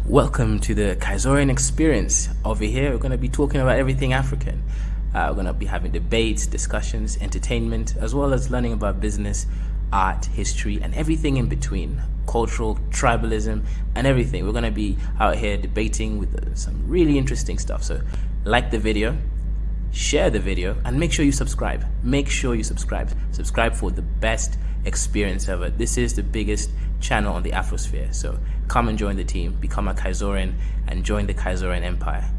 Welcome to the Kaizoran experience. Over here, we're going to be talking about everything African. We're going to be having debates, discussions, entertainment, as well as learning about business, art, history, and everything in between. Cultural, tribalism, and everything. We're going to be out here debating with some really interesting stuff. So, like the video, share the video, and make sure you subscribe. Make sure you subscribe. Subscribe for the best experience ever. This is the biggest channel on the Afrosphere. So come and join the team, become a Kaizoran, and join the Kaizoran Empire.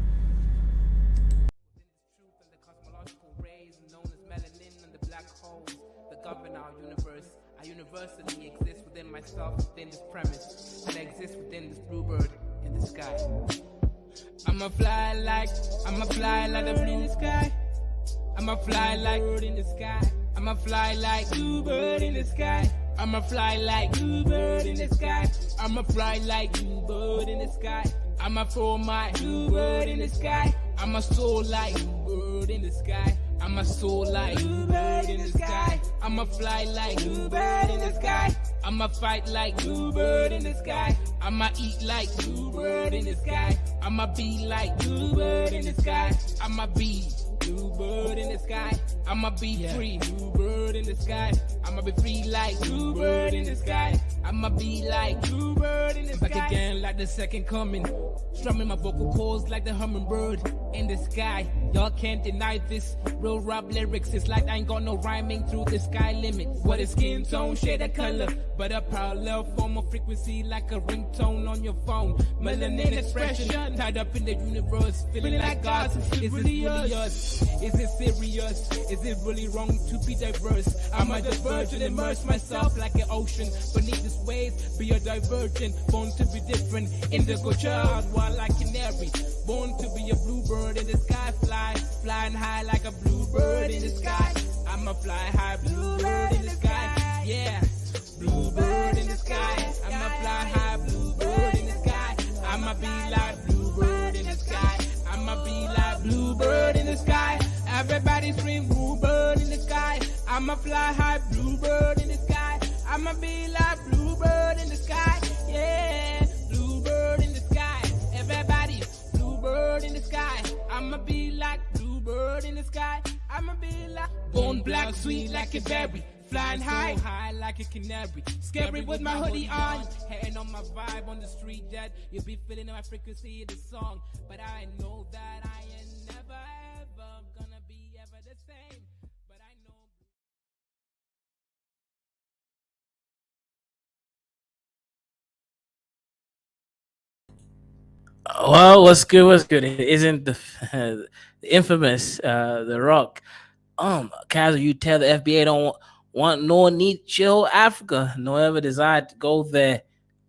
Universally exist within myself, within this premise, and I exist within this bluebird in the sky. I'ma fly like the blue in the sky. I'ma fly like bird in the sky. I'ma fly like bluebird in the sky. I'ma fly like bluebird in the sky. I'ma fly like bluebird in the sky. I'ma throw my bluebird in the sky. I'ma soar like bluebird in the sky. I'ma soar like bluebird in the sky. I'ma fly like bluebird in the sky. I'ma fight like bluebird in the sky. I'ma eat like bluebird in the sky. I'ma be like bluebird in the sky. I'ma be bluebird in the sky. I'ma be free, bluebird in the sky. I'ma be free like bluebird in the sky. I'ma be like bluebird in the sky. Back again like the second coming. Strumming my vocal cords like the hummingbird in the sky. Y'all can't deny this. Real rap lyrics, it's like I ain't got no rhyming through the sky limit. What is skin tone, shade of color, but a parallel form of frequency like a ringtone on your phone. Melanin expression, tied up in the universe, feeling like God. Is this really us? Is it serious? Is it really wrong to be diverse? I'm a divergent, immerse myself like an ocean beneath its waves. Be a divergent, born to be different. Indigo child, wild like canary, born to be a bluebird in the sky. Flying high like a bluebird in the sky. I'ma fly high, bluebird in the sky. Yeah, bluebird in the sky. I'ma fly high, bluebird in the sky. I'ma be like bluebird in the sky. I'ma be like bluebird in the sky. Everybody scream bluebird in the sky. I'ma fly high, bluebird in the sky. I'ma be like bluebird in the sky. Yeah, bluebird in the sky. Everybody, bluebird in the sky. I'ma be like bluebird in the sky. I'ma be like bone black, sweet like a berry. Flying high like a canary. Scary with my hoodie on. Hating on my vibe on the street that you'll be feeling my frequency of the song. But I know that I ain't never ever gonna be ever the same. But I know. Well, what's good? What's good? Isn't the infamous The Rock? Kaiser, you tell the FBA don't want nor need chill Africa, nor ever desire to go there.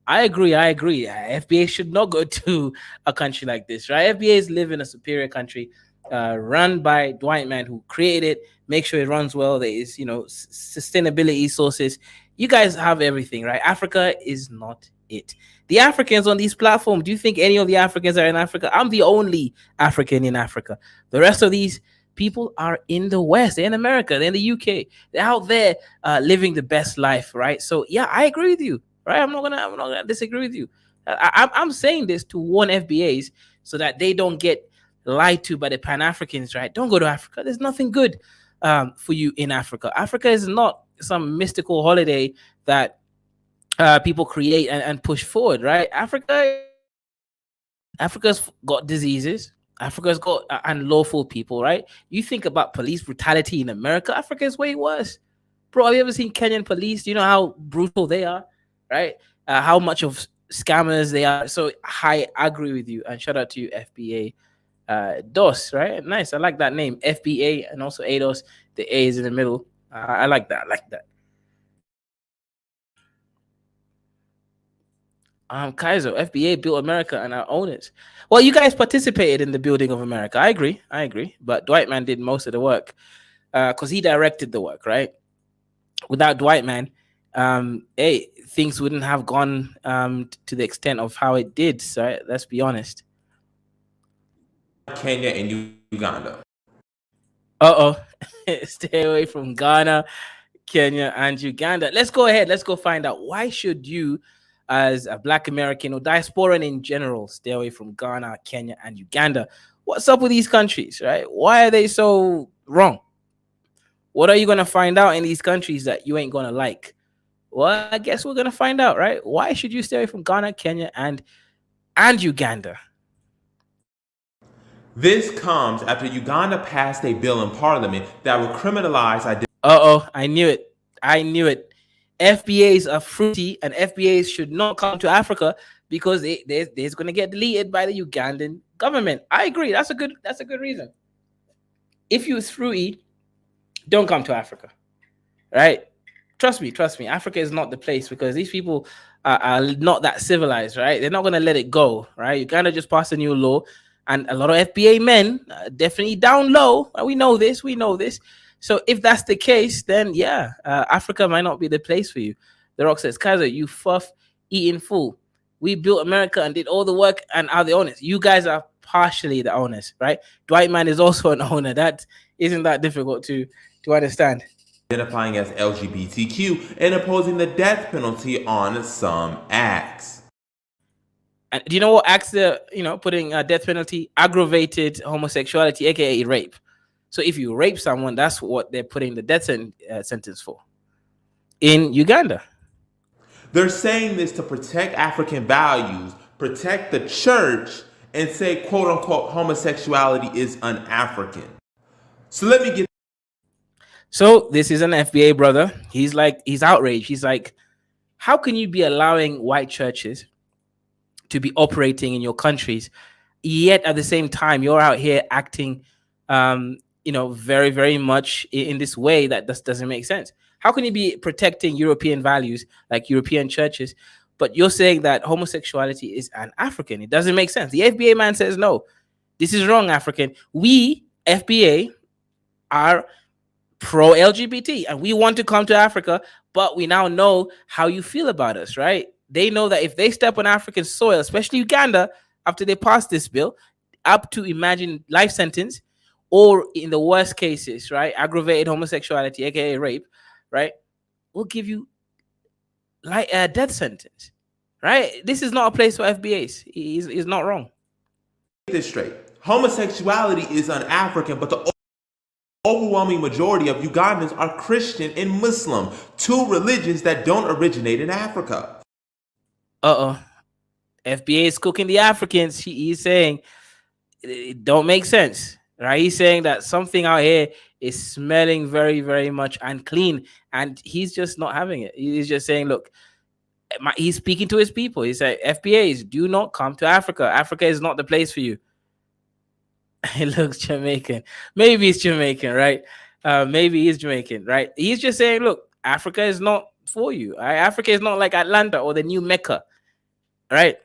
I agree. FBA should not go to a country like this, right? FBA is live in a superior country, run by the white man who created it. Make sure it runs well. There is, sustainability sources. You guys have everything, right? Africa is not it. The Africans on these platforms, do you think any of the Africans are in Africa? I'm the only African in Africa. The rest of these people are in the West, they're in America, they're in the UK, they're out there living the best life, right? So yeah, I agree with you, right? I'm not gonna disagree with you. I'm saying this to warn FBAs so that they don't get lied to by the Pan-Africans, right? Don't go to Africa. There's nothing good for you in Africa. Africa is not some mystical holiday that people create and push forward, right? Africa's got diseases. Africa's got unlawful people, right? You think about police brutality in America, Africa is way worse. Bro, have you ever seen Kenyan police? Do you know how brutal they are, right? How much of scammers they are. So I agree with you. And shout out to you, FBA DOS, right? Nice. I like that name, FBA, and also ADOS. The A is in the middle. I like that. Kaiser, FBA built America and our owners. Well, you guys participated in the building of America. I agree. But Dwight Man did most of the work because he directed the work, right? Without Dwight Man, things wouldn't have gone to the extent of how it did. So let's be honest. Kenya and Uganda. Stay away from Ghana, Kenya, and Uganda. Let's go ahead. Let's go find out, why should you as a Black American or diasporan in general, stay away from Ghana, Kenya, and Uganda. What's up with these countries, right? Why are they so wrong? What are you going to find out in these countries that you ain't going to like? Well, I guess we're going to find out, right? Why should you stay away from Ghana, Kenya, and Uganda? This comes after Uganda passed a bill in parliament that would criminalize identity. I knew it. I knew it. FBAs are fruity, and FBAs should not come to Africa because they're going to get deleted by the Ugandan government. I agree. That's a good reason. If you're fruity, don't come to Africa, right? Trust me. Africa is not the place because these people are not that civilized, right? They're not going to let it go, right? Uganda just passed a new law, and a lot of FBA men definitely down low. We know this. So if that's the case, then yeah, Africa might not be the place for you. The Rock says, Kaiser, you fuff eating fool. We built America and did all the work and are the owners. You guys are partially the owners, right? Dwight Mann is also an owner. That isn't that difficult to understand. Identifying as LGBTQ and imposing the death penalty on some acts. And do you know what acts they're putting a death penalty? Aggravated homosexuality, aka rape. So if you rape someone, that's what they're putting the death sentence for in Uganda. They're saying this to protect African values, protect the church, and say, quote unquote, homosexuality is un-African. So let me get. So this is an FBA brother. He's outraged. He's like, how can you be allowing white churches to be operating in your countries, yet at the same time you're out here acting very, very much in this way that doesn't make sense? How can you be protecting European values like European churches, but you're saying that homosexuality is an African? It doesn't make sense. The FBA man says, no, this is wrong, African. We, FBA, are pro-LGBT and we want to come to Africa, but we now know how you feel about us, right? They know that if they step on African soil, especially Uganda, after they pass this bill, up to imagine life sentence, or in the worst cases, right, aggravated homosexuality, aka rape, right, we'll give you like a death sentence, right? This is not a place for FBAs. He's not wrong. Get this straight. Homosexuality is un-African, but the overwhelming majority of Ugandans are Christian and Muslim, two religions that don't originate in Africa. FBA is cooking the Africans. He's saying it don't make sense, right? He's saying that something out here is smelling very, very much unclean, and he's just not having it. He's just saying, look, he's speaking to his people. He said, FBAs, do not come to Africa. Africa is not the place for you. It looks Jamaican. Maybe it's Jamaican, right? Maybe he's Jamaican, right? He's just saying, look, Africa is not for you. Right? Africa is not like Atlanta or the new Mecca, right?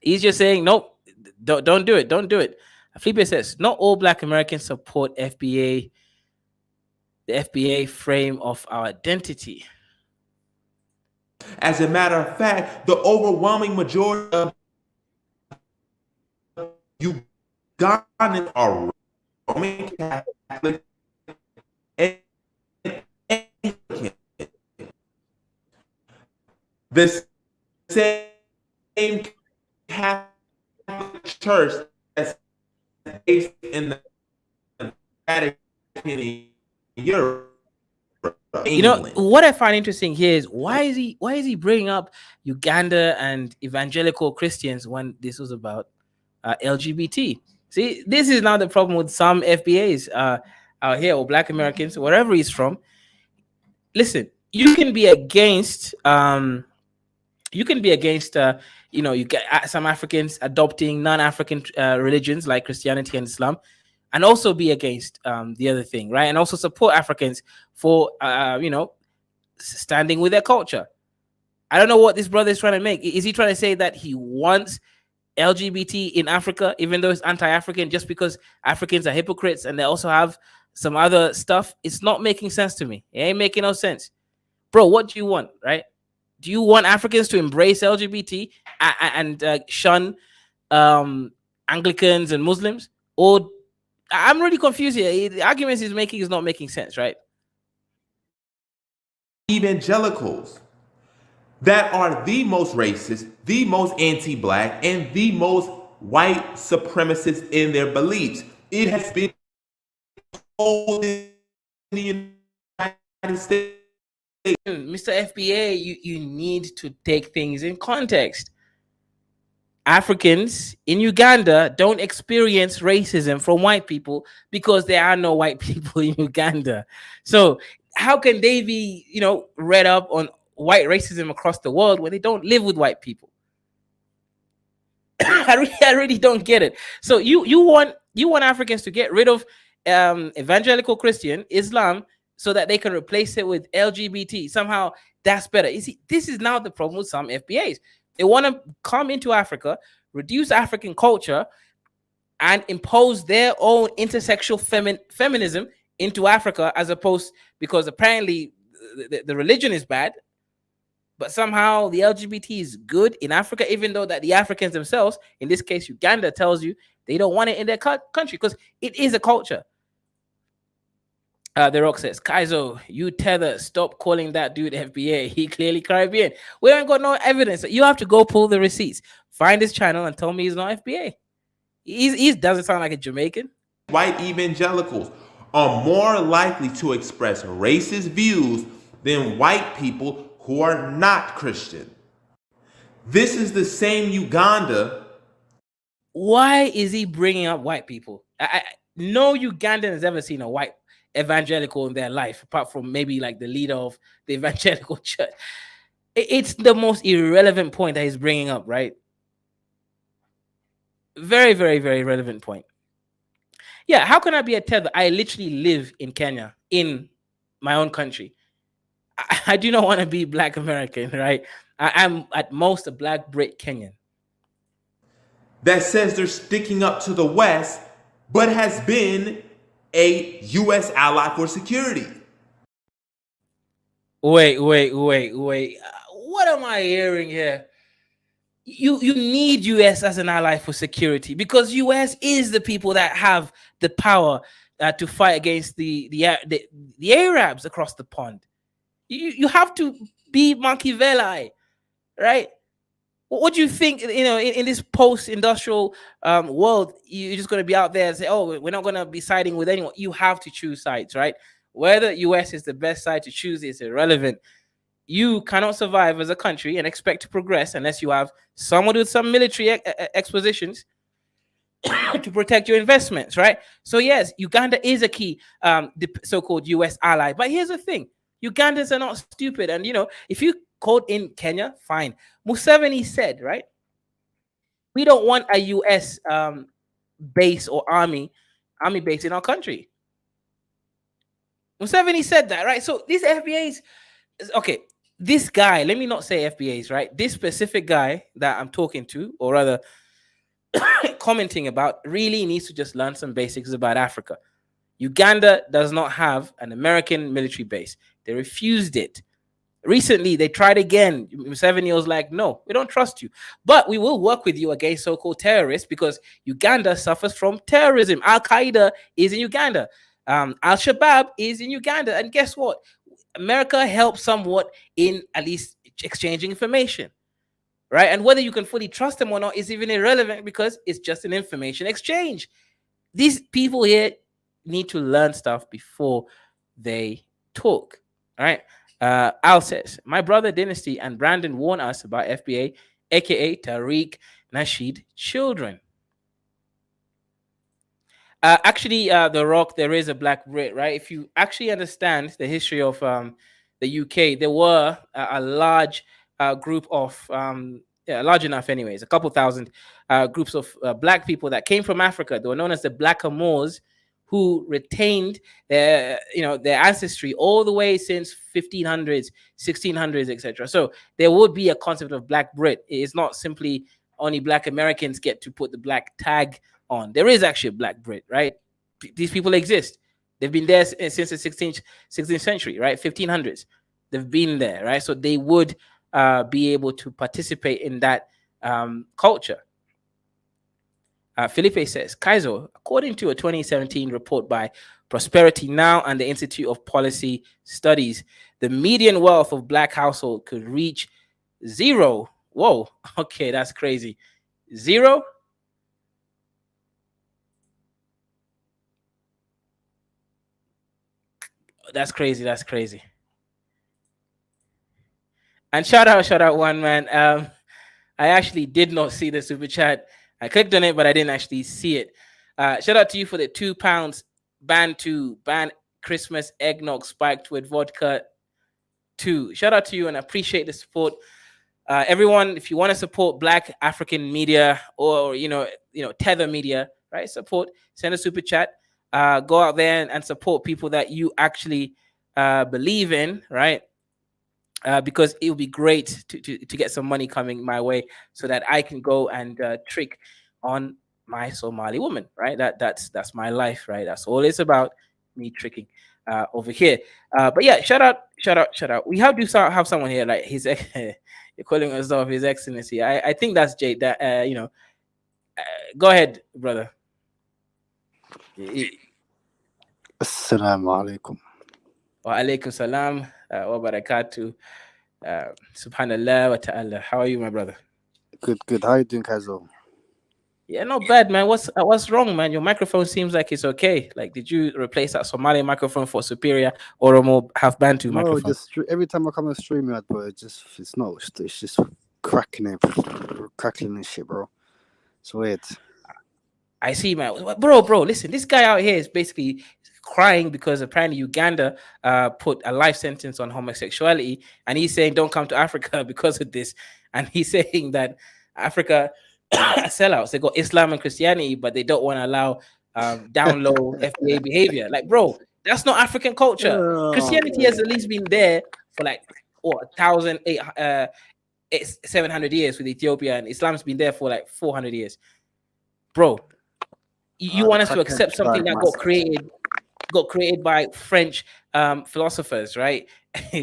He's just saying, nope, don't do it. Don't do it. Felipe says, not all Black Americans support FBA, the FBA frame of our identity. As a matter of fact, the overwhelming majority of Ugandans are Roman Catholic and Anglican. The same Catholic Church that's based in the Vatican in Europe. England. What I find interesting here is why is he bringing up Uganda and evangelical Christians when this was about LGBT? See, this is now the problem with some FBAs out here, or Black Americans, wherever he's from. Listen, you can be against you get some Africans adopting non-African religions like Christianity and Islam, and also be against the other thing, right? And also support Africans for standing with their culture. I don't know what this brother is trying to make. Is he trying to say that he wants LGBT in Africa, even though it's anti-African, just because Africans are hypocrites and they also have some other stuff? It's not making sense to me. It ain't making no sense. Bro, what do you want, right? Do you want Africans to embrace LGBT and shun Anglicans and Muslims? Or I'm really confused here. The arguments he's making is not making sense, right? Evangelicals. that are the most racist, the most anti-black, and the most white supremacist in their beliefs. It has been told in the United States. Mr. FBA, you need to take things in context. Africans in Uganda don't experience racism from white people because there are no white people in Uganda. So how can they be, read up on white racism across the world when they don't live with white people? I really don't get it. So you want Africans to get rid of evangelical Christian Islam so that they can replace it with LGBT. Somehow that's better. You see, this is now the problem with some FBAs. They want to come into Africa, reduce African culture, and impose their own intersexual feminism into Africa, as opposed, because apparently the religion is bad, but somehow the LGBT is good in Africa, even though that the Africans themselves, in this case Uganda, tells you they don't want it in their country because it is a culture. The Rock says, Kaizo, you tether, stop calling that dude FBA. He clearly Caribbean. We ain't got no evidence. You have to go pull the receipts. Find his channel and tell me he's not FBA. He doesn't sound like a Jamaican. White evangelicals are more likely to express racist views than white people who are not Christian. This is the same Uganda. Why is he bringing up white people? No Ugandan has ever seen a white evangelical in their life, apart from maybe like the leader of the evangelical church. It's the most irrelevant point that he's bringing up, right? Very, very, very relevant point. Yeah, how can I be a tether? I literally live in Kenya, in my own country. I do not want to be Black American, right? I'm at most a Black Brit Kenyan. That says they're sticking up to the West, but has been a U.S. ally for security. Wait. What am I hearing here? You need U.S. as an ally for security because U.S. is the people that have the power to fight against the Arabs across the pond. You have to be Machiavelli, right? What do you think? In this post-industrial world, you're just going to be out there and say, "Oh, we're not going to be siding with anyone." You have to choose sides, right? Whether US is the best side to choose is irrelevant. You cannot survive as a country and expect to progress unless you have someone with some military expositions to protect your investments, right? So yes, Uganda is a key the so-called US ally. But here's the thing: Ugandans are not stupid, and if you called in Kenya, fine. Museveni said, right, we don't want a US base or army base in our country. Museveni said that, right? So these FBAs, okay, this guy, let me not say FBAs, right? This specific guy that I'm talking to, or rather commenting about, really needs to just learn some basics about Africa. Uganda does not have an American military base. They refused it. Recently, they tried again. Museveni was like, no, we don't trust you. But we will work with you against so-called terrorists because Uganda suffers from terrorism. Al-Qaeda is in Uganda. Al-Shabaab is in Uganda. And guess what? America helps somewhat in at least exchanging information, right? And whether you can fully trust them or not is even irrelevant because it's just an information exchange. These people here need to learn stuff before they talk, all right? Al says, my brother Dynasty and Brandon warn us about FBA, aka Tariq Nasheed children. Actually, The Rock, there is a Black Brit, right? If you actually understand the history of the UK, there were a large group of, large enough anyways, a couple thousand groups of Black people that came from Africa. They were known as the Blackamoors, who retained their ancestry all the way since 1500s, 1600s, etc. So there would be a concept of Black Brit. It's not simply only Black Americans get to put the Black tag on. There is actually a Black Brit, right? These people exist. They've been there since the 16th century, right? 1500s. They've been there, right? So they would be able to participate in that culture. Felipe says, Kaizo, according to a 2017 report by Prosperity Now and the Institute of Policy Studies, the median wealth of Black household could reach 0. Whoa. Okay, that's crazy. 0. That's crazy. That's crazy. And shout out, one man. I actually did not see the super chat. I clicked on it, but I didn't actually see it. Shout out to you for the £2 ban Christmas eggnog spiked with vodka 2. Shout out to you and I appreciate the support. Everyone, if you want to support Black African media or Tether Media, right? Support, send a super chat. Go out there and support people that you actually believe in, right? Because it would be great to get some money coming my way so that I can go and trick on my Somali woman, right? That's my life, right? That's all it's about, me tricking over here. But yeah, shout out. We have to have someone here like his you're calling yourself His Excellency. I think that's Jade. That go ahead, brother. Assalamu alaikum. Wa alaikum salam wa barakatuh. Subhanallah wa ta'ala. How are you, my brother? Good. How are you doing, Kazo? Yeah, not bad, man. What's wrong, man? Your microphone seems like it's okay. Like, did you replace that Somali microphone for superior or a more half Bantu microphone? No, just every time I come on stream, bro, it's just crackling and shit, bro. It's weird. I see, man. Bro, listen, this guy out here is basically crying because apparently Uganda put a life sentence on homosexuality, and he's saying don't come to Africa because of this. And he's saying that Africa sellouts. They got Islam and Christianity, but they don't want to allow down low FBA behavior. Like, bro, that's not African culture. Christianity has at least been there for like 700 years with Ethiopia, and Islam's been there for like 400 years. Bro, you want us to accept something that got created by French philosophers, right?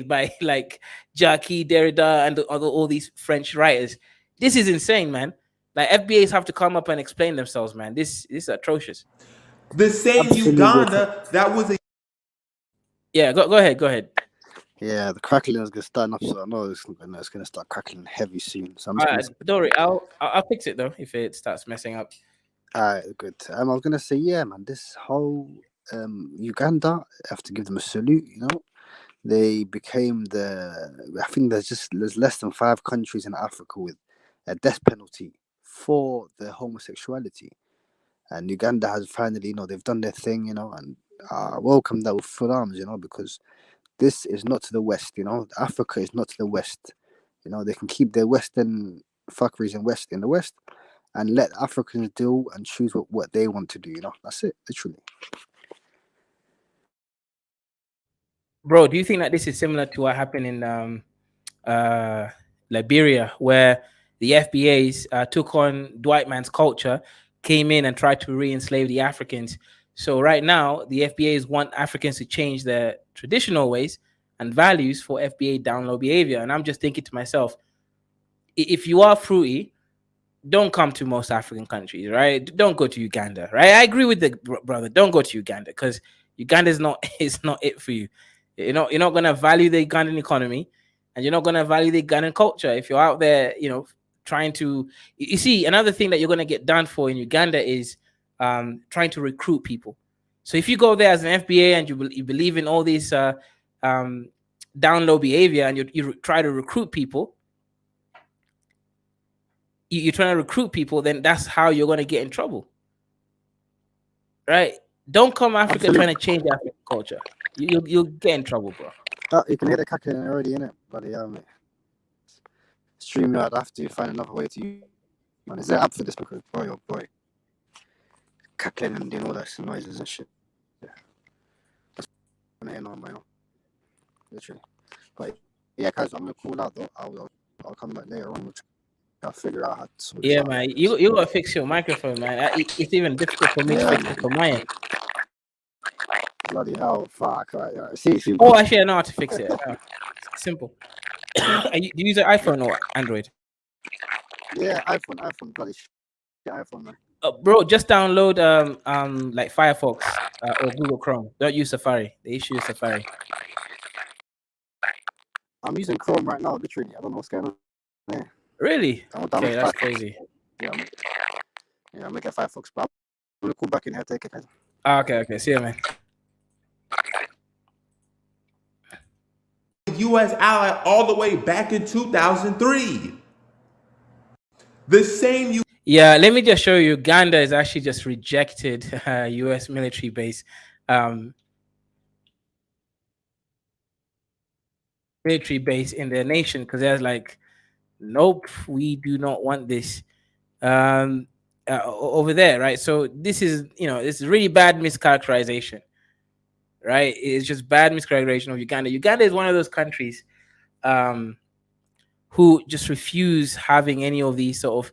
By like Jacques Derrida and all these French writers. This is insane, man. Like, FBAs have to come up and explain themselves, man. This is atrocious. The same Uganda that was a... Yeah, go ahead. Yeah, the crackling is gonna start up, so I know it's gonna start crackling heavy soon. So I'm just don't worry, I'll fix it though if it starts messing up. Alright, good. I was gonna say, yeah, man, this whole Uganda, I have to give them a salute. They became I think there's less than 5 countries in Africa with a death penalty for their homosexuality, and Uganda has finally, they've done their thing, and welcome that with full arms, because this is not to the West, Africa is not to the West, they can keep their Western fuckeries in the West, and let Africans do and choose what they want to do, that's it, literally. Bro, do you think that this is similar to what happened in Liberia, where the FBAs took on the white man's culture, came in and tried to re-enslave the Africans? So right now, the FBAs want Africans to change their traditional ways and values for FBA down low behavior. And I'm just thinking to myself, if you are fruity, don't come to most African countries, right? Don't go to Uganda, right? I agree with the brother. Don't go to Uganda because Uganda is not it for you. You're not gonna value the Ugandan economy, and you're not gonna value the Ugandan culture if you're out there, trying to. You see, another thing that you're gonna get done for in Uganda is trying to recruit people. So if you go there as an FBA and you believe in all this down low behavior, and you try to recruit people, you're trying to recruit people, then that's how you're gonna get in trouble, right? Don't come Africa trying to change African culture. You'll get in trouble, bro. You can hear the cackling already, innit? But StreamYard, I have to find another way to use. Man, is there an app for this? Because boy, cackling and doing all that noises and shit. Yeah, that's literally. But yeah, guys, I'm gonna call out though. I'll come back later on. I'll figure out how to. Yeah, man, you gotta fix your microphone, man. It's even difficult for me to fix it from my end. Bloody hell, fuck. Right. See, oh, actually, I know how to fix it. Simple. Do you use an iPhone or Android? Yeah, iPhone, bloody shit. Yeah, iPhone, man. Bro, just download like Firefox or Google Chrome. Don't use Safari. They issue Safari. I'm using Chrome right now, literally. I don't know what's going on. Yeah. Really? I'll Okay, make that's 5 bucks. crazy. Yeah, I'll make it 5 bucks, bro. We'll call back in here, take it, guys. Okay. See you, man. U.S. ally all the way back in 2003. The same Yeah, let me just show you. Uganda is actually just rejected U.S. military base. Military base in their nation because they're like, nope, we do not want this over there, right? So this is, it's really bad mischaracterization, right? It's just bad mischaracterization of Uganda. Uganda is one of those countries who just refuse having any of these sort of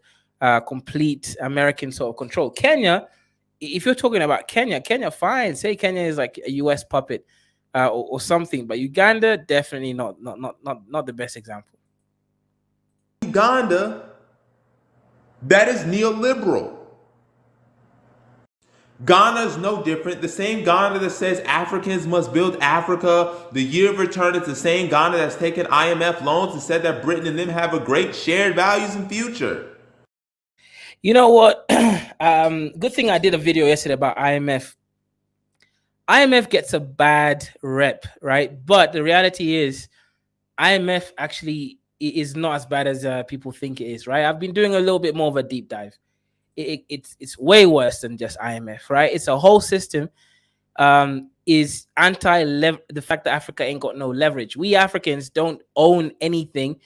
complete American sort of control. Kenya, if you're talking about Kenya, fine, say Kenya is like a US puppet or something, but Uganda definitely not the best example. Uganda that is neoliberal. Ghana is no different. The same Ghana that says Africans must build Africa. The year of return is the same Ghana that's taken IMF loans and said that Britain and them have a great shared values and future. You know what? Good thing I did a video yesterday about IMF. IMF gets a bad rep, right? But the reality is, IMF actually is not as bad as people think it is, right? I've been doing a little bit more of a deep dive. It's way worse than just IMF, right? It's a whole system. Is the fact that Africa ain't got no leverage. We Africans don't own anything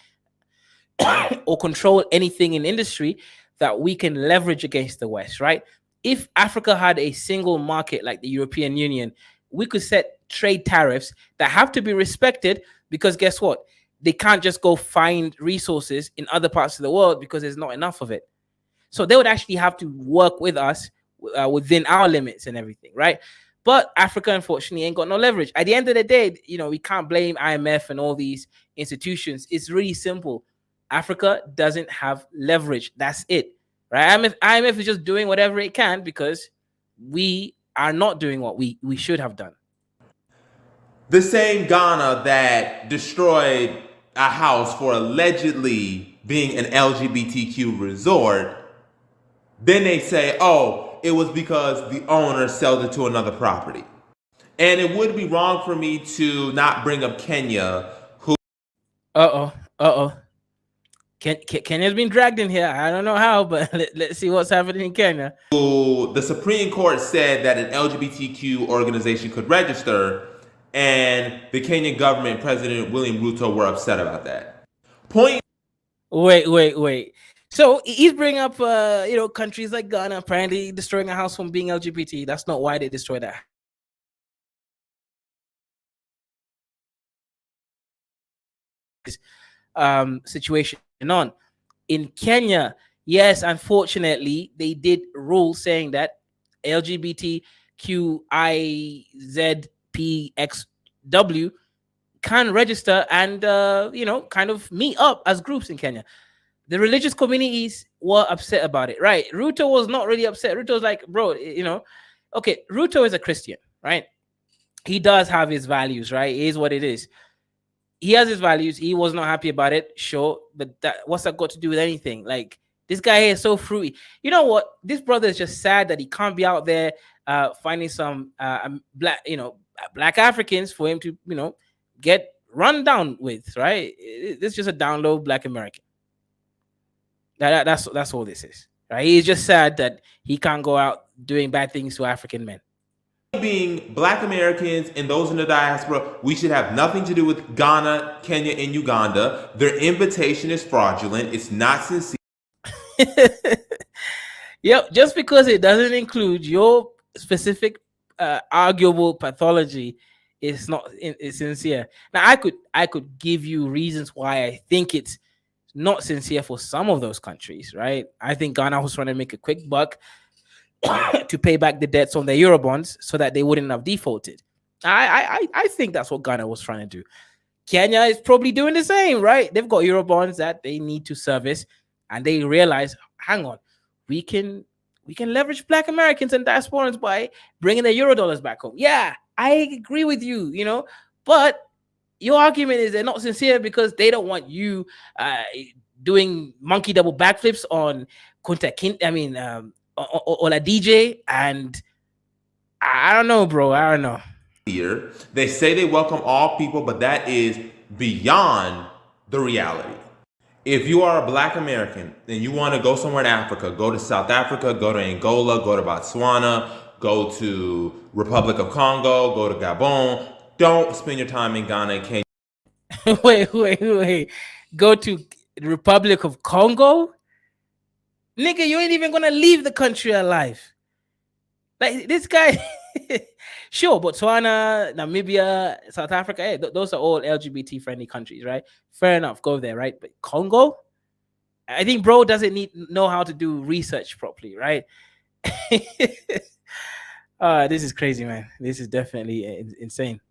or control anything in industry that we can leverage against the West, right? If Africa had a single market like the European Union, we could set trade tariffs that have to be respected because guess what? They can't just go find resources in other parts of the world because there's not enough of it. So they would actually have to work with us within our limits and everything, right? But Africa, unfortunately, ain't got no leverage. At the end of the day, we can't blame IMF and all these institutions. It's really simple. Africa doesn't have leverage. That's it, right? IMF is just doing whatever it can because we are not doing what we should have done. The same Ghana that destroyed a house for allegedly being an LGBTQ resort, then they say, oh, it was because the owner sold it to another property. And it would be wrong for me to not bring up Kenya, who... Kenya's been dragged in here. I don't know how, but let's see what's happening in Kenya. Who the Supreme Court said that an LGBTQ organization could register, and the Kenyan government, President William Ruto, were upset about that. Wait. So he's bringing up, countries like Ghana apparently destroying a house from being LGBT. That's not why they destroyed that. Situation on in Kenya, yes, unfortunately, they did rule saying that LGBTQIZPXW can register and kind of meet up as groups in Kenya. The religious communities were upset about it, right? Ruto was not really upset. Ruto was like, bro, okay, Ruto is a Christian, right? He does have his values, right? It is what it is. He has his values. He was not happy about it, sure, but what's that got to do with anything? Like, this guy here is so fruity. You know what? This brother is just sad that he can't be out there finding some black Africans for him to get run down with, right? This is just a down low black American. That's all this is, right? He's just sad that he can't go out doing bad things to African men. Being black Americans and those in the diaspora, we should have nothing to do with Ghana, Kenya, and Uganda. Their invitation is fraudulent. It's not sincere. Yep, just because it doesn't include your specific arguable pathology, it's not it's sincere. Now, I could give you reasons why I think it's not sincere for some of those countries, right? I think Ghana was trying to make a quick buck to pay back the debts on their Eurobonds so that they wouldn't have defaulted. I think that's what Ghana was trying to do. Kenya is probably doing the same, right? They've got Eurobonds that they need to service, and they realize, hang on, we can leverage black Americans and diasporans by bringing the Eurodollars back home. Yeah, I agree with you, but your argument is they're not sincere because they don't want you doing monkey double backflips on Kunta Kinte, Ola DJ, and I don't know, bro. I don't know. Here, they say they welcome all people, but that is beyond the reality. If you are a black American and you want to go somewhere in Africa, go to South Africa, go to Angola, go to Botswana, go to Republic of Congo, go to Gabon. Don't spend your time in Ghana and Kenya. Wait. Go to the Republic of Congo? Nigga, you ain't even gonna leave the country alive. Like this guy. Sure, Botswana, Namibia, South Africa, hey, those are all LGBT friendly countries, right? Fair enough, go there, right? But Congo, I think bro doesn't know how to do research properly, right? This is crazy, man. This is definitely insane.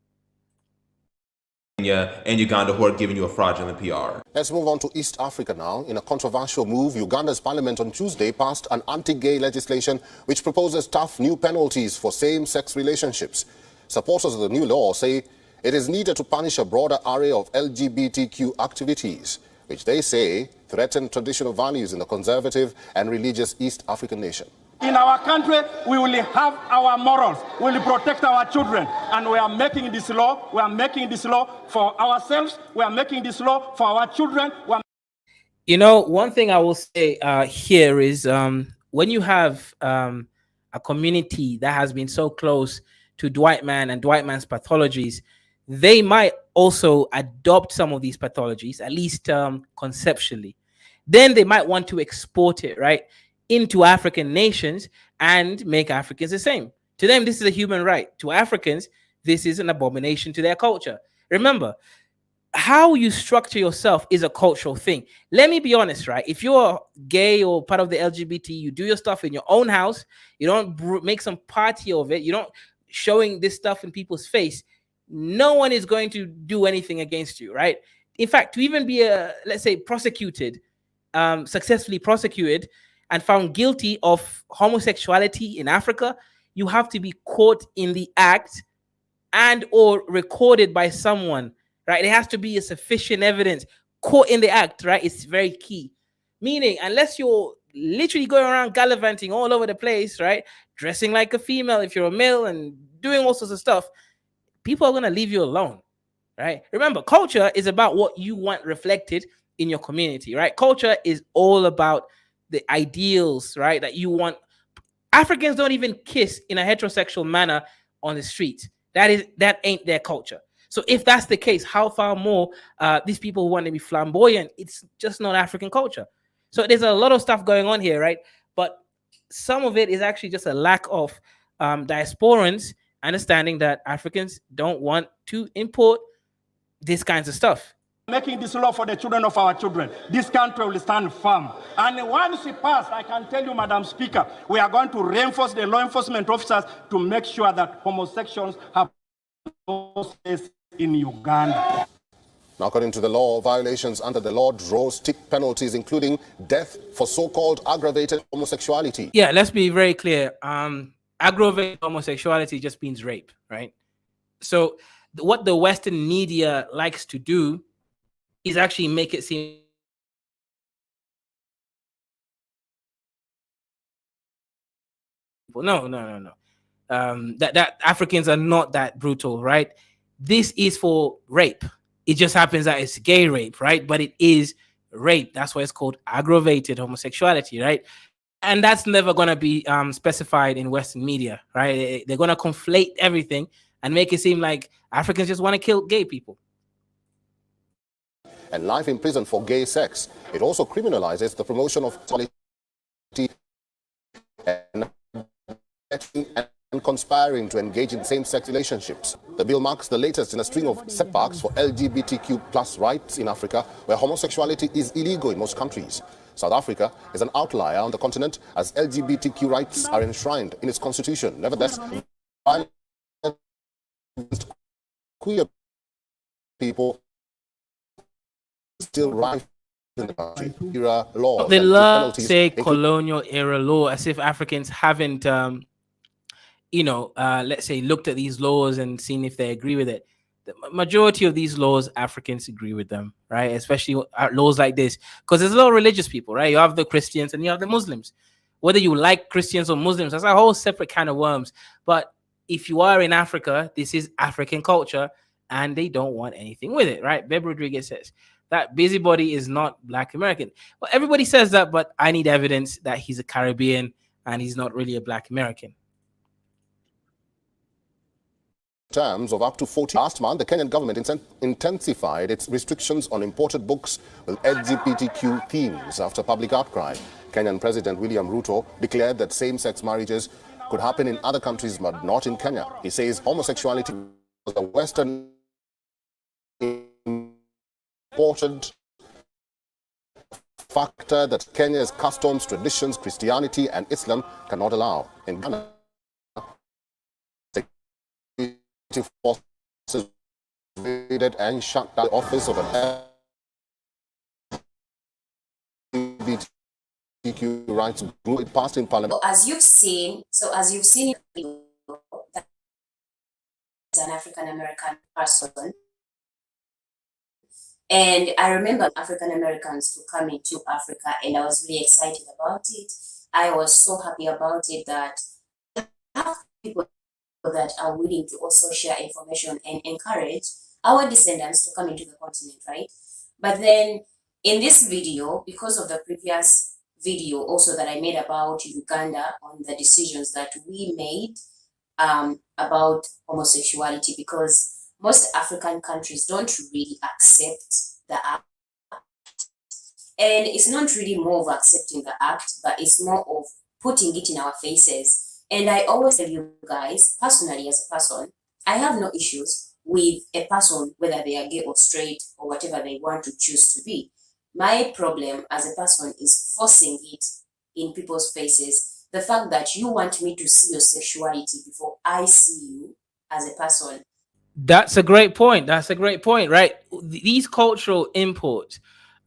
And Uganda, who are giving you a fraudulent PR. Let's move on to East Africa now. In a controversial move, Uganda's parliament on Tuesday passed an anti-gay legislation which proposes tough new penalties for same-sex relationships. Supporters of the new law say it is needed to punish a broader array of LGBTQ activities, which they say threaten traditional values in the conservative and religious East African nation. In our country, we will have our morals. We will protect our children. And we are making this law. We are making this law for ourselves. We are making this law for our children. You know, one thing I will say here is when you have a community that has been so close to Dwight Man and Dwight Man's pathologies, they might also adopt some of these pathologies, at least conceptually. Then they might want to export it, right, into African nations and make Africans the same. To them, this is a human right. To Africans, this is an abomination to their culture. Remember, how you structure yourself is a cultural thing. Let me be honest, right? If you're gay or part of the LGBT, you do your stuff in your own house. You don't make some party of it. You don't showing this stuff in people's face. No one is going to do anything against you, right? In fact, to even be, let's say, prosecuted, successfully prosecuted, and found guilty of homosexuality in Africa, you have to be caught in the act and or recorded by someone, right? There has to be a sufficient evidence. Caught in the act, right? It's very key. Meaning, unless you're literally going around gallivanting all over the place, right? Dressing like a female if you're a male and doing all sorts of stuff, people are going to leave you alone, right? Remember, culture is about what you want reflected in your community, right? Culture is all about the ideals, right, that you want. Africans don't even kiss in a heterosexual manner on the street. That ain't their culture. So if that's the case, how far more these people who want to be flamboyant, it's just not African culture. So there's a lot of stuff going on here, right? But some of it is actually just a lack of diasporans understanding that Africans don't want to import these kinds of stuff. Making this law for the children of our children. This country will stand firm. And once it passes, I can tell you, Madam Speaker, we are going to reinforce the law enforcement officers to make sure that homosexuals have no space in Uganda. Now, according to the law, violations under the law draw stick penalties, including death for so-called aggravated homosexuality. Yeah, let's be very clear. Aggravated homosexuality just means rape, right? So what the Western media likes to do is actually make it seem no. That Africans are not that brutal, right? This is for rape. It just happens that it's gay rape, right? But it is rape. That's why it's called aggravated homosexuality, right? And that's never going to be specified in Western media, right? They're going to conflate everything and make it seem like Africans just want to kill gay people. And life in prison for gay sex. It also criminalizes the promotion of sexuality and conspiring to engage in same-sex relationships. The bill marks the latest in a string of setbacks for LGBTQ plus rights in Africa, where homosexuality is illegal in most countries. South Africa is an outlier on the continent as LGBTQ rights are enshrined in its constitution. Nevertheless, violence against queer people still rife in the country. Era laws. They love say colonial era law as if Africans haven't, let's say, looked at these laws and seen if they agree with it. the majority of these laws, Africans agree with them, right? Especially laws like this, because there's a lot of religious people, right? You have the Christians and you have the Muslims. Whether you like Christians or Muslims, that's a whole separate kind of worms. But if you are in Africa, this is African culture, and they don't want anything with it, right? Beb Rodriguez says that busybody is not Black American. Well, everybody says that, but I need evidence that he's a Caribbean and he's not really a Black American. Terms of up to 40. Last month, the Kenyan government intensified its restrictions on imported books with LGBTQ themes after public outcry. Kenyan President William Ruto declared that same-sex marriages could happen in other countries but not in Kenya. He says homosexuality was a Western important factor that Kenya's customs, traditions, Christianity and Islam cannot allow. In Ghana, security forces raided and shut down the office of an LGBTQ rights group. It passed in Parliament. As you've seen, as an African American person, and I remember African Americans to come into Africa, and I was really excited about it. I was so happy about it that people that are willing to also share information and encourage our descendants to come into the continent, right? But then in this video, because of the previous video also that I made about Uganda on the decisions that we made about homosexuality, because most African countries don't really accept the act. And it's not really more of accepting the act, but it's more of putting it in our faces. And I always tell you guys, personally as a person, I have no issues with a person, whether they are gay or straight or whatever they want to choose to be. My problem as a person is forcing it in people's faces. The fact that you want me to see your sexuality before I see you as a person. That's a great point. That's a great point, right? These cultural imports,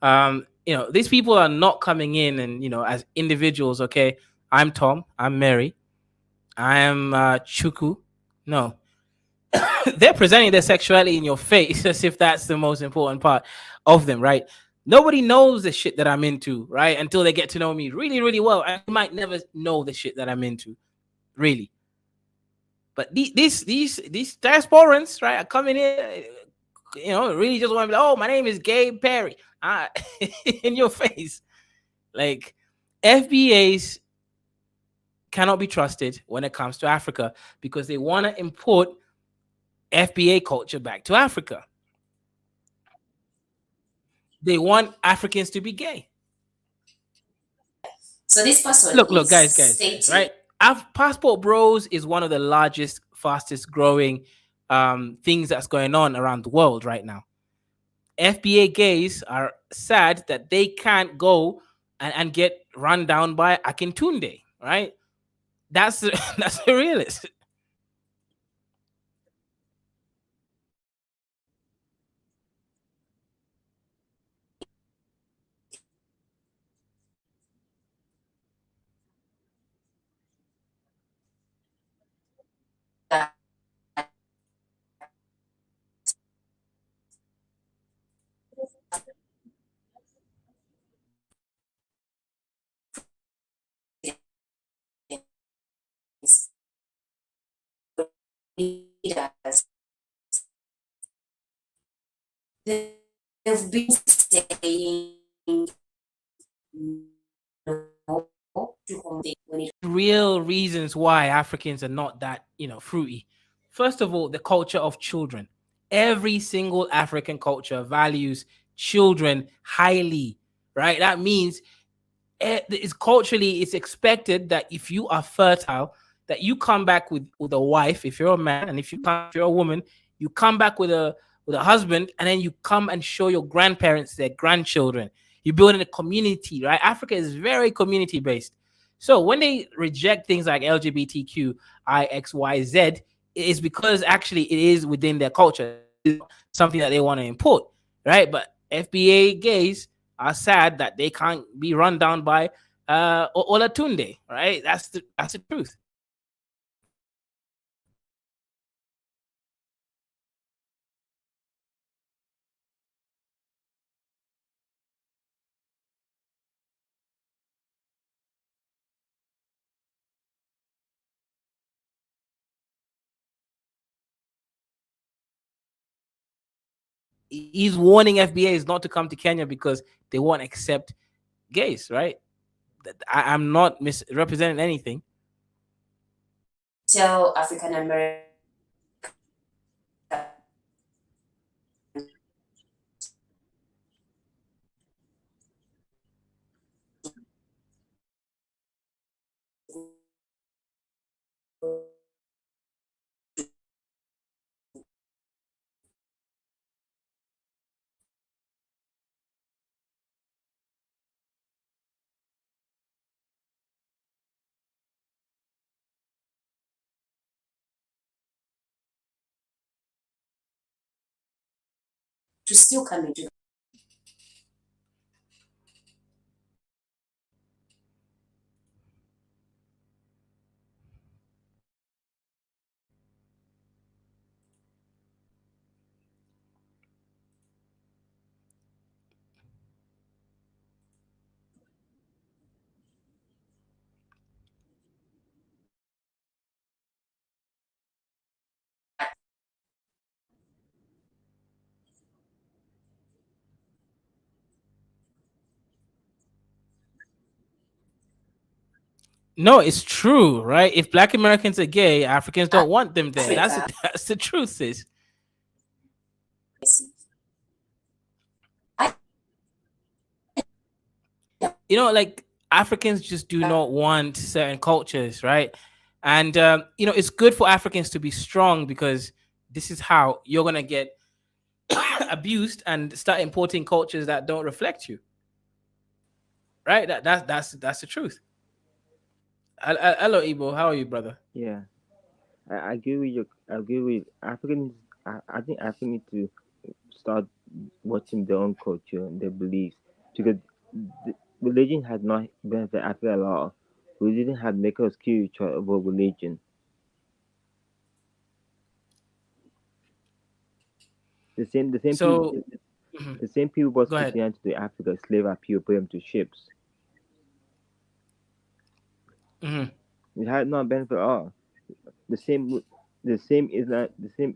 these people are not coming in and, as individuals, okay, I'm Tom, I'm Mary, I am Chuku. No. They're presenting their sexuality in your face as if that's the most important part of them, right? Nobody knows the shit that I'm into, right? Until they get to know me really, really well. I might never know the shit that I'm into, really. But these diasporans, right, are coming in, really just want to be like, oh, my name is Gabe Perry, in your face. Like, FBAs cannot be trusted when it comes to Africa because they want to import FBA culture back to Africa. They want Africans to be gay. So this person look, guys, right? Passport Bros is one of the largest, fastest growing things that's going on around the world right now. FBA gays are sad that they can't go and get run down by Akintunde, right? That's the realist. They've been saying no to homosexuality. Real reasons why Africans are not that, fruity. First of all, the culture of children. Every single African culture values children highly, right? That means it's culturally, it's expected that if you are fertile, that you come back with a wife, if you're a man, and if you're a woman, you come back with a husband, and then you come and show your grandparents their grandchildren. You're building a community, right? Africa is very community based. So when they reject things like LGBTQ, IXYZ, it is because actually it is within their culture. It's something that they want to import, right? But FBA gays are sad that they can't be run down by Olatunde, right? That's the truth. He's warning FBAs not to come to Kenya because they won't accept gays, right? I'm not misrepresenting anything. Tell African Americans to still come into. No, it's true, right? If Black Americans are gay, Africans don't want them there. Africa. That's the truth, sis. Like Africans just do not want certain cultures, right? And it's good for Africans to be strong because this is how you're gonna get abused and start importing cultures that don't reflect you, right? That's the truth. Hello, Ibo. How are you, brother? Yeah, I agree with you. I agree with Africans. I think Africans need to start watching their own culture and their beliefs because religion has not benefited Africa at all. Religion has make us kill each other over religion. The same people, So, mhm, the same people brought go ahead. Christianity to Africa, slave our people, put them to ships. Hmm. It had not benefit at all. The same, the same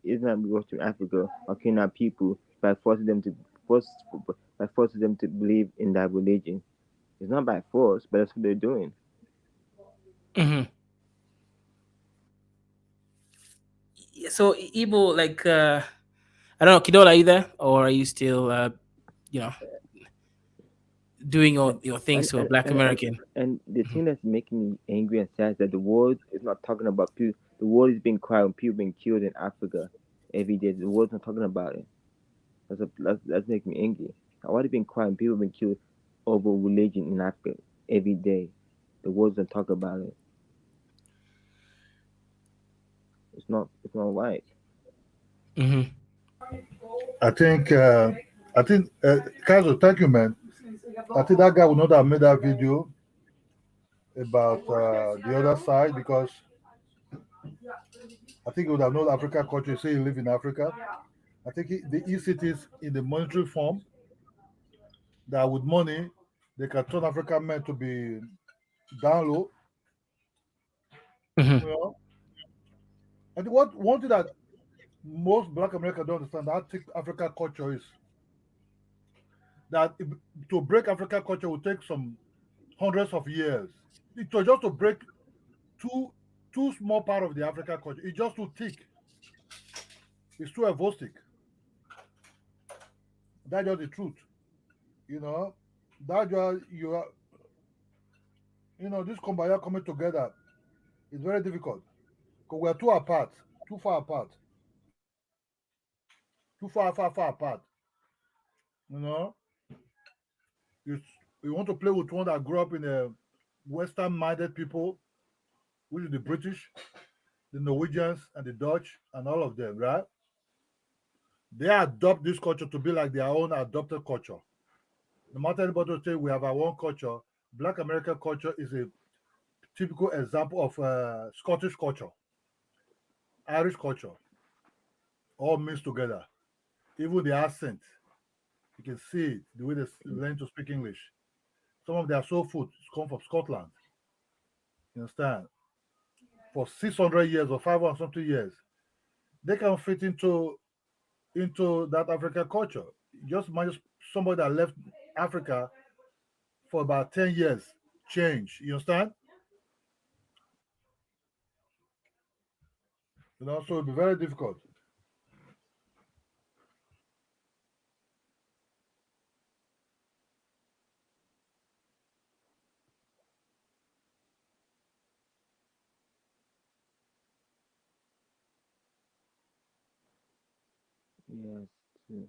Islam we brought to Africa are killing our people by force, by forcing them to believe in that religion. It's not by force, but that's what they're doing. Hmm. So, Ibo, like, I don't know, Kidola, are you there, or are you still, you know, doing your things And to a and, Black and, and, American? and the thing that's making me angry and sad is that the world is not talking about people. The world is being quiet when people being killed in Africa every day. The world's not talking about it. That's making me angry. Why are they being quiet when people being killed over religion in Africa every day? The world doesn't talk about it. It's not right. Hmm. I think, Kazo, thank you, man. I think that guy would not have made that video about the other side because I think he would have known Africa culture. Say he live in Africa. I think the e-cities in the monetary form that with money they can turn African men to be down low. Hmm. You know, and what one thing that most Black Americans don't understand how thick African culture is. That to break African culture will take some hundreds of years. It was just to break two two small part of the African culture. It's just too thick. It's too evoistic. That's just the truth. You know, that just you are. This Kumbaya coming together is very difficult because we're too apart, too far apart, too far apart. You know, you you want to play with one that grew up in a Western-minded people, which is the British, the Norwegians, and the Dutch, and all of them, right? They adopt this culture to be like their own adopted culture. No matter anybody will say we have our own culture, Black American culture is a typical example of Scottish culture, Irish culture, all mixed together. Even the accent, you can see it, the way they learn to speak English. Some of their soul food come from Scotland. You understand? For 600 years or 500 something years, they can fit into into that African culture. Just imagine somebody that left Africa for about 10 years change. You understand? So it'll be very difficult. Yes, true.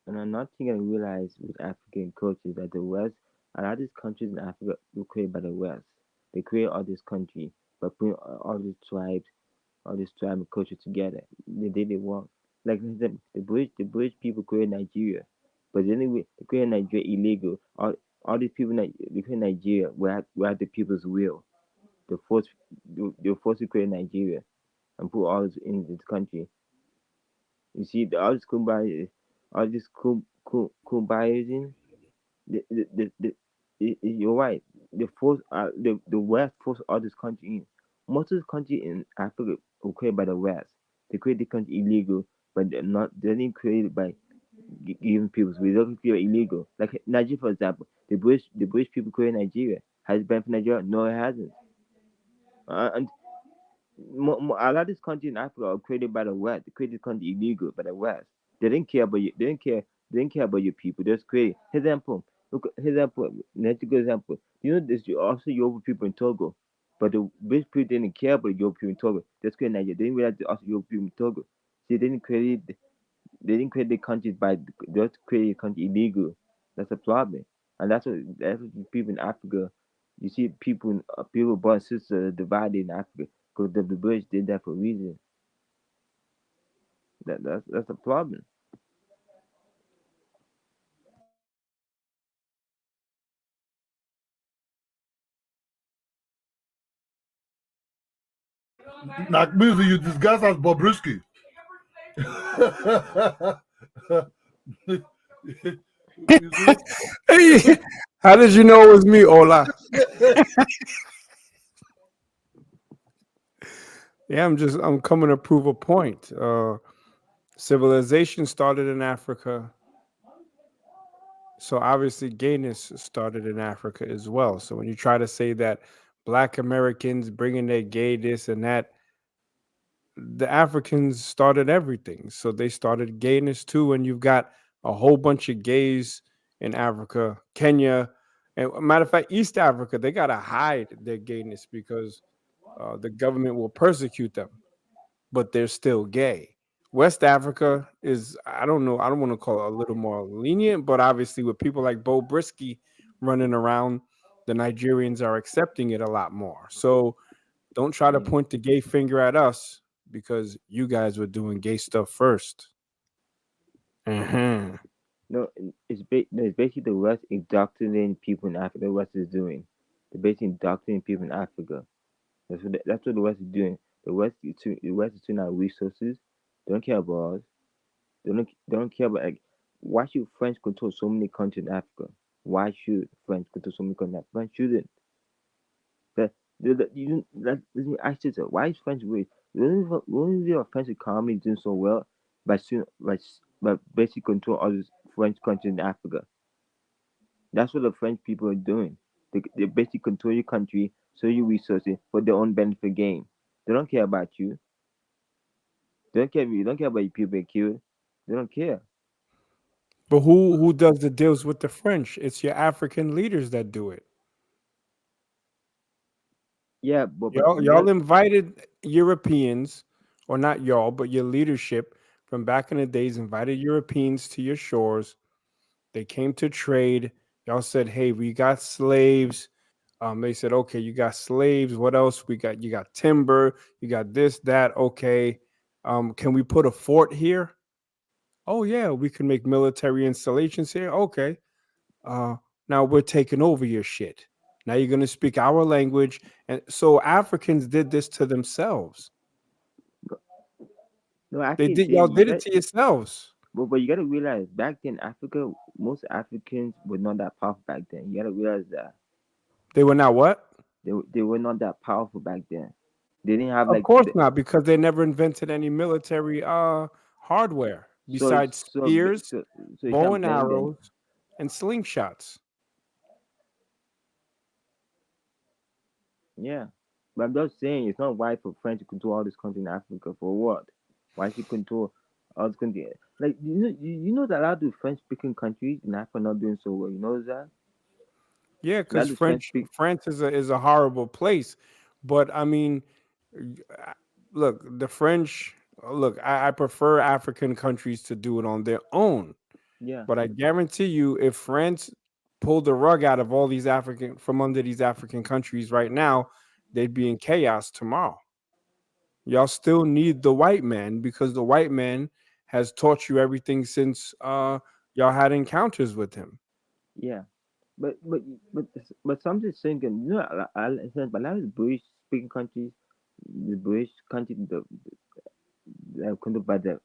And another thing I realized with African culture is that the West, a lot of these countries in Africa were created by the West. They create all this country by putting all these tribe and culture together. They did it wrong. Like the British people created Nigeria, but then they created Nigeria illegal. All these people they created Nigeria without the people's will. They forced they were forced to create Nigeria and put all this in this country. You see, all this Kumbayism, you're right. The West forced all this country in. Most of the country in Africa were created by the West. They created the country illegal, but they didn't create it by giving people. We don't feel illegal. Like Nigeria, for example, the British people created Nigeria. Has it been for Nigeria? No, it hasn't. And a lot of these countries in Africa are created by the West. They created country illegal by the West. They didn't care about you. They didn't care. They didn't care about your people. They just create. Example. Look. Example. Let's go example. There's also Yoruba people in Togo, but the British people didn't care about Yoruba people in Togo. They just created Nigeria. They didn't realize there's also Yoruba people in Togo. See, they didn't create. They didn't create the countries by. They just created a country illegal. That's a problem, and that's what people in Africa. You see, people born sisters are divided in Africa because the British did that for a reason. That's a problem. Like music, you disguise as Bobrisky. You see? Hey, how did you know it was me, Ola? Yeah, I'm coming to prove a point. Civilization started in Africa, so obviously gayness started in Africa as well. So when you try to say that Black Americans bringing their gay this and that, the Africans started everything. So they started gayness too, and you've got a whole bunch of gays in Africa, Kenya, and matter of fact, East Africa. They gotta hide their gayness because the government will persecute them, but they're still gay. West Africa is, I don't know, I don't want to call it a little more lenient, but obviously with people like Bo Brisky running around, the Nigerians are accepting it a lot more. So don't try to Yeah. point the gay finger at us because you guys were doing gay stuff first. Uh-huh. No, no, it's basically the West indoctrinating people in Africa. The West is doing. They're basically indoctrinating people in Africa. That's what the West is doing. The West is turning out resources. They don't care about us. They don't care about like why should French control so many countries in Africa? Why should French control so many countries? French shouldn't. That you don't, let me ask you this, why is French rich? The only reason French economy is doing so well by basically control all these French countries in Africa. That's what the French people are doing. They basically control your country, so your resources for their own benefit gain. They don't care about you. They don't care. You don't care about your people being killed. They don't care. But who does the deals with the French? It's your African leaders that do it. Yeah, but Y'all invited Europeans, or not y'all, but your leadership from back in the days invited Europeans to your shores. They came to trade. Y'all said, "Hey, we got slaves." They said, "Okay, you got slaves. What else? We got you got timber. You got this, that. Okay, can we put a fort here? Oh yeah, we can make military installations here. Okay, uh, now we're taking over your shit. Now you're gonna speak our language." And so Africans did this to themselves. no, I They can did say y'all you did it got. to yourselves. But you gotta realize back then Africa, most Africans were not that powerful back then. You gotta realize that They were not what? they were not that powerful back then. They didn't have Of like course not, because they never invented any military hardware so besides so ba- spears, so so you bow can't and blame them. arrows, and slingshots. Yeah, but I'm just saying it's not right for France to control all this country in Africa for what? Why should control all this country? Like you know that a lot of French speaking countries in Africa are not doing so well. You know that? Yeah, A lot because of French speak. France is a horrible place, but I mean, uh, look, the French. Look, I prefer African countries to do it on their own, Yeah, but I guarantee you, if France pulled the rug out of all these African from under these African countries right now, they'd be in chaos tomorrow. Y'all still need the white man because the white man has taught you everything since y'all had encounters with him. yeah. But but something thinking, you know, but a lot of the British speaking countries, the British country, controlled by the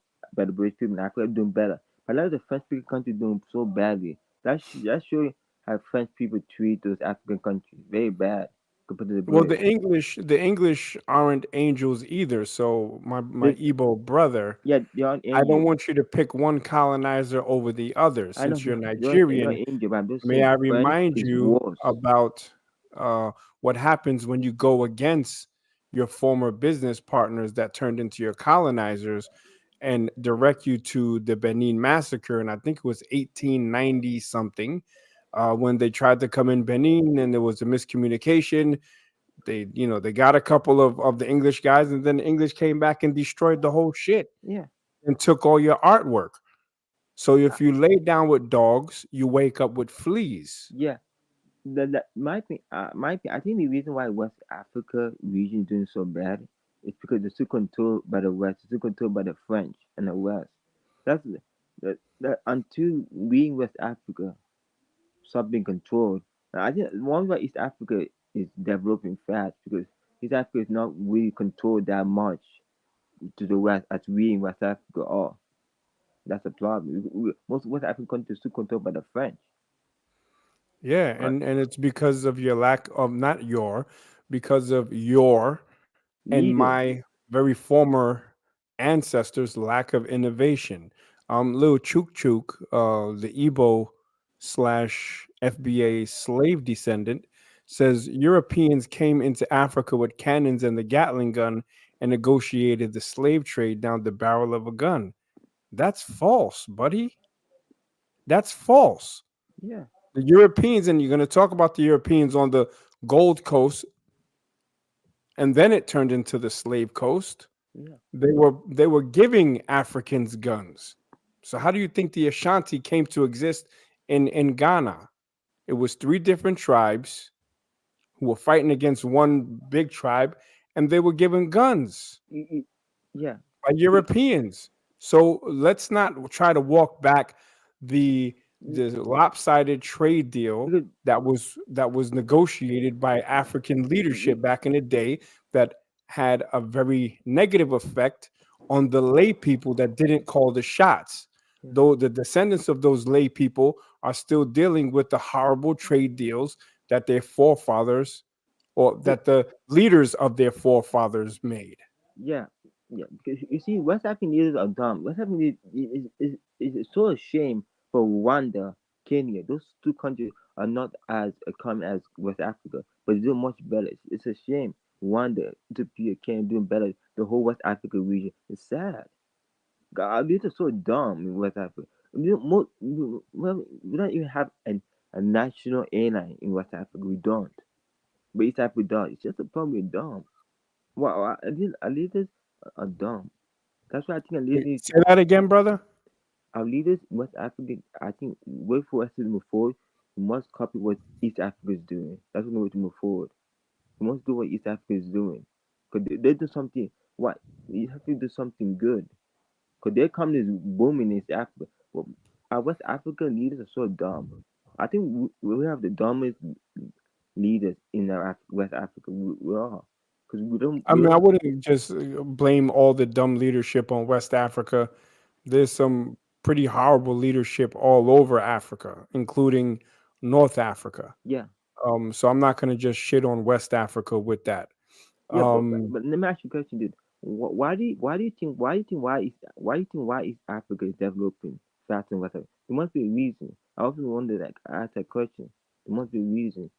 British people in Africa, are doing better. But a lot of the French speaking countries doing so badly. That shows how French people treat those African countries very bad compared to the Well, British. The English aren't angels either. So my They, Igbo brother, yeah, they're on I don't angel. want you to pick one colonizer over the other. I know Since you're you're Nigerian, an angel, but I'm just may saying I French remind is you worse. about what happens when you go against your former business partners that turned into your colonizers and direct you to the Benin massacre? And I think it was 1890 something, when they tried to come in Benin and there was a miscommunication. They got a couple of the English guys, and then the English came back and destroyed the whole shit Yeah, and took all your artwork. So uh, if you lay down with dogs, you wake up with fleas. yeah. That might be. I think the reason why West Africa region is doing so bad is because they're still controlled by the West, still controlled by the French and the West. That's that until we in West Africa stop being controlled. And I think one why East Africa is developing fast because East Africa is not really controlled that much to the West as we in West Africa are. That's the problem. Most West African countries still controlled by the French. Yeah, Right. and it's because of your lack of, not your, because of your and Leaders. my very former ancestors' lack of innovation. Lil Chuk Chuk, the Igbo slash FBA slave descendant, says Europeans came into Africa with cannons and the Gatling gun and negotiated the slave trade down the barrel of a gun. That's false, buddy. That's false. Yeah. The Europeans, and you're going to talk about the Europeans on the Gold Coast, and then it turned into the slave coast. Yeah. They were giving Africans guns. So how do you think the Ashanti came to exist in Ghana? It was three different tribes who were fighting against one big tribe, and they were given guns Yeah. by Be- Europeans. So let's not try to walk back the be- the lopsided trade deal Because that was negotiated by African leadership back in the day that had a very negative effect on the lay people that didn't call the shots. yeah. Though the descendants of those lay people are still dealing with the horrible trade deals that their forefathers or Be- that the leaders of their forefathers made. Yeah, yeah. Because you see, West African leaders are dumb. West African is so a shame for Rwanda, Kenya. Those two countries are not as common as West Africa, but they do much better. It's a shame. Rwanda, Ethiopia, Kenya doing better. The whole West Africa region. It's sad. God, our leaders are so dumb in West Africa. We don't even have a national airline in West Africa. We don't. But East Africa does. It's just a problem. We're dumb. Well, our leaders are dumb. That's why I think Wait, say that again, brother. our leaders in West Africa, I think, way for us to move forward, we must copy what East Africa is doing. That's the way to move forward. We must do what East Africa is doing. Because they do something, what? East Africa do something good. Because their economy is booming in East Africa. Well, our West African leaders are so dumb. I think we have the dumbest leaders in our West Africa. We are. Because I we mean, I don't, wouldn't just blame all the dumb leadership on West Africa. There's some pretty horrible leadership all over Africa, including North Africa. yeah. So I'm not going to just shit on West Africa with that. Yeah, but let me ask you a question, dude. Why do you think East Africa is developing faster than West Africa? There must be a reason. I often wonder that. I ask that question. There must be a reason.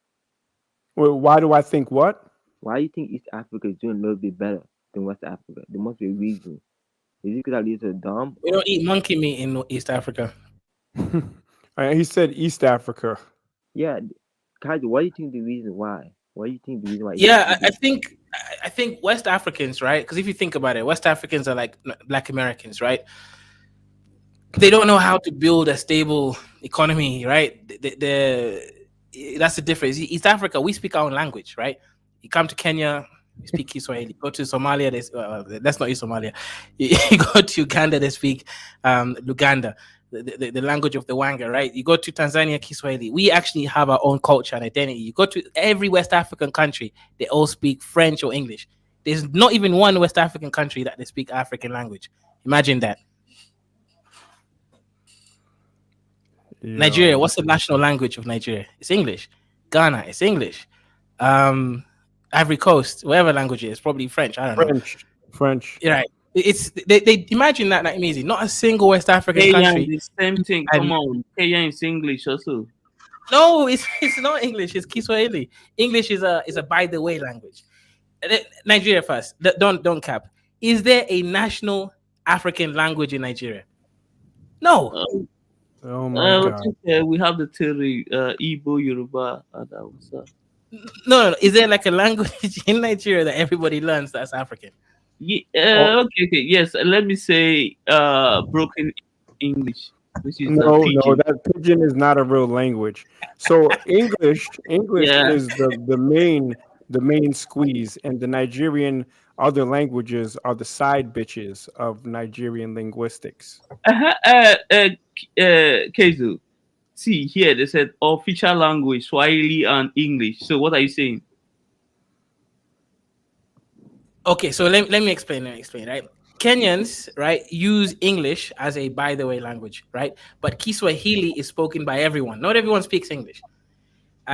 Well, why do I think what? Why do you think East Africa is doing a little bit better than West Africa? There must be a reason. Is it because our leaders are dumb? We don't eat monkey meat in East Africa. He said East Africa. Yeah, Kaji, what do you think the reason why? What do you think the reason why? Yeah, I think West Africans, right? Because if you think about it, West Africans are like Black Americans, right? They don't know how to build a stable economy, right? That's the difference. East Africa, we speak our own language, right? You come to Kenya, we speak Kiswahili. Go to Somalia, that's not East Somalia. You go to Uganda, they speak Luganda, the language of the Wanga, right? You go to Tanzania, Kiswahili. We actually have our own culture and identity. You go to every West African country, they all speak French or English. There's not even one West African country that they speak African language. Imagine that. Nigeria, what's the national language of Nigeria? It's English. Ghana, it's English. Ivory Coast, whatever language it is, probably French. I don't know. French. You're right. It's they imagine that amazing. Not a single West African country. The same thing. Come on, Kenya is English also. No, it's not English. It's Kiswahili. English is a by the way language. Nigeria first. Don't cap. Is there a national African language in Nigeria? No. Oh my God. We have the theory, Igbo, Yoruba, and Hausa. No. Is there like a language in Nigeria that everybody learns that's African? Yeah, okay. Yes, let me say broken English, which is no, that pidgin is not a real language. So English is the main squeeze, and the Nigerian other languages are the side bitches of Nigerian linguistics. Kezu, see here they said official language Swahili and English. So what are you saying? Okay, so let me explain, right? Kenyans, right, use English as a by the way language, right? But Kiswahili is spoken by everyone. Not everyone speaks English.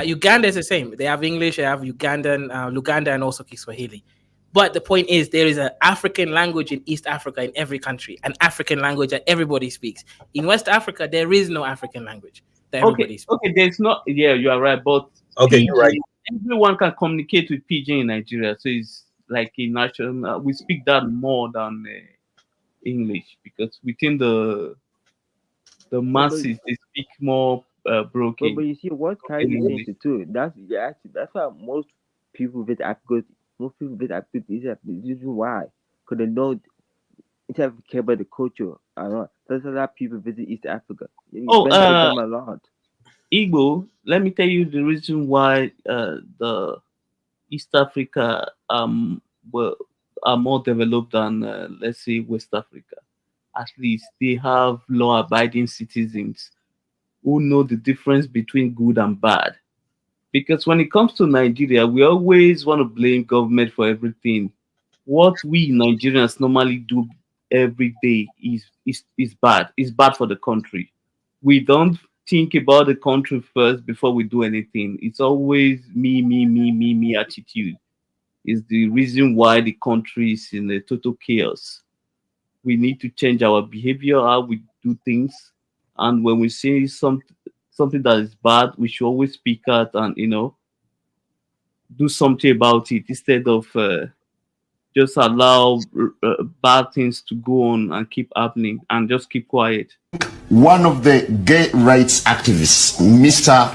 Uganda is the same. They have English, they have Ugandan, Luganda, and also Kiswahili. But the point is, there is an African language in East Africa in every country, an African language that everybody speaks. In West Africa, there is no African language that everybody speaks. Okay, there's not. Yeah, you are right. But okay, you're right. Everyone can communicate with pidgin in Nigeria, so it's like a national. We speak that more than English because within the masses they speak more broken. But you see, what Kyrie is saying too. That's why most people visit Africa. Most people visit Africa. This is why, because they don't care about the culture. I don't know. That's why people visit East Africa. Them a lot. Igbo, let me tell you the reason why the East Africa are more developed than let's say West Africa. At least they have law-abiding citizens who know the difference between good and bad. Because when it comes to Nigeria, we always want to blame government for everything. What we Nigerians normally do every day is bad. It's bad for the country. We don't think about the country first before we do anything. It's always me attitude. Is the reason why the country is in a total chaos. We need to change our behavior, how we do things. And when we see something that is bad, we should always speak out and, do something about it instead of just allow bad things to go on and keep happening and just keep quiet. One of the gay rights activists, Mr.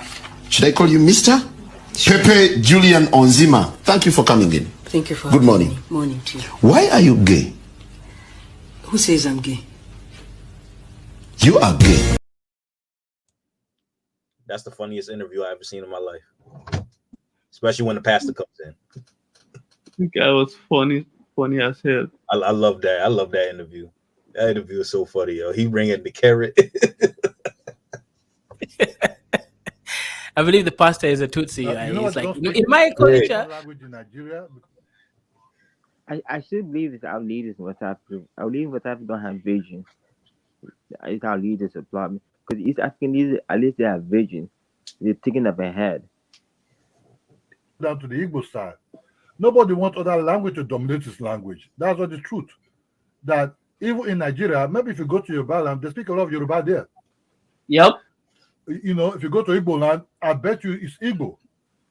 Should I call you Mr.? Sure. Pepe Julian Onzima. Thank you for coming in. Thank you for Good morning. Me. Morning to you. Why are you gay? Who says I'm gay? You are gay. That's the funniest interview I've ever seen in my life. Especially when the pastor comes in. The guy was funny as hell. I love that. I love that interview. That interview is so funny, yo. He bringing the carrot. I believe the pastor is a Tutsi. He's like, in my culture. Language in Nigeria. I still believe it's our leaders in West Africa. Our leaders in West Africa don't have vision. It's our leaders a problem. Because East African leaders, at least they have vision. They're thinking up ahead. Down to the Igbo side. Nobody wants other language to dominate his language. That's what the truth. That even in Nigeria, maybe if you go to Yoruba land, they speak a lot of Yoruba there. Yep. You know, if you go to Igbo land, I bet you it's Igbo.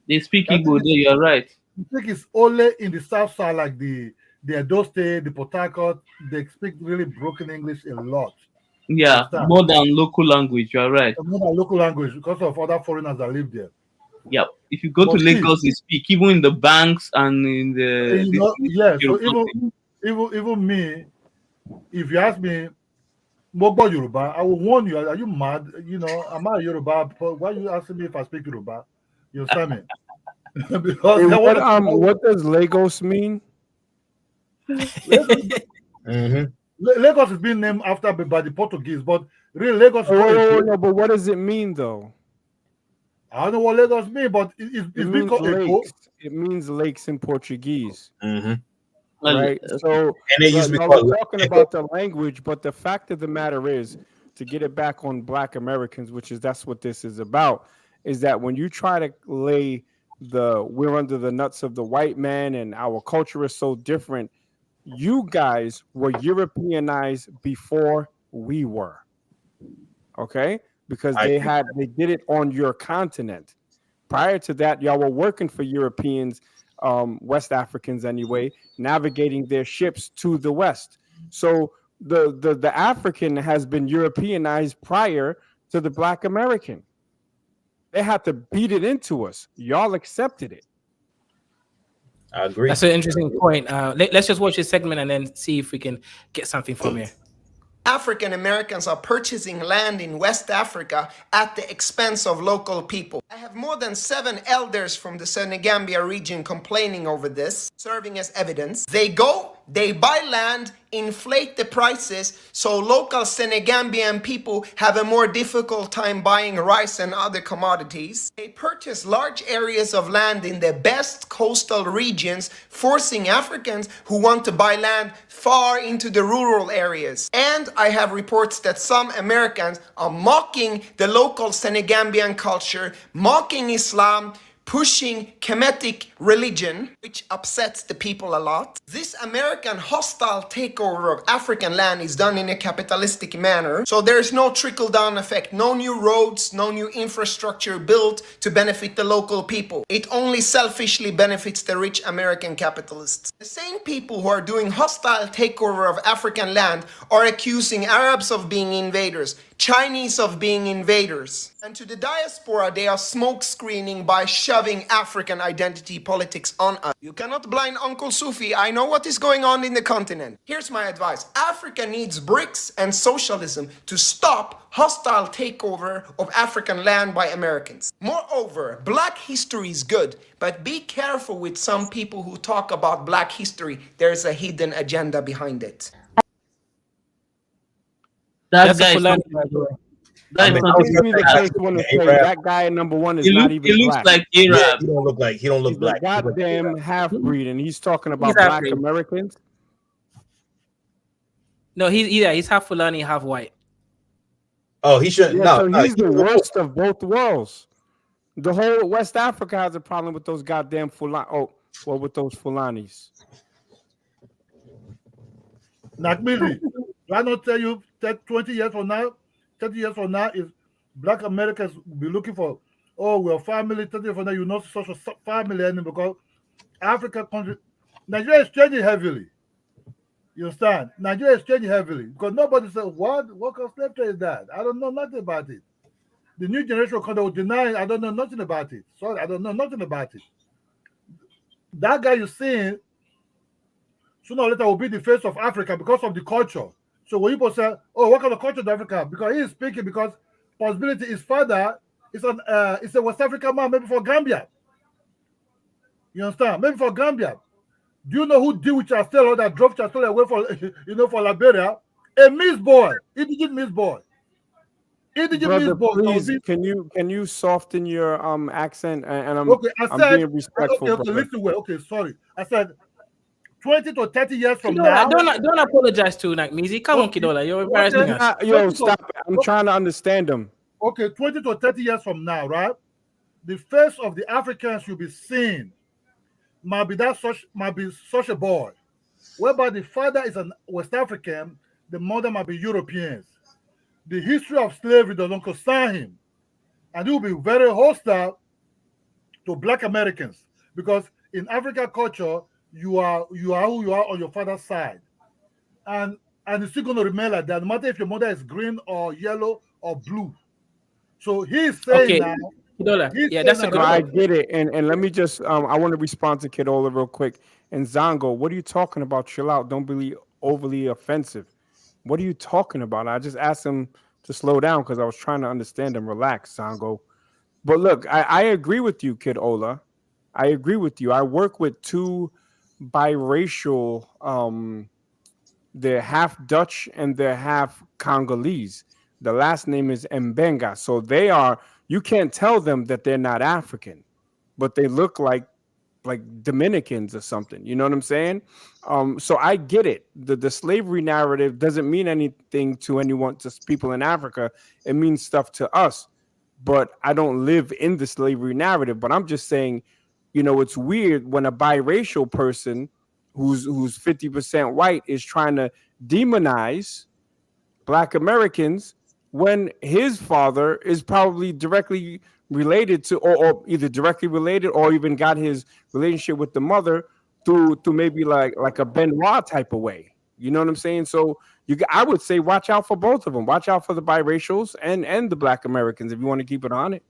They speak Igbo there, you're right. I think it's only in the south side, like the Edo State, the Port Harcourt, they speak really broken English a lot. Yeah, more than local language, you're right. More than local language because of other foreigners that live there. Yeah, if you go to Lagos, they speak even in the banks and in the. You know, yeah. So even me, if you ask me, Mogbo Yoruba, I will warn you. Are you mad? You know, am I Yoruba? Why are you asking me if I speak Yoruba? You understand me? Because what does Lagos mean? Lagos is being named after by the Portuguese, but really Lagos. No, but what does it mean though? I don't know what Lagos means, but it's being called lakes. It means lakes in Portuguese. Mm-hmm. Right. So and they used to be we're talking about the language, but the fact of the matter is, to get it back on Black Americans, that's what this is about, is that when you try to lay we're under the nuts of the white man and our culture is so different, you guys were Europeanized before we were. Okay? Because they did it on your continent. Prior to that, y'all were working for Europeans, West Africans anyway, navigating their ships to the West. So the African has been Europeanized prior to the Black American. They had to beat it into us. Y'all accepted it. I agree. That's an interesting point. Let's just watch this segment and then see if we can get something from here. African Americans are purchasing land in West Africa at the expense of local people. I have more than 7 elders from the Senegambia region complaining over this, serving as evidence. They go, they buy land, inflate the prices, so local Senegambian people have a more difficult time buying rice and other commodities. They purchase large areas of land in the best coastal regions, forcing Africans who want to buy land far into the rural areas. And I have reports that some Americans are mocking the local Senegambian culture, mocking Islam, pushing Kemetic religion, which upsets the people a lot. This American hostile takeover of African land is done in a capitalistic manner, so there is no trickle-down effect, no new roads, no new infrastructure built to benefit the local people. It only selfishly benefits the rich American capitalists. The same people who are doing hostile takeover of African land are accusing Arabs of being invaders, Chinese of being invaders. And to the diaspora, they are smoke screening by shoving African identity politics on us. You cannot blind Uncle Sufi. I know what is going on in the continent. Here's my advice. Africa needs BRICS and socialism to stop hostile takeover of African land by Americans. Moreover, Black history is good, but be careful with some people who talk about Black history. There's a hidden agenda behind it. That guy is not, that guy number one is not even looks Black. like Arab. Yeah, he don't look He's Black. a goddamn half-breed, and he's talking about Black Americans. No, he's half Fulani, half white. Oh, he shouldn't. Yeah, so he's the worst of both worlds. The whole West Africa has a problem with those goddamn Fulani. With those Fulanis. Nakmili, do I not tell you that 20 years from now, 30 years from now, if Black Americans will be looking for, we're family, 30 years from now, you're not such a family anymore because Africa country, Nigeria is changing heavily. You understand? Nigeria is changing heavily because nobody said, what kind of slave trade is that? I don't know nothing about it. The new generation will deny, I don't know nothing about it. Sorry, I don't know nothing about it. That guy you're seeing, sooner or later will be the face of Africa because of the culture. So when people say, what kind of culture does Africa have? Because he is speaking because possibility his father is a West African man, maybe for Gambia. You understand? Maybe for Gambia. Do you know who did with Chastelo that drove Chastelo away for Liberia? A Miss boy. Indigent Miss boy. Brother, please, can you soften your accent? And I'm being respectful. Okay, listen well. Okay, sorry. I said 20 to 30 years from now. Don't apologize to Nakmizi. Come on, Kidola. You're embarrassing us. Stop it. I'm trying to understand them. Okay, 20 to 30 years from now, right? The face of the Africans will be seen might be such a boy, whereby the father is a West African, the mother might be Europeans. The history of slavery doesn't concern him, and he will be very hostile to Black Americans because in African culture, you are who you are on your father's side, and it's still going to remain like that, no matter if your mother is green or yellow or blue. So he's saying Okay, now, yeah, that's a No, good I point. get it. And let me just I want to respond to Kidola real quick. And Zongo, what are you talking about? Chill out. Don't be overly offensive. What are you talking about? I just asked him to slow down because I was trying to understand him. Relax, Zongo. But look, I agree with you, Kid Ola. I agree with you. I work with two biracial they're half Dutch and they're half Congolese. The last name is Mbenga. So they are, you can't tell them that they're not African, but they look like Dominicans or something. You know what I'm saying? So I get it. The slavery narrative doesn't mean anything to anyone, to people in Africa. It means stuff to us. But I don't live in the slavery narrative. But I'm just saying, it's weird when a biracial person who's 50% white is trying to demonize Black Americans when his father is probably directly related to, or either directly related or even got his relationship with the mother through maybe like a Benoit type of way. You know what I'm saying? So I would say watch out for both of them. Watch out for the biracials and the Black Americans if you want to keep it on it.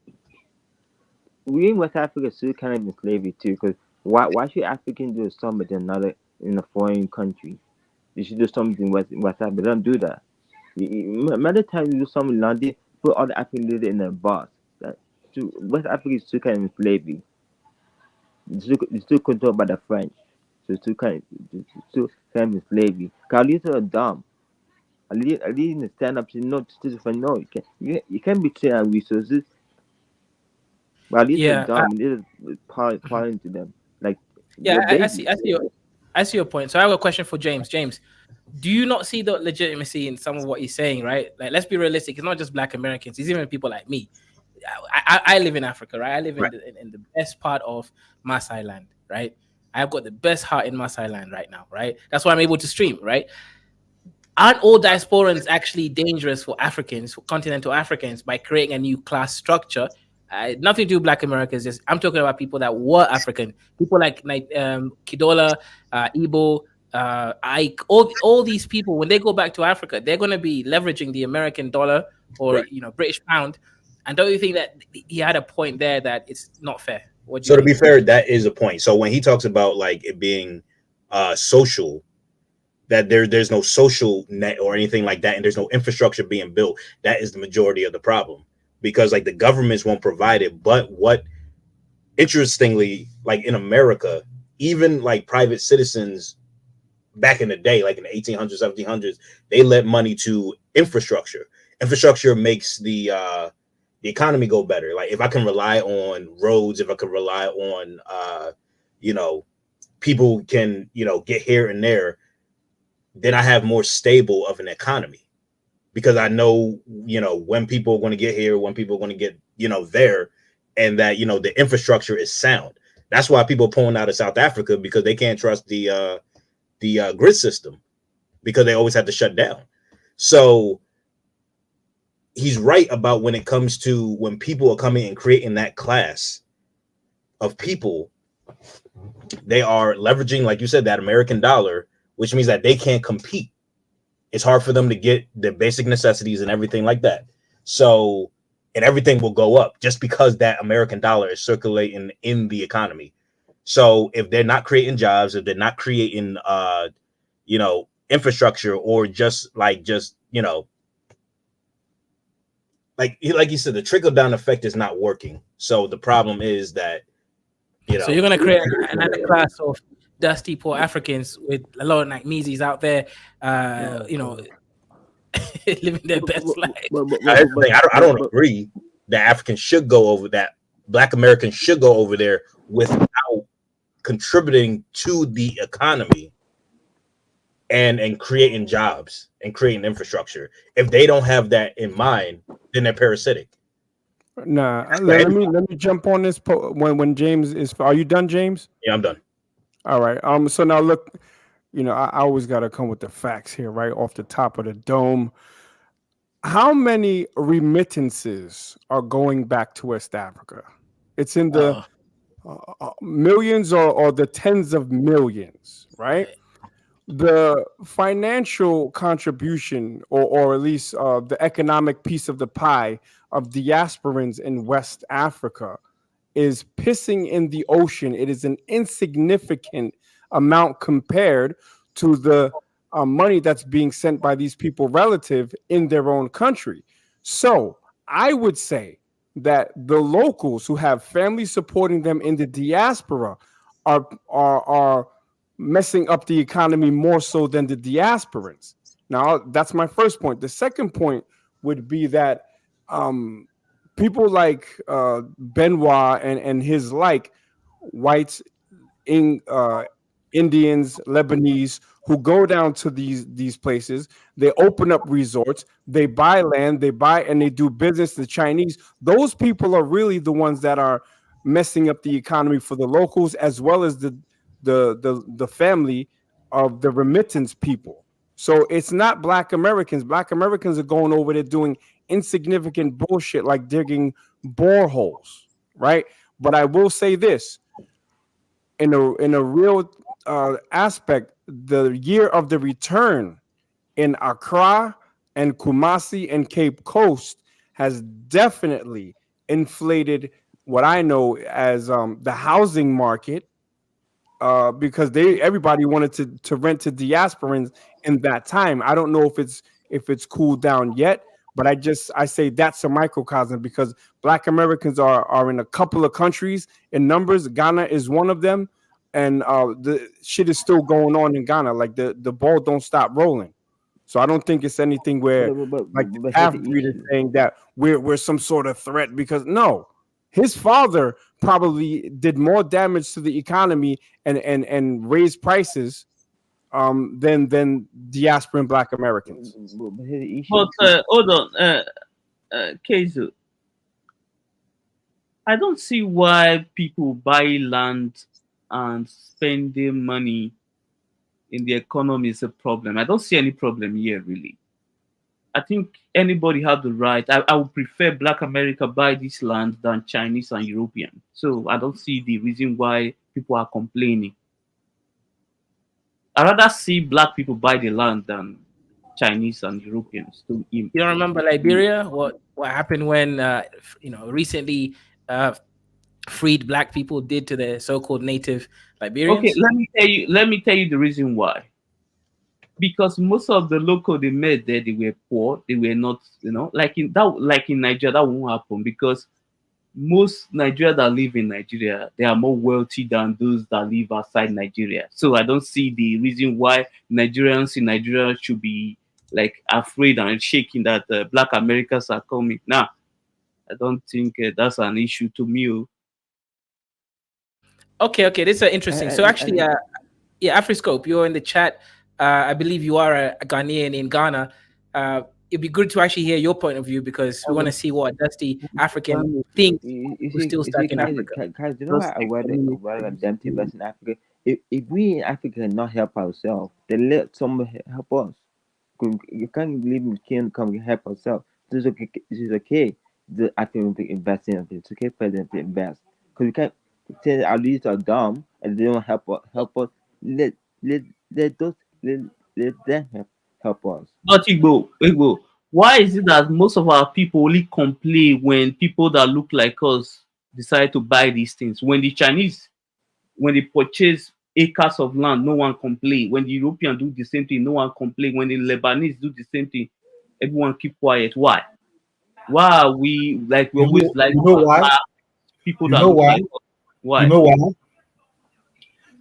We in West Africa still kind of in slavery too, because why should Africans do something in another in a foreign country? They should do something in West Africa. They don't do that. Another time you do something in London, put all the African leaders in a box. West Africa is still kind of in slavery. It's still controlled by the French. So it's still kind of in slavery. Because these are dumb. At least in the stand up, no, no, you can't be sharing resources. But at least they're Yeah, dumb. They're pouring to them like yeah, they're babies. I see your point. So I have a question for James. James, do you not see the legitimacy in some of what he's saying? Right? Like, let's be realistic. It's not just Black Americans. It's even people like me. I live in Africa, right? I live in the best part of Maasai land, right? I've got the best heart in Maasai land right now, right? That's why I'm able to stream, right? Aren't all diasporans actually dangerous for Africans, for continental Africans, by creating a new class structure? Nothing to do with Black Americans. Just I'm talking about people that were African, people like Kidola, Igbo, Ike. All these people, when they go back to Africa, they're going to be leveraging the American dollar or British pound. And don't you think that he had a point there that it's not fair? So to be fair, that is a point. So when he talks about like it being social, that there's no social net or anything like that, and there's no infrastructure being built, that is the majority of the problem, because like the governments won't provide it. But what, interestingly, like in America, even like private citizens back in the day, like in the 1800s, 1700s, they lent money to infrastructure. Infrastructure makes the economy go better. Like if I can rely on roads, if I can rely on people can get here and there, then I have more stable of an economy, because I know when people are going to get here, when people are going to get there, and that the infrastructure is sound. That's why people are pulling out of South Africa, because they can't trust the grid system, because they always have to shut down. So he's right about when it comes to when people are coming and creating that class of people, they are leveraging, like you said, that American dollar, which means that they can't compete. It's hard for them to get the basic necessities and everything like that. So, and everything will go up just because that American dollar is circulating in the economy. So if they're not creating jobs, if they're not creating, infrastructure, or just like you said, the trickle down effect is not working. So the problem is that, so you're going to create another class of dusty poor Africans with a lot of like Meezies out there, living their best life. I don't agree that Africans should go over that. Black Americans should go over there without contributing to the economy and creating jobs and creating infrastructure. If they don't have that in mind, then they're parasitic. Nah, let me jump on this when James is. Are you done, James? Yeah, I'm done. All right. So now look, I always got to come with the facts here, right off the top of the dome. How many remittances are going back to West Africa? It's in the Oh, millions or the tens of millions, right? The financial contribution, or at least the economic piece of the pie of diasporans in West Africa, is pissing in the ocean. It is an insignificant amount compared to the money that's being sent by these people relative in their own country. So I would say that the locals who have family supporting them in the diaspora are messing up the economy more so than the diasporans. Now, that's my first point. The second point would be that people like Benoit and his like whites, in Indians, Lebanese, who go down to these places. They open up resorts, they buy land, and they do business. The Chinese, those people are really the ones that are messing up the economy for the locals, as well as the family of the remittance people. So it's not Black Americans. Black Americans are going over there doing insignificant bullshit like digging boreholes, right? But I will say this: in a real aspect, the year of the return in Accra and Kumasi and Cape Coast has definitely inflated what I know as the housing market, because everybody wanted to rent to diasporans in that time. I don't know if it's cooled down yet, but I say that's a microcosm, because Black Americans are in a couple of countries in numbers. Ghana is one of them, and the shit is still going on in Ghana. Like the ball don't stop rolling. So I don't think it's anything where like the But here's half the breed is issue. saying that we're some sort of threat, because no, his father probably did more damage to the economy and raised prices than diasporan Black Americans. But here's the issue. But hold on, Keizo, I don't see why people buy land and spending money in the economy is a problem. I don't see any problem here, really. I think anybody have the right. I would prefer Black America buy this land than Chinese and European. So I don't see the reason why people are complaining. I rather see Black people buy the land than Chinese and Europeans to you don't remember Liberia? What happened when recently freed Black people did to the so-called native Okay, Liberians? let me tell you the reason why. Because most of the local they made there, they were poor. They were not, like in Nigeria, that won't happen because most Nigeria that live in Nigeria, they are more wealthy than those that live outside Nigeria. So I don't see the reason why Nigerians in Nigeria should be like afraid and shaking that Black Americans are coming. Nah, I don't think that's an issue to me. Okay, this is interesting. So actually, yeah, Afriscope, you're in the chat. I believe you are a Ghanaian in Ghana. It'd be good to actually hear your point of view, because we want to see what Dusty African thinks who's still stuck in Africa. Guys, you know why I rather them to invest in Africa? If we in Africa cannot help ourselves, then let someone help us. You can't believe we can't come help ourselves. This is okay. This is okay. The African people investing in it. It's okay for them to invest, because we can't say our leaders are dumb and they don't help us. Let let let those let, let them help us. But Igbo, why is it that most of our people only complain when people that look like us decide to buy these things? When the Chinese, when they purchase acres of land, no one complain. When the Europeans do the same thing, no one complain. When the Lebanese do the same thing, everyone keep quiet. Why? Why are we like we always like why? people You that know look why? like us? Why? You know why?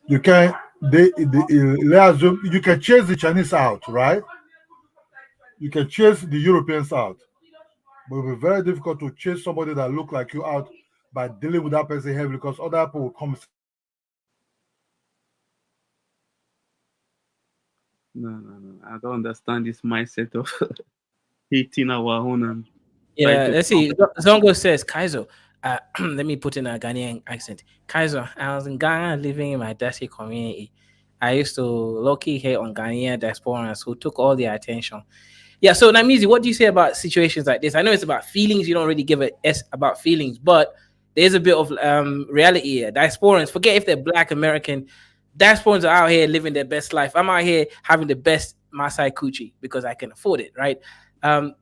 You can let's assume you can chase the Chinese out, right? You can chase the Europeans out, but it'll be very difficult to chase somebody that look like you out by dealing with that person heavily, because other people will come. No. I don't understand this mindset of hating our own and trying Yeah, to. let's see. Zongo says, Kaizo, let me put in a Ghanaian accent. Kaiser, I was in Ghana living in my dusty community. I used to low-key hate on Ghanaian diasporans who took all the attention. Yeah, so Namizi, what do you say about situations like this? I know it's about feelings. You don't really give a S about feelings, but there's a bit of reality here. Diasporans, forget if they're Black American, diasporans are out here living their best life. I'm out here having the best Masai Coochie because I can afford it, right? Um,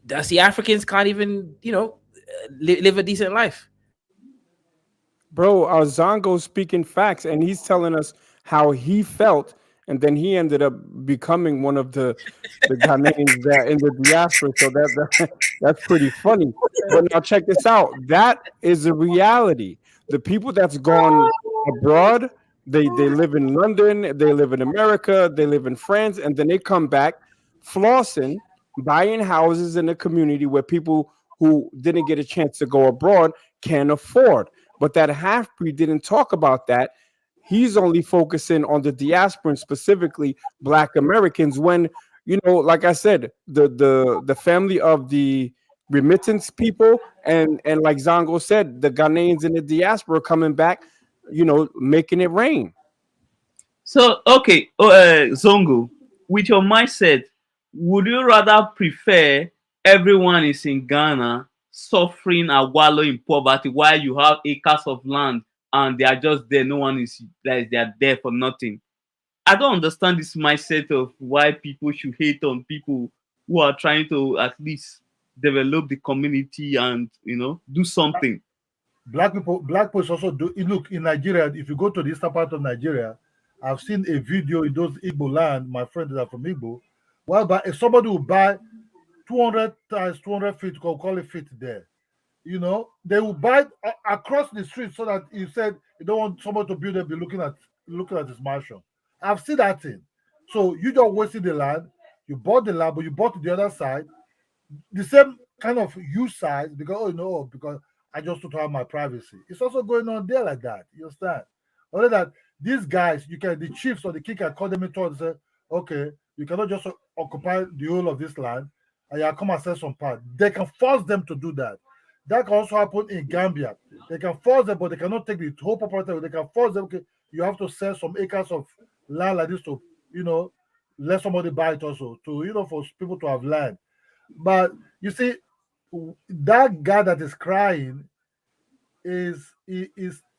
the Africans can't even, live a decent life. Bro, Zongo speaking facts, and he's telling us how he felt, and then he ended up becoming one of the Ghanaians that in the diaspora. So that's pretty funny. But now check this out. That is a reality. The people that's gone abroad, they live in London, they live in America, they live in France, and then they come back flossing, buying houses in a community where people who didn't get a chance to go abroad can afford. But that half breed didn't talk about that. He's only focusing on the diaspora and specifically Black Americans. When, like I said, the family of the remittance people and like Zongo said, the Ghanaians in the diaspora coming back, making it rain. So, okay, Zongo, with your mindset, would you rather prefer everyone is in Ghana suffering and wallow in poverty while you have acres of land and they are just there, no one is like they are there for nothing? I don't understand this mindset of why people should hate on people who are trying to at least develop the community and do something. Black people also do. Look, in Nigeria, if you go to the eastern part of Nigeria, I've seen a video in those Igbo land. My friends are from Igbo. Whereby if somebody will buy 200 times 200 feet, call it feet there. They will buy across the street so that you said you don't want someone to build and be looking at his mansion. I've seen that thing. So you just wasted the land. You bought the land, but you bought the other side, the same kind of use size because I just want to have my privacy. It's also going on there like that. You understand? Only that these guys, the chiefs or the king can call them into and say, okay, you cannot just occupy the whole of this land and you come and sell some part. They can force them to do that. That can also happen in Gambia. They can force them, but they cannot take the whole property. They can force them, okay, you have to sell some acres of land like this to, let somebody buy it also, to, for people to have land. But you see, that guy that is crying is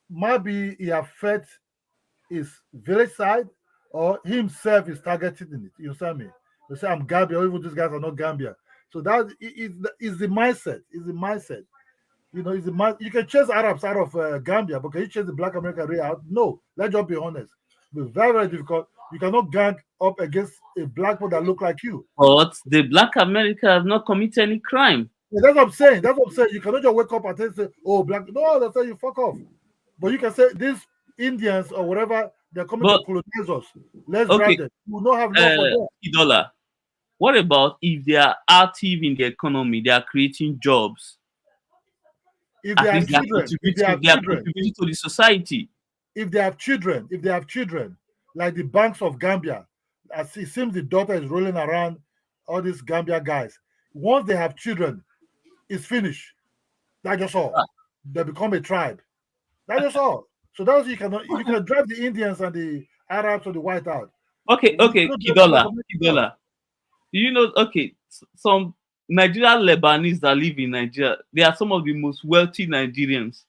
maybe he affects his village side or himself is targeted in it. You understand me? You say I'm Gambia, or even these guys are not Gambia. So that is the mindset. Is the mindset. Is the you can chase Arabs out of Gambia, but can you chase the Black American Ray out? No. Let's just be honest. It's very, very difficult. You cannot gang up against a black people that look like you. But the Black America have not committed any crime. Yeah, that's what I'm saying. That's what I'm saying. You cannot just wake up and say, "Oh, black." No, that's why you fuck off. But you can say these Indians or whatever they're coming to colonize us. Let's grab them. We will not have love for them. $1. What about if they are active in the economy? They are creating jobs. If they have children, they are contributing to the society. If they have children, like the banks of Gambia, as it seems the daughter is rolling around all these Gambia guys. Once they have children, it's finished. That's just all. They become a tribe. That's just all. So that's you can drive the Indians and the Arabs or the white out. Okay, Kidola. Do you know? Okay, some Nigerian Lebanese that live in Nigeria, they are some of the most wealthy Nigerians.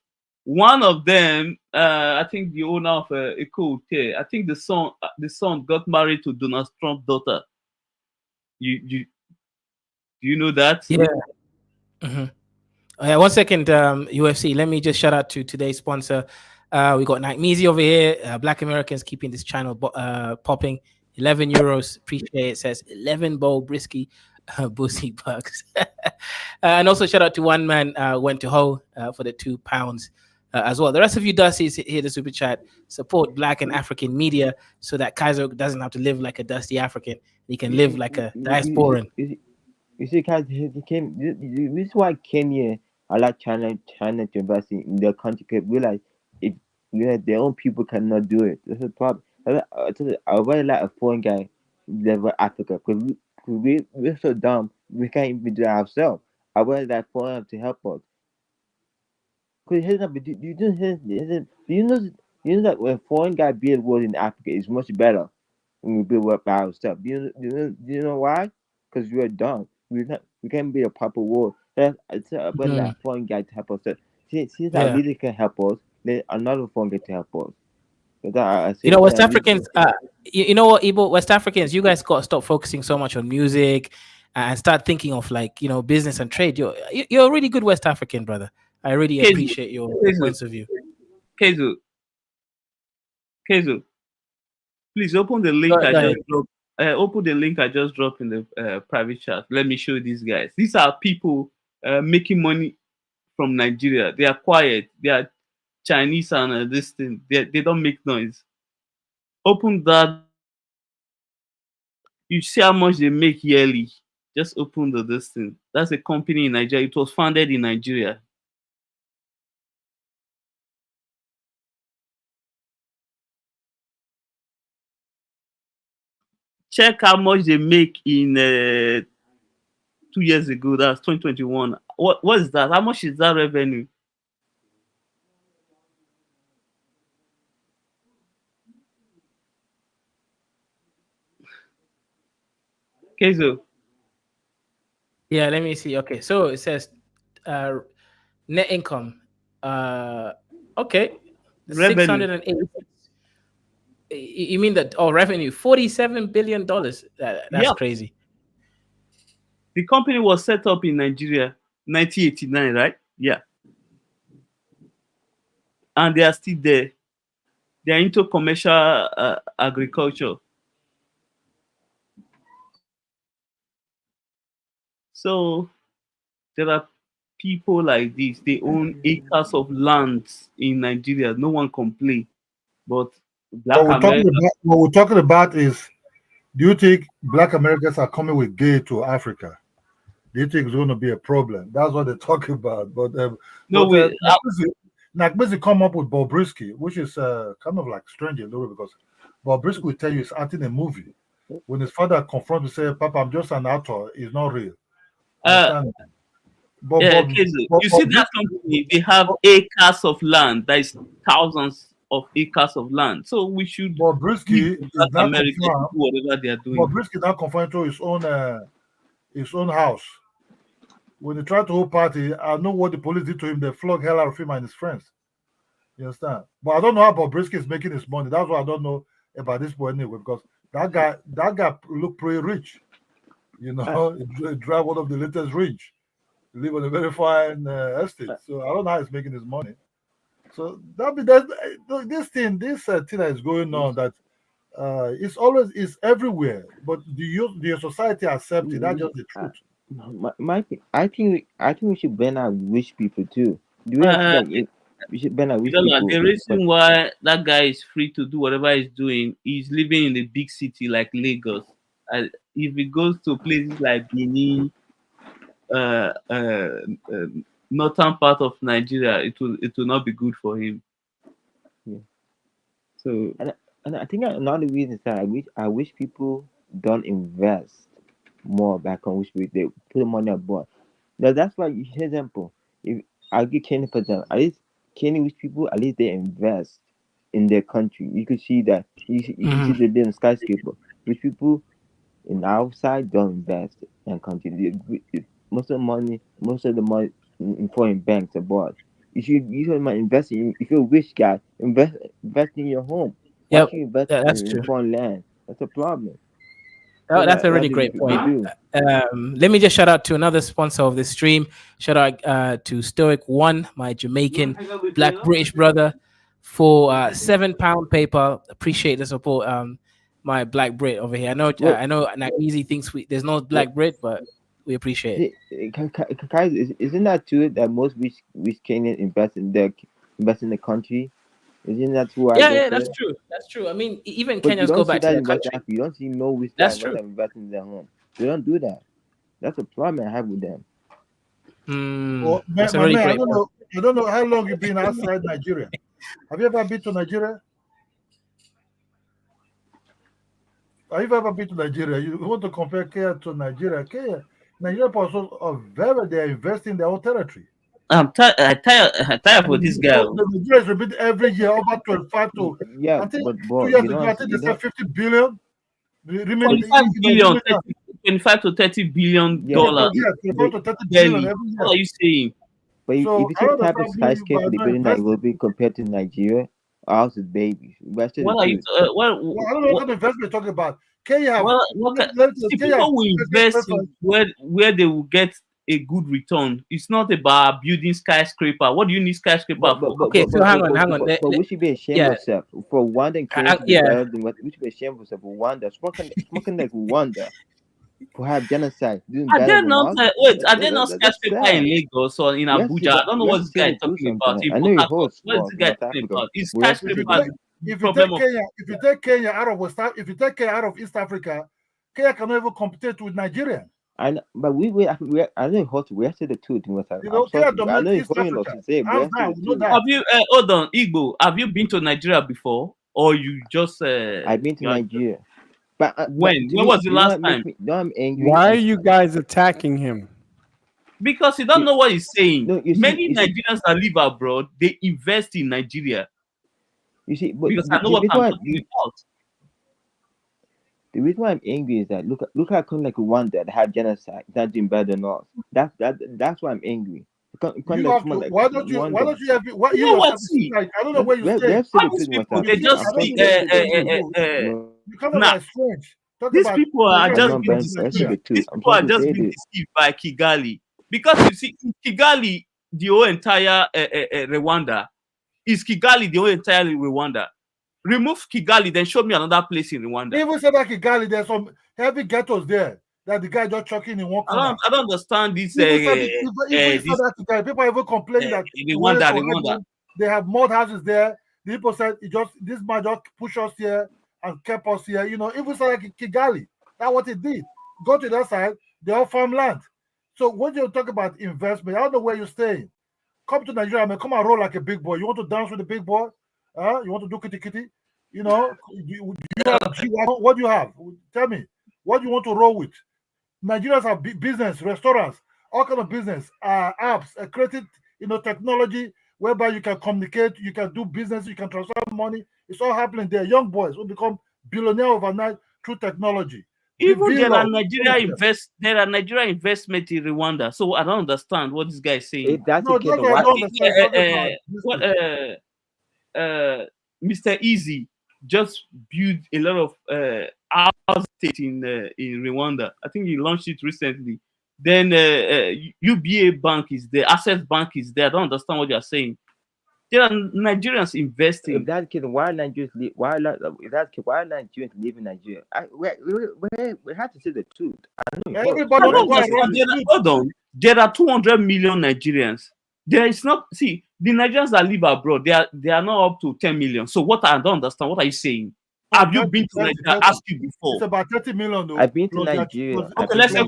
One of them, I think the owner of Eco Hotel, I think the son got married to Donald Trump's daughter. Do you know that? Yeah. Mm-hmm. 1 second, UFC. Let me just shout out to today's sponsor. We got Nightmeezy over here. Black Americans keeping this channel popping. €11. Appreciate it. It says 11 bowl brisky bussy bucks. And also shout out to one man went to Ho for the £2 as well. The rest of you Dusties here the super chat. Support Black and African media so that Kaiser doesn't have to live like a dusty African. He can live like a diasporan. You see, guys, this is why Kenya allow China to invest in their country. Because realize if their own people cannot do it, that's a problem. I really like a foreign guy live in Africa because we're so dumb we can't even do it ourselves. I really like foreign to help us. Because here's up, do you know that when foreign guy build world in Africa is much better when we build up our stuff. Do you know why? Because we are dumb. We can't build a proper world. It's when that foreign guy to help us. Since our Yeah. leader can help us, then another foreign guy to help us. But You know, West Africans. You know what, Igbo West Africans, you guys got to stop focusing so much on music and start thinking of, like, business and trade. You're a really good West African, brother. I really Kezu, appreciate your Kezu, points of view. Kezu, Kezu, please open the Go, link go I ahead. just dropped. Open the link I just dropped in the private chat. Let me show you these guys. These are people making money from Nigeria. They are quiet. They are Chinese and this thing. They don't make noise. Open that. You see how much they make yearly. Just open this thing. That's a company in Nigeria. It was founded in Nigeria. Check how much they make in 2 years ago. That's 2021. What is that? How much is that revenue? Kezo. Yeah, let me see. Okay, so it says uh, net income. Okay, Revenue. 680. You mean that? Oh, revenue, $47 billion. That's Yeah. crazy. The company was set up in Nigeria 1989, right? Yeah. And they are still there. They are into commercial agriculture. So there are people like this. They own acres of land in Nigeria. No one complain. But Black America. What we're talking about is, do you think Black Americans are coming with gay to Africa? Do you think it's going to be a problem? That's what they're talking about. But No, Nakbisi come up with Bobrisky, which is kind of like strange a little, because Bobrisky will tell you he's acting a movie. When his father confronts him, say, "Papa, I'm just an actor. It's not real." Understand? You see that company, they have acres of land. That is thousands of acres of land. So we should Bobrisky is Black not America to do confirmed. whatever they are doing. Bobrisky now confined to his own house. When he tried to hold party, I know what the police did to him. They flogged hell out of him and his friends. You understand? But I don't know how Bobrisky is making his money. That's what I don't know about this boy anyway, because that guy looked pretty rich. You know, he drive one of the latest range. He live on a very fine estate. So I don't know how he's making his money. So this thing that is going on, that it's everywhere. But do your society accept it? That's just the truth. I think we should ban out rich people too. Do we have to, like, we should ban out rich people? The reason why that guy is free to do whatever he's doing, he's living in a big city like Lagos. If he goes to places like Benin, northern part of Nigeria, it will not be good for him. Yeah. So and I think another reason is that I wish people don't invest more back on, which they put money abroad. Now that's why, for example, if I'll give Kenya for example, at least Kenya rich people, at least they invest in their country. You could see that you can see they build skyscraper. Rich people in outside don't invest in country. Most of the money in foreign banks abroad. You should invest in. If you're a rich guy, invest in your home. Why Yep, should you invest that's in true. foreign land? That's a problem. That's a really great point. Let me just shout out to another sponsor of this stream. Shout out to Stoic One, my Jamaican Black British brother, for £7 PayPal. Appreciate the support. My Black Brit over here. I know Easy thinks there's no Black Brit, but we appreciate it. Isn't that true that most rich Kenyans invest in the country? Isn't that true? Yeah, that's true. That's true. I mean, even But you Kenyans go don't see back to that their in West country. Africa. You don't see no rich That's guys true. investing in their home. They don't do that. That's a problem I have with them. That's a really great point. I don't know how long you've been outside Nigeria. Have you ever been to Nigeria? Have you ever been to Nigeria? You want to compare Kenya to Nigeria? Nigeria also they're investing in their own territory. I'm tired for this guy. The Nigeria is repeating every year over 25 to. Yeah, I think but 2 years you ago, know, I think they said 50 billion. Remain, 25 billion, yeah, 25 to 30 billion yeah, dollars 25 to 30 billion yearly. every What year. are you saying? but So if you I see the don't type of understand who you skyscraper are they not build in investing. Nairobi compared to Nigeria, ours is babies. That's the What are you? truth. Well, I don't know what kind of investment you're talking about. Kenya have See, Kenya have people will invest in where they will get a good return. It's not about building skyscraper. What do you need skyscraper for? Okay, so hang on. But we should be ashamed Yeah, of ourselves. For Rwanda and Kenya to be yeah. better than what we should be ashamed of ourselves. Rwanda, smoking like Rwanda, to have genocide, doing Are better there than not us. are there not That's skyscraper in sad. Lagos or in We have to see Abuja? I don't know we have what to this see guy to is do talking something. about. In I know Port you're Harcourt, whole what is small this guy North talking Africa. about? Is We have to If you skyscraper take if you problem take of Kenya, if you take Kenya out of if you take Kenya out of East Africa, Kenya cannot even compete with Nigeria. I know, but I know how to. We have to the truth. I'm Kenya sorry. I dominates know East you're going Africa. to say, but we Hands have to down, the we know truth. that. Have you hold on, Igbo? Have you been to Nigeria before, or you just I've been to Nigeria, but when? to When me, was the you know last what makes time? me? You know I'm angry. Why are you guys attacking him? Because you don't know what he's saying. No, you Many see, Nigerians that live abroad, they invest in Nigeria but because I know the what reason I'm why talking about. the reason why I'm angry is that look at a country like Rwanda that had genocide that doing better than us. That's why I'm angry. You have to. Why don't you? Why don't you have? What You you know what? yourself? See, Like, I don't know where you we stay. have to all the these truth in West people, You they see, Africa. just I'm I don't see. know talking where to you the stay. truth. You kind of Nah, like strange. Talk these about people are I'm just not being Nigeria. bad. That's deceived. the truth. These I'm people are trying to just say being this. deceived by Kigali because you see, in Kigali, the whole entire Rwanda is Kigali, the whole entire Rwanda. Remove Kigali, then show me another place in Rwanda. Even said that Kigali, there's some heavy ghettos there that the guy just chucking in one corner. I don't understand this. Even said that Kigali, people are even complaining that Rwanda. They have mud houses there. The people said this man just push us here and kept us here. You know, even said like Kigali, that's what it did. Go to that side, they all farmland. So when you talk about investment, I don't know where you're staying. Come to Nigeria, man. Come and roll like a big boy. You want to dance with the big boy? You want to do kitty kitty? You know, you have what do you have? Tell me, what do you want to roll with? Nigerians have business, restaurants, all kind of business, apps, created, technology whereby you can communicate, you can do business, you can transfer money. It's all happening there. Young boys will become billionaire overnight through technology. Even there are Nigeria investment in Rwanda. So I don't understand what this guy is saying. If that's the case, Mr. Easy just built a lot of house estate in Rwanda. I think he launched it recently. Then UBA Bank is there, Access Bank is there. I don't understand what you are saying. There are Nigerians investing. If that's the case, why Nigerians live? Why Nigerians live in Nigeria? We have to say the truth. Hold on. There are 200 million Nigerians. There is not. See, the Nigerians that live abroad, they are not up to 10 million. So what I don't understand. What are you saying? Have you been to Nigeria? I asked you before. It's about 30 million though. I've been to Nigeria. Okay, let's say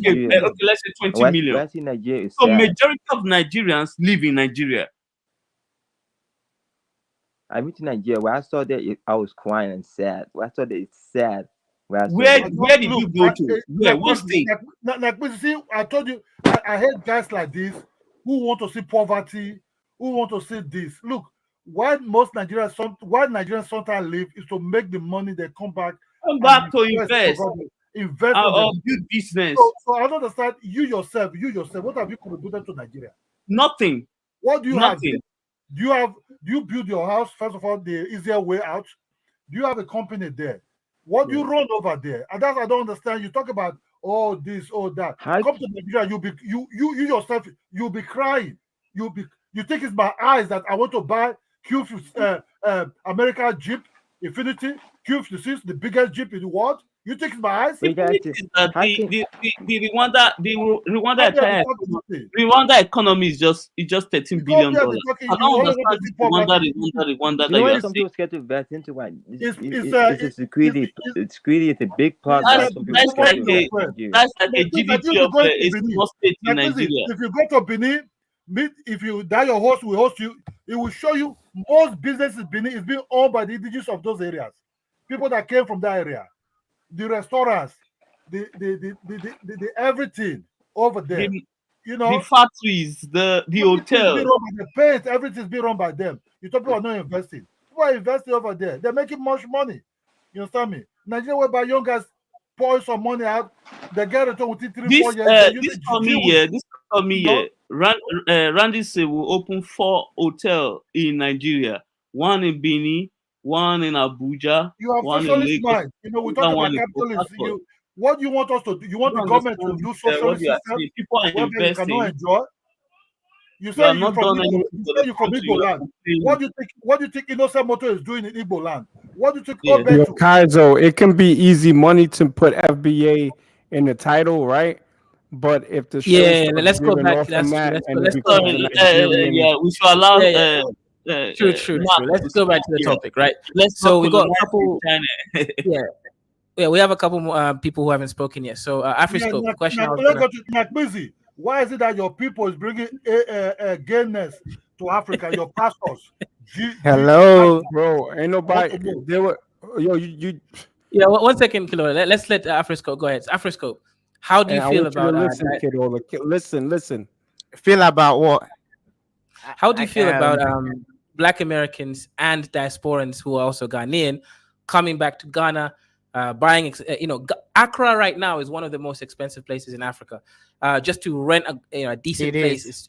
20 million. Nigeria is so sad. Majority of Nigerians live in Nigeria. I went to Nigeria. When I saw that, I was crying and sad. When I saw that, it's sad. Where did you go to? Where? What state? See, I told you, I hate guys like this who want to see poverty, who want to see this. Look, why Nigerians sometimes leave is to make the money they come back to invest. Invest or build business. So I don't understand. You yourself, what have you contributed to Nigeria? Nothing. What do you Nothing. have? Do you build your house, first of all, the easier way out? Do you have a company there? What do you run over there? And that's I don't understand. You talk about this, that. Come to Nigeria, you yourself, you'll be crying. You think it's my eyes that I want to buy American Jeep Infinity Q56, the biggest Jeep in the world. You think it's my eyes? The Rwanda economy is just $13 billion. I don't understand Rwanda. You know why some people scared to invest into what? It's a security. Security is a big part. That's like a GDP of a small state in Nigeria. If you go to Benin, your host will host you. It will show you most businesses in Benin is being owned by the indigenous of those areas, people that came from that area. The restaurants, the everything over there You the know, factories, the everything's being hotels. run by the paint, everything's being run by them. You talk people are not investing. People are investing over there. They're making much money. You understand me? Nigeria whereby young guys pour some money out, they get it within 3 4 years, they use This it to coming deal with, year, you know. Randy say will open 4 hotel in Nigeria. One in Benin, one in Abuja, You are one in socialist Lagos, mind. You know, we talk another about one in Port capitalism. Harcourt. What do you want us to do? You want You the don't government to understand do what socialist you are system saying. People are whereby you cannot investing. enjoy? You You say have you not from done Igbo, anything you for say the you from country. Igbo You are land. complaining. What do you think Innocent Motor is doing in Igbo land? What do you think Yeah. Yo, Obetu? Kaizo, it can be easy money to put FBA in the title, right? But if the show Yeah, starts let's go veering back. off from That's true. that Let's go. and it Let's go becomes back. a Nigerian, Yeah, we should allow Yeah, yeah. True, Mark true. Let's to go back speak to the here. topic, right? Let's So not we got a colonize couple. China. Yeah, we have a couple more people who haven't spoken yet. So Yeah, Afriscope, the question I was gonna. busy. Why is it that your people is bringing gayness to Africa? Your pastors, hello, bro. Ain't want nobody to move. they were you Yeah, 1 second, Kilo. Let's let Afriscope go ahead. Afriscope, how do and you I feel want you to about listen, kiddo. Listen. Feel about what? how do you feel about Um, Black Americans and diasporans who are also Ghanaian coming back to Ghana, buying? Accra right now is one of the most expensive places in Africa. Just to rent a decent It place is. is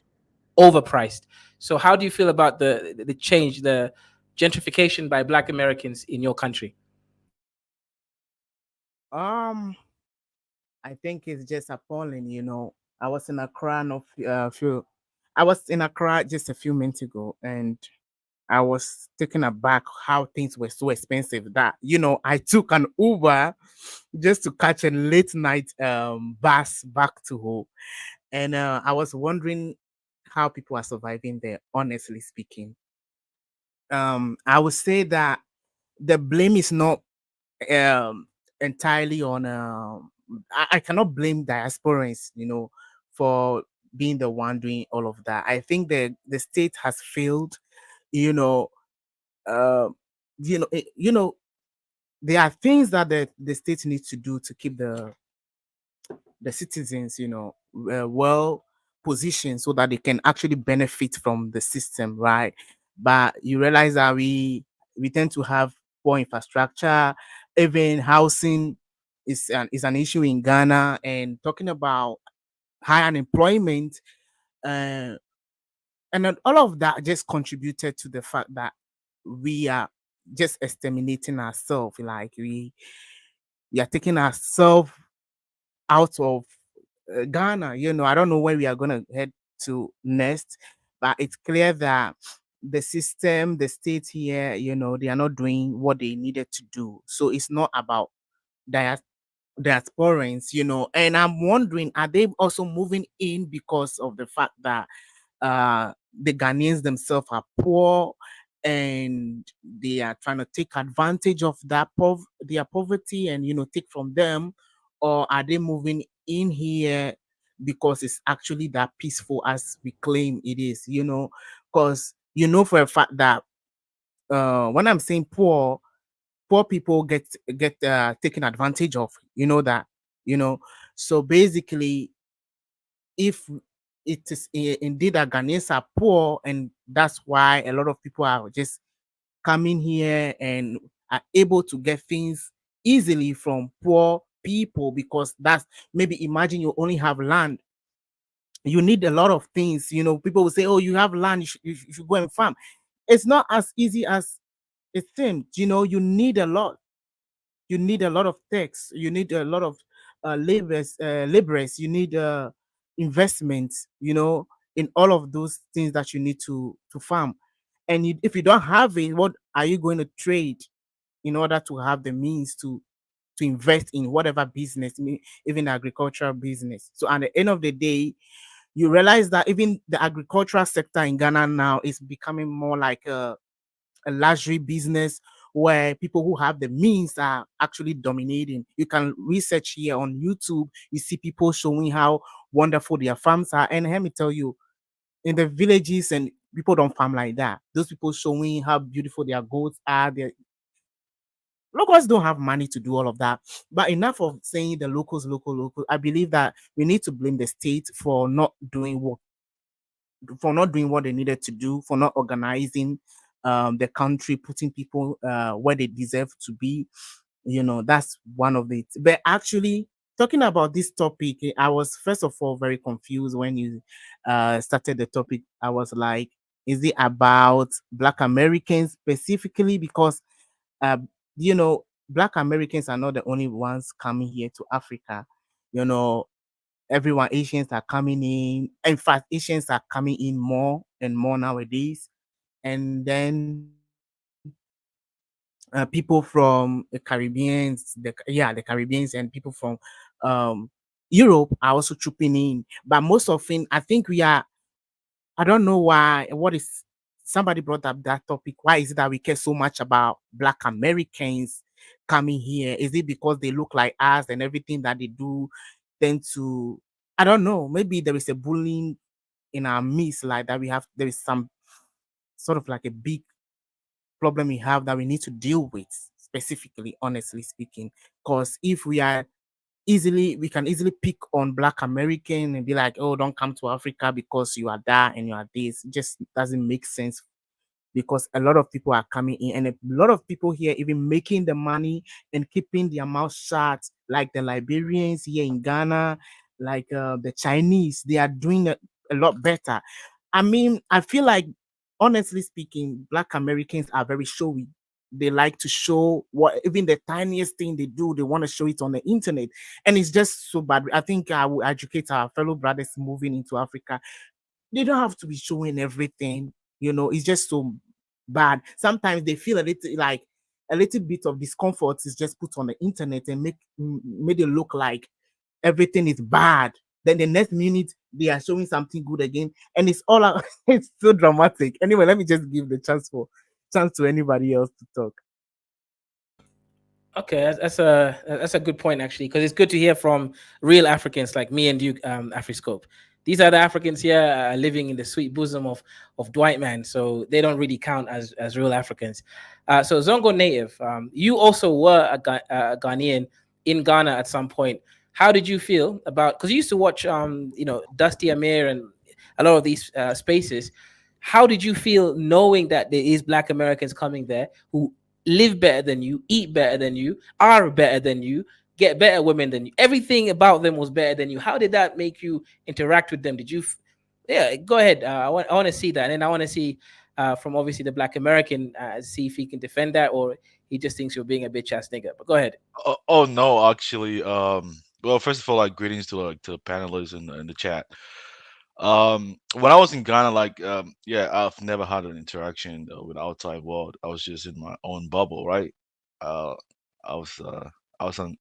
overpriced. So how do you feel about the change, the gentrification by Black Americans in your country? um, I think it's just appalling. I was in Accra I was in Accra just a few minutes ago, and I was taken aback how things were so expensive that I took an Uber just to catch a late night bus back to home, and I was wondering how people are surviving there. Honestly speaking, I would say that the blame is not um entirely on I cannot blame diasporans for being the one doing all of that. I think the state has failed. you know uh, there are things that the state needs to do to keep the citizens well positioned so that they can actually benefit from the system, right? But you realize that we tend to have poor infrastructure. Even housing is an issue in Ghana, and talking about high unemployment, uh, and then all of that just contributed to the fact that we are just exterminating ourselves. Like we are taking ourselves out of Ghana. I don't know where we are going to head to next, but it's clear that the system, the state here, they are not doing what they needed to do. So it's not about dias- diasporans, and I'm wondering, are they also moving in because of the fact that the Ghanaians themselves are poor and they are trying to take advantage of their poverty and take from them, or are they moving in here because it's actually that peaceful as we claim it is? Because for a fact that when I'm saying poor people get taken advantage of. That. So basically, if it is indeed that Ghanaians are poor, and that's why a lot of people are just coming here and are able to get things easily from poor people, because that's, maybe imagine you only have land, you need a lot of things. People will say, oh, you have land, you should go and farm. It's not as easy as it seems. You need a lot of tax, you need a lot of laborers, you need investments, in all of those things that you need to farm. And if you don't have it, what are you going to trade in order to have the means to invest in whatever business, even agricultural business? So at the end of the day, you realize that even the agricultural sector in Ghana now is becoming more like a luxury business, where people who have the means are actually dominating. You can research here on YouTube, you see people showing how wonderful their farms are. And let me tell you, in the villages, and people don't farm like that. Those people showing how beautiful their goats are, Locals don't have money to do all of that. But enough of saying the locals, local. I believe that we need to blame the state for not doing what they needed to do, for not organizing the country, putting people where they deserve to be. That's one of it. But actually, talking about this topic, I was first of all very confused when you started the topic. I was like, is it about Black Americans specifically? Because uh, Black Americans are not the only ones coming here to Africa. You know, everyone, Asians are coming in. In fact, Asians are coming in more and more nowadays. And then people from the Caribbeans, the Caribbeans, and people from um, Europe are also trooping in. But most often, I think we are. I don't know why. What is somebody brought up that topic? Why is it that we care so much about Black Americans coming here? Is it because they look like us and everything that they do tend to? I don't know. Maybe there is a bullying in our midst, like that. There is some sort of like a big problem we have that we need to deal with specifically, honestly speaking. Because if we can easily pick on Black American and be like, oh, don't come to Africa because you are that and you are this. It just doesn't make sense, because a lot of people are coming in, and a lot of people here even making the money and keeping their mouth shut, like the Liberians here in Ghana, like the Chinese. They are doing a lot better. I mean, I feel like, honestly speaking, Black Americans are very showy. They like to show what, even the tiniest thing they do, they want to show it on the internet. And it's just so bad. I think I will educate our fellow brothers moving into Africa. They don't have to be showing everything. It's just so bad. Sometimes they feel a little bit of discomfort is just put on the internet and made it look like everything is bad. Then the next minute they are showing something good again, and it's all out. It's so dramatic. Anyway, let me just give the chance to anybody else to talk. Okay, that's a good point actually, because it's good to hear from real Africans like me and you, Afriscope. These are the Africans here living in the sweet bosom of Dwight man, so they don't really count as real Africans. So Zongo native, you also were a Ghanaian in Ghana at some point. How did you feel about? Because you used to watch, Dusty Amir and a lot of these spaces. How did you feel knowing that there is Black Americans coming there who live better than you, eat better than you, are better than you, get better women than you? Everything about them was better than you. How did that make you interact with them? Did you? Yeah, go ahead. I want to see that, and I want to see from obviously the Black American, see if he can defend that, or he just thinks you're being a bitch ass nigga. But go ahead. Oh no, actually, well, first of all, like greetings to the panelists in the chat. When I was in Ghana, like, yeah, I've never had an interaction with the outside world. I was just in my own bubble, right? Uh, I was an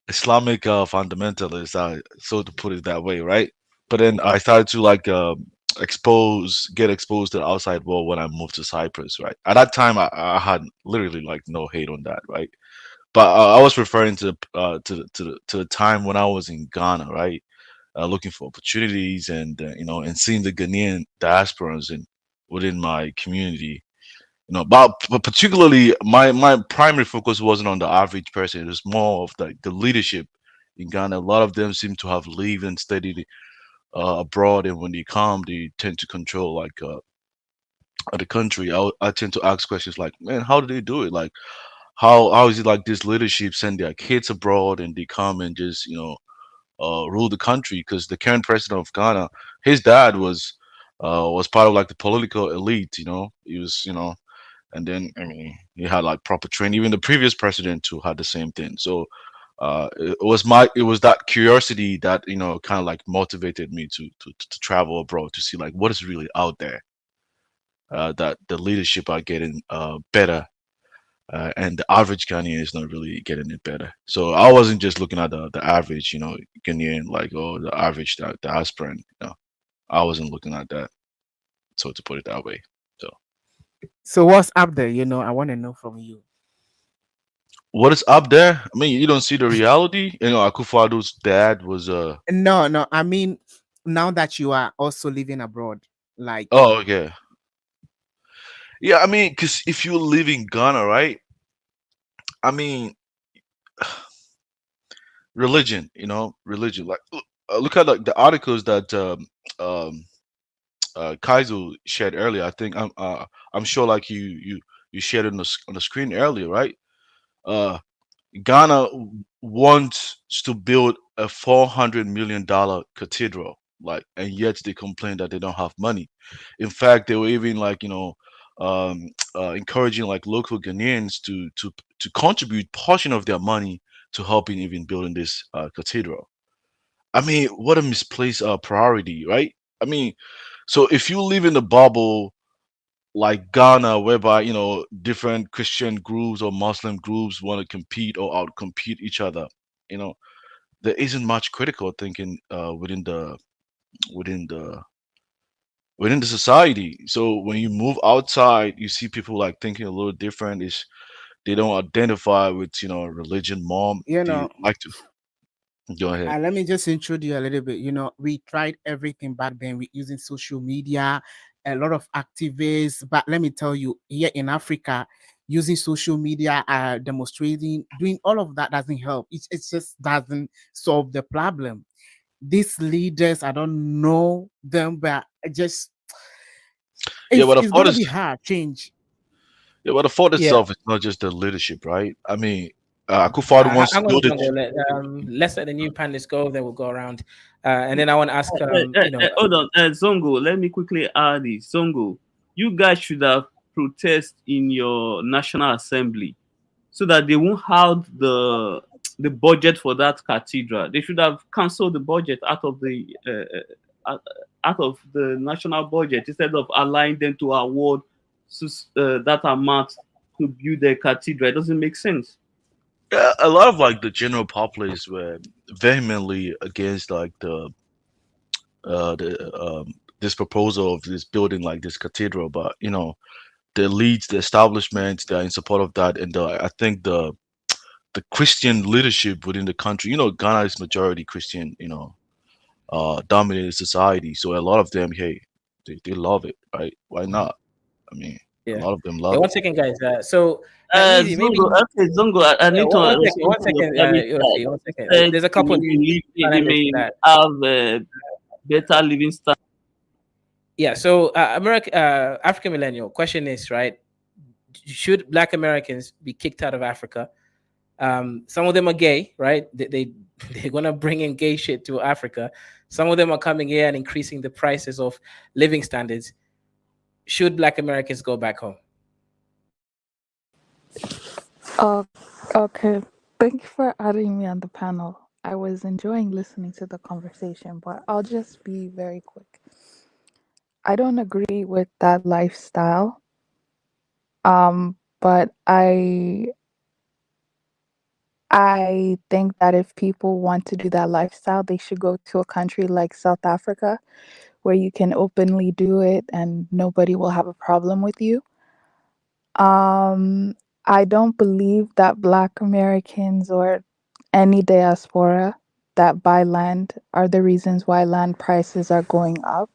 Islamic fundamentalist, so to put it that way, right? But then I started to like get exposed to the outside world when I moved to Cyprus, right? At that time, I had literally like no hate on that, right? But I was referring to the time when I was in Ghana, right? Looking for opportunities and and seeing the Ghanaian diasporas and within my community. But particularly my primary focus wasn't on the average person. It was more of the leadership in Ghana. A lot of them seem to have lived and studied abroad, and when they come, they tend to control like the country. I tend to ask questions like, man, how do they do it? Like, how is it like this leadership send their kids abroad and they come and just rule the country? Because the current president of Ghana, his dad was part of like the political elite. He was and then I mean he had like proper training. Even the previous president too had the same thing. So it was that curiosity that kind of like motivated me to travel abroad to see like what is really out there. That the leadership are getting better, and the average Ghanaian is not really getting it better. So I wasn't just looking at the average, Ghanaian, like, oh, the average, the aspirant. I wasn't looking at that. So to put it that way. So So what's up there? I want to know from you. what is up there? I mean, you don't see the reality. Akufo-Addo's dad was No, I mean, now that you are also living abroad, like, Oh, okay. Yeah, I mean, because if you live in Ghana, right? I mean, religion. Religion. Like, look at like the articles that um, Kaizo shared earlier. I think I'm sure like you shared it on the screen earlier, right? Uh, Ghana wants to build a $400 million cathedral, like, and yet they complain that they don't have money. In fact, they were even like, um, encouraging like local Ghanaians to contribute portion of their money to helping even building this cathedral. I mean, what a misplaced priority, right? I mean, so if you live in a bubble like Ghana, whereby different Christian groups or Muslim groups want to compete or outcompete each other, you know, there isn't much critical thinking within the within the society. So when you move outside, you see people like thinking a little different. Is they don't identify with religion, mom. You They know, like to go ahead. let me just introduce you a little bit. We tried everything back then with using social media, a lot of activists. But let me tell you, here in Africa, using social media, demonstrating, doing all of that doesn't help. It just doesn't solve the problem. These leaders, I don't know them, but I just Yeah, but it's gonna be hard change. the fault Yeah. itself is not just the leadership, right? I mean, Akufo-Addo wants to I'm gonna build it. go. Let's let the new panelists go. Then we'll go around, and then I want to ask. Hold on, Zongo. Let me quickly add this. Zongo, you guys should have protest in your national assembly so that they won't have the budget for that cathedral. They should have cancelled the budget out of the national budget instead of allowing them to award that amount to build the cathedral. It doesn't make sense. Yeah, a lot of like the general populace were vehemently against like the this proposal of this building like this cathedral, but the elites, the establishments, they're in support of that, and I think the Christian leadership within the country. Ghana is majority Christian, dominated society, so a lot of them, hey, they love it, right? Why not? I mean, a Yeah. lot of them Yeah. love One it. second, guys. So easy. Maybe. Zongo, okay, Zongo, I need to One second. respond One to your second. private Yosi, side. one second. Said There's a couple new they panelists may that. have a better living standard. Yeah. So African millennial question is right. Should Black Americans be kicked out of Africa? Some of them are gay, right? They're gonna bring in gay shit to Africa. Some of them are coming here and increasing the prices of living standards. Should Black Americans go back home? Uh, okay. Thank you for adding me on the panel. I was enjoying listening to the conversation, but I'll just be very quick. I don't agree with that lifestyle. But I think that if people want to do that lifestyle, they should go to a country like South Africa where you can openly do it and nobody will have a problem with you. Um, I don't believe that Black Americans or any diaspora that buy land are the reasons why land prices are going up.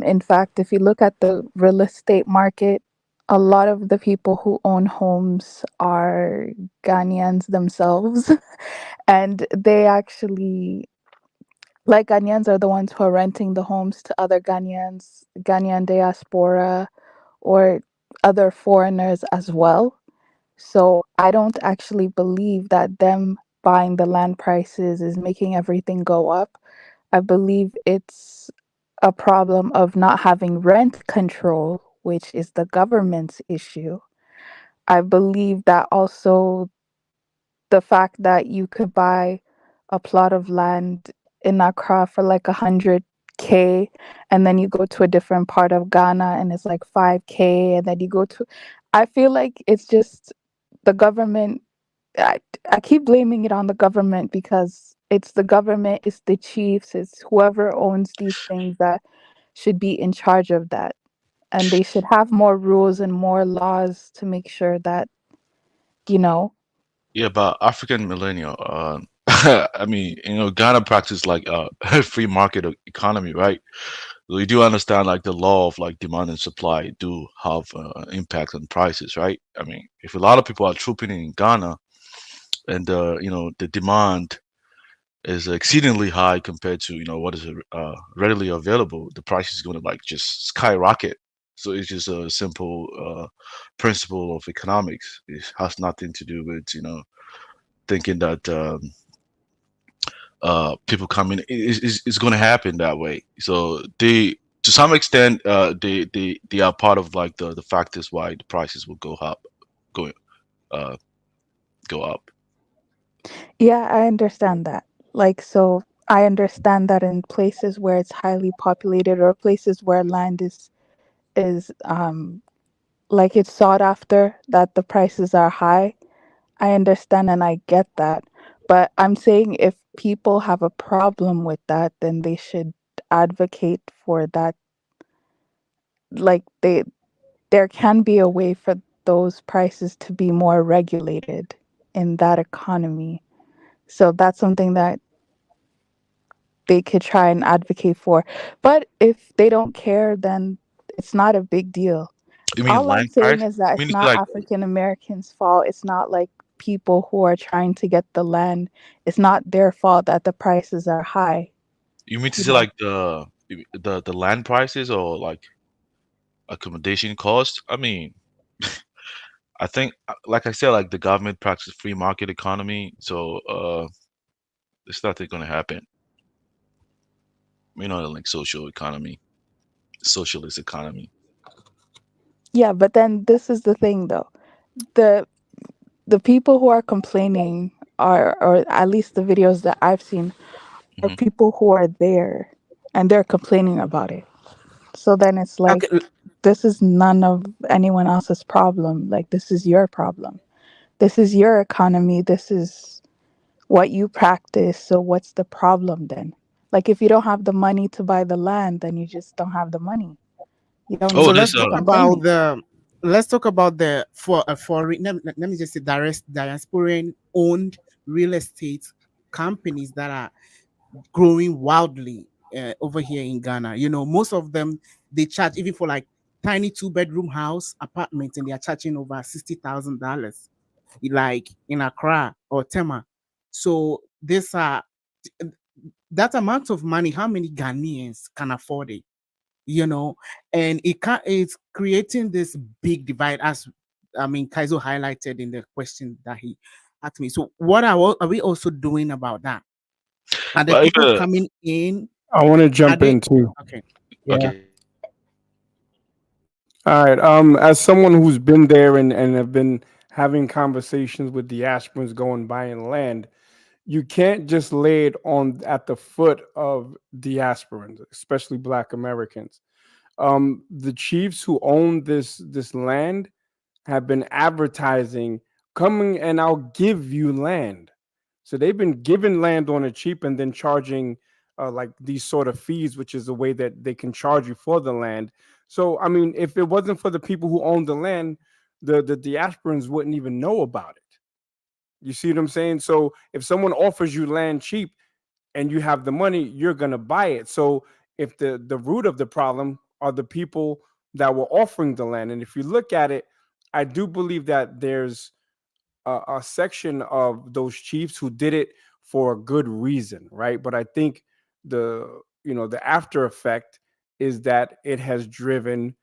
In fact, if you look at the real estate market, a lot of the people who own homes are Ghanaians themselves. And they actually, like Ghanaians, are the ones who are renting the homes to other Ghanaians, Ghanaian diaspora, or other foreigners as well. So I don't actually believe that them buying the land prices is making everything go up. I believe it's a problem of not having rent control, which is the government's issue. I believe that also the fact that you could buy a plot of land in Accra for like 100K, and then you go to a different part of Ghana and it's like 5K, and then you go to, I feel like it's just the government. I, I keep blaming it on the government because it's the government, it's the chiefs, it's whoever owns these things that should be in charge of that. And they should have more rules and more laws to make sure that, you know, Yeah, but African millennial, I mean, Ghana practice like a free market economy, right? You do understand like the law of like demand and supply do have impact on prices, right? I mean, if a lot of people are trooping in Ghana and the demand is exceedingly high compared to what is readily available, the price is going to like just skyrocket. So it's just a simple principle of economics. It has nothing to do with thinking that people come in. It's going to happen that way. So they, to some extent, they are part of like the factors why the prices will go uh, go up. Yeah, I understand that. Like, so I understand that in places where it's highly populated or places where land is like it's sought after, that the prices are high. I understand and I get that. But I'm saying if people have a problem with that, then they should advocate for that. Like there can be a way for those prices to be more regulated in that economy. So that's something that they could try and advocate for. But if they don't care, then it's not a big deal. You mean All I'm land saying price? is that You it's mean not like African Americans' fault. It's not like people who are trying to get the land. It's not their fault that the prices are high. you mean to You say know. like the land prices or like accommodation cost? I mean, I think, like I said, like the government practices free market economy, so it's nothing gonna happen. Like social economy, socialist economy. Yeah, but then this is the thing though. The the people who are complaining are, or at least the videos that I've seen, are Hmm. people who are there and they're complaining about it. So then it's like, Okay, this is none of anyone else's problem. Like, this is your problem. This is your economy. This is what you practice. So what's the problem then? Like, if you don't have the money to buy the land, then you just don't have the money. You don't Oh, so need to let's this be talk about complaining. the for foreign. Let me just say direct diasporan owned real estate companies that are growing wildly over here in Ghana. Most of them, they charge even for like tiny 2-bedroom house apartments, and they are charging over $60,000, like in Accra or Tema. So this that amount of money, how many Ghanaians can afford it? And it's creating this big divide, as Kaizo highlighted in the question that he asked me. So what are we also doing about that? Are the but people even coming in? I want to Are jump they in too. okay? Yeah. okay. All right. As someone who's been there and have been having conversations with diasporans going buying land, you can't just lay it on at the foot of diasporans, especially Black Americans. The chiefs who own this land have been advertising, coming and I'll give you land. So they've been giving land on a cheap and then charging like these sort of fees, which is a way that they can charge you for the land. So I mean, if it wasn't for the people who own the land, the diasporans wouldn't even know about it. You see what I'm saying? So if someone offers you land cheap and you have the money, you're gonna buy it. So if the root of the problem are the people that were offering the land, and if you look at it, I do believe that there's a section of those chiefs who did it for a good reason, right? But I think the after effect is that it has driven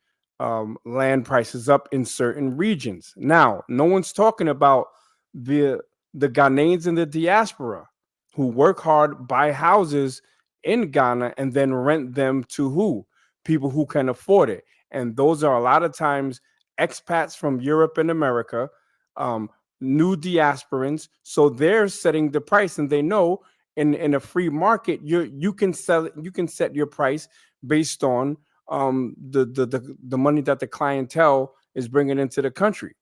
land prices up in certain regions. Now, no one's talking about the the Ghanaians in the diaspora who work hard, buy houses in Ghana, and then rent them to who? People who can afford it. And those are a lot of times expats from Europe and America, um, new diasporans. So they're setting the price, and they know in a free market, you can sell it, you can set your price based on the money that the clientele is bringing into the country.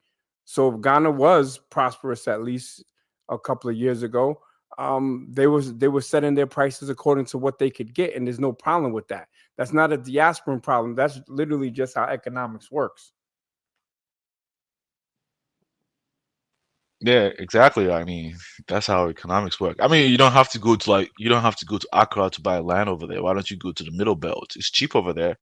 So if Ghana was prosperous at least a couple of years ago, they were setting their prices according to what they could get, and there's no problem with that. That's not a diasporan problem. That's literally just how economics works. Yeah, exactly. I mean, that's how economics work. I mean, you don't have to go to Accra to buy land over there. Why don't you go to the Middle Belt? It's cheap over there.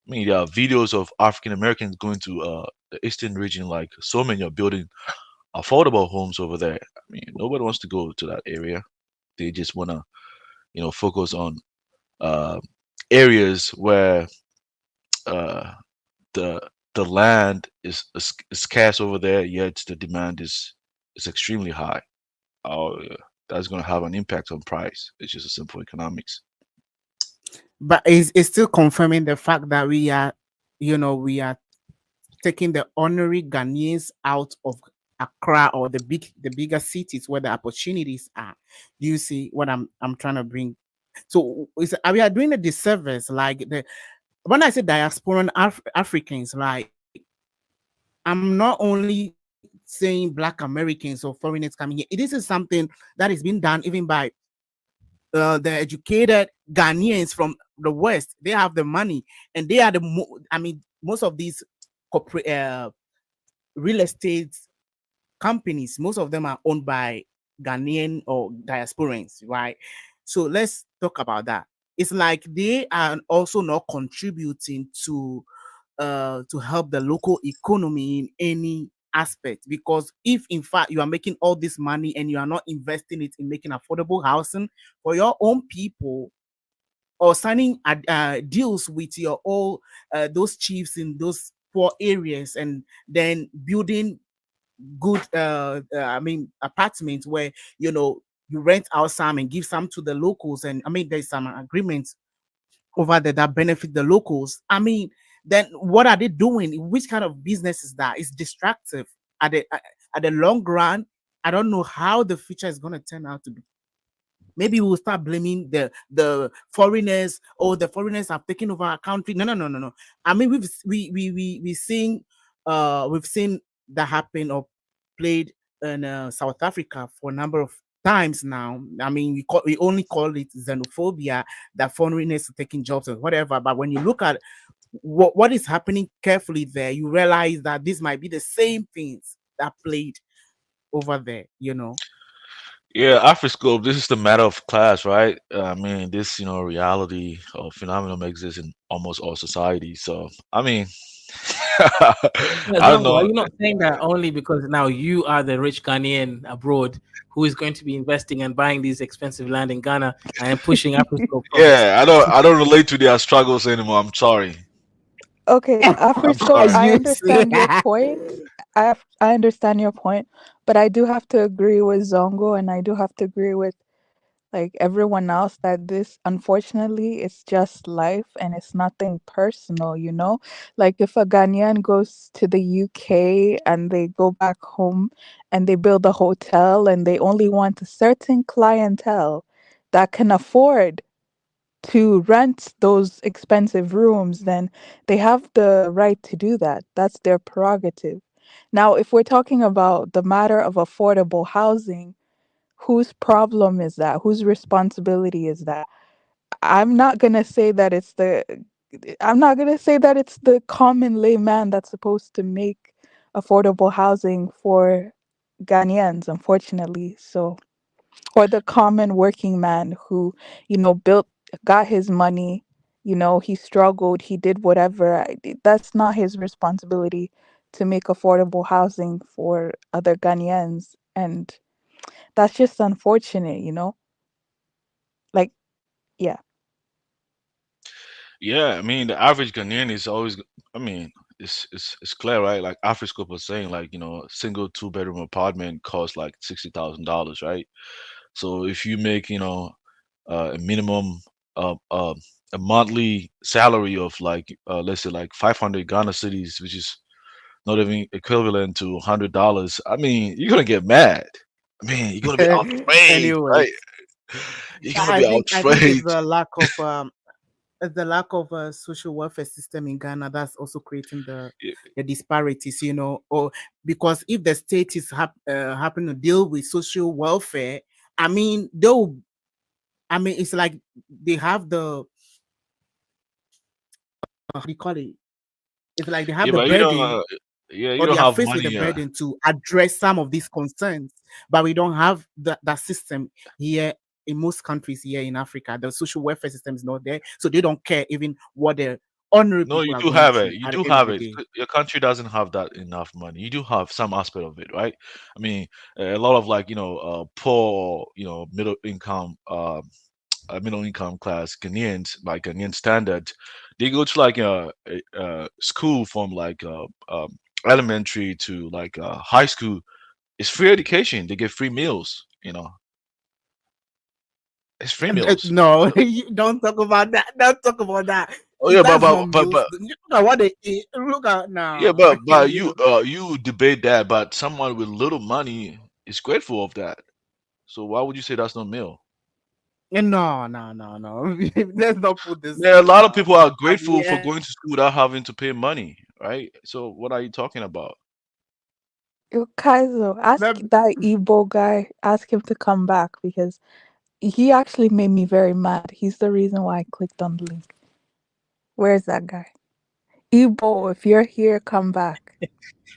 I mean, there are videos of African Americans going to the eastern region, like so many are building affordable homes over there. I mean, nobody wants to go to that area. They just wanna, focus on uh, areas where uh, the the land is scarce over there, yet the demand is extremely high. Oh, yeah. That's going to have an impact on price. It's just a simple economics. But it's still confirming the fact that we are taking the honorary Ghanaians out of Accra or the bigger cities where the opportunities are. Do you see what I'm trying to bring? So we are doing a disservice. Like when I say diasporan Africans, like I'm not only saying Black Americans or foreigners coming here. This is something that is being done even by the educated Ghanaians from the West. They have the money, and they are most of these corporate real estate companies, most of them are owned by Ghanaian or diasporans, right? So let's talk about that. It's like they are also not contributing to help the local economy in any aspect, because if in fact you are making all this money and you are not investing it in making affordable housing for your own people, or signing deals with your all those chiefs in those poor areas, and then building good apartments where you rent out some and give some to the locals, and there's some agreements over there that benefit the locals. Then what are they doing? Which kind of business is that? It's destructive at the long run. I don't know how the future is going to turn out to be. Maybe we'll start blaming the foreigners, or the foreigners have taken over our country. No. We've seen that happen or played in South Africa for a number of times now. We only call it xenophobia, that foreigners are taking jobs or whatever. But when you look at what is happening carefully there, you realize that this might be the same things that played over there. Yeah, Afroscope, this is the matter of class, right? I mean, this, reality or phenomenon exists in almost all societies. So, I mean, Yeah, I don't Zongo, are know. you not saying that only because now you are the rich Ghanaian abroad who is going to be investing and buying these expensive land in Ghana and pushing Afrisco projects? Yeah, I don't relate to their struggles anymore. I'm sorry. Okay, I'm Afriscope, sorry. I You see? understand your point. I understand your point, but I do have to agree with Zongo, and I do have to agree with like everyone else that this unfortunately it's just life and it's nothing personal, you know? Like if a Ghanaian goes to the UK and they go back home and they build a hotel and they only want a certain clientele that can afford to rent those expensive rooms, then they have the right to do that. That's their prerogative. Now, if we're talking about the matter of affordable housing, whose problem is that? Whose responsibility is that? I'm not going to say that it's the I'm not going to say that it's the common layman that's supposed to make affordable housing for Ghanaians, unfortunately. So, or the common working man who, got his money, he struggled, he did whatever. That's not his responsibility to make affordable housing for other Ghanaians. And that's just unfortunate. Like, yeah. Yeah, I mean, the average Ghanaian is always, I mean, it's clear, right? Like Afroscope was saying, like, single two-bedroom apartment costs like $60,000, right? So if you make, a minimum a monthly salary of like let's say like 500 Ghana cities, which is not even equivalent to $100, I mean, you're gonna get mad. I mean, you're gonna be outraged, Anyways, right? You're gonna I be think I think outraged. it's the lack of a social welfare system in Ghana that's also creating Yeah, the disparities, or because if the state is happen to deal with social welfare, they'll it's like they have the how do you call it? It's like they have yeah, the but burden. Yeah, you or don't they are have faced with the money. burden to address some of these concerns. But we don't have that system here in most countries here in Africa. The social welfare system is not there, so they don't care even what the ordinary No, people you are do going have it. through You at do the end of have the it. day. Your country doesn't have that enough money. You do have some aspect of it, right? I mean, a lot of like poor, middle income class Ghanaians, by Ghanaian standards, they go to like a school from like elementary to like high school. It's free education. They get free meals. It's free meals. No, So, you don't talk about that. Don't talk about that. oh yeah, That's not meals. but Look at what they eat. Look at yeah, now. but you debate that, but someone with little money is grateful of that. So why would you say that's not meal? No, no, no, no. Let's not put this. Yeah, a lot of No. people are At the grateful for end, going to school without having to pay money, right? So what are you talking about? Yo, Kaizo, ask let- that Igbo guy, ask him to come back because he actually made me very mad. He's the reason why I clicked on the link. Where's that guy? Igbo, if you're here, come back.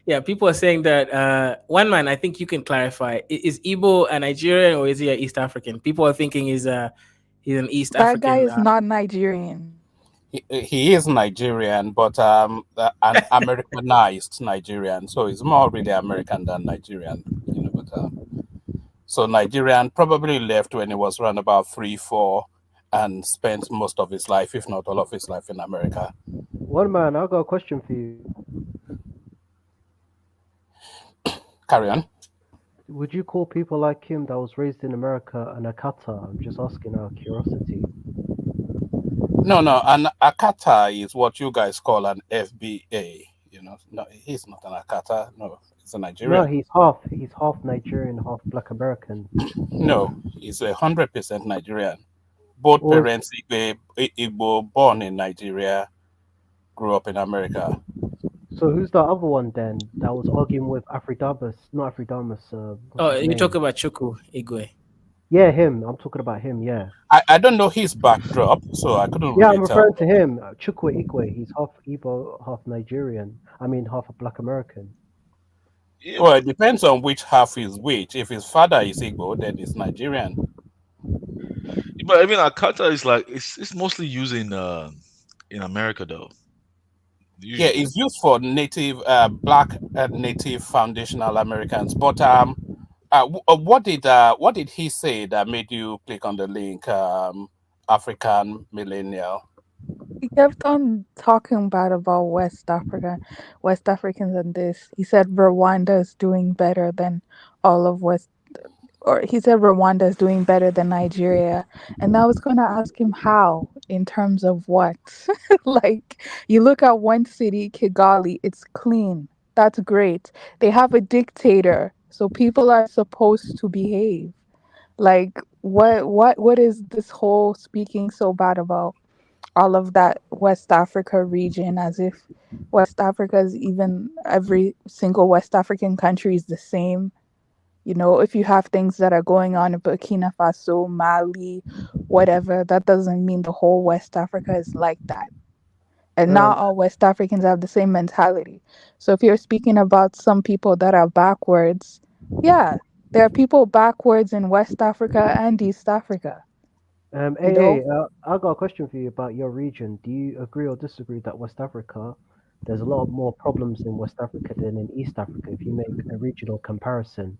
Yeah, people are saying that one man. I think you can clarify: is Igbo a Nigerian or is he an East African? People are thinking he's an East That guy African. is not Nigerian. He is Nigerian, but an Americanized Nigerian, so he's more really American than Nigerian. So Nigerian probably left when he was around about 3, 4, and spent most of his life, if not all of his life, in America. One man, I got a question for you. Carry on. Would you call people like him that was raised in America an Akata? I'm just asking out of curiosity. No, an Akata is what you guys call an FBA. No, he's not an Akata. No, he's a No, Nigerian. he's half Nigerian, half Black American. No, he's 100% Nigerian. Both Or parents Igbo, born in Nigeria, grew up in America. so who's the other one then that was arguing with Afridamus? Not Afridamus. What's Oh, his you name? talk about Chuku Igwe. Yeah, him. I'm talking about him. Yeah. I don't know his backdrop, so I couldn't Yeah, really I'm tell. referring to him, Chukwu Igwe. He's half Igbo, half Nigerian. I mean, half a Black American. Well, it depends on which half is which. If his father is Igbo, then he's Nigerian. But I mean, Akata is like it's mostly used in America though. Yeah, Usually. it's used for native black native foundational Americans. But what did he say that made you click on the link? African millennial. He kept on talking bad about West Africans and this. He said Rwanda is doing better than all of West, or he said Rwanda is doing better than Nigeria. And I was going to ask him how, in terms of what? Like, you look at one city, Kigali, it's clean. That's great. They have a dictator, so people are supposed to behave. Like, what is this whole speaking so bad about all of that West Africa region, as if West Africa is even every single West African country is the same. If you have things that are going on in Burkina Faso, Mali, whatever, that doesn't mean the whole West Africa is like that. And not all West Africans have the same mentality. So if you're speaking about some people that are backwards, yeah, there are people backwards in West Africa and East Africa. Hey, I got a question for you about your region. Do you agree or disagree that West Africa, there's a lot more problems in West Africa than in East Africa if you make a regional comparison?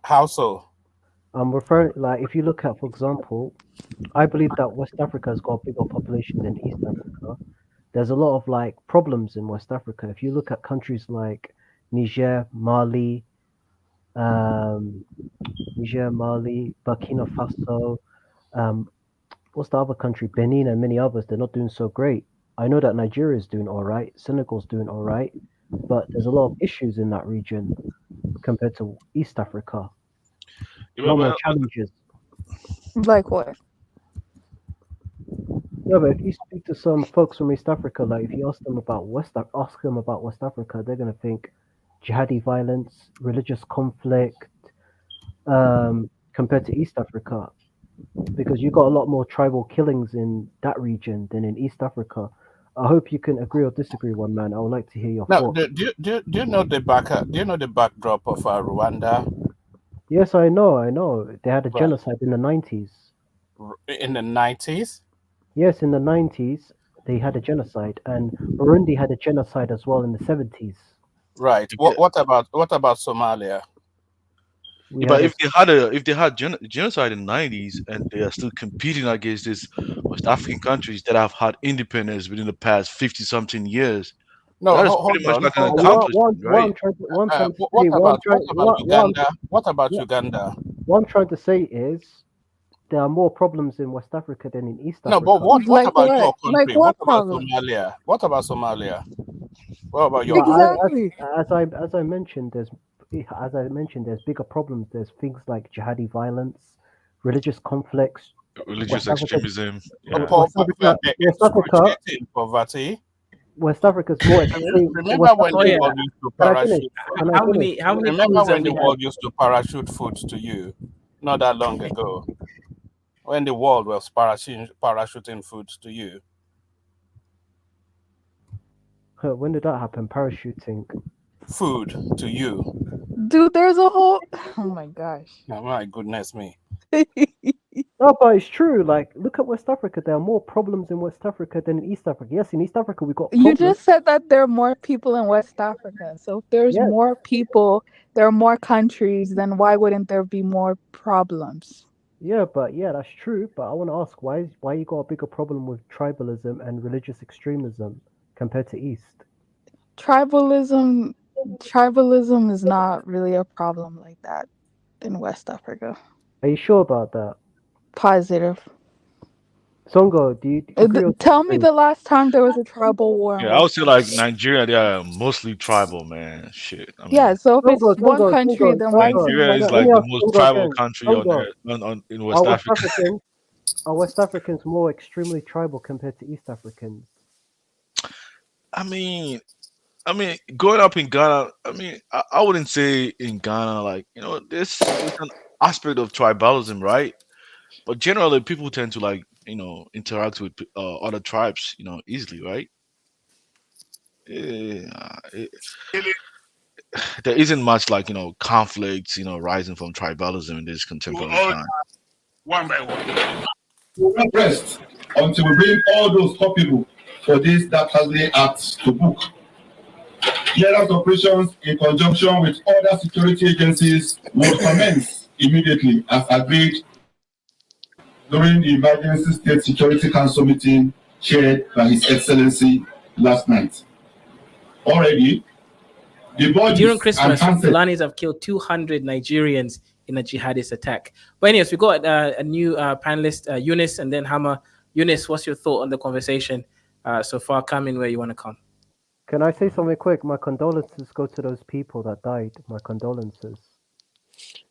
How so? I'm referring, like, if you look at, for example, I believe that West Africa has got a bigger population than East Africa. There's a lot of like problems in West Africa. If you look at countries like Niger, Mali, Burkina Faso, what's the other country? Benin and many others, they're not doing so great. I know that Nigeria is doing all right, Senegal's doing all right, but there's a lot of issues in that region compared to East Africa. A lot more challenges. Like what? No, but if you speak to some folks from East Africa, like if you ask them about West Africa, they're gonna think jihadi violence, religious conflict, compared to East Africa, because you got a lot more tribal killings in that region than in East Africa. I hope you can agree or disagree, one man. I would like to hear your Now, thoughts. do you know the backdrop of Rwanda? Yes, I know. They had a Right. genocide in the 90s. In the 90s? Yes, in the 90s, they had a genocide, and Burundi had a genocide as well in the 70s. Right. What about Somalia? We Yeah, but had a if they had genocide in the 90s and they are still competing against these West African countries that have had independence within the past 50 something years, No, that is hold pretty much on, like an hold on. accomplishment, right? what I'm trying to What say, about Uganda? What about what, Uganda? what I'm trying to say is there are more problems in West Africa than in East No, but Africa. what Like about what? your Like country? what What about problems? Somalia? What about Somalia? What about your But Exactly. as I mentioned, there's bigger problems. There's things like jihadi violence, religious conflicts. Religious West Africa, extremism. Yeah. poverty? West Africa's more extreme. Remember when Oh the yeah. world used to Can I finish? parachute food? Can I finish? How many Remember coups have when the we had? world used to parachute food to you? Not that long ago. When the world was parachuting food to you. When did that happen? Parachuting. Food to you. Dude, there's a whole oh my gosh. Oh, my goodness me. No, but it's true. Like, look at West Africa. There are more problems in West Africa than in East Africa. Yes, in East Africa we got You problems. just said that there are more people in West Africa. So if there's Yes. more people, there are more countries, then why wouldn't there be more problems? Yeah, that's true. But I want to ask why you got a bigger problem with tribalism and religious extremism compared to East? Tribalism is not really a problem like that in West Africa. Are you sure about that? Positive. Songo, do you agree or Tell me disagree? the last time there was a tribal war in Yeah, I would West say like Africa. Nigeria, they are mostly tribal, man. Shit. I mean, Yeah, so if Songo, it's one country, then why Songo. can't Nigeria is West Let me like the ask most Songo tribal again. country on Songo, earth, in are West Africa. West Africans more extremely tribal compared to East Africans? I mean, growing up in Ghana, I wouldn't say in Ghana, like, there's an aspect of tribalism, right? But generally, people tend to like, interact with other tribes, easily, right? Yeah, there isn't much like, conflicts, rising from tribalism in this contemporary time. One by one. We will not rest until we bring all those top people for this dastardly act to book. Clearance operations in conjunction with other security agencies will commence immediately as agreed during the Emergency State Security Council meeting chaired by His Excellency last night. Already, the bodies During and Christmas, handsets. Fulanis have killed 200 Nigerians in a jihadist attack. But anyways, we got a new panelist, Eunice, and then Hammer. Eunice, what's your thought on the conversation so far? Come in where you want to come. Can I say something quick? My condolences go to those people that died. My condolences.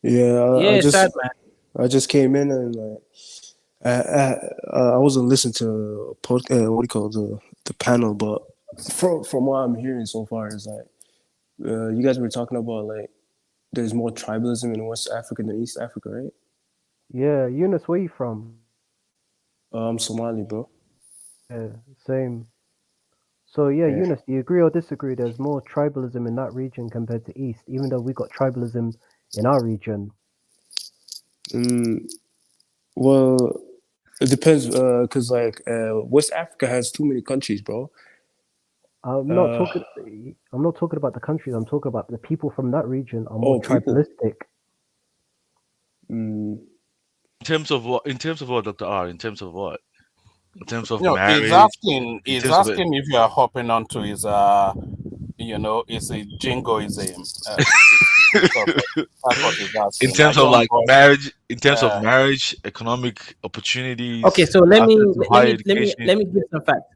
Yeah, sad, man. I just came in and like I wasn't listening to what do you call the panel, but from what I'm hearing so far is like you guys were talking about like there's more tribalism in West Africa than East Africa, right? Yeah, Eunice, where you from? I'm Somali, bro. Yeah, same. So yeah, Yeah. Eunice, do you agree or disagree? There's more tribalism in that region compared to East, even though we got tribalism in our region. Well, it depends, cause like West Africa has too many countries, bro. I'm not talking about the countries. I'm talking about the people from that region are more people. tribalistic. In terms of what, Dr. R? In terms of what? In terms of You know, marriage? he's asking if you are hopping onto his it's a jingoism. That's what he's asking. In terms of like marriage, economic opportunities. Okay, so let me education. give some facts.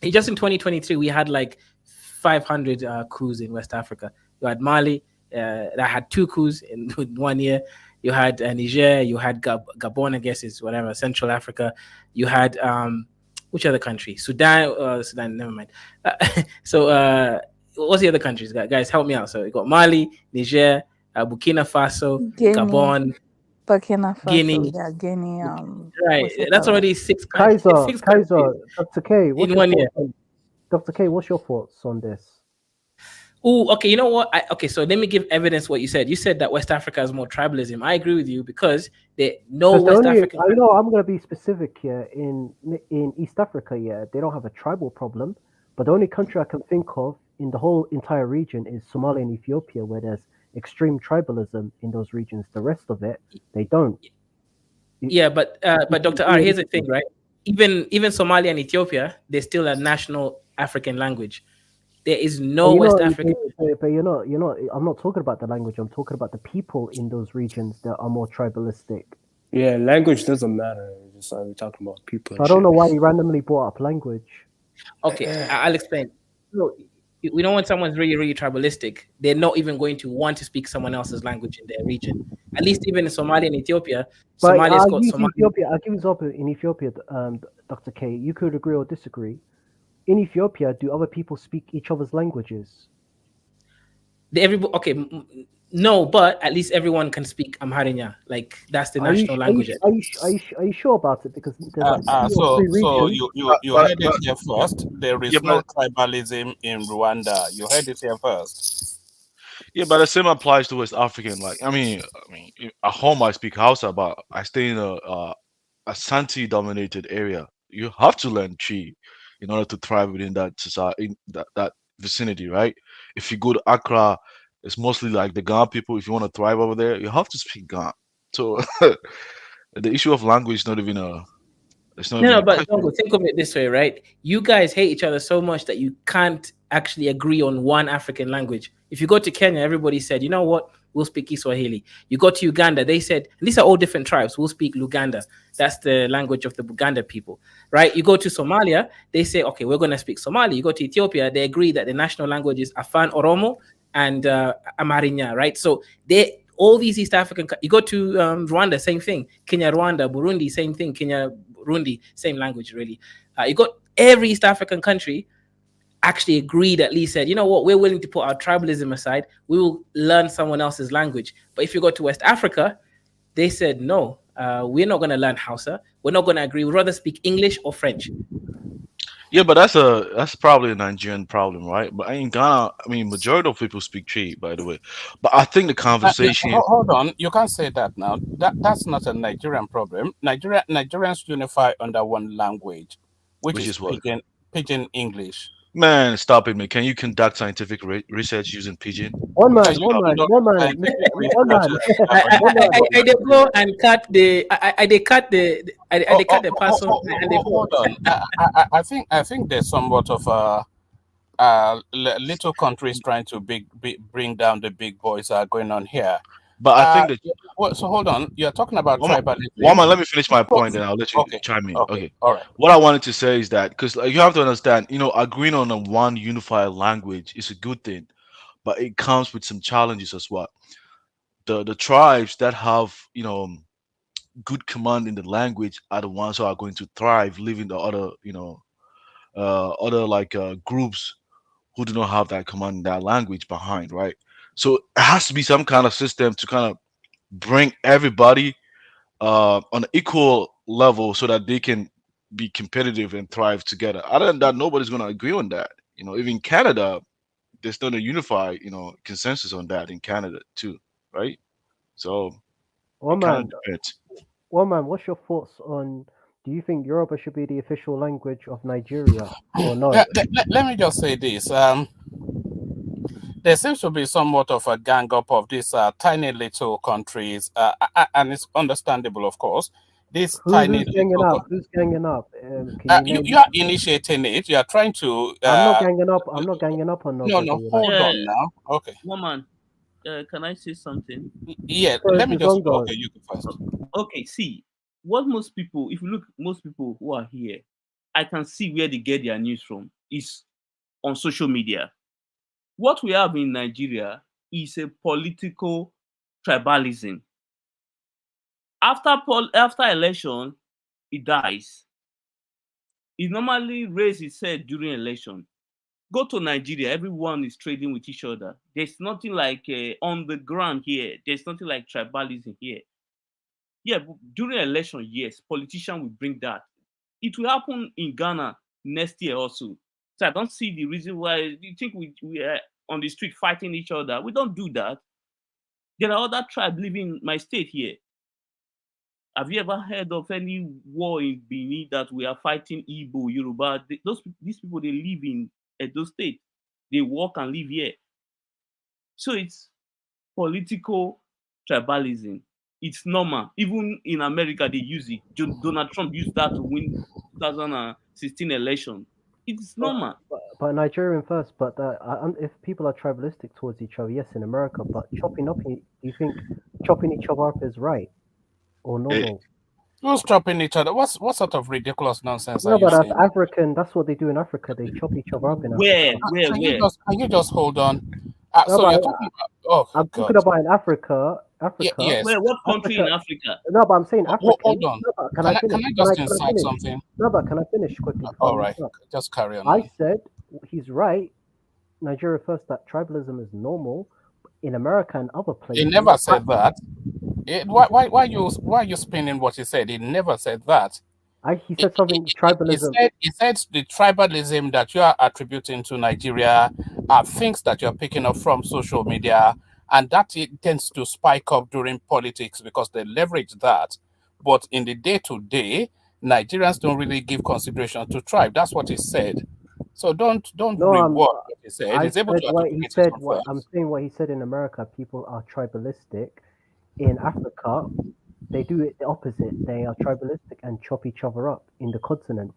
Just in 2023, we had like 500 coups in West Africa. You had Mali that had 2 coups in 1 year. You had Niger. You had Gabon, I guess is whatever, Central Africa. You had which other country? Sudan. Sudan. Never mind. So what's the other countries? Guys, help me out. So you got Mali, Niger, Burkina Faso, Gabon, Burkina Faso, Guinea. yeah, Guinea. Right, that's already 6 Kaiser, countries Dr. K, what's in your 1 year. thoughts Dr. K, what's your thoughts on this? Oh, okay. You know what? So let me give evidence what you said. You said that West Africa is more tribalism. I agree with you because no Because the West only, African. I'm going to be specific here. In East Africa, yeah, they don't have a tribal problem, but the only country I can think of in the whole entire region is Somalia and Ethiopia, where there's extreme tribalism in those regions. The rest of it, they don't. Yeah, but Dr. R, here's the thing, right? Even Somalia and Ethiopia, they're still a national African language. There is no West African. But you're not. I'm not talking about the language. I'm talking about the people in those regions that are more tribalistic. Yeah, language doesn't matter. Just we're talking about people. So I don't know why you randomly brought up language. Okay, I'll explain. So we know when someone's really, really tribalistic, they're not even going to want to speak someone else's language in their region. At least even in Somalia and Ethiopia, But Somalia's got Ethiopia. I'll give you example in Ethiopia, Dr. K. You could agree or disagree. In Ethiopia, do other people speak each other's languages? No, but at least everyone can speak Amharinya. Like that's the national language. Are you sure about it? Because there's like two or three regions. You heard it here first. There is no tribalism in Rwanda. You heard it here first. Yeah, but the same applies to West African. Like, I mean, at home I speak Hausa, but I stay in a Santi-dominated area. You have to learn Chi in order to thrive within that society, in that vicinity, right? If you go to Accra, it's mostly like the Ga people. If you want to thrive over there, you have to speak Ga. So the issue of language is not even a. It's not even No, a but question. think of it this way, right? You guys hate each other so much that you can't actually agree on one African language. If you go to Kenya, everybody said, you know what? We'll speak Kiswahili. You go to Uganda, they said, and these are all different tribes. We'll speak Luganda. That's the language of the Buganda people, right? You go to Somalia, they say, okay, we're going to speak Somali. You go to Ethiopia, they agree that the national language is Afan Oromo and Amharinya, right? So all these East African, you go to Rwanda, same thing. Kenya, Rwanda, Burundi, same thing. Kenya, Burundi, same language, really. You got every East African country actually agreed, at least said, you know what, we're willing to put our tribalism aside. We will learn someone else's language. But if you go to West Africa, they said, no, we're not going to learn Hausa. We're not going to agree. We'd rather speak English or French. Yeah, but that's probably a Nigerian problem, right? But in Ghana, I mean, majority of people speak Chi, by the way. But I think the conversation. Hold on, you can't say that now. That's not a Nigerian problem. Nigerians unify under one language, which is what? Pidgin English. Man, stop it, man. Can you conduct scientific research using Pidgin? One man. I they go and cut the. They cut the. They cut the person. Hold on. I think there's somewhat of little countries trying to bring down the big boys are going on here. But I think that. So hold on. You're talking about tribalism. Woman, let me finish my point, and I'll let you chime in. Okay. All right. What I wanted to say is that because you have to understand, agreeing on a one unified language is a good thing, but it comes with some challenges as well. The tribes that have good command in the language are the ones who are going to thrive, leaving the other groups who do not have that command in that language behind, right? So it has to be some kind of system to kind of bring everybody on an equal level so that they can be competitive and thrive together. Other than that, nobody's going to agree on that. Even Canada, there's not a unified, consensus on that in Canada too, right? So One man, what's your thoughts on? Do you think Yoruba should be the official language of Nigeria or not? Let me just say this. There seems to be somewhat of a gang up of these tiny little countries, and it's understandable, of course. These tiny Who's ganging up? Who's ganging up? You are initiating it. You are trying to. I'm not ganging up. I'm not ganging up on nobody. No, hold on now. Okay. Woman, can I say something? Yeah, let me just. Okay, you go first. Okay, see, what most people, if you look, most people who are here, I can see where they get their news from is on social media. What we have in Nigeria is a political tribalism. After election, it dies. It normally raises its head during election. Go to Nigeria, everyone is trading with each other. There's nothing like on the ground here. There's nothing like tribalism here. Yeah, during election, yes, politicians will bring that. It will happen in Ghana next year also. So I don't see the reason why you think we are on the street fighting each other. We don't do that. There are other tribes living in my state here. Have you ever heard of any war in Benin that we are fighting Igbo, Yoruba? These people, they live in Edo State. They work and live here. So it's political tribalism. It's normal. Even in America, they use it. Donald Trump used that to win 2016 election. It's normal. But Nigerian first. But if people are tribalistic towards each other, yes, in America. But chopping up, do you think chopping each other up is right or normal? Who's chopping each other? What sort of ridiculous nonsense No, are you but saying? as African, that's what they do in Africa. They chop each other up in Africa. Can you just hold on? No, So but you're talking about, I'm God. talking about in Africa. Yes. Where? What country in Africa? No, but I'm saying African. Hold on. No, but Can I finish? just Can I incite finish? something? No, but can I finish quickly? All right. Just carry on. I said he's right. Nigeria first, that tribalism is normal. In America and other places, He never said that. Why are you spinning what he said? He never said that. He said something tribalism. He said the tribalism that you are attributing to Nigeria are things that you're picking up from social media, and that it tends to spike up during politics because they leverage that. But in the day-to-day, Nigerians don't really give consideration to tribe. That's what he said. So don't reword what he said. He's able to articulate his own first. I'm saying what he said in America. People are tribalistic. In Africa, they do it the opposite. They are tribalistic and chop each other up in the continent.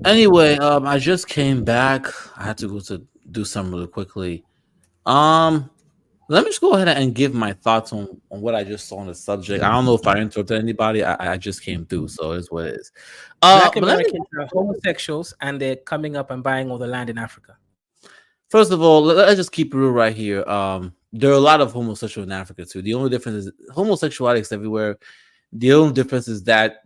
Anyway, I just came back. I had to go to do something really quickly. Let me just go ahead and give my thoughts on what I just saw on the subject. I don't know if I interrupted anybody. I just came through, so it's what it is. Black But let me- Americans are homosexuals, and they're coming up and buying all the land in Africa. First of all, let's just keep it real right here. There are a lot of homosexuals in Africa too. The only difference is homosexuality is everywhere. The only difference is that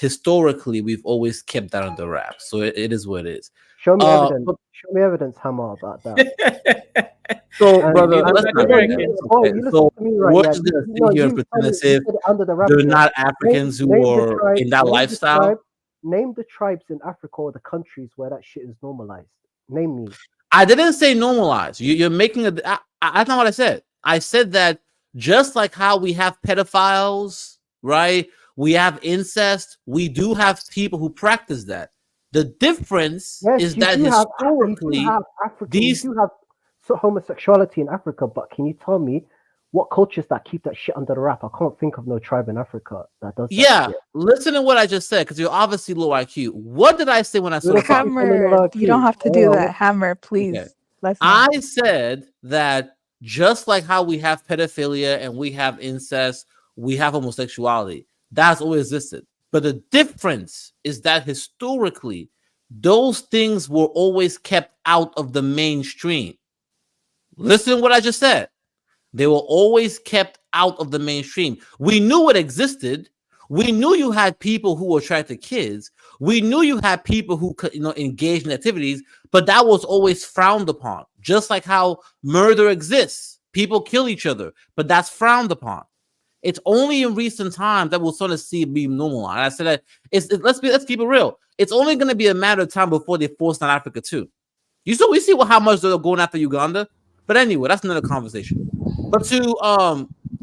historically we've always kept that under wraps. So it is what it is. Show me evidence. Show me evidence, Hammer, about that. So, And brother, you- let's you- not you- do you- that. boy, Okay, you listen so to me right we're now. just gonna You- sit no, here you and pretend tell me as you if said it under the wraps, they're yeah. not Africans who Name the are tribe- in that name the lifestyle. tribe- Name the tribes in Africa or the countries where that shit is normalized. Name me. I didn't say normalize. You're making that's not what I said. I said that just like how we have pedophiles, right? We have incest. We do have people who practice that. The difference Yes, is you that do have historically, you do have homosexuality in Africa, but can you tell me what cultures that keep that shit under the wrap? I can't think of no tribe in Africa that does that. yeah. shit. Listen to what I just said because you're obviously low IQ. What did I say when I saw the topic? Hammer, you don't have to do that. Hammer, please. Okay. Let's not. I said that just like how we have pedophilia and we have incest, we have homosexuality. That's always existed. But the difference is that historically, those things were always kept out of the mainstream. Listen to what I just said. They were always kept out of the mainstream. We knew it existed. We knew you had people who were attracted to kids. We knew you had people who could, engage in activities, but that was always frowned upon. Just like how murder exists, people kill each other, but that's frowned upon. It's only in recent times that we're starting to see it be normalized. I said that let's keep it real. It's only going to be a matter of time before they force on Africa too. We see how much they're going after Uganda, but anyway, that's another conversation. But to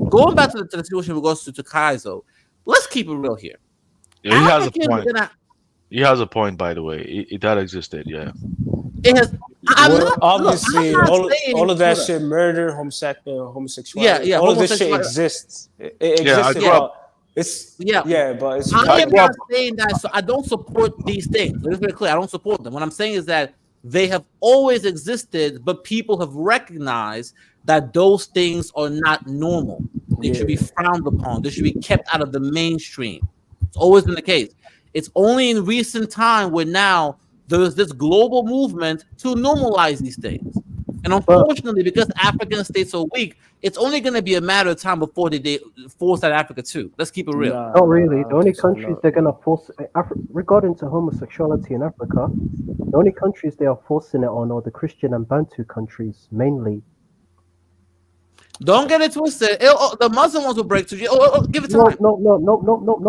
going back to the situation in regards to Kaizo, let's keep it real here. Yeah, he has a Africans point. gonna- He has a point, by the way. It that existed, yeah. It has. Obviously, I'm not all saying of that Twitter. shit, murder, homosexuality, Yeah, all of this shit homosexuality. exists. It Yeah, I existed, grew up- but it's but it's I am not saying that. So I don't support these things. It's very clear. I don't support them. What I'm saying is that they have always existed, but people have recognized that those things are not normal. They should be frowned upon. They should be kept out of the mainstream. It's always been the case. It's only in recent time where now there's this global movement to normalize these things. And unfortunately, because African states are weak, it's only going to be a matter of time before they force out Africa too. Let's keep it real. Not really. The only countries they're gonna force, regarding to homosexuality in Africa, the only countries they are forcing it on are the Christian and Bantu countries mainly. Don't get it twisted. The Muslim ones will break to you. Give it No, time. no.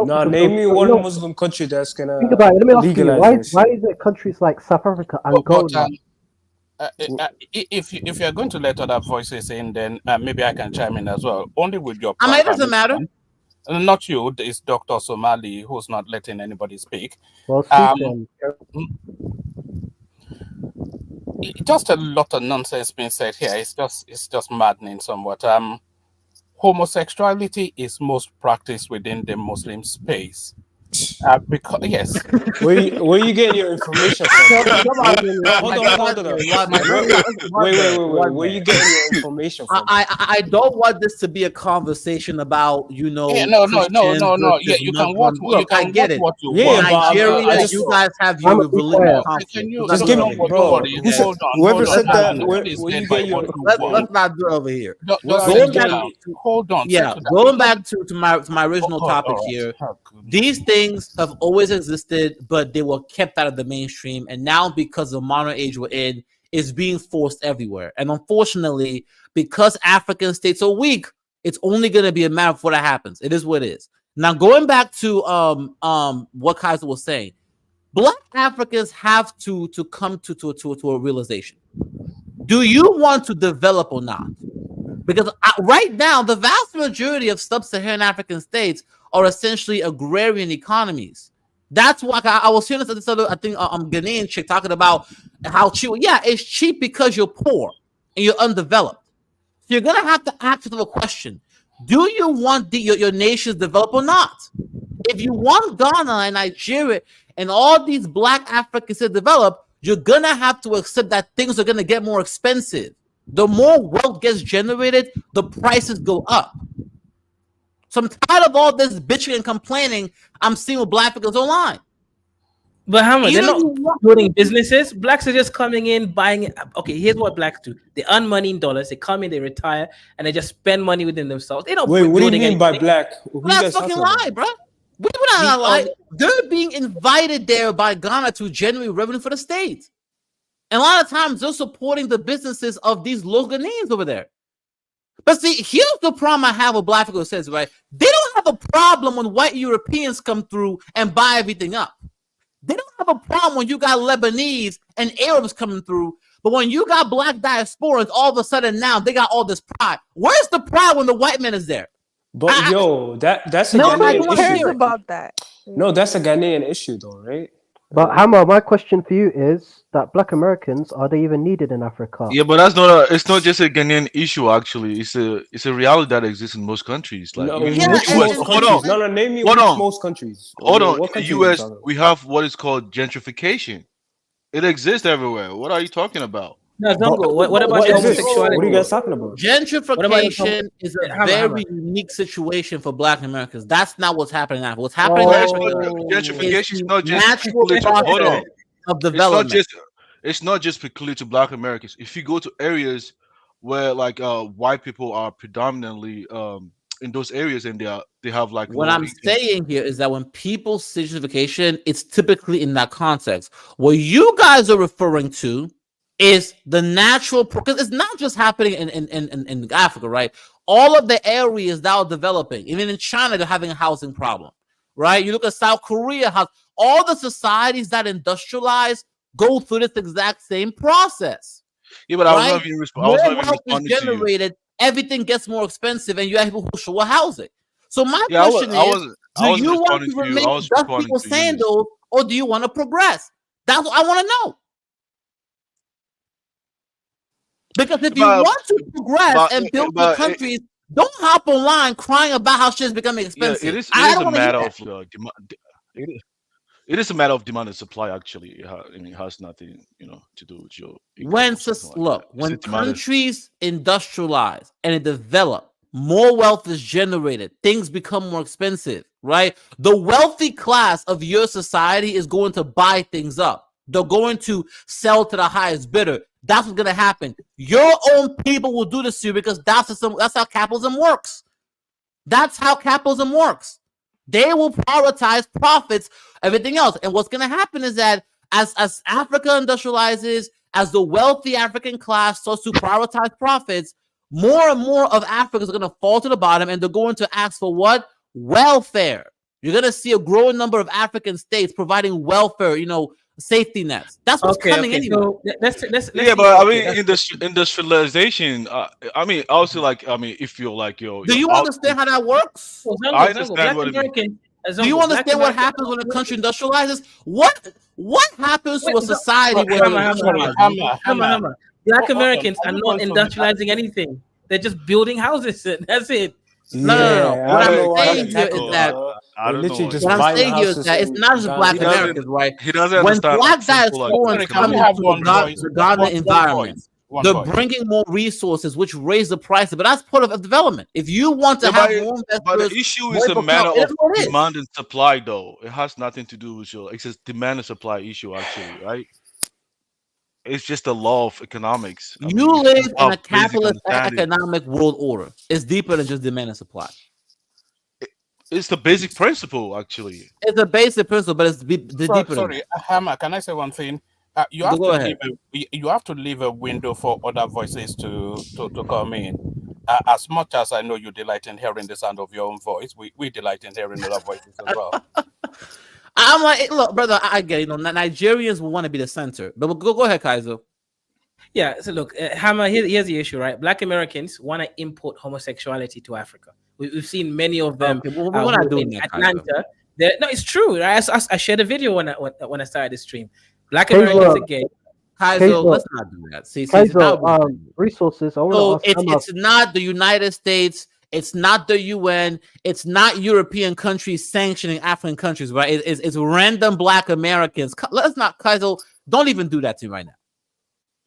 Nah, Because name me one you know, Muslim country that's gonna think about it. Let me ask you, legalize this why shit. is it countries like South Africa, But Angola? if you're going to let other voices in, then maybe I can chime in as well. Only with your I mean, it doesn't matter. permission. Not you. It's Dr. Somali who's not letting anybody speak. Well, speak then. Just a lot of nonsense being said here. It's just maddening somewhat. Homosexuality is most practiced within the Muslim space. Because yes, Where you getting your information from? Hold on. Wait. Where you getting your information from? I don't want this to be a conversation about no. Yeah, you can watch. Look, You can I get watch it. what you Yeah, want. Nigeria, just, you guys have your religious conflict. Can you just give me, bro. Whoever said that? Where you get your? Let's not do it over here. Hold on. Yeah, going back to my original topic here. These things have always existed, but they were kept out of the mainstream, and now because of the modern age we're in, it's being forced everywhere. And unfortunately, because African states are weak, it's only going to be a matter of what happens. It is what it is. Now, going back to what Kaiser was saying, Black Africans have to come to a realization. Do you want to develop or not? Because right now, the vast majority of sub-Saharan African states are essentially agrarian economies. That's why I was hearing this other, I think, Ghanaian chick talking about how cheap. Yeah, it's cheap because you're poor and you're undeveloped. So you're gonna have to ask yourself a question: do you want your nations develop or not? If you want Ghana and Nigeria and all these Black Africans to develop, you're gonna have to accept that things are gonna get more expensive. The more wealth gets generated, the prices go up. So I'm tired of all this bitching and complaining I'm seeing with Black Africans online. But Hammer, they're not building businesses. Blacks are just coming in, buying it. Okay, here's what blacks do: they earn money in dollars, they come in, they retire, and they just spend money within themselves. They don't. Wait, what do you mean by black? That's fucking lie, bro. We're not lie. They're being invited there by Ghana to generate revenue for the state. And a lot of times they're supporting the businesses of these local names over there. But see, here's the problem I have with Black people says, right? They don't have a problem when white Europeans come through and buy everything up. They don't have a problem when you got Lebanese and Arabs coming through. But when you got Black diasporans, all of a sudden now they got all this pride. Where's the pride when the white man is there? But that's a Nobody Ghanaian cares issue. about that. No, that's a Ghanaian issue, though, right? But Hammer, my question for you is that Black Americans, are they even needed in Africa? Yeah, but it's not just a Ghanaian issue. Actually, it's a reality that exists in most countries. Like No, even which in the US, most countries? No, name me which most countries. Hold on. What In the countries are you US, talking about? we have what is called gentrification. It exists everywhere. What are you talking about? No, Zongo, what about homosexuality? What are you guys talking about? Gentrification is a very unique situation for Black Americans. That's not what's happening now. What's happening now Gentrification is not just natural process of development. It's not just peculiar to Black Americans. If you go to areas where like white people are predominantly in those areas and they have like what I'm saying here is that when people say gentrification, it's typically in that context. What you guys are referring to is the natural, because it's not just happening in Africa, right? All of the areas that are developing, even in China, they're having a housing problem, right? You look at South Korea, how all the societies that industrialize go through this exact same process. Yeah, but I was not even responding to generated, everything gets more expensive, and you have people who show housing. So my Yeah, question is, do you want to remain dust people's sandals, or do you want to progress? That's what I want to know. Because if you want to progress and build new countries, don't hop online crying about how shit is becoming expensive. Yeah, it is a matter of it is a matter of demand and supply. Actually, it has nothing, to do with your. When countries industrialize and develop, more wealth is generated. Things become more expensive, right? The wealthy class of your society is going to buy things up. They're going to sell to the highest bidder. That's what's going to happen. Your own people will do this to you because that's how capitalism works. That's how capitalism works. They will prioritize profits, everything else. And what's going to happen is that as Africa industrializes, as the wealthy African class starts to prioritize profits, more and more of Africans are going to fall to the bottom, and they're going to ask for what? Welfare. You're going to see a growing number of African states providing welfare, safety nets. That's what's coming anyway. So let's Yeah, but I mean, industrialization. I mean, also if you're like Do you understand how that works? I understand what it means. Do you understand what happens when a country industrializes? What happens to a society when Black Americans are not industrializing anything. They're just building houses. That's it. No. What I'm saying here is that it's not just Black Americans, right? He doesn't when understand. Black guys foreign come into the Ghana environment, they're point. bringing more resources, which raise the price. But that's part of development. If you want to have more investors, but the issue is a matter of demand and supply, though. It has nothing to do with it's just demand and supply issue, actually, right? It's just the law of economics. You live in a capitalist economic world order. It's deeper than just demand and supply. It's the basic principle, actually. It's a basic principle, but it's deeper. Sorry, Hammer, can I say one thing? You have to leave a window for other voices to come in. As much as I know you delight in hearing the sound of your own voice, we delight in hearing other voices as well. I'm like, look, brother, I get it. Nigerians will want to be the center, but go ahead, Kaiser. Yeah. So look, Hammer. Here's the issue, right? Black Americans want to import homosexuality to Africa. We've seen many of them. We're not doing that, Atlanta. No, it's true. Right? I shared a video when I started the stream. Black Americans are gay. Kaiser, let's not do that. See, resources. It's not the United States. It's not the UN. It's not European countries sanctioning African countries, right? It's random Black Americans. Let's not, Kaiser, don't even do that to me right now.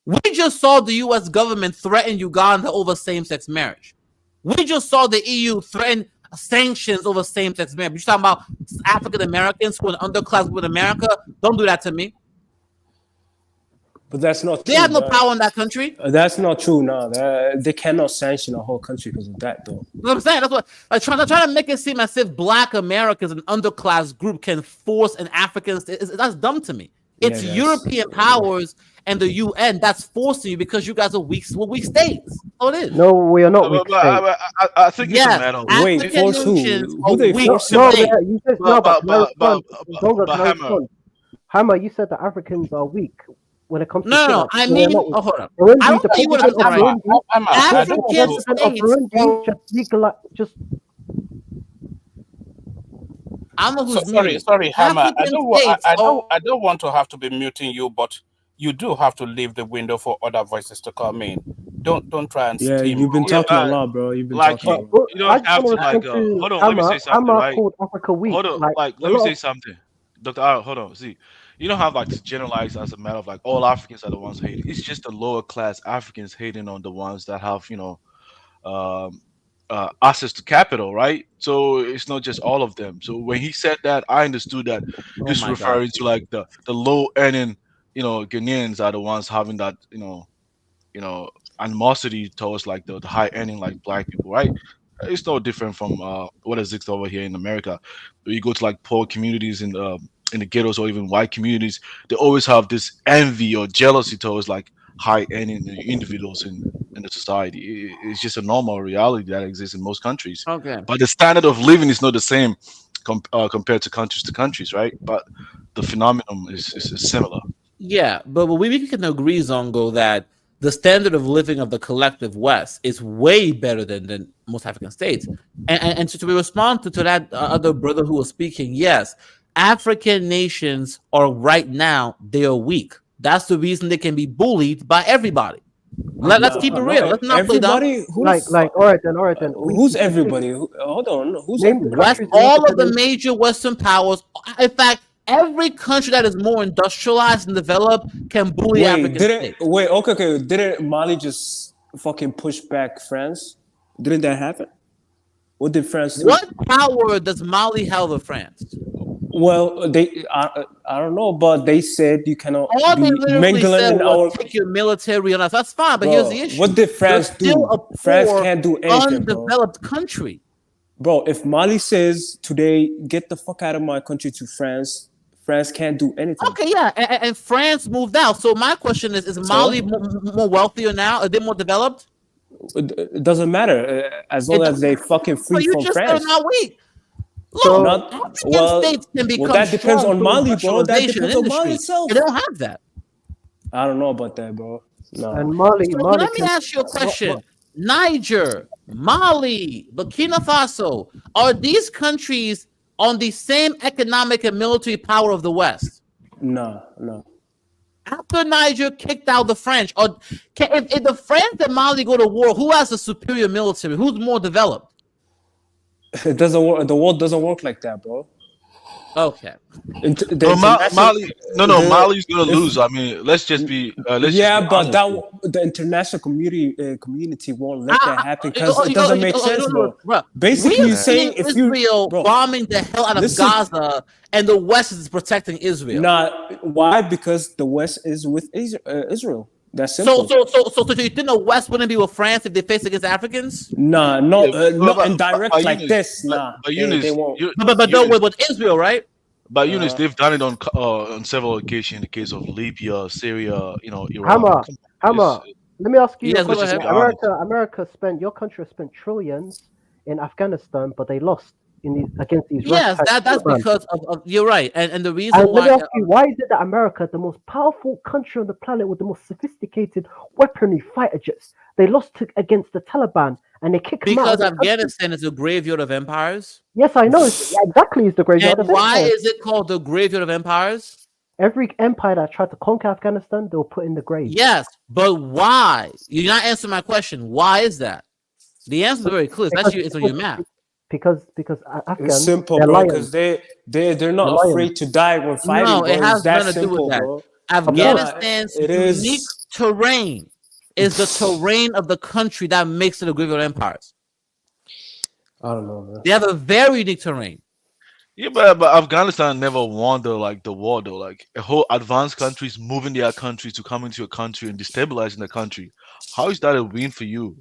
We just saw the U.S. government threaten Uganda over same-sex marriage. We just saw the EU threaten sanctions over same-sex marriage. You're talking about African Americans who are an underclass with America? Don't do that to me. But that's not true. They have no power in that country. That's not true. No, they cannot sanction a whole country because of that, though. You know what I'm saying? That's what I'm trying to make it seem as if Black Americans, an underclass group, can force an African state. That's dumb to me. It's European powers and the UN that's forcing you because you guys are weak states. Oh, it is. No, we are not weak states. I think it's a matter of wait, force who? Who they force? You said Hammer, you said the Africans are weak. When it comes to hold on. I don't think you would have Sorry, Hammer. I don't want to have to be muting you, but you do have to leave the window for other voices to come in. Don't try and steam. You've been talking a lot, bro. You've been talking. You don't have to hold on. Let me say something. Right? Hold on. Let me say something. Dr. R, hold on. See, you don't have to generalize as a matter of all Africans are the ones hating. It's just the lower class Africans hating on the ones that have access to capital, right? So it's not just all of them. So when he said that, I understood that he's referring to the low earning, Ghanaians are the ones having that, animosity towards the high earning Black people, right? It's no different from what exists over here in America. You go to poor communities in the ghettos or even white communities, they always have this envy or jealousy towards high earning individuals in the society. It's just a normal reality that exists in most countries. Okay. But the standard of living is not the same compared to countries, right? But the phenomenon is similar. Yeah, but we can agree, Zongo, that the standard of living of the collective West is way better than most African states. And to respond to that other brother who was speaking, yes, African nations are right now, they are weak. That's the reason they can be bullied by everybody. Let's keep it real. Let's not play dumb. All right then. Who's everybody? Hold on. Who's everybody? All of the major Western powers. In fact, every country that is more industrialized and developed can bully African states. Okay. Didn't Mali just fucking push back France? Didn't that happen? What did France do? What power does Mali have over France? Well, I don't know, but they said you cannot be mingling in our. Take your military on us. That's fine, but here's the issue. What did France do? France can't do anything, undeveloped country. Bro, if Mali says today, get the fuck out of my country to France, France can't do anything. Okay, yeah, and France moved out. So my question is Mali more wealthier now? Are they more developed? It doesn't matter as long as they fucking free But you from just said France. not weak. So Look, Not African well. states can become That depends strong on through Mali, bro. That industrialization depends on Mali industry. itself. They don't have that. I don't know about that, bro. No. and Mali, So Mali let me can. ask you a question. Niger, Mali, Burkina Faso, are these countries on the same economic and military power of the West? No. After Niger kicked out the French, or if the French and Mali go to war, who has a superior military? Who's more developed? It doesn't work. The world doesn't work like that, bro. Okay. Mali, Mali's gonna lose. I mean, let's just be. Let's yeah, just be but honest. the international community won't let that happen because it doesn't make sense, bro. Basically, we you're saying if you Israel bombing the hell out of Gaza, and the West is protecting Israel. Why? Because the West is with Israel. That's simple. So you think the West wouldn't be with France if they face against Africans? Nah, not indirect like this. Nah, they won't. But no, with Israel, right? But Eunice, they've done it on several occasions in the case of Libya, Syria, Iraq. Hammer. Let me ask you Yes, a question. go ahead. Your country spent trillions in Afghanistan, but they lost against these. Yes, that's because of you're right, and the reason And why. let me ask you, why is it that America, the most powerful country on the planet with the most sophisticated weaponry fighter jets, they lost against the Taliban and they kicked them out? Because Afghanistan is a graveyard of empires. Yes, I know. Exactly, it's the graveyard And of why empires. is it called the graveyard of empires? Every empire that tried to conquer Afghanistan, they were put in the grave. Yes, but why? You're not answering my question. Why is that? The answer is very clear. It's on your map. Because Afghans, It's simple, they're bro. lions. Because they're not They're afraid to die when fighting. No, bro. it has It's that nothing to do simple, with that. bro. Afghanistan's It unique is. terrain is the terrain of the country that makes it a graveyard of empires. I don't know, man. They have a very unique terrain. Yeah, but Afghanistan never won the war though. Like a whole advanced countries moving their country to come into a country and destabilizing the country. How is that a win for you?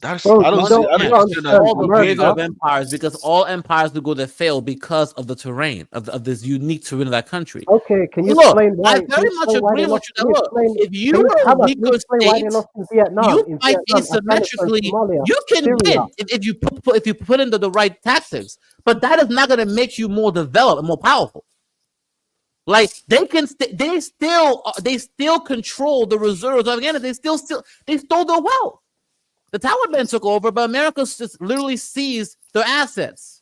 That's Bro, I don't see. I don't understand that. All the graveyard of empires, because all empires will go to fail because of the terrain of this unique terrain of that country. Okay, can you Look, explain why? I very much agree with you. That, look, if you can are a can you weaker explain why they state, lost in Vietnam? you in fight Vietnam, asymmetrically. Afghanistan, Somalia, You can Syria. win if you put in the right tactics, but that is not going to make you more developed and more powerful. Like they still control the reserves of Afghanistan. They stole their wealth. The Taliban took over, but America just literally seized their assets.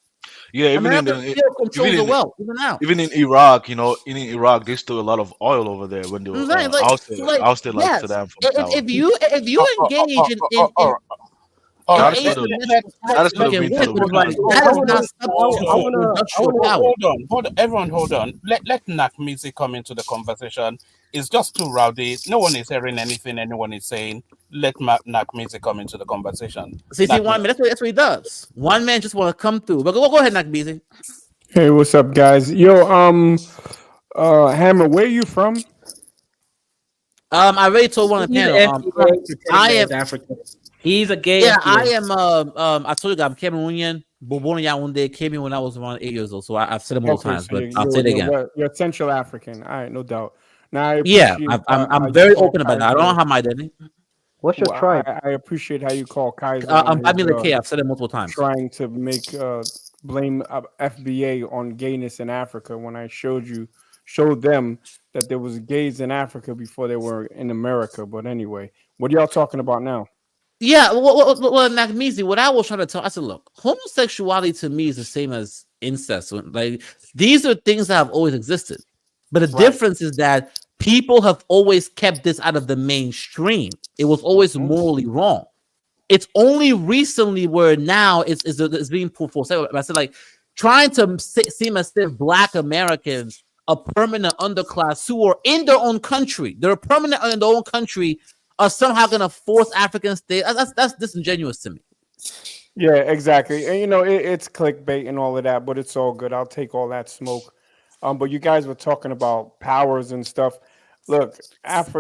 Yeah, even America still controls the wealth even now. Even in Iraq, in Iraq, they stole a lot of oil over there when they were ousted yes. Saddam from power. If you engage in That is for the win for the Hold on. Everyone, hold on. Let Knack Music come into the conversation. It's just too rowdy. No one is hearing anything anyone is saying. Let Knack Music come into the conversation. See, one man. That's what he does. One man just want to come through. But go ahead, Knack Music. Hey, what's up, guys? Yo, Hammer, where are you from? I already told one on the panel. I am African. He's a gay. Yeah, I am. I told you I'm Cameroonian. Born in Yaoundé. Came here when I was around 8 years old. So I've said it multiple times, but I'll say it again. You're Central African. All right, no doubt. Now, I'm very open about that. I don't have my identity. What's your tribe? I appreciate how you call Kaiser. I'm Family K. I've said it multiple times. Trying to make blame FBA on gayness in Africa when I showed them that there was gays in Africa before they were in America. But anyway, what are y'all talking about now? Yeah, well, Nakmizi, what I was trying to tell, I said, look, homosexuality to me is the same as incest. Like these are things that have always existed, but the difference is that people have always kept this out of the mainstream. It was always morally wrong. It's only recently where now it's being put forth. I said, like, trying to seem as if Black Americans are permanent underclass who are in their own country. They're permanent in their own country. Are somehow going to force African states. That's disingenuous to me. Yeah, exactly. And it's clickbait and all of that, but it's all good. I'll take all that smoke. But you guys were talking about powers and stuff. Look,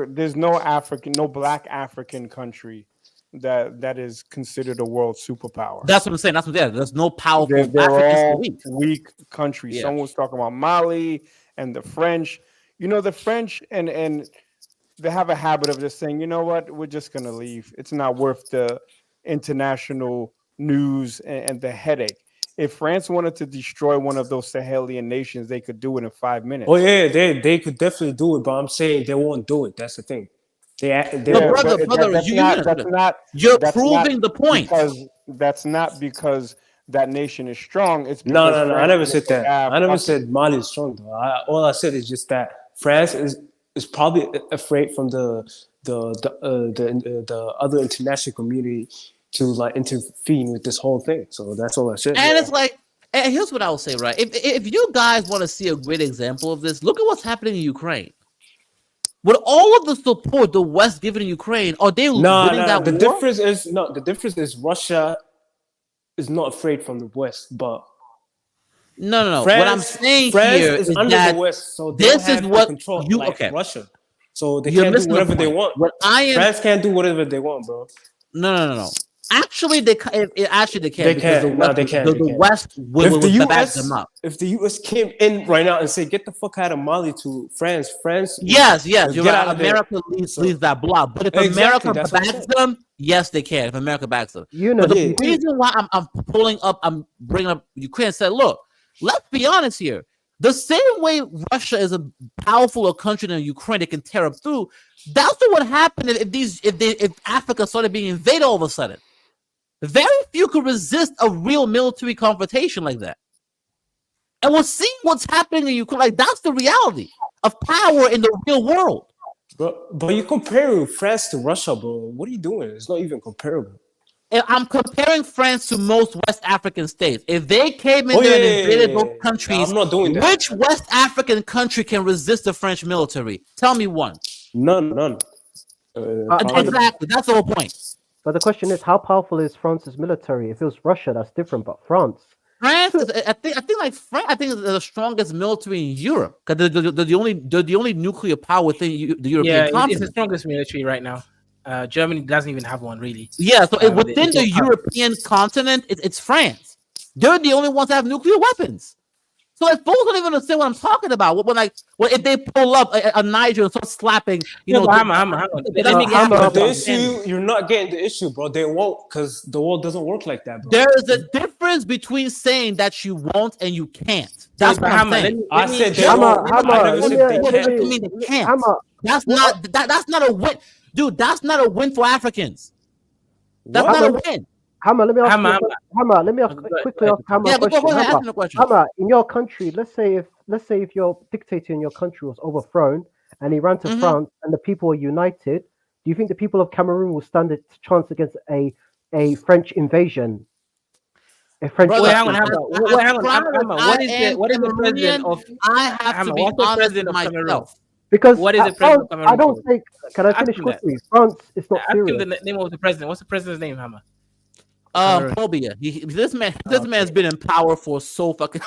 there's no Black African country that is considered a world superpower. That's what I'm saying. That's what there's no powerful. They're all weak countries. Yeah. Someone was talking about Mali and the French. The French and they have a habit of just saying, you know what, we're just gonna leave. It's not worth the international news and the headache. If France wanted to destroy one of those Sahelian nations, they could do it in 5 minutes. Oh yeah, they could definitely do it, but I'm saying they won't do it. That's the thing. They Yeah, brother, but brother, that's you not that's not you're that's not proving the point. because that nation is strong. It's No, because no, no. I France never and said they that. have I never weapons. said Mali is strong though. All I said is just that France is probably afraid from the other international community to like intervene with this whole thing. So that's all I said. And it's like, and here's what I will say, right? If you guys want to see a great example of this, look at what's happening in Ukraine. With all of the support the West giving to Ukraine, are they winning that The war? difference is Russia is not afraid from the West, but No. France, What I'm saying France here is is under that the West, so they this don't is have what control you like okay. Russia. So they You're can't do missing the whatever they point. want. What I am France can't do whatever they want, bro. No. Actually, they can They because can't. No, they can't. the West will back them up. If the US came in right now and say, "Get the fuck out of Mali to France," France. Yes, you're get right. out of there. America leaves that block. But if Exactly, America that's what I'm backs saying. them, yes, they can. If America backs them. You know, But the you think- reason why I'm bringing up Ukraine said, look, let's be honest here. The same way Russia is a powerful country than Ukraine, they can tear up through. That's what would happen if Africa started being invaded all of a sudden. Very few could resist a real military confrontation like that. And we're seeing what's happening in Ukraine. Like, that's the reality of power in the real world. But you comparing France to Russia, bro. What are you doing? It's not even comparable. And I'm comparing France to most West African states. If they came in there and invaded both countries, I'm not doing that. which West African country can resist the French military? Tell me one. None. Exactly. That's the whole point. But the question is, how powerful is France's military? If it was Russia, that's different. But France, I think it's the strongest military in Europe because they're the only nuclear power within the European continent. It's the strongest military right now. Germany doesn't even have one, really. Yeah, so within the European continent, it's France. They're the only ones that have nuclear weapons. So like, folks don't even understand what I'm talking about. When if they pull up a Niger and start slapping, the issue, you're not getting the issue, bro. They won't, because the world doesn't work like that, bro. There is a difference between saying that you won't and you can't. That's what I'm saying. I said they won't. I never said they can't. That's not a win, dude. That's not a win for Africans. That's not a win. Hammer, let me ask quickly ask Hammer a question. Go ahead, ask me a question. Hammer, in your country, let's say if your dictator in your country was overthrown and he ran to France and the people were united, do you think the people of Cameroon will stand a chance against a French invasion? A French what is the president of? I have to be honest with myself. Because what is the president of Cameroon? I don't think. Can I finish quickly? France is not serious. Ask him the name of the president. What's the president's name, Hammer? Phobia. This man's been in power for so fucking.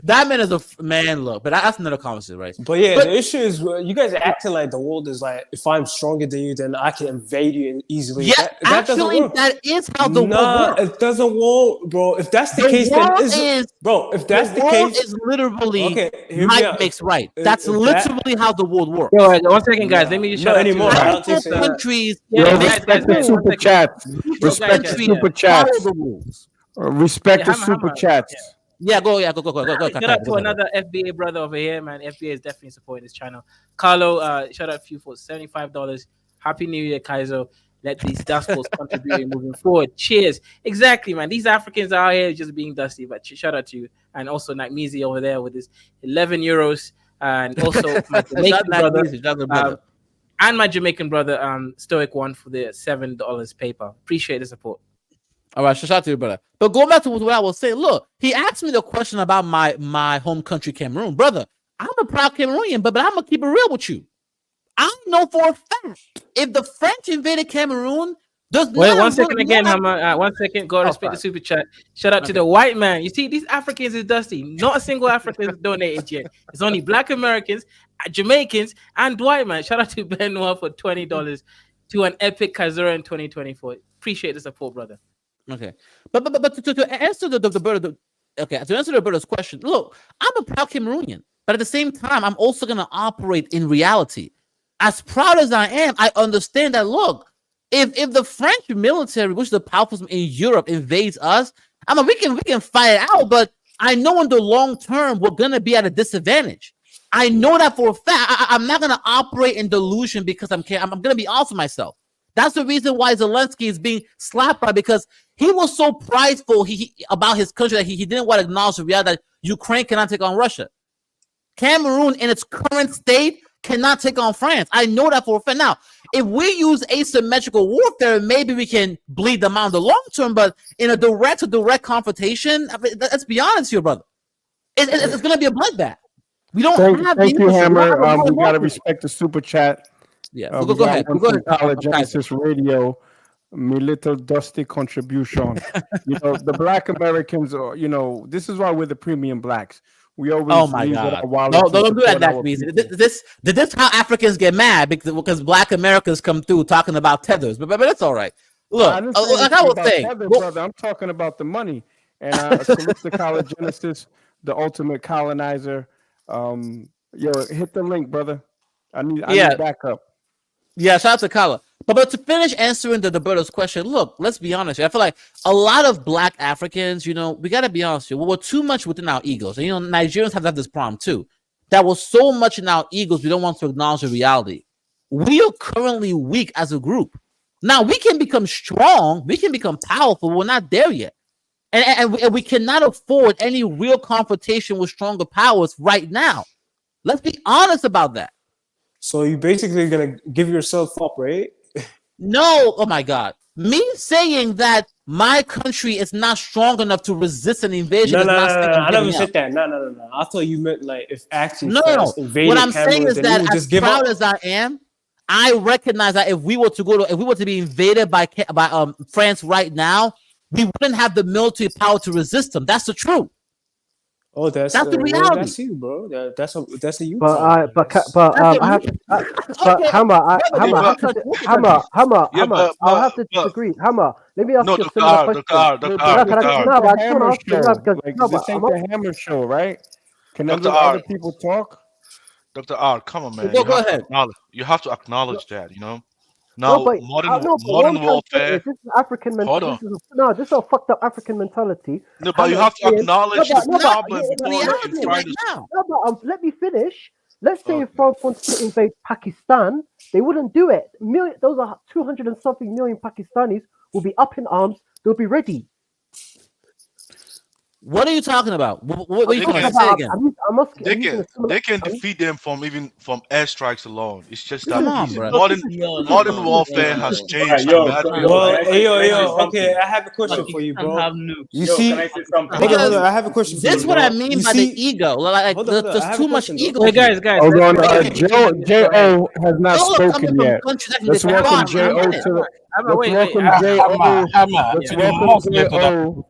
That man is a man. Look, but that's another conversation, right? But the issue is you guys are acting like the world is like, if I'm stronger than you, then I can invade you easily. Yeah, that doesn't work. That is how the world works. It doesn't work, bro. If that's the case, then if that's the case, is literally okay, might makes right. That's literally how the world works. Yo, 1 second, guys. Let me just shout anymore. out to countries. Respect the super chats. Respect the super chats. Respect the super chats. Yeah, go. Shout out to another FBA brother over here, man. FBA is definitely supporting this channel. Carlo, shout out to you for $75. Happy New Year, Kaizo. Let these dustballs contribute moving forward. Cheers. Exactly, man. These Africans are out here just being dusty, but shout out to you. And also Nakmizi over there with his 11 euros. And also my Jamaican brother. And my Jamaican brother, Stoic One, for the $7 PayPal. Appreciate the support. All right, shout out to you, brother. But going back to what I was saying, look, he asked me the question about my home country, Cameroon. Brother, I'm a proud Cameroonian, but I'm going to keep it real with you. I know for a fact, if the French invaded Cameroon, wait 1 second again, Hammer. 1 second, go respect the super chat. Shout out to the white man. You see, these Africans is dusty. Not a single African is donated yet. It's only Black Americans, Jamaicans, and white man. Shout out to Benoit for $20 to an epic Kazura in 2024. Appreciate the support, brother. Okay, but to answer the brother, to answer the brother's question, look, I'm a proud Cameroonian. But at the same time, I'm also going to operate in reality. As proud as I am, I understand that, look, if the French military, which is the powerful in Europe, invades us, I mean, we can fight it out, but I know in the long term, we're going to be at a disadvantage. I know that for a fact. I'm not going to operate in delusion because I'm going to be honest with myself. That's the reason why Zelensky is being slapped by, because he was so prideful about his country that he didn't want to acknowledge the reality that Ukraine cannot take on Russia. Cameroon in its current state cannot take on France. I know that for a fact. Now, if we use asymmetrical warfare, maybe we can bleed them out in the long term, but in a direct confrontation, I mean, let's be honest here, brother. It's going to be a bloodbath. We don't have Thank you, Hammer. We got to respect. respect the super chat. Yeah, we go got ahead. one Go from ahead. College Genesis Radio. My little dusty contribution. The Black Americans are, this is why we're the premium blacks. We always Oh my God! Don't do that, Dr. This how Africans get mad because Black Americans come through talking about tethers, but it's all right. Look, like I was saying, brother, I'm talking about the money. And salute to College Genesis, the ultimate colonizer. Hit the link, brother. I need backup. Yeah, shout out to Kala. But to finish answering the brother's question, look, let's be honest. I feel like a lot of Black Africans, we got to be honest here. We're too much within our egos. And, Nigerians have this problem too. That we're so much in our egos, we don't want to acknowledge the reality. We are currently weak as a group. Now, we can become strong. We can become powerful. We're not there yet. And we cannot afford any real confrontation with stronger powers right now. Let's be honest about that. So you basically gonna give yourself up, right? No, oh my God. Me saying that my country is not strong enough to resist an invasion No, is not saying I never said that. No. I thought you meant like if actually no. invaded What I'm Cameroon, saying is then that you would as just give proud up. as I am, I recognize that if we were to be invaded by France right now, we wouldn't have the military power to resist them. That's the truth. Oh, that's the reality. That's you, bro. That's a you. But I have I'll have to disagree. Hammer, let me ask you a similar question. This ain't the Hammer show, right? Can Dr. other people talk? Dr. R, come on, man. Go ahead. You have to acknowledge that, Now, No, but modern warfare. This is African mentality. This is a fucked up African mentality. No, but you have to acknowledge the problem before you can try to. No, but let me finish. Let's say if France wants to invade Pakistan, they wouldn't do it. Those are 200 and something million Pakistanis will be up in arms. They'll be ready. What are you talking about? What are you talking about? Say again. They can defeat them from airstrikes alone. It's just Come that on, easy. bro. Modern warfare has changed. Okay, I have a question for you, bro. You see, can I say something? Hold on, I have a question for you. This is what I mean by the ego. Like, there's too much ego. Hey, guys. Hold on. J.O. has not spoken yet. Let's welcome J.O. to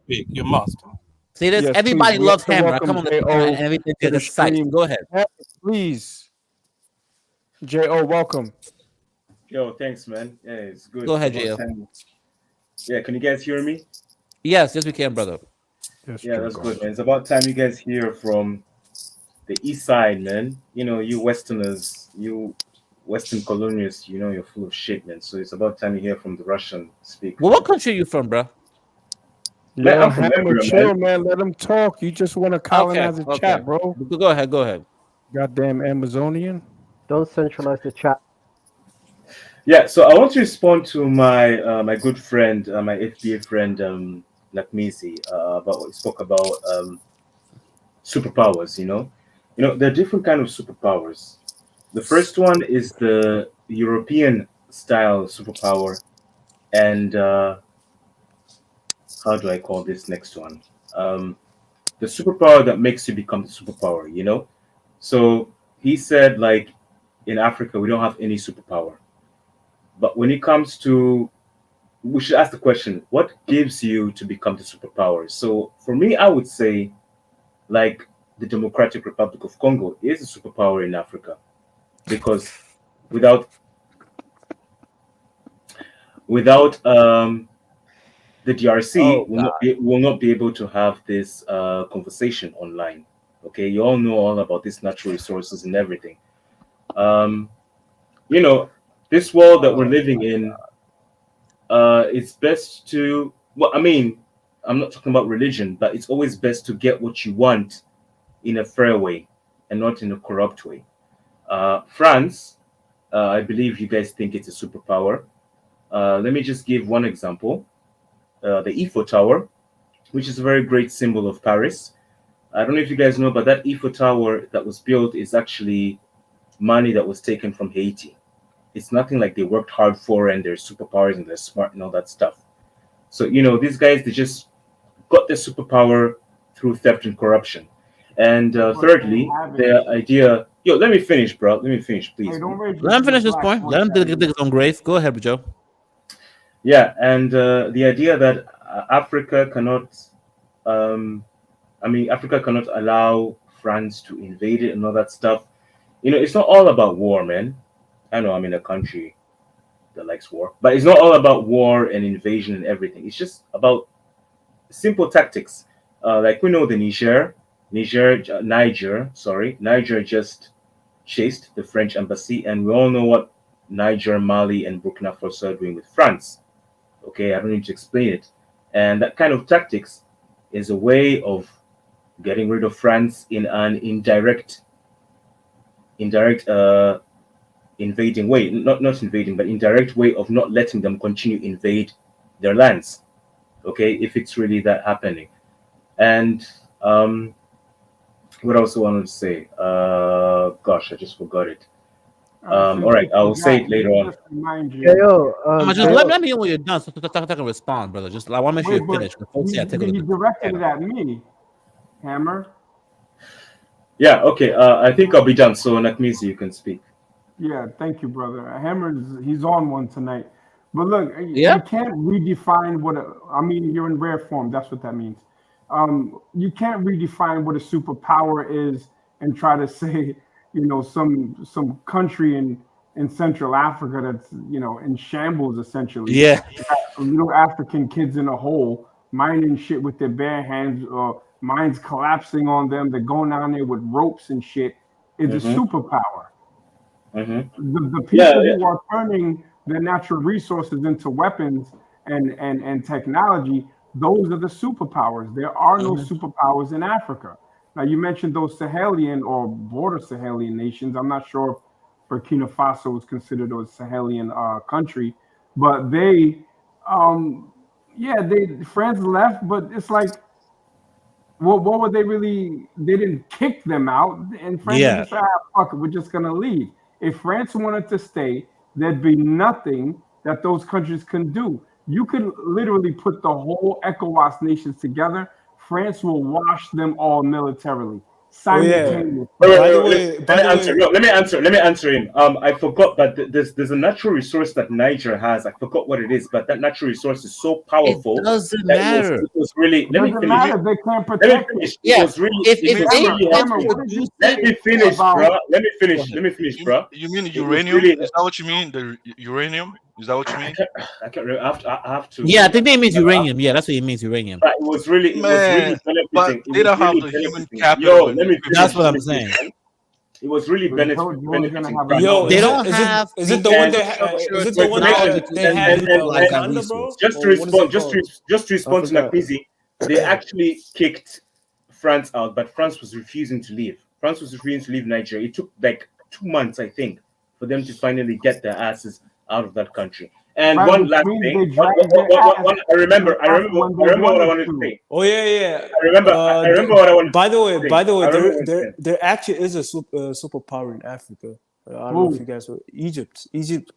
You must. See this? Yes, everybody please. loves Hammer. Come on, and everything to the site. Go ahead. Please. J.O., welcome. Yo, thanks, man. Yeah, it's good. Go ahead, J.O. Yeah, can you guys hear me? Yes, we can, brother. Yes, yeah, that's good, man. It's about time you guys hear from the east side, man. You Westerners, you Western colonialists, you're full of shit, man. So it's about time you hear from the Russian speakers. Well, what country are you from, bro? Man, I'm from Liberia, man. Let them talk. You just want to colonize the chat, bro. Go ahead. Goddamn Amazonian. Don't centralize the chat. Yeah, so I want to respond to my my good friend, my FBA friend, Nakmizi, about what he spoke about superpowers. There are different kind of superpowers. The first one is the European style superpower, and how do I call this next one? The superpower that makes you become the superpower. So he said, like, in Africa we don't have any superpower. But when it comes to, we should ask the question, what gives you to become the superpower? So for me, I would say, like, the Democratic Republic of Congo is a superpower in Africa, because without the DRC, will not be able to have this conversation online. Okay, you all know all about these natural resources and everything. Um, you know, this world that we're living in, it's best to. Well, I mean, I'm not talking about religion, but it's always best to get what you want in a fair way and not in a corrupt way. France, I believe you guys think it's a superpower. Let me just give one example. The Eiffel Tower, which is a very great symbol of Paris. I don't know if you guys know, but that Eiffel Tower that was built is actually money that was taken from Haiti. It's nothing like they worked hard for and they're superpowers and they're smart and all that stuff. So, these guys, they just got their superpower through theft and corruption. And thirdly, the idea. Yo, let me finish, bro. Let me finish, please. Let him finish this point. Let him dig his own grave. Go ahead, Joe. Yeah, and the idea that Africa cannot, Africa cannot allow France to invade it and all that stuff. It's not all about war, man. I know I'm in a country that likes war, but it's not all about war and invasion and everything. It's just about simple tactics. Like we know the Niger just chased the French embassy, and we all know what Niger, Mali, and Burkina Faso are doing with France. Okay, I don't need to explain it. And that kind of tactics is a way of getting rid of France in an indirect invading way, not invading, but indirect way of not letting them continue invade their lands. Okay, if it's really that happening. And what else I wanted to say? Gosh, I just forgot it. All right, I will say it later on. Let me know when you're done so I can respond, brother. Just I want to make sure you're finished. He directed it at me, Hammer. Yeah, okay. I think I'll be done. So Nakmizi, you can speak. Yeah, thank you, brother. Hammer, he's on one tonight. But look, you can't redefine you're in rare form. That's what that means. You can't redefine what a superpower is and try to say, some country in Central Africa that's, in shambles, essentially. Yeah. Little African kids in a hole, mining shit with their bare hands, or mines collapsing on them. They're going down there with ropes and shit. It's a superpower. The people who are turning their natural resources into weapons and technology, those are the superpowers. There are no superpowers in Africa. Now, you mentioned those Sahelian or border Sahelian nations. I'm not sure if Burkina Faso was considered a Sahelian country, but France left, but it's like, what were they really? They didn't kick them out, and France just said, fuck it, we're just gonna leave. If France wanted to stay, there'd be nothing that those countries can do. You could literally put the whole ECOWAS nations together. France will wash them all militarily. Simultaneously. Let me answer him. I forgot, but there's a natural resource that Niger has. I forgot what it is, but that natural resource is so powerful. It doesn't matter. It was really. Let me finish. They can't protect it. It was really. Let me finish, bro. Let me finish, bro. You mean uranium? Is that what you mean? The uranium? Is that what you mean? I can't remember. I have to. Yeah, I think it means uranium. Yeah, that's what it means, uranium. But it was really benefiting. But they don't have the human capital. Yo, let me finish. That's what I'm saying. It was really benefiting. Yo, they don't have. Is it the one that they have Uganda, bro? Just to respond to Nakmizi, they actually kicked France out, but France was refusing to leave. France was refusing to leave Nigeria. It took like 2 months, I think, for them to finally get their asses out of that country. And one last thing, I remember what I wanted to say. Oh yeah. I remember what I wanted to say. By the way, there actually is a superpower in Africa. I don't know if you guys know. Egypt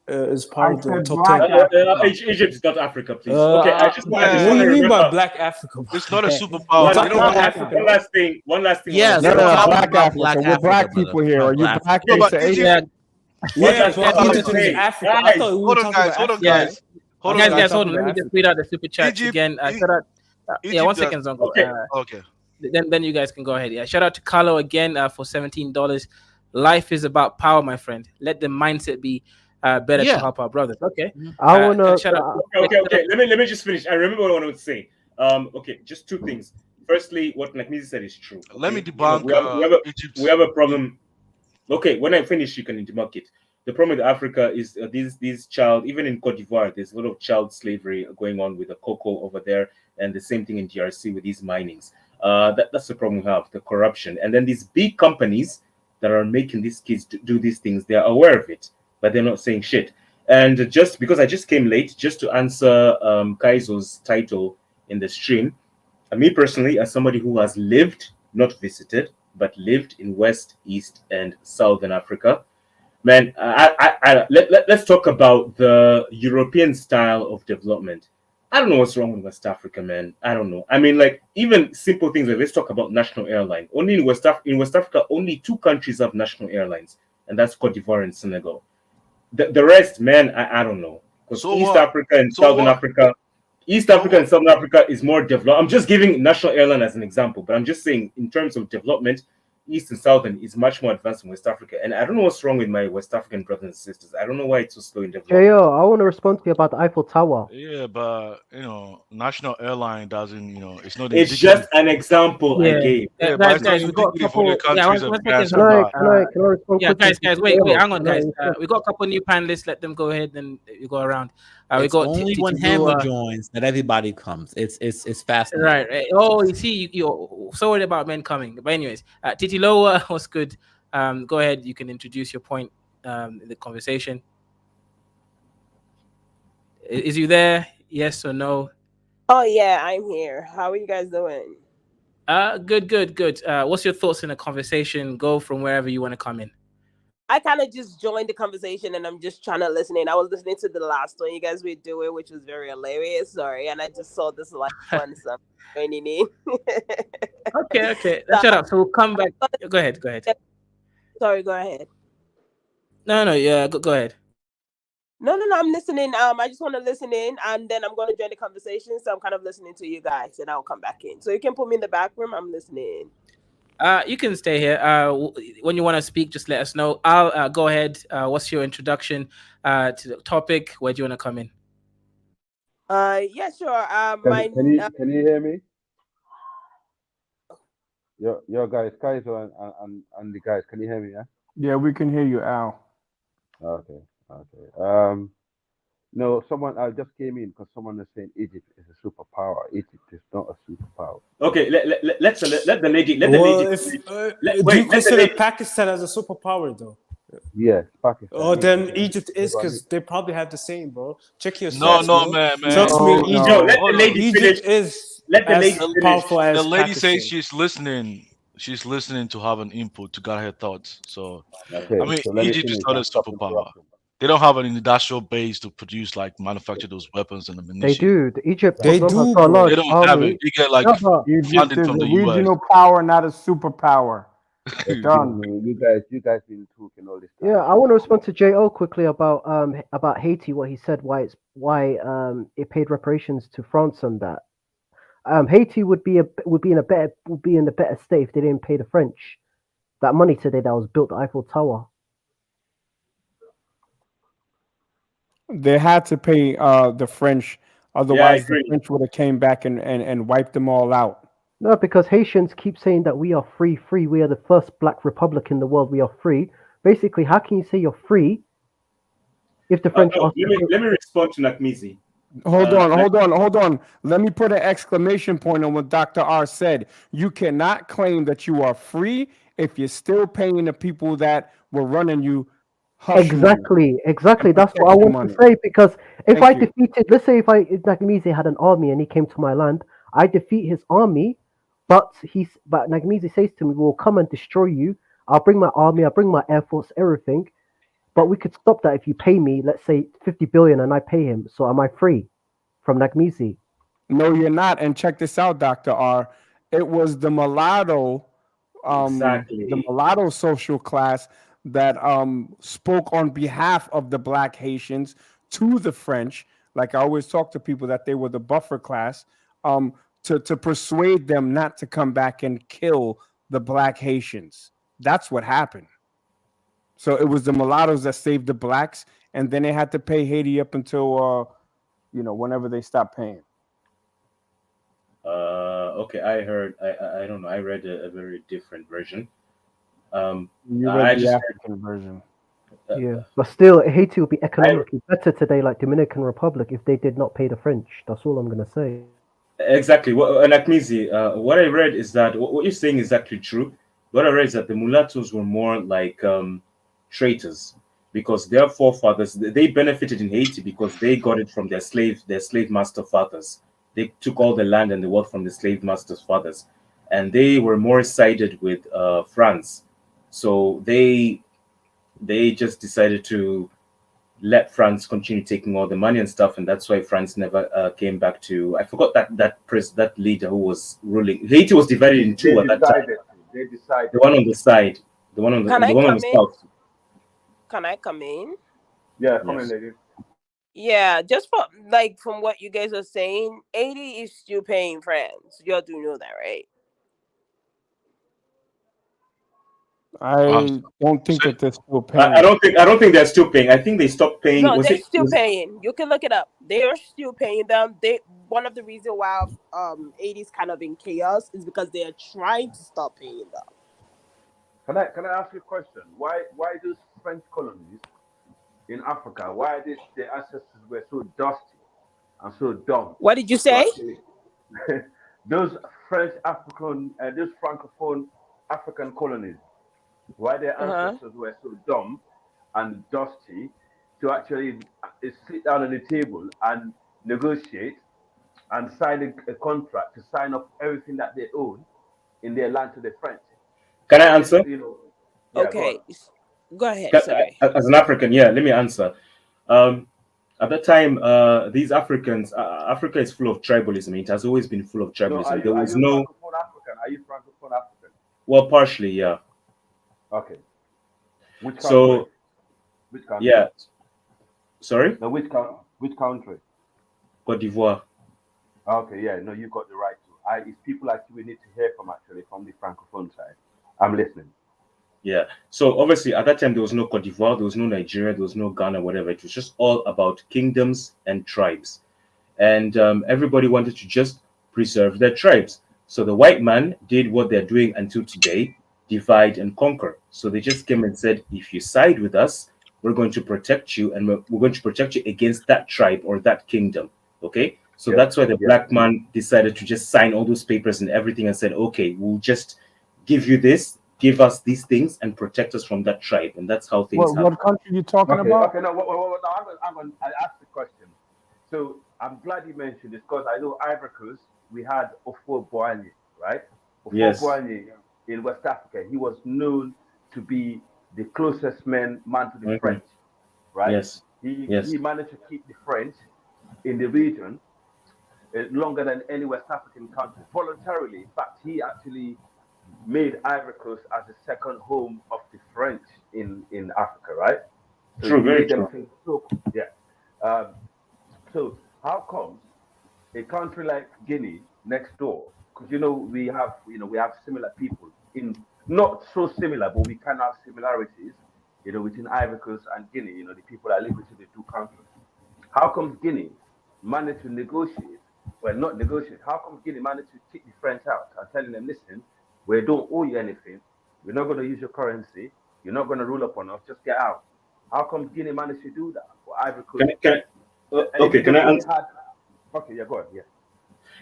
is part of the top 10. Egypt is not Africa, please. Okay, what do you mean by Black Africa? It's not a superpower. One last thing. Yeah, Black Africa. We're black people here. Are you black? Yeah, hold on, guys. Hold on. Let me just read out the super chat again. Shout out. 1 second, Zongo. Okay. Then you guys can go ahead. Yeah. Shout out to Carlo again for $17. Life is about power, my friend. Let the mindset be better to help our brothers. Okay. I wanna. Okay. Let me just finish. I remember what I wanted to say. Okay, just 2 things. firstly, what Nakmizi said is true. Let me okay? debunk Egypt. We have a problem. Okay, when I finish, you can debunk it. The problem with Africa is these child, even in Cote d'Ivoire, there's a lot of child slavery going on with the cocoa over there, and the same thing in DRC with these minings. That's the problem we have, the corruption. And then these big companies that are making these kids do these things, they're aware of it, but they're not saying shit. And just because I just came late, just to answer Kaizo's title in the stream, me personally, as somebody who has lived, not visited, but lived in West, East, and Southern Africa, man, let's talk about the European style of development. I don't know what's wrong with West Africa, man. I don't know. I mean, like, even simple things like, let's talk about national airline. Only in West Africa, only 2 countries have national airlines, and that's Cote d'Ivoire and Senegal. The rest, man, I don't know. Because East Africa and Southern Africa, East Africa and Southern Africa is more developed. I'm just giving national airline as an example, but I'm just saying in terms of development, East and Southern is much more advanced in West Africa. And I don't know what's wrong with my West African brothers and sisters. I don't know why it's so slow in development. Yo, I want to respond to you about the Eiffel Tower. Yeah, but national airline doesn't, it's not. It's just an example I gave. Yeah, but guys, we got a couple. Yeah, Can I respond yeah, quickly? guys, wait, hang on, guys. We got a couple new panelists. Let them go ahead, and you go around. We It's got only when Hammer joins that everybody comes. It's fast. Right. Oh, you see, you're so worried about men coming. But anyways, Titi Loa, what's good? Go ahead. You can introduce your point in the conversation. Is you there? Yes or no? Oh yeah, I'm here. How are you guys doing? Good. What's your thoughts in the conversation? Go from wherever you want to come in. I kind of just joined the conversation and I'm just trying to listen in. I was listening to the last one you guys were doing, which was very hilarious. Sorry, and I just saw this like one so I'm joining in. Okay. Shut up. So we'll come back. Go ahead. Sorry, go ahead. No. Yeah, go ahead. No. I'm listening. I just want to listen in, and then I'm going to join the conversation. So I'm kind of listening to you guys, and I'll come back in. So you can put me in the back room. I'm listening. You can stay here. When you want to speak, just let us know. I'll go ahead. What's your introduction to the topic? Where do you want to come in? Yeah, sure. Can you hear me? Yo guys, Kaizo and the guys, can you hear me? Yeah, we can hear you, Al. Okay. No, I just came in because someone is saying Egypt is a superpower. Egypt is not a superpower. Okay, let the lady. Do you consider Pakistan as a superpower though? Yes, Pakistan. Oh, then Egypt is, because they probably have the same, bro. Check your No, stats, no, bro. man. Trust me, Egypt. No, let the lady Egypt finish. is Let the as lady finish. powerful as The lady Pakistan. says she's listening. She's listening to have an input to get her thoughts. So, Okay, I mean, so let me Egypt is finish not a and stop superpower. interrupting. They don't have an industrial base to produce, manufacture those weapons and ammunition. They do. Egypt They has do, got a large They don't army. have it. They get Egypt funding is from a the US. regional power, not a superpower. Done. You guys been talking all this time. Yeah, I want to respond to Jo quickly about Haiti. What he said, why it paid reparations to France on that. Haiti would be in a better state if they didn't pay the French that money today that was built the Eiffel Tower. They had to pay the French, otherwise the French would have came back and wiped them all out. No, because Haitians keep saying that we are free. We are the first black republic in the world. We are free. Basically, how can you say you're free if the French are? Let me respond to Nakmizi. Hold on. Let me put an exclamation point on what Dr. R said. You cannot claim that you are free if you're still paying the people that were running you. Exactly. That's what I want to say. Because if I defeated, let's say if Nakmizi had an army and he came to my land, I defeat his army, but Nakmizi says to me, "We'll come and destroy you. I'll bring my army. I'll bring my air force, everything." But we could stop that if you pay me, let's say 50 billion, and I pay him. So am I free from Nakmizi? No, you're not. And check this out, Dr. R. It was the mulatto, the mulatto social class that spoke on behalf of the black Haitians to the French. Like I always talk to people that they were the buffer class, to persuade them not to come back and kill the black Haitians. That's what happened. So it was the mulattoes that saved the blacks, and then they had to pay Haiti up until whenever they stopped paying. Okay, I heard. I don't know. I read a very different version. You read I the just heard. African version. Yeah, but still, Haiti would be I economically better today, like Dominican Republic, if they did not pay the French. That's all I'm gonna say. exactly. What and Akmizi, what I read is that what you're saying is actually true. What I read is that the mulattoes were more like traitors because their forefathers they benefited in Haiti because they got it from their slave master fathers. They took all the land and the wealth from the slave masters' fathers, and they were more sided with France. So they just decided to let France continue taking all the money and stuff, and that's why France never came back to. I forgot that leader who was ruling. Haiti was divided in They two at that time. decided. They decided. The one on the side, the one on Can I the one on the come in? south. Can I come in? Yeah, come in, Yes. lady. Yeah, just from what you guys are saying, 80 is still paying France. You all do know that, right? I don't think that they're still I paying. don't think they're still paying. I think they stopped paying. No, Was they're it? still paying. You can look it up. They are still paying them. They one of the reasons why 80 is kind of in chaos is because they are trying to stop paying them. Can I ask you a question? Why those French colonies in Africa? Why did their ancestors were so dusty and so dumb? What did you To say? actually those French African those francophone African colonies. Why their Uh-huh. ancestors were so dumb and dusty to actually sit down on the table and negotiate and sign a contract to sign up everything that they own in their land to the French. Can I Why did answer? Yeah, go on. Okay. Go ahead. Sorry. As an African, yeah, let me answer. Um, at that time, these Africans, Africa is full of tribalism. It has always been full of No, tribalism. There are was you no, francophone African? Are you francophone African? well, partially, yeah. Okay. Which country? So, Which country? yeah. Sorry, No, which country? Cote d'Ivoire. Okay, yeah, no, you got the right to. It's people like you we need to hear from actually from the francophone side. I'm listening. Yeah. So obviously at that time there was no Cote d'Ivoire, there was no Nigeria, there was no Ghana, whatever. It was just all about kingdoms and tribes, and everybody wanted to just preserve their tribes. So the white man did what they're doing until today: divide and conquer. So they just came and said, if you side with us, we're going to protect you, and we're going to protect you against that tribe or that kingdom. Okay. So Yeah, that's why the yeah. black man decided to just sign all those papers and everything and said, okay, we'll just give you this, give us these things, and protect us from that tribe. And that's how things What happen. country you talking Okay, about? okay, no, no, I asked the question. So I'm glad you mentioned this because I know Ivory Coast, we had Ofo Boigny, right? Ofo Yes. Boigny in West Africa, he was known to be the closest man to the Mhm. French, right? Yes. Yes. He managed to keep the French in the region longer than any West African country voluntarily. In fact, he actually made Ivory Coast as the second home of the French in Africa, right? So True. he Very made them true. think so. Yeah. So how comes a country like Guinea next door? Because we have similar people in not so similar, but we can have similarities. Between Ivory Coast and Guinea. The people that live between the two countries. How comes Guinea managed to negotiate? Well, not negotiate. How comes Guinea managed to kick the French out and telling them, listen, we don't owe you anything. We're not going to use your currency. You're not going to rule upon us. Just get out. How comes Guinea managed to do that? Or Ivory Coast? And if Okay, you can just I only answer? had, okay, yeah, go ahead, yeah.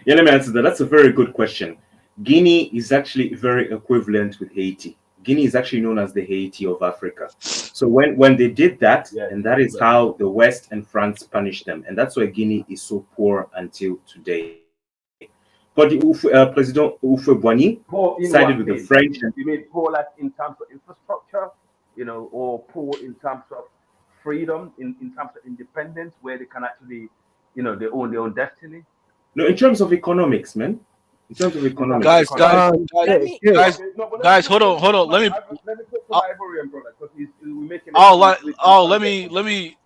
Yeah, let me answer that. That's a very good question. Guinea is actually very equivalent with Haiti. Guinea is actually known as the Haiti of Africa. So when they did that, Yeah, and that is yeah. how the West and France punished them, and that's why Guinea is so poor until today. But President Houphouët-Boigny Poor in sided what with the means? French. You mean poor like in terms of infrastructure, or poor in terms of freedom, in terms of independence, where they can actually, they own their own destiny? No, in terms of economics, man. In terms of In terms economics. of Guys, economy. Let me Okay, no, but let me hold on, hold on. let me talk to my Ivorian brother because we're making it Oh, with, like, with, with oh, conjecture. let me.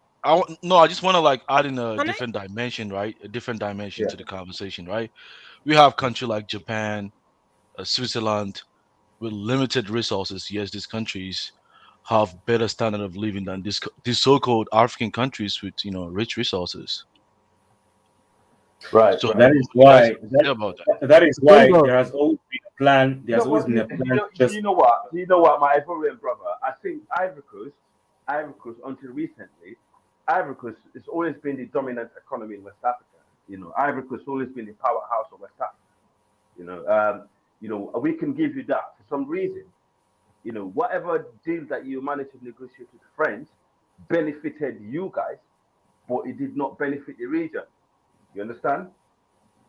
No, I just want to like add in a can I different dimension, right? A different dimension Yeah. to the conversation, right? We have country like Japan, Switzerland, with limited resources. Yes, these countries have better standard of living than these so-called African countries with rich resources. Right, So right. That is what do you why guys say about that? that is why Bingo. there has always been a plan. There No, has always but been a plan. Just you know what? You know what, my brilliant brother. I think Ivory Coast, until recently, Ivory Coast has always been the dominant economy in West Africa. Ivory Coast has always been the powerhouse of West Africa. We can give you that for some reason. Whatever deal that you managed to negotiate with the French benefited you guys, but it did not benefit the region. You understand?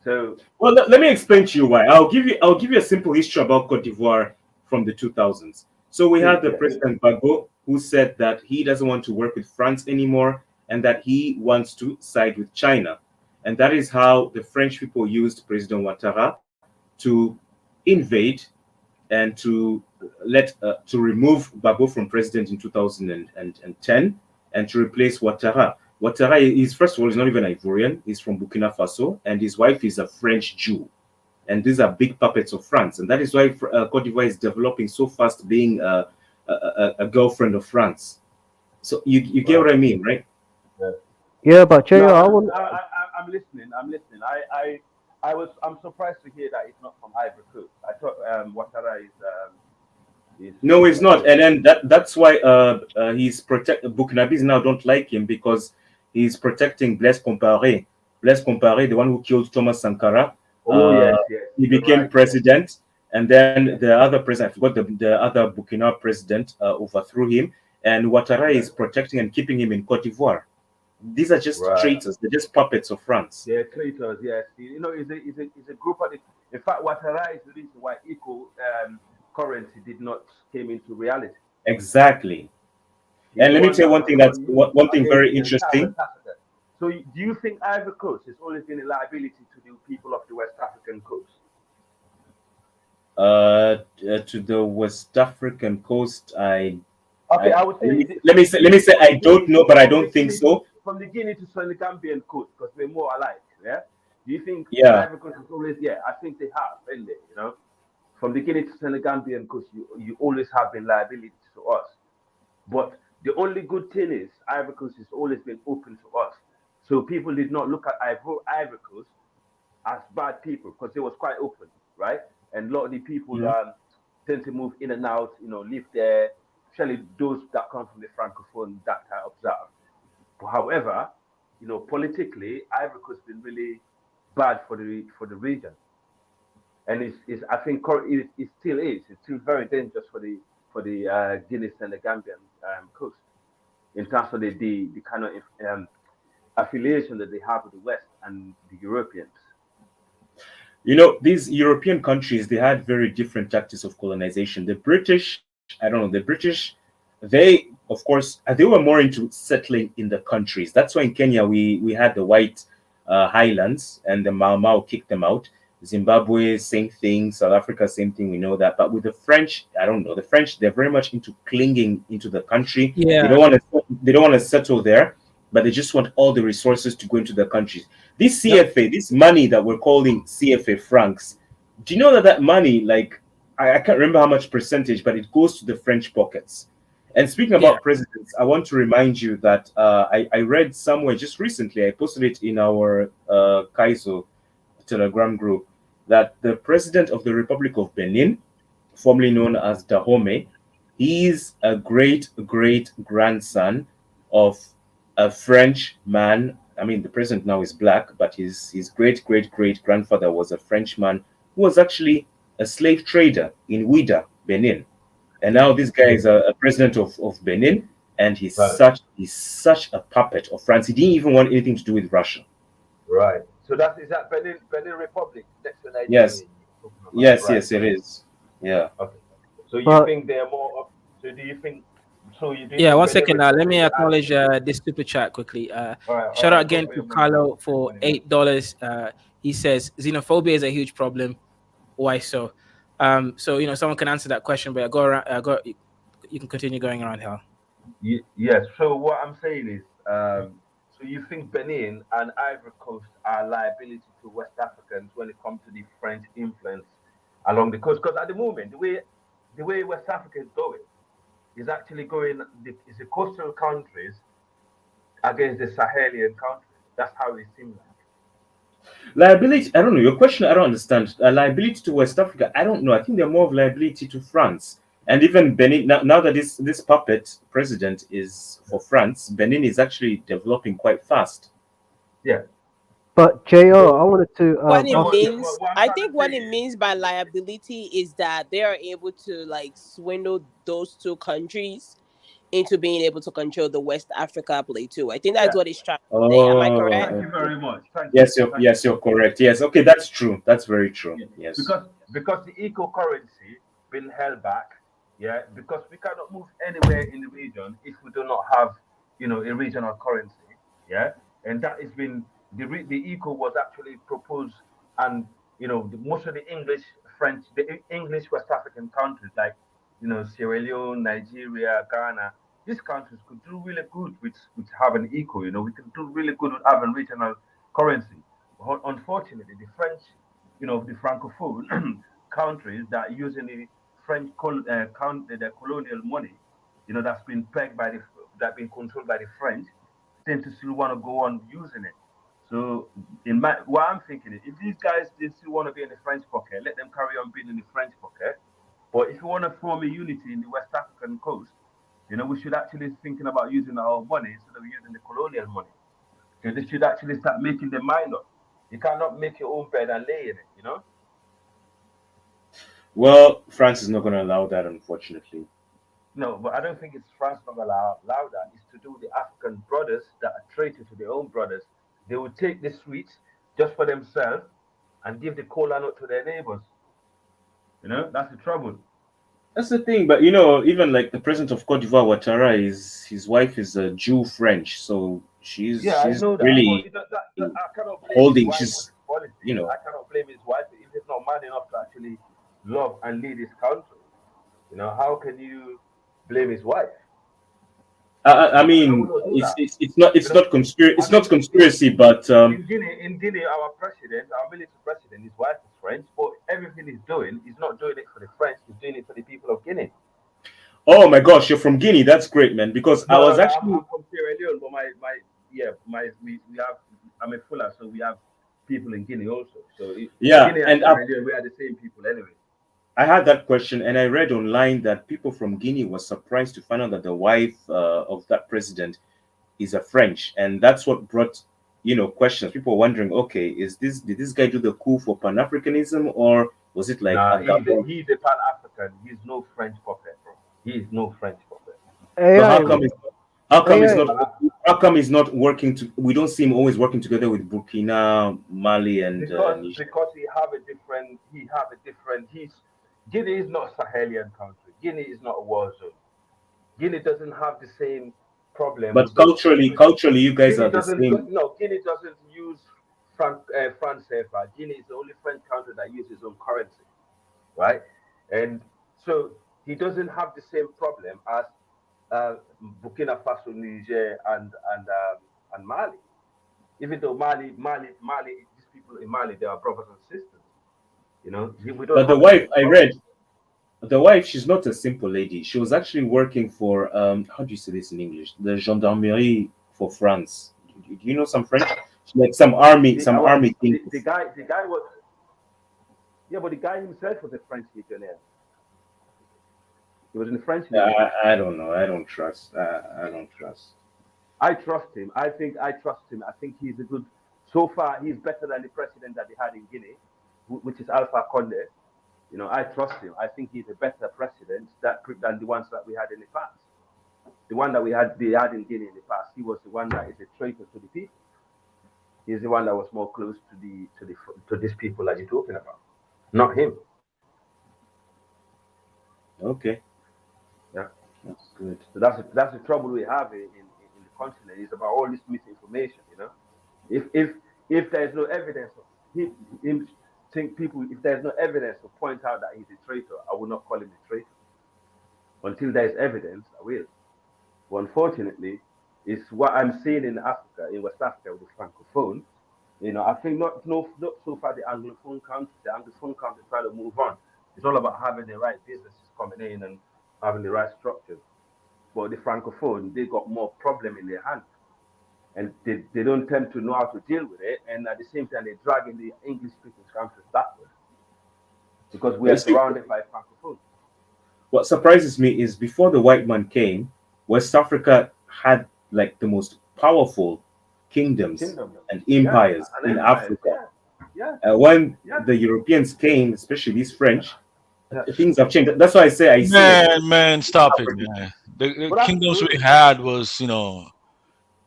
So, well, let me explain to you why. I'll give you a simple history about Cote d'Ivoire from the 2000s. So we please, had the yeah. President Gbagbo who said that he doesn't want to work with France anymore and that he wants to side with China. And that is how the French people used President Ouattara to invade and to remove Gbagbo from president in 2010 and to replace Ouattara. Ouattara is, first of all, he's not even Ivorian. He's from Burkina Faso, and his wife is a French Jew. And these are big puppets of France, and that is why Cote d'Ivoire is developing so fast, being a girlfriend of France. So you get what I mean, right? Yeah. Yeah, but Jay, No, I want. I'm listening. I'm listening. I'm surprised to hear that it's not from Ivory Coast. I thought Ouattara is No, he's not, and then that's why he's protect Burkinabes now don't like him because he's protecting Blaise Compaoré. Blaise Compaoré, the one who killed Thomas Sankara. Oh yes, yes. He You're became right. president, and then the other president, I forgot the other Burkina president, overthrew him, and Ouattara is protecting and keeping him in Cote d'Ivoire. These are just Right. traitors. They're just puppets of France. Yeah, traitors. Yes. It's a group of the. In fact, Ouattara is the reason why equal currency did not came into reality. Exactly. He's And the let me one tell you that one was thing that's used one thing against very the entire interesting. West Africa. So, do you think Ivory Coast has always been a liability to the people of the West African coast? To the West African coast, Okay, I would say let me say I don't know, but I don't think so. From the Guinea to Senegambian coast, because we're more alike. Yeah. Do you think Yeah. Ivory Coast is always? Yeah, I think they have, isn't they? From the Guinea to Senegambian coast, you always have been liability to us. But the only good thing is Ivory Coast has always been open to us. So people did not look at Ivory Coast as bad people because it was quite open, right? And a lot of the people tend to move in and out, live there, especially those that come from the Francophone that I observe. But however, politically, Ivory Coast has been really bad for the region. And it's I think it still is. It's still very dangerous for the Guinness and the Gambian coast in terms of the kind of affiliation that they have with the West and the Europeans. These European countries, they had very different tactics of colonization. The British, I don't know, the British, they, of course, they were more into settling in the countries. That's why in Kenya we had the white highlands and the Mau Mau kicked them out. Zimbabwe, same thing. South Africa, same thing. We know that. But with the French, I don't know. The French, they're very much into clinging into the country. Yeah. They don't want to settle there, but they just want all the resources to go into the countries. This CFA, this money that we're calling CFA francs, do you know that money, like, I can't remember how much percentage, but it goes to the French pockets. And speaking about presidents, I want to remind you that I read somewhere just recently, I posted it in our Kaizo Telegram group, that the president of the Republic of Benin, formerly known as Dahomey, he's a great grandson of a French man. I mean, the president now is black, but his great grandfather was a Frenchman who was actually a slave trader in Ouida, Benin. And now this guy is a president of Benin, and he's such a puppet of France. He didn't even want anything to do with Russia. Right. So is that Benin Republic next to Nigeria? Yes. Yes, yes, it is. Yeah. Okay. So you think they're more up? So do you think? Yeah, one second. Let me acknowledge this super chat quickly. Shout out again to Carlo for $8. He says xenophobia is a huge problem. Why so? So someone can answer that question, but go around. You can continue going around here. Yes. So what I'm saying is, so you think Benin and Ivory Coast are liability to West Africans when it comes to the French influence along the coast? Because at the moment, the way West Africa is going is actually going. It's the coastal countries against the Sahelian countries. That's how it seems like. Liability, I don't know. Your question, I don't understand. Liability to West Africa, I don't know. I think they're more of liability to France. And even Benin, now that this puppet president is for France, Benin is actually developing quite fast. Yeah. But JR, I wanted to What it ask you. means, I think what it means by liability is that they are able to like swindle those two countries into being able to control the West Africa play too. I think that's Yeah. what it's trying to say. Am I Oh, correct? Thank you okay. very much. Thank you. Yes, you're Thank you. correct. Yes, okay, that's true. That's very true. Yeah. Yes. Because the eco currency been held back. Yeah, because we cannot move anywhere in the region if we do not have, a regional currency. Yeah, and that has been the eco was actually proposed, and most of the English, French, the English West African countries like Sierra Leone, Nigeria, Ghana, these countries could do really good with having eco. We can do really good with having regional currency. Unfortunately, the French, the francophone countries that are using the the colonial money, that's been pegged by that been controlled by the French, tend to still want to go on using it. So, what I'm thinking is, if these guys they still want to be in the French pocket, let them carry on being in the French pocket. But if you want to form a unity in the West African coast, we should actually thinking about using our money instead of using the colonial money. So they should actually start making their mind up. You cannot make your own bed and lay in it. Well, France is not going to allow that, unfortunately. No, but I don't think it's France not allow that. It's to do with the African brothers that are traitor to their own brothers. They will take the sweets just for themselves and give the cola nut to their neighbors. That's the trouble. That's the thing, but even like the president of Cote d'Ivoire, Ouattara, is his wife is a Jew French, so she's Yeah, I she's know that, but really I cannot blame his holding. wife for She's his politics. I cannot blame his wife if he's not man enough to actually love and lead his country. How can you blame his wife? I I will mean, not do that. it's not conspiracy, but In Guinea, our president, our military president, his wife is French, but everything he's doing, he's not doing it for the French. He's doing it for the people of Guinea. oh my gosh, you're from Guinea. That's great, man. Because I No, was no, no. I'm, actually I'm from Sierra Leone, but we have. I'm a Fuller, so we have people in Guinea also. So yeah, Guinea and and Sierra Leone, we are the same people anyway. I had that question, and I read online that people from Guinea were surprised to find out that the wife of that president is a French, and that's what brought questions. People were wondering, okay, did this guy do the coup for Pan Africanism, or was it like Nah, a Gabon? he's a Pan African. He's no French puppet, bro. He is no French puppet. So AI, AI, how come he's not working to? We don't see him always working together with Burkina, Mali, and Niger. Because he's Guinea is not a Sahelian country. Guinea is not a war zone. Guinea doesn't have the same problem But with those countries. culturally, you guys are the same. No, Guinea doesn't use franc CFA. Guinea is the only French country that uses its own currency, right? And so he doesn't have the same problem as Burkina Faso, Niger, and Mali. Even though Mali, these people in Mali, they are brothers and sisters. We don't But the have the wife, same I problem. read, the wife, she's not a simple lady. She was actually working for how do you say this in English? The gendarmerie for France. Do you know some French? Like some army thing. The guy was, yeah, but the guy himself was a French legionnaire. He was in the French Legion. I don't know. I don't trust. I don't trust. I trust him. I think I trust him. I think he's a good. So far, he's better than the president that they had in Guinea, which is Alpha Conde. I trust him. I think he's a better president than the ones that we had in the past. The one that they had in Guinea in the past, he was the one that is a traitor to the people. He's the one that was more close to these people that you're talking about, not him. Okay, Yeah. that's good. So that's the trouble we have in the continent. It's about all this misinformation. If there's no evidence of him think people, if there's no evidence to point out that he's a traitor, I will not call him a traitor. Until there's evidence, I will. But unfortunately, it's what I'm seeing in Africa, in West Africa with the francophone. I think not so far the anglophone countries. The anglophone countries try to move on. It's all about having the right businesses coming in and having the right structures. But the francophone, they got more problem in their hands. and they don't tend to know how to deal with it, and at the same time they're dragging the English-speaking countries backward because we are surrounded by francophones. What surprises me is before the white man came, West Africa had like the most powerful kingdoms and empires in Africa. When the Europeans came, especially these French, things have changed. That's why I say I see it. Man, stop it, man. The kingdoms we had was,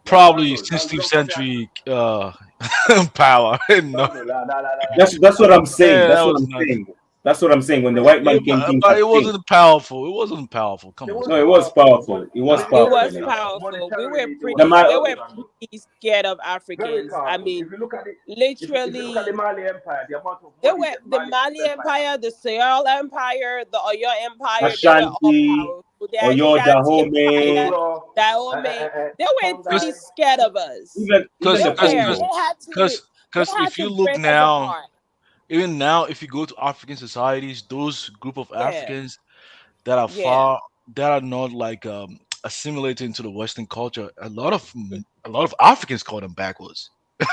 probably 16th century power. No. That's what I'm saying. Yeah, That's that what was I'm nuts. saying. That's what I'm saying. When the white man came, things But have it changed. wasn't powerful. It wasn't powerful. Come on. No, it was powerful. It was It powerful. was man. powerful. We were The pretty scared of Very Africans. I powerful. mean, If you look at it, if you look at the literally, Mali Empire, the amount of they money were that the Mali Mali Empire. Empire, the Seoul Empire, the Oyo Empire. They were all Ashanti, powerful. The Oyo, Ashanti Empire, Dahomey. Dahomey. They were pretty scared of us. Even They the were. Congo. They Because had if you to look break us now, apart. even now, if you go to African societies, those group of Yeah. Africans that are Yeah. far, that are not like assimilated into the Western culture, a lot of Africans call them backwards.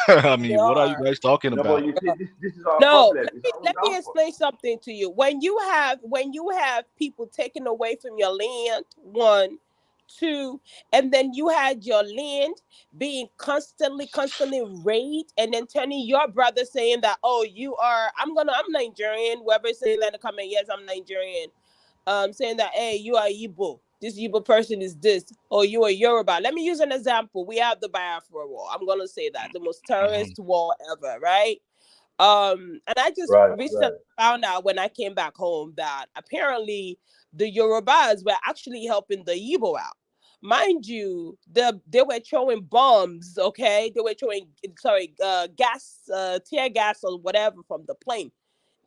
I They mean, what are you are. guys talking No, about? but you see, this is our No, problem. It's our let me downfall. explain something to you. When you have people taken away from your land, one, two, and then you had your land being constantly raided, and then turning your brother saying that, oh, I'm Nigerian, whoever's saying that in the comment, yes, I'm Nigerian. Saying that, hey, you are Igbo. This Igbo person is this, or you are Yoruba. Let me use an example. We have the Biafra War. I'm gonna say that the most terrorist war ever, right? And I just recently found out when I came back home that apparently the Yorubas were actually helping the Igbo out. Mind you, they were throwing bombs, okay? They were throwing gas, tear gas or whatever from the plane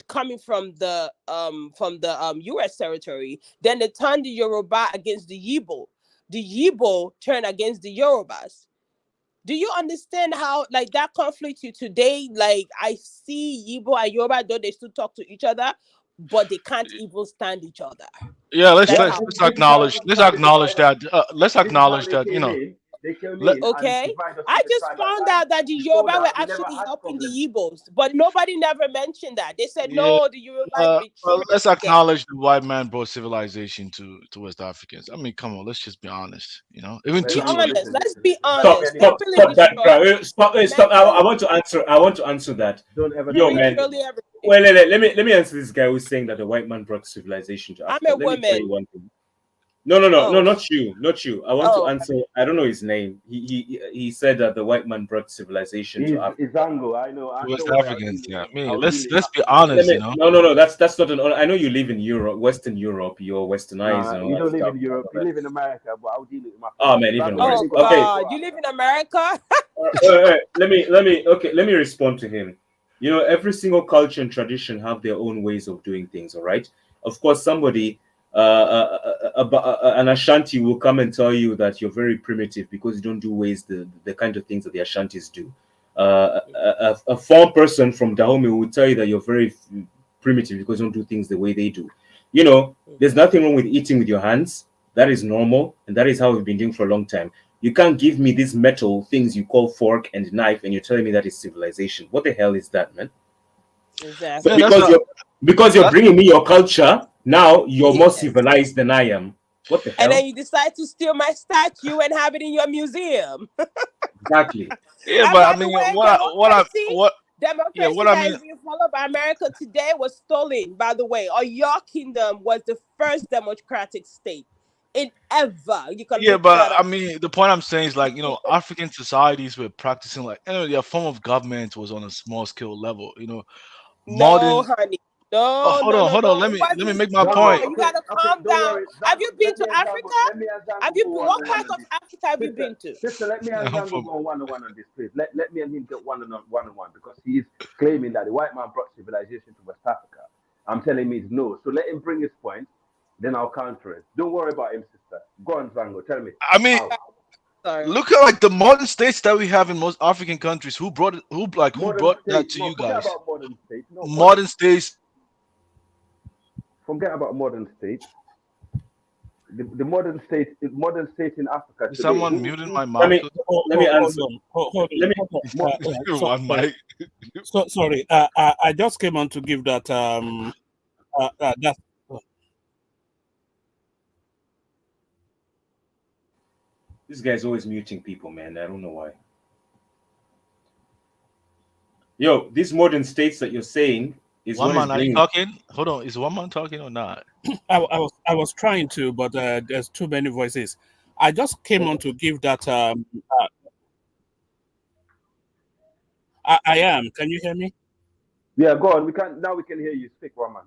coming from the US territory. Then they turned the Yoruba against the Yibo. The Yibo turned against the Yorubas. Do you understand how like that conflict you today? Like I see Yibo and Yoruba, though they still talk to each other, but they can't even stand each other. Yeah, let's That's let's how. let's acknowledge that They came that in. They came let, in and Okay, divided us I into just tribe by found tribe. out that the Before Yoruba were that, we never actually had helping the problems. Igbos, but nobody never mentioned that. They said yeah. no, the Yoruba Well, let's betrayed them. acknowledge the white man brought civilization to West Africans. I mean, come on, let's just be honest. Even Be two No, to honest. listen, Let's listen, be listen. honest. They really Stop that, destroyed bro. Stop. I mentally, want to answer. I want to answer that. Don't ever Yo, say that man. again. spiritually, everything. Well, let me answer this guy who's saying that the white man brought civilization to I'm Africa. a Let me tell you woman. one thing. No, Oh, not you, not you. I want to oh, answer. I don't know his name. He said that the white man brought civilization to Africa. He's Zango. I know. West Don't worry. Africans. Yeah, I mean, I'll deal let's it be after this. Let honest. me. No. That's not an. I know you live in Europe, Western Europe. You're westernized Nah, and all you that don't live stuff. in Europe. You live in America, but I'll deal it with my Oh friends. man, even Zango, let worse. me oh go. Okay, God! You live in America? let me okay, let me respond to him. Every single culture and tradition have their own ways of doing things. All right. Of course, somebody, an Ashanti will come and tell you that you're very primitive because you don't do ways the kind of things that the Ashantis do. A foreign person from Dahomey will tell you that you're very primitive because you don't do things the way they do. There's nothing wrong with eating with your hands. That is normal, and that is how we've been doing for a long time. You can't give me these metal things you call fork and knife, and you're telling me that is civilization. What the hell is that, man? So Exactly. because you're bringing me your culture, now you're more Yes. civilized than I am. What the And hell? then you decide to steal my statue and have it in your museum. Exactly. Yeah, And but I by the mean, way, democracy I that mean, is being followed by America today was stolen, by the way. Or your kingdom was the first democratic state in ever. You can yeah, look but that I up. mean, the point I'm saying is like African societies were practicing like their form of government was on a small scale level. No, Modern. honey. Oh, No, hold no, on, no, hold on. no. Let It me wasn't. make my Zango, point. No, you gotta calm don't down. worry. Have Zango, you been to Africa? let me and Zango Have you go been? one What on one part on of this. Africa have you been to? Sister, let me and I'm Zango from. go one on this, please. Let me and him get one on one because he is claiming that the white man brought civilization to West Africa. I'm telling him it's no. So let him bring his point, then I'll counter it. Don't worry about him, sister. Go on, Zango. Tell me. I mean, How? Sorry. look at like the modern states that we have in most African countries. Who brought it? Who Modern brought that states. to No, you forget guys? about modern states. No, Modern states. forget about modern states. the modern state in Africa Is today. someone muting my Let mouth? me let me answer. Let me. One mic. So sorry. I just came on to give that that. This guy's always muting people, man. I don't know why. Yo, these modern states that you're saying is One what is man, are you bringing. talking? Hold on, is one man talking or not? I was trying to, but there's too many voices. I just came on to give that. I am. Can you hear me? Yeah, go on. We can hear you speak, Roman.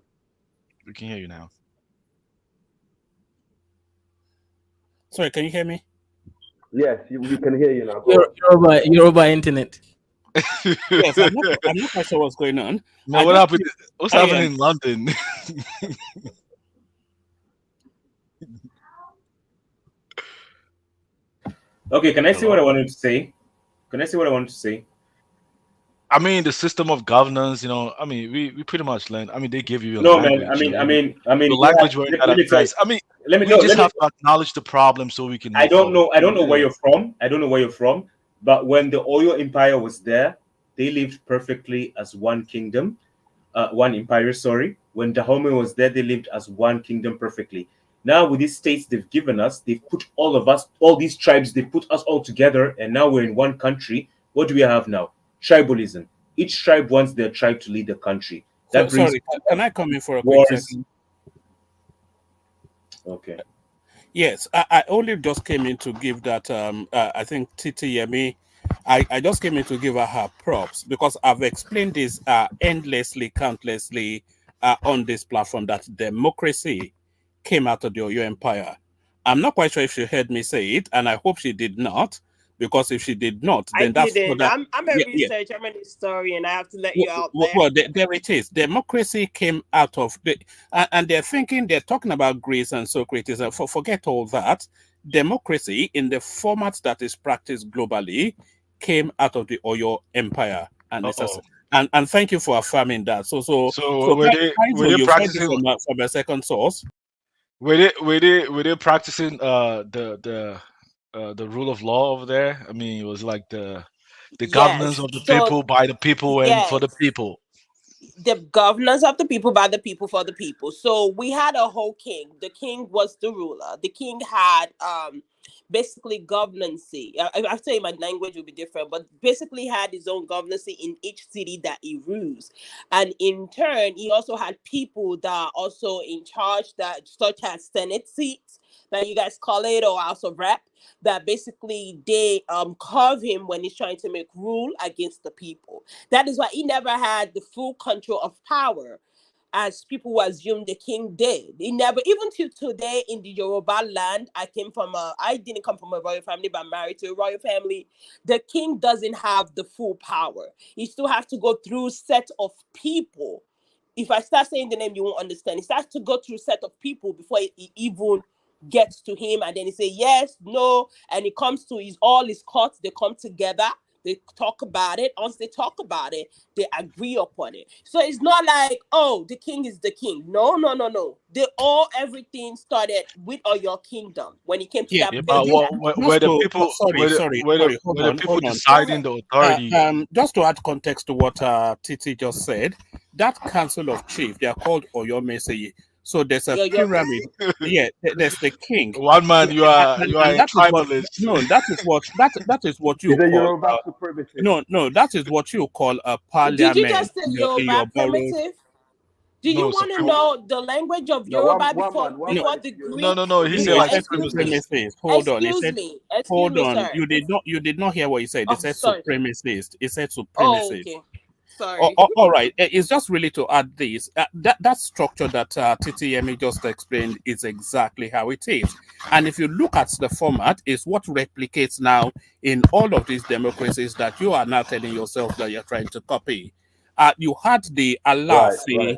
We can hear you now. Sorry, can you hear me? Yes, we can hear you now. Go on. Yoruba internet. Yes, I'm not quite sure what's going on. No, what happened? What's happening in London? Okay, can I say Hello? what I wanted to say? Can I say what I wanted to say? I mean, the system of governance. You know, I mean, we pretty much learned. I mean, they give you a No, language. man. I mean, the you language have, we're let, not let me tell you. advanced. I mean, Let me we no. just Let me. have to acknowledge the problem so we can move I don't forward. know. I don't know where Yeah. you're from. I don't know where you're from. But when the Oyo Empire was there, they lived perfectly as one kingdom, one empire. Sorry. When Dahomey was there, they lived as one kingdom perfectly. Now with these states they've given us, they've put all of us, all these tribes, they put us all together, and now we're in one country. What do we have now? Tribalism. Each tribe wants their tribe to lead the country. That brings Sorry, can I come in for a quick wars. second? Okay. Yes, I only just came in to give that. I think Titi Yemi, I just came in to give her props because I've explained this endlessly, countlessly on this platform that democracy came out of the Oyo Empire. I'm not quite sure if she heard me say it, and I hope she did not, because if she did not, I then that's didn't. that. I'm a researcher. I'm a historian. I have to let you out Well, there. there it is. Democracy came out of the, and they're thinking, they're talking about Greece and Socrates. And forget all that. Democracy, in the format that is practiced globally, came out of the Oyo Empire, and and thank you for affirming that. So were they you've heard it practicing? from a second source. Were they practicing the rule of law over there? I mean, it was like the governance Yes. of the So people, by the people, and for the yes. people. The governance of the people, by the people, for the people. So we had a whole king. The king was the ruler. The king had basically governance. I say my language will be different, but basically had his own governance in each city that he rules. And in turn, he also had people that are also in charge, that such as Senate seats that you guys call it, or House of Rep, that basically they curve him when he's trying to make rule against the people. That is why he never had the full control of power, as people who assume the king did. He never, even till today in the Yoruba land, I didn't come from a royal family, but I'm married to a royal family. The king doesn't have the full power. He still has to go through set of people. If I start saying the name, you won't understand. He starts to go through set of people before he even gets to him, and then he say yes, no, and it comes to all his courts. They come together, they talk about it. Once they talk about it, they agree upon it. So it's not like, oh, the king is the king. No, no, no, no. Everything started with your kingdom when it came to that. Yeah, Just but were the people hold were the on, people hold on. deciding the authority? Just to add context to what Titi just said, that council of chief, they are called Oyomese. So there's a pyramid. Yeah, there's the king. One man, you are and a that is what tribalist. that is what you He's a call Yoruba supremacist. no, that is what you call a Did you parliament just say in your Yoruba borrowed. primitive? Do you want to know the language of No, Yoruba one before man the is Yoruba. Greek? No. He No, said he like said supremacist. supremacist. Hold on. He said, Excuse hold me, on. sir. You did not hear what he said. He Oh, said sorry. supremacist. He said Oh, supremacist. okay. Sorry. All right. It's just really to add this. That structure that TTME just explained is exactly how it is. And if you look at the format, it's what replicates now in all of these democracies that you are now telling yourself that you're trying to copy. You had the Alaafin.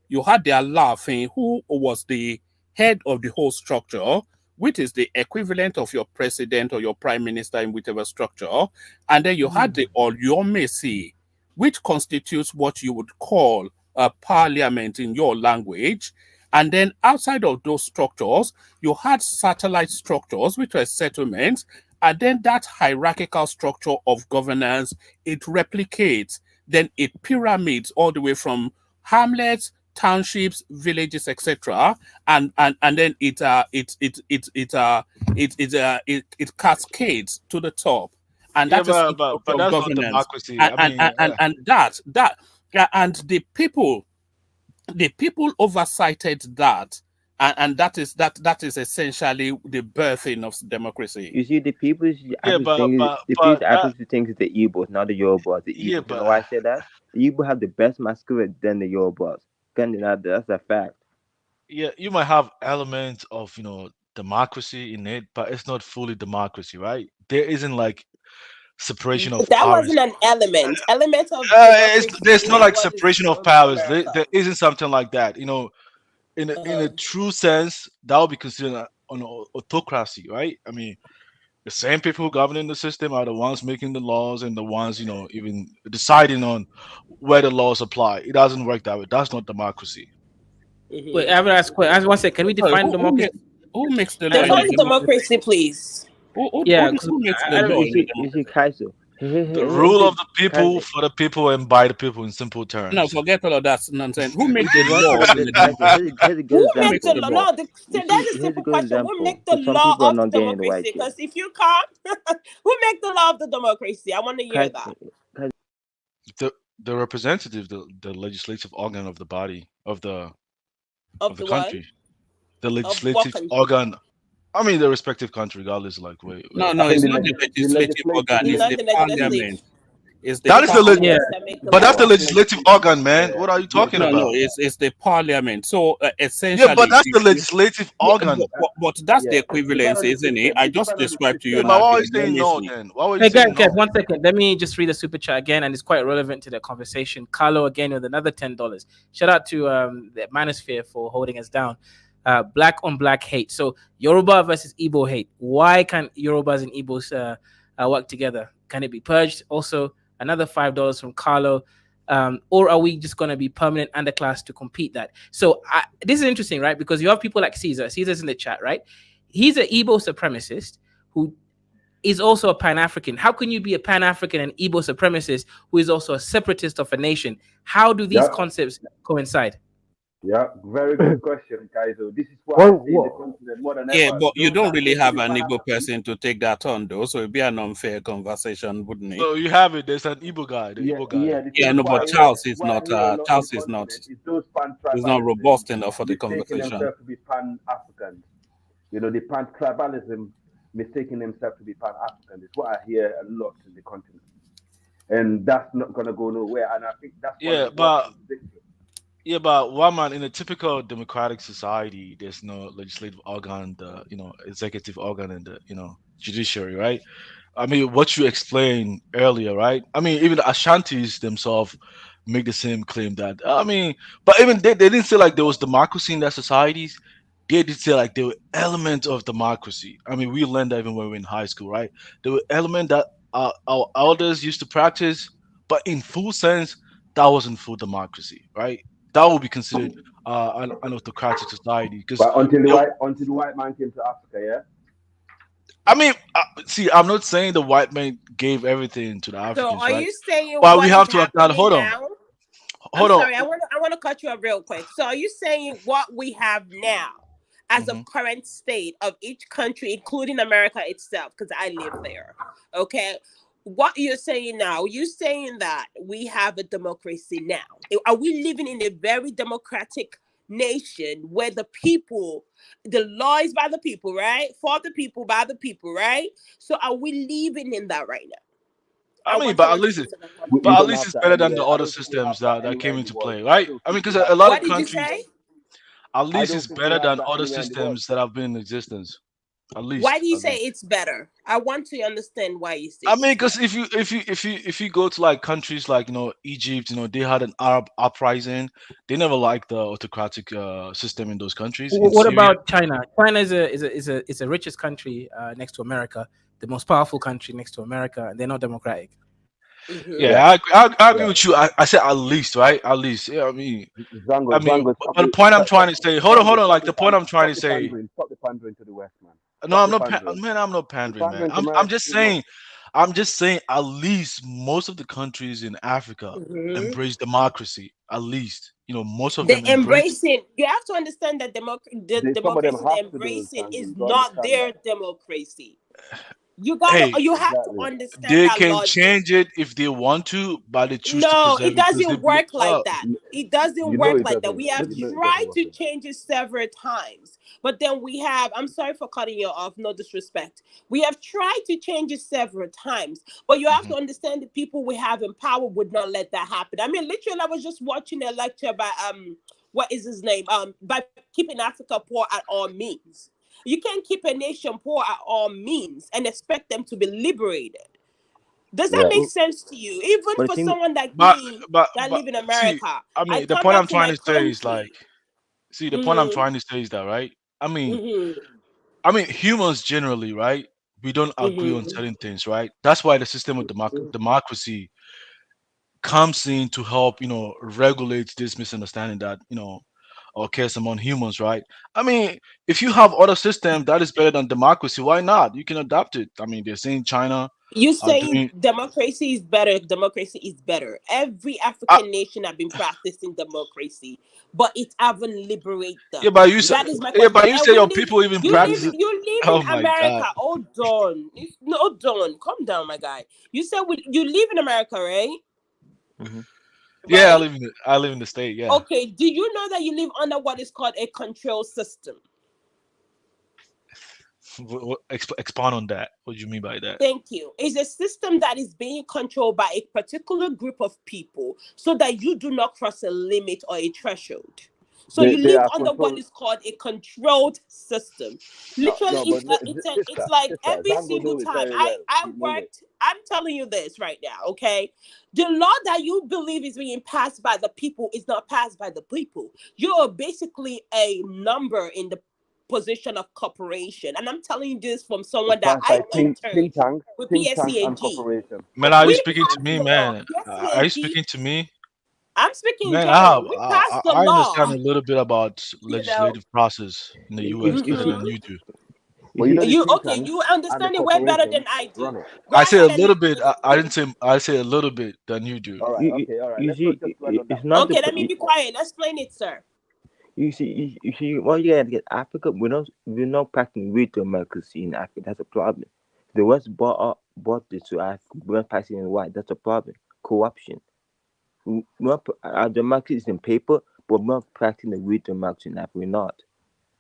You had the Alaafin, who was the head of the whole structure, which is the equivalent of your president or your prime minister in whichever structure. And then you had the Oyomesi, which constitutes what you would call a parliament in your language. And then outside of those structures, you had satellite structures, which were settlements. And then that hierarchical structure of governance, it replicates. Then it pyramids all the way from hamlets, townships, villages, etc. And then it cascades to the top. And Yeah, that is but structure of that's not governance. democracy. I mean, And and the people oversighted that, and that is essentially the birthing of democracy. You see, the people yeah, African things is the Igbos, not the Yorubas. The yeah, Igbos. You know why I say that? The Igbos have the best masquerade than the Yorubas. That's a fact. yeah, you might have elements of democracy in it, but it's not fully democracy, right? There isn't like separation of That powers. wasn't an element. Element of There's democracy no like was separation of colonial powers. America. There isn't something like that. In a true sense, that would be considered an autocracy, right? I mean, the same people governing the system are the ones making the laws and the ones even deciding on where the laws apply. It doesn't work that way. That's not democracy. Wait, I have to ask. One second. Can we define democracy? Who makes the law? Define democracy, please. Yeah, You see, Kaiser. The rule of the people, for the people, and by the people, in simple terms. No, forget all of that nonsense. Who made the Who law? make the law? No, that is a simple question. Who make the law of the democracy? Because if you can't, who make the law of the democracy? I want to hear that. The representative, the legislative organ of the body of the the country, the Of what legislative country? organ. I mean, the respective country, regardless. Like, wait. No, it's not the legislative organ. It's Not the the legislative. parliament. It's That is the parliament. but that's the legislative organ, man. What are you talking No, about? it's the parliament. So essentially, Yeah, but that's the legislative organ. But that's the equivalence, isn't it? I just described to you Yeah, but now. why are you the saying no legislative. then? Why were you Hey saying guys, no? 1 second. Let me just read the super chat again, and it's quite relevant to the conversation. Carlo again with another $10. Shout out to the Manosphere for holding us down. Black on black hate. So Yoruba versus Igbo hate. Why can't Yorubas and Igbos work together? Can it be purged? Also, another $5 from Carlo. Or are we just going to be permanent underclass to compete that? So this is interesting, right? Because you have people like Caesar. Caesar's in the chat, right? He's an Igbo supremacist who is also a Pan-African. How can you be a Pan-African and Igbo supremacist who is also a separatist of a nation? How do these concepts coincide? Yeah, very good question, Kaizo. This is why I see the continent more than ever. Yeah, but you Those don't that really say have to be an Igbo Pan-African, person to take that on, though. So it'd be an unfair conversation, wouldn't it? So you have it. There's an Igbo guy. The Igbo guy. the Yeah, thing no, why but I Charles hear- is why I not. hear a lot on Charles the is not. continent is those Is not robust enough for the mistaking conversation. themselves to be Pan-Africans. The pan-tribalism mistaking themselves to be Pan-African is what I hear a lot in the continent. And that's not going to go nowhere. And I think that's Yeah, but one man, in a typical democratic society, there's no legislative organ, the executive organ, and the judiciary, right? I mean, what you explained earlier, right? I mean, even the Ashantis themselves make the same claim that but even they didn't say like there was democracy in their societies. They did say like there were elements of democracy. I mean, we learned that even when we were in high school, right? There were elements that our elders used to practice, but in full sense, that wasn't full democracy, right? That would be considered an autocratic society. Because until the white man came to Africa, yeah. I mean, see, I'm not saying the white man gave everything to the Africans, So are right? you saying But what we have is to acknowledge. Hold on, happening now? hold I'm on. sorry, I want to cut you up real quick. So are you saying what we have now as a current state of each country, including America itself, because I live there, okay? What you're saying now, you're saying that we have a democracy now. Are we living in a very democratic nation where the law is by the people, right? For the people, by the people, right? So are we living in that right now? I mean, but at least it's better than the other systems that came into play, right? I mean, because a lot What of did you countries, say? at least it's think we better have than that other anywhere in the world. systems that have been in existence. At least. Why do you at say least. it's better? I want to understand why you say. I mean, because if you go to like countries like Egypt, they had an Arab uprising. They never liked the autocratic system in those countries. In What Syria, about China? China is the richest country next to America, the most powerful country next to America, and they're not democratic. Yeah, I agree with you. I said at least, right? At least. Yeah, Zango, but the point I'm trying to say, hold on. Like the point I'm trying to say, stop the pandering to the West, man. no, Stop I'm the not, pandering. man. I'm not The pandering, man. pandering to I'm America just is not. saying, at least most of the countries in Africa embrace democracy. At least, most of The them embrace. embracing, you have to understand that the Some of them democracy they're have to do, embracing Zango. is You don't not understand their that. democracy. Hey, You have to Exactly. understand they that can logic. change it if they want to, but they choose to No, preserve it it because they doesn't believe. work like that. It doesn't You know work it like that. doesn't. We have You know it doesn't tried work. to change it several times, but then I'm sorry for cutting you off, no disrespect. We have tried to change it several times, but you have to understand the people we have in power would not let that happen. I mean, literally, I was just watching a lecture by what is his name? By keeping Africa poor at all means. You can't keep a nation poor at all means and expect them to be liberated. Does that Yeah. make sense to you? Even But the for thing, someone like But me but that but live in see, America, I I mean, the come point back I'm to trying my to say is country. like, see, the point I'm Mm-hmm. trying to say is that, right? Mm-hmm. I mean, humans generally, right? We don't agree on Mm-hmm. certain things, right? That's why the system of democracy comes in to help, regulate this misunderstanding that, occurs among humans, right? I mean, if you have other systems that is better than democracy, why not? You can adopt it. I mean, they're saying China You are saying doing. democracy is better? Democracy is better. Every Uh, African nation have been practicing democracy, but it haven't liberated yeah, them. but you say, That is my yeah, question. but you And say we your live. people even You live. practice it. You live Oh in my America. God. Hold on. Hold on. Calm down, my guy. You said you live in America, right? Yeah, Right. I live in the state. Yeah. Okay. Do you know that you live under what is called a control system? Expound on that. What do you mean by that? Thank you. It's a system that is being controlled by a particular group of people so that you do not cross a limit or a threshold. So you They live are under what controlled. is called a controlled system. Literally, No, but it's like every Zango single know it time very well. I You know it. worked. I'm telling you this right now, okay? The law that you believe is being passed by the people is not passed by the people. You're basically a number in the position of corporation. And I'm telling you this from It's someone that passed I by interned with think tanks, and PSCAG. corporation. Man, are you We speaking to passed me, the law. man? Are you PSCAG, speaking to me? I'm speaking in Man, general. We passed the I understand law, a little bit about you know. legislative process in the U.S. better than Mhm. you do. But you know the You think okay, tanks you and the understand it way better than corporations I run do. it. Go I say a ahead and little bit. I explain. didn't say. I say a little bit than you do. All right, okay, all right. you Let's not see, just dwell on that it's one. not the. Okay, let me be quiet. Explain it, sir. You see, what you gotta get Africa. We're not practicing real democracy in Africa. That's a problem. The West brought this to Africa. We're not practicing in white. That's a problem. Corruption. Our democracy is in paper, but we're not practicing the real democracy in Africa. We're not.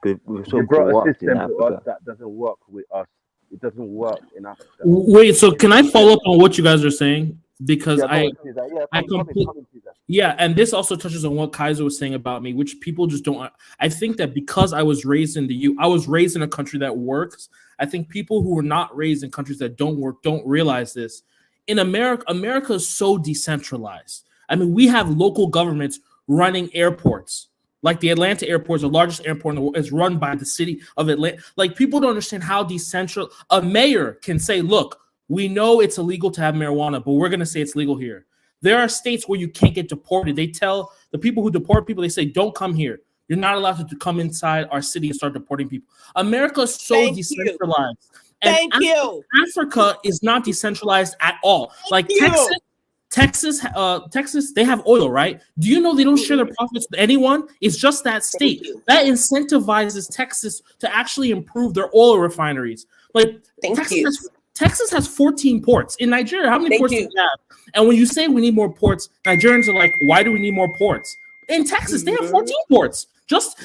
We're so They brought a corrupt in system to us Africa. that doesn't work with us. It doesn't work in Africa. Wait, so can I follow up on what you guys are saying? Because Yeah, go on, Caesar. Yeah, I come complete. in, Caesar. Yeah, and this also touches on what Kaiser was saying about me, which people just don't. I think that because I was raised in the I was raised in a country that works. I think people who were not raised in countries that don't work don't realize this. In America, America is so decentralized. I mean, we have local governments running airports. Like the Atlanta airport is the largest airport in the world. It's run by the city of Atlanta. Like people don't understand how decentral a mayor can say, "Look, we know it's illegal to have marijuana, but we're going to say it's legal here." There are states where you can't get deported. They tell the people who deport people, they say, "Don't come here. You're not allowed to come inside our city and start deporting people." America is so Thank you. decentralized, and Thank you. Africa is not decentralized at all. Like You. Texas, they have oil, right? Do you know they don't share their profits with anyone? It's just that Thank state you. that incentivizes Texas to actually improve their oil refineries. Like Thank you. Texas has 14 ports. In Nigeria, how many Thank ports do you. we have? And when you say we need more ports, Nigerians are like, why do we need more ports? In Texas, they have 14 ports.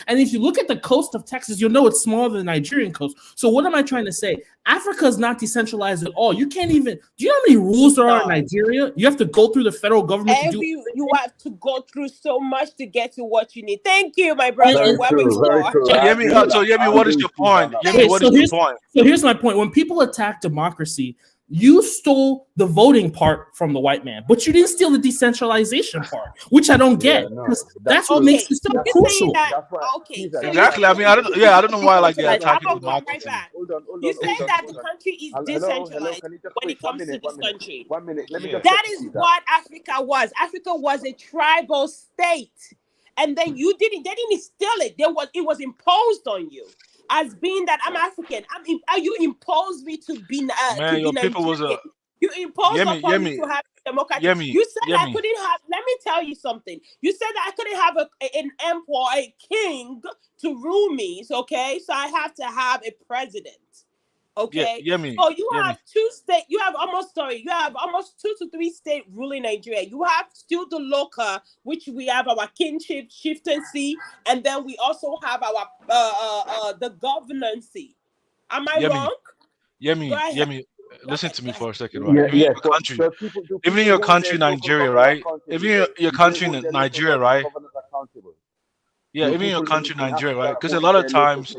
And if you look at the coast of Texas, you'll know it's smaller than the Nigerian coast. So what am I trying to say? Africa is not decentralized at all. You can't even. Do you know how many rules there are in Nigeria? You have to go through the federal government to do. You have to go through so much to get to what you need. Thank you, my brother. Very Whoever true, you very are. true. So I agree with that. Yemi, I what agree is with your Caesar on point? that Yemi, one. what is your point? So here's my point. When people attack democracy, You stole the voting part from the white man, but you didn't steal the decentralization part, which I don't get. Because that's what makes it so crucial. Exactly. I mean, I don't know why like they're attacking democracy. You say that the country is decentralized Can you just when wait it comes to this 1 minute? country. 1 minute. Let me Yeah. just That check to is see that. what Africa was. Africa was a tribal state, and then you didn't. They didn't steal it. It was imposed on you as being that I'm African. You imposed me to be Man, your people was Nigerian. You imposed upon me to have democratic. You said I couldn't have. Let me tell you something. You said that I couldn't have an emperor, a king to rule me. Okay, so I have to have a president. Okay, so you have two state. You have almost 2 to 3 state ruling Nigeria. You have still the local, which we have our kinship, chieftaincy, and then we also have our the governancy. Am I wrong? Go ahead. Listen to me for a second, right? Even in your country, even in your country, Nigeria, right? Even your country, Nigeria, right? Yeah, even in your country, Nigeria, right? Because a lot of times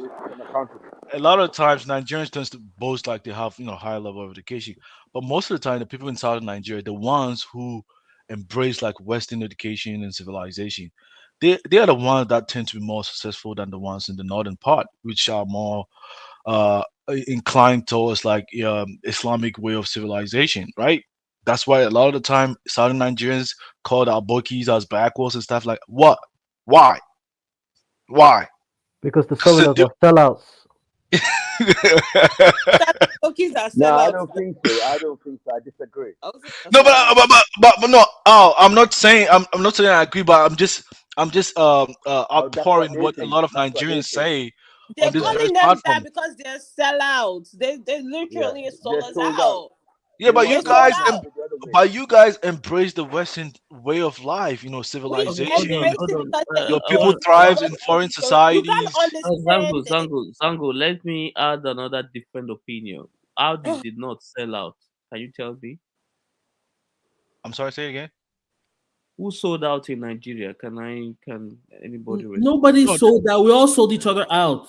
Nigerians tend to boast like they have, higher level of education, but most of the time, the people in southern Nigeria, the ones who embrace like Western education and civilization, they are the ones that tend to be more successful than the ones in the northern part, which are more inclined towards like Islamic way of civilization, right? That's why a lot of the time Southern Nigerians call our bookies as backwards and stuff like what? Why? Why? Because the Southerners are sellouts. No, I don't think so. I disagree. No, but no. Oh, I'm not saying I agree, but I'm just outpouring what a lot of Nigerians say They're on this very calling them platform. that because they're sellouts. They literally sold us out. Yeah, but They're you sold guys, out. embrace the Western way of life. We Civilization. embrace it because Your people thrives in foreign you gotta societies. understand it. Zango, let me add another different opinion. How did they not sell out? Can you tell me? I'm sorry, say it again. Who sold out in Nigeria? Can anybody respond? Nobody sold out. We all sold each other out.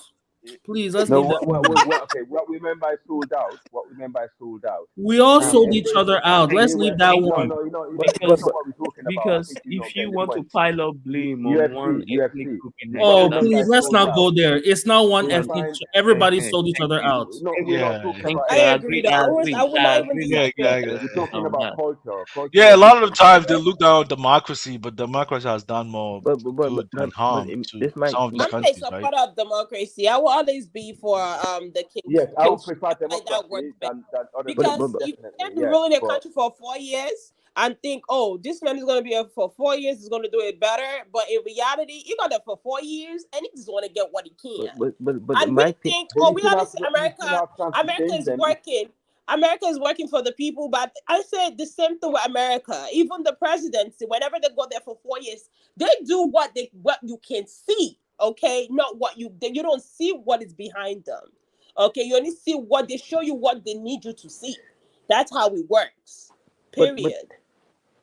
Please, let's No, leave that. what we meant by sold out. We all sold each other out. Let's leave that one. Because if you want to pile up blame on one ethnic group in Oh, Nigeria, please, let's not go there. It's not one ethnic. Everybody sold each thank other you. out. Thank I you. I agree. agree. I agree. I would I not even agree. disagree. We're talking about culture. Yeah, a lot of the times they look down on democracy, but democracy has done more good than harm to some of these I'm a countries, right? supporter of democracy. I will always be for the king. Yes, I would prefer Like that democracy works than other because things, you definitely. can't be Yes, ruling a but country for 4 years and think, oh, this man is going to be here for 4 years, is going to do it better. But in reality, he got there for 4 years and he just want to get what he can. But And my we thing, think, then oh, you we still let have us see you still America. have chance to America change is them. working. America is working for the people, but I said the same thing with America. Even the presidency, whenever they go there for 4 years, they do what you can see. Okay, not what you don't see what is behind them. Okay, you only see what they show you, what they need you to see. That's how it works. but Period.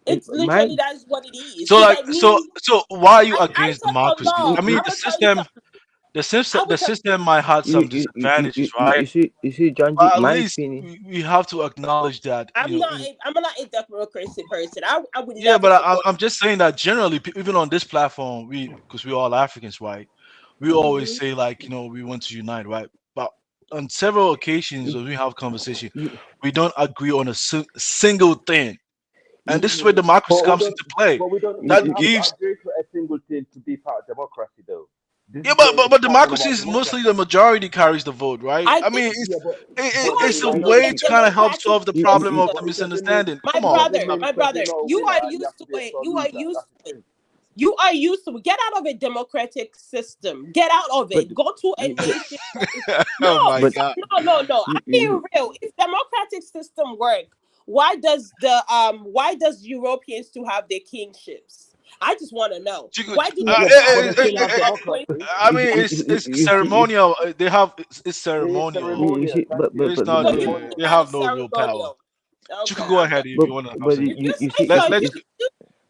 in It's my literally that's what it is. So It's like like me. so why are you I against said for democracy? I long. mean I will tell you something. I the will tell system might have some disadvantages, right? you see, Janji, But at my least opinion. we have to acknowledge that, I'm not a democracy person. I would yeah, never but support I'm just saying that generally, even on this platform, because we're all Africans, right? We always say like, we want to unite, right? But on several occasions when we have conversation, we don't agree on a single thing, and this is where democracy comes into play. But we don't That have to gives agree to a single thing to be part of democracy, though. This Yeah, is where but it's talking democracy about is mostly democracy. the majority carries the vote, right? I I think mean, Yeah, but it's a used to way a to kind of help democratic solve the problem of the it doesn't mean misunderstanding. my Come on, brother, stop. because you're not a you winner, are you used have to to be a it. sore You are loser. used That's to the it. thing. You are used to it. Get out of a democratic system. Get out of But it. Go to a but nation. Oh No, my but God. no. I'm being real. If democratic system work, why does Europeans to have their kingships? I just want to know. You could- Why do uh, they eh, have But eh, they eh, still eh, have eh, democracy. I mean, it's ceremonial. They have it's It is ceremonial. ceremonial. Thank but you. It's It's not. so you think ceremonial. They that have is no real power. ceremonial? You Okay, could go I'm ahead done. if you want to have but something. If you you say see so, Let if you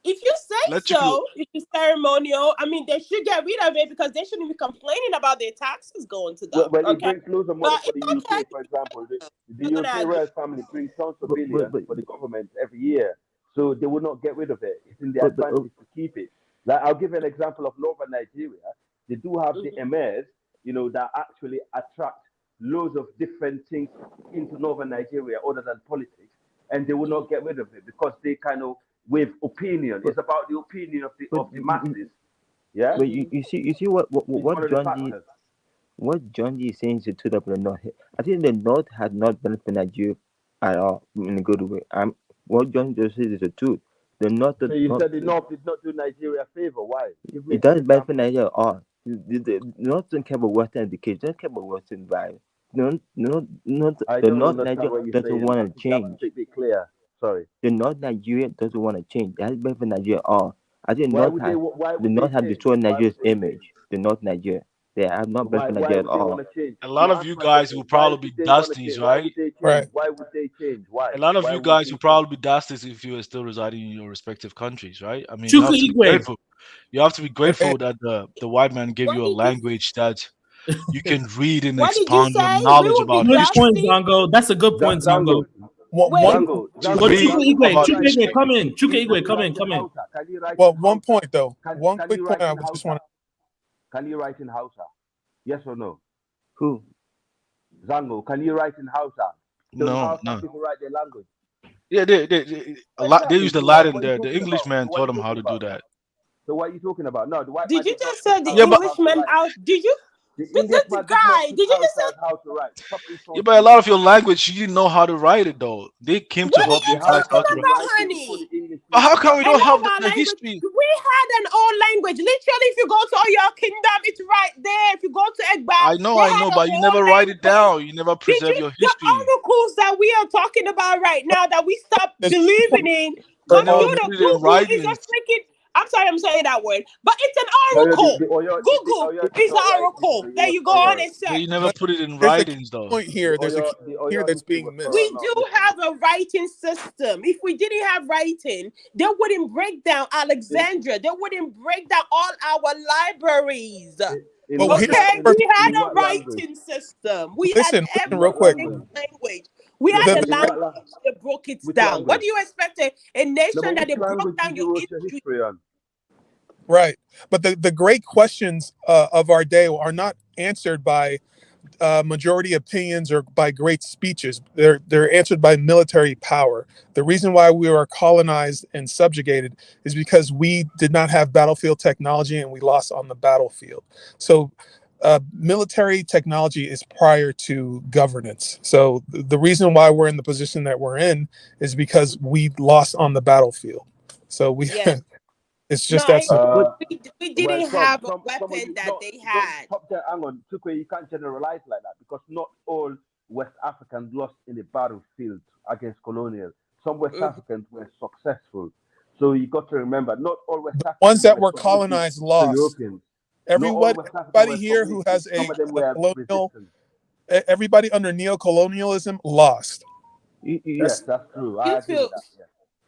if you say say so. It's ceremonial. I mean, they should get rid of it because they shouldn't be complaining about their taxes going to them. Well, it Okay, brings loads of money but for the it's okay. UK, for example. The I'm gonna UK argue. royal family brings tons of billions for the government every year, so they will not get rid of it. It's in their advantage to keep it. Like, I'll give you an example of Northern Nigeria. They do have the emirs, that actually attract loads of different things into Northern Nigeria other than politics, and they will not get rid of it because they kind of, with opinion, it's about the opinion of the masses. Yeah. But you see what John D is saying is the truth of the North. I think the North has not benefited Nigeria at all in a good way. What John just said is the truth. The North. So you said the North did not do Nigeria a favor. Why? It doesn't benefit Nigeria at all. The North don't care about Western education. They don't care about Western values. The North Nigeria doesn't want to change. That's a bit clear. Sorry. The North Nigeria doesn't want to change. That doesn't benefit Nigeria at all. I think the North have destroyed Nigeria's image. The North Nigeria. They have not benefited Nigeria at all. A lot of you guys will probably be Dusties, right? Right. Why would they change? Why? A lot of you guys will probably be Dusties if you are still residing in your respective countries, right? I mean, you have to be grateful. You have to be grateful that the white man gave you a language that you can read and expound your knowledge about Good history. point, Zongo. That's a good point, Zongo. Chuka come in. Chuka Igwe, come in. Well, one point though. One quick point I just want to. Can you write in Hausa? Yes or no? Who? Zango, can you write in Hausa? No. People write their language. Yeah, they use the Latin there. The Englishman taught them how to do that. So what are you talking about? No, the white. Did you just say the Englishman out? Did you? The guy. Did you just say how to write? Yeah, but a lot of your language, you didn't know how to write it though. They came to help you guys how to write. honey? But how come we don't have the language. history? We had an old language. Literally, if you go to your kingdom, it's right there. If you go to Egba, I know, but you never write it down. You never preserve your history. The oracles that we are talking about right now that we stopped believing in. Computer Google is a freaking. I'm sorry, I'm saying that word, but it's an oracle. Google is an oracle. There you go on and But say. you never put it in writings, though. Point here, there's a here that's being missed. We do have a writing system. If we didn't have writing, they wouldn't break down Alexandria. They wouldn't break down all our libraries. Okay, we had a writing system. We Listen had real quick. language. We had the language that broke it down. What do you expect a nation that they broke down your history on? Right, but the great questions of our day are not answered by majority opinions or by great speeches. They're answered by military power. The reason why we were colonized and subjugated is because we did not have battlefield technology and we lost on the battlefield. So military technology is prior to governance. So the reason why we're in the position that we're in is because we lost on the battlefield. So we it's just that simple. We didn't have a weapon that they had. Hang on, Tukwe, you can't generalize like that because not all West Africans lost in the battlefield against colonial. Some West Africans were successful. So you got to remember, not all West Africans. Ones that were colonized lost. Everybody here who has a colonial, everybody under neo-colonialism lost. Yes, that's true. I agree with that.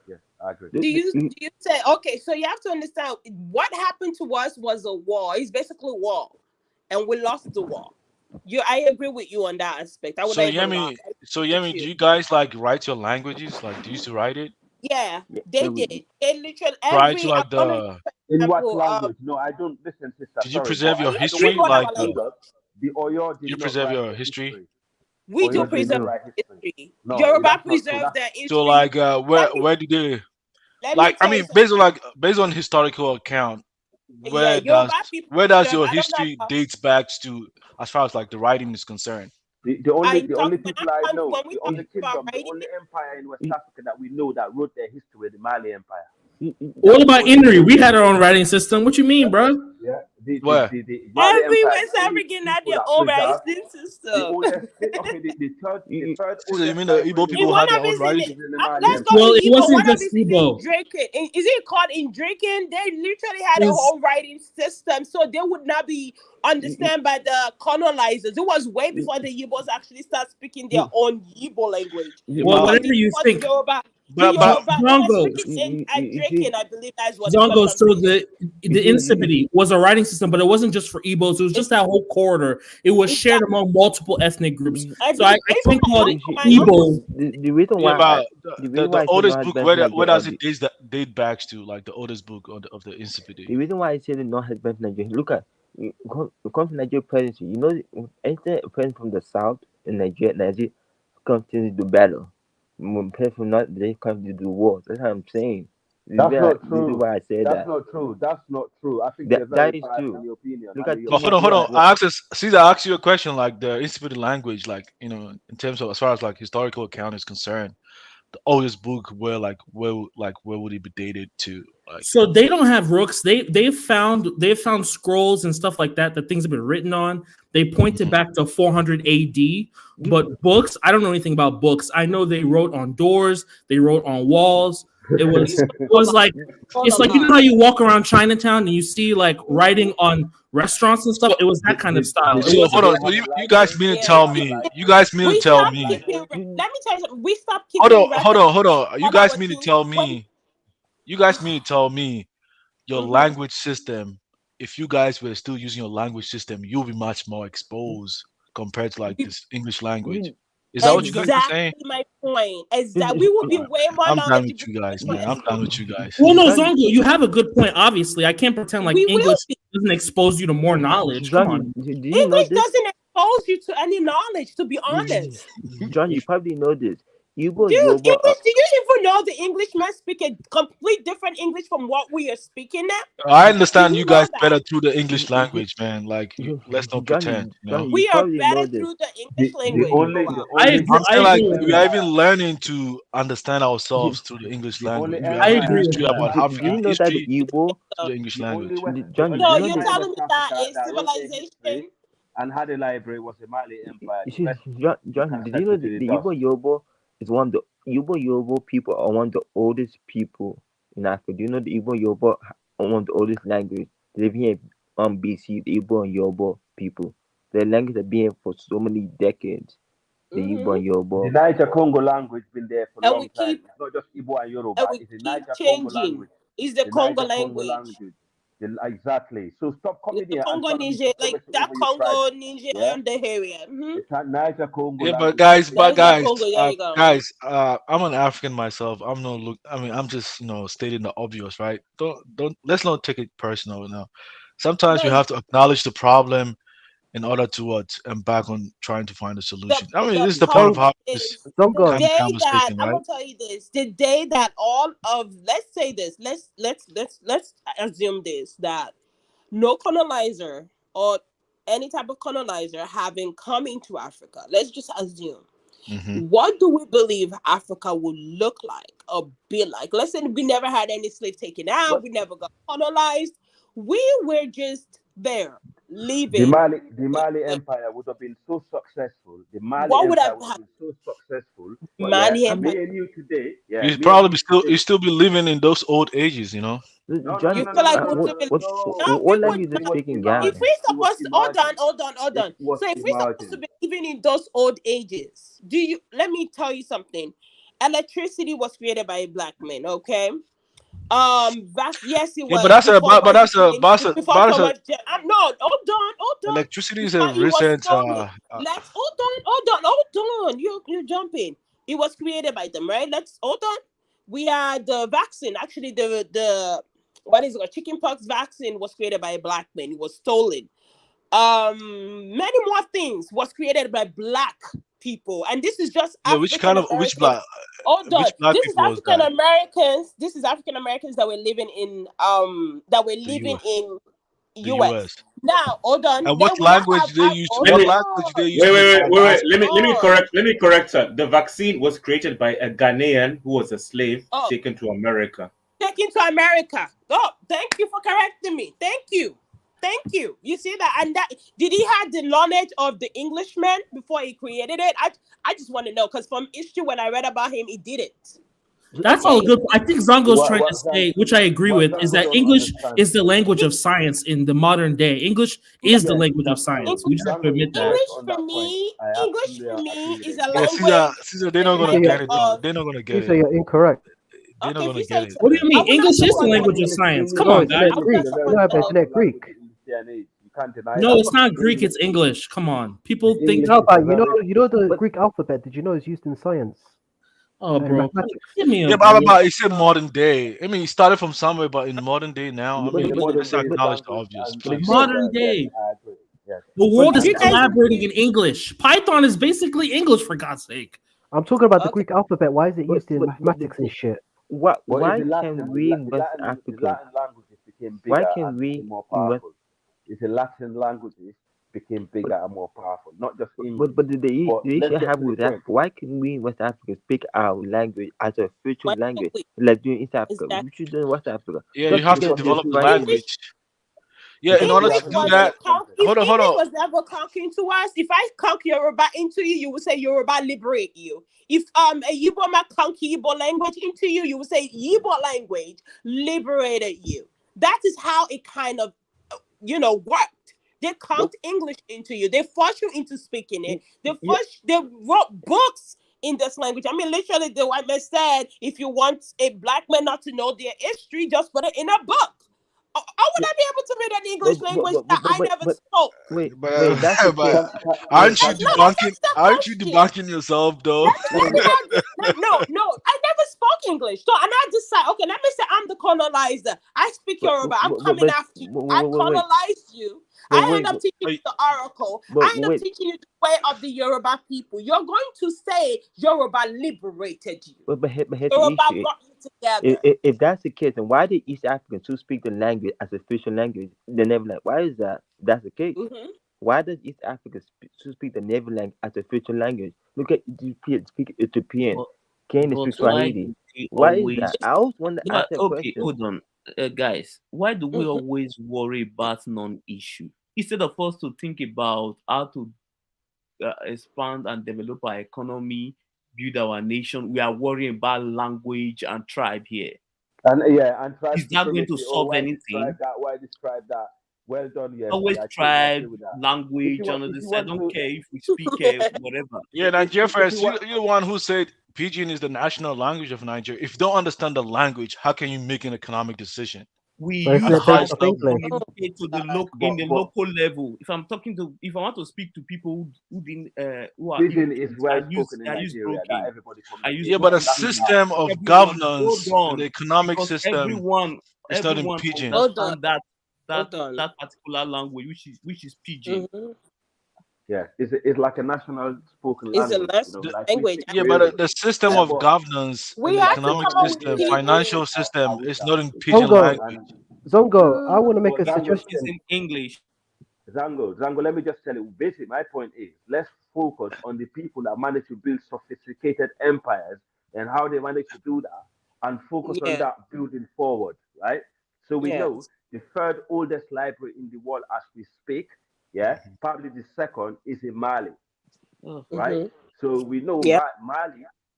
Yes, I agree. Do you say, okay, so you have to understand what happened to us was a war. It's basically a war, and we lost the war. I agree with you on that aspect. So Yemi, do you guys like write your languages? Like, do you used to write it? Yeah, they did. They literally Prior to like the. In what language? No, I don't listen, sister. Did you preserve your history? Like the Oyo. Did you preserve your history? We do preserve history. Yoruba preserve their history. So like, where did they? Like, I mean, based on historical account, where does your history dates back to as far as like the writing is concerned? The only people I know, the only kingdom, the only empire in West Africa that we know that wrote their history with the Mali Empire. What about Inri? We had our own writing system. What you mean, bro? Yeah. Every West African had their own writing system. The third so you mean the Igbo people had their own writing? Well, it wasn't just Igbo. Is it called in drinking? They literally had a whole writing system, so they would not be understood by the colonizers. It was way before the Igbos actually started speaking their own Igbo language. Well, whatever you think. Zongo, Draken, I believe that's what Zongo. comes So from. the Insipidi was a writing system, but it wasn't just for Igbos. It was just that whole corridor. It was shared among multiple ethnic groups. So I can't call it Igbo. The reason Yeah, why but the reason why the I said oldest not book, has where does Nigeria. it date back to? Like the oldest book of the Insipidi. The reason why I said it not has been Nigeria. Look at come from Nigeria presidency. You know, anything a president from the south in Nigeria comes to do battle. When president from north, they come to do wars. That's what I'm saying. That's not This is true. why I said That's that. not true. That's not true. I think you're That very is biased true. in your opinion. Look I at know you're But hold on, biased. hold on. I asked us, Caesar, I asked you a question like the Insipidi language, like in terms of as far as like historical account is concerned, the oldest book where would it be dated to? Like, So they don't have rooks. They've found scrolls and stuff like that things have been written on. They pointed back to 400 AD. But books, I don't know anything about books. I know they wrote on doors. They wrote on walls. It was like it's like, you know how you walk around Chinatown and you see like writing on restaurants and stuff. It was that kind of style. It so wasn't. hold on. So you guys mean to tell me? You guys mean to tell me? Let me tell you something. We stopped Hold keeping on, hold records. on, hold on. You All guys our mean to things- tell me? You guys mean to tell me your language system? If you guys were still using your language system, you'll be much more exposed compared to like this English language. Is that what you guys are saying? Exactly my point. Exactly. We would be way more I'm done knowledgeable. with you guys, man. I'm done with you guys. Well, no, Zongo, you have a good point. Obviously, I can't pretend like We will English doesn't expose you to more knowledge. Come on. Do you know English this? doesn't expose you to any knowledge, to be honest. John, you probably know this. Igbo, Dude, Yoruba, English, do you even know the Englishmen speak a complete different English from what we are speaking now? I understand Do you know guys that? better through the English language, man. Like, let's not pretend, you know. We are better through the English language. I'm saying like we are even learning to understand ourselves through the English language. We are reading history about Do you African know that the history Igbo? through the English language. John, So do you know you're the telling me that a wrote the civilization? history and had a library was the Mali Empire. You The see, rest John, did you know the Igbo Yoruba is one of the Igbo Yoruba people are one of the oldest people in Africa. Do you know the Igbo Yoruba are one of the oldest language? They live here BC, the Igbo and Yoruba people. Their language have been here for so many decades. The Igbo and Yoruba. The Niger Congo language been there for a And long we time. keep It's not just Igbo and Yoruba. It's the Niger Congo changing. language. It's the Congo Niger Congo language. Exactly. So stop coming The here and Congo trying to be Niger, like supremacy that over your tribe. Congo Niger Yeah? and the area. It's not Niger Congo Yeah, language. but Niger guys, Congo, there you go. I'm an African myself. I'm not look. I mean, I'm just stating the obvious, right? Don't let's not take it personal now. Sometimes we have to acknowledge the problem in order to embark on trying to find a solution. I mean, this is the point of how this The kind of day that conversation, I'm right? gonna tell you this, the day that all of let's say this, let's assume this that no colonizer or any type of colonizer having come into Africa. Let's just assume. What do we believe Africa would look like or be like? Let's say we never had any slave taken out, we never got colonized. We were just there, The living. Mali Empire would have been so successful. The Mali What would Empire have would have been so successful. But Mali yeah, Empire? me and you today, yeah, You'd me and probably you you today. still be living in those old ages, you know. John, You feel like we would have been no, we what would language do they not. speak in Ghana? If we're supposed to hold on. Was So if we're supposed to imagined. be living in those old ages, let me tell you something. Electricity was created by a black man, okay? Yes, it Yeah, was but that's a before but that's a Washington, before but so that's a much. No, hold on. electricity is a Before it was recent. stolen. Let's hold on. You're jumping. It was created by them, right? Let's hold on. We had the vaccine. Actually, the what is it? Chickenpox vaccine was created by a black man. It was stolen. Many more things was created by black people, and this is just Yeah, African which Americans. Hold on. which black This is people was African that? Americans. This is African Americans that were living in The in The US. US. Now, hold on. And Then what we now language have they use? hold What Let me language they on. use to make that wait. vaccine? Let me correct her. The vaccine was created by a Ghanaian who was a slave taken to America. Taken to America. Oh, thank you for correcting me. Thank you. You see that? And that did he have the knowledge of the Englishman before he created it? I just want to know because from history when I read about him, he did it. That's all good. I think Zongo's trying to What say, which I agree what with, is Zango that don't English understand. is the language of science in the modern day. English is the Yes, language of that's fine. science. We just have to Zango is admit that. correct English on for that point. me, I English absolutely for agree me with is him. a Yeah, Caesar, language. Caesar, they're The not gonna Caesar, get language it though. of. They're not gonna get Caesar, it. you're incorrect. They're not Okay, if gonna you say get it. so, What do you I mean? will not English is the support But them. language of English, science. English Come No, on, is it's guys. not I will English Greek. not is a support very No, but it's them. not powerful Greek. language in this day and age. You can't deny No, that. it's not Greek. English, It's English. Come on. People think. English No, is a but very. you know the But Greek alphabet. Did you know it's used in science Oh, and bro, mathematics? give me a Yeah, break. but it's in modern day. I mean, it started from somewhere, but in modern day now, I in mean, the modern let's day acknowledge the language obvious. and But Please. you Modern culture, yes, day. I agree. Yes. The but world is You guys, collaborating in English. Python is basically English, for God's sake. I'm talking about the okay. Greek alphabet. Why is it But used in but but mathematics and shit? But it's why the can Latin, we in the West Latin, the Africa? Latin languages became Why bigger can and we became more in West? powerful. It's the Latin languages became bigger and more powerful, not just English. But But the issue let's I get have to the with point. Africa, why can we in West Africa speak our language as a official Why can't language we? like doing East Africa? Exactly. We should do in West Africa Yeah, you just have to because Because they're develop the fighting. English language. Yeah, in because we order to English haven't do wasn't that, developed something. if hold on, hold English on. was never conquering to us, if I conquer Yoruba into you, you would say Yoruba liberate you. If a Yibo might conquer Yibo language into you, you would say Yibo language liberated you. That is how it kind of worked. They But conked English into you. They forced you into speaking it. yeah, They wrote books in this language. I mean, literally, the white man said, if you want a black man not to know their history, just put it in a book. How would yeah, I be able to read an but English but language but that but but, I but, never but spoke? wait, that's the But case. aren't you Can, No, that's debunking? just the Aren't you question. debunking yourself though? Let me Wait, not just no. I never spoke English, so and I decide. Okay, let me say I'm the colonizer. I speak but Yoruba. I'm but but coming but, after you. but, I wait, colonized you. but I wait, end up teaching you the oracle. but I end up wait, teaching you the way of the Yoruba people. You're going to say Yoruba liberated you. but here's the Yoruba issue. brought you together. If that's the case, then why did East Africans who speak the language as official language, the never language? Why is that? That's the case. Hmm. Why does East Africa who speak the never language as official language? Look at Ethiopian, speak Ethiopian. But Kenya but speak why Swahili. do we Why is always that? I always want to why ask that okay, question. hold on. Guys, why do we Hmm. always worry about non-issue instead of us to think about how to expand and develop our economy, build our nation? We are worrying about language and tribe here. and try Is to that say going yes, to oh, solve why describe anything? that? Why describe that? Well done, yes, Always I totally tribe, agree with that. language, and If you this. I want don't to, care if we speak whatever. Yeah, Nigeria if you first. want, You're the one who said Pidgin is the national language of Nigeria. If you don't understand the language, how can you make an economic decision? We But it's At the use a type that highest of to level. English. Oh communicate to the God. in the but local level. If I want to speak to people who didn't who are Pidgin is illiterate, well spoken in I use Nigeria that broken. everybody I use Yeah, communicates. but the broken That's to the part. system of everyone. Hold governance and the on, economic because system is not in everyone Pidgin. Hold on. understand that Hold on. that particular language, which is pidgin. Hmm. Yeah, it's like a national spoken It's a language. national Like we language. speak Yeah, but Creole. the system Yeah, of but governance We and have to economic come everybody in up with system, Nigeria people. financial system are with is that. not in Pidgin Zongo, language. And Zongo, I Mm. want to make a but It's suggestion. in English. Zango, let me just tell you. Basically, my point is, let's focus on the people that manage to build sophisticated empires and how they manage to do that, and focus on Yeah. that building forward, right? So we know Yes. the third oldest library in the world as we speak, yeah, probably the second is in Mali, Oh, right? Hmm. So we know Yeah.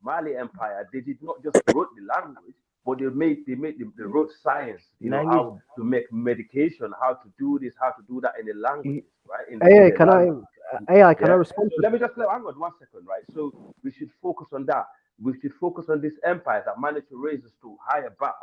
Mali Empire. They did not just wrote the language, but they wrote science. You know Language. how to make medication, how to do this, how to do that in the You, languages, right? In AI, their can I language. can I Yeah. respond So to let me just hang on 1 second, right? So we should focus on that. We should focus on this empire that managed to raise us to higher bar,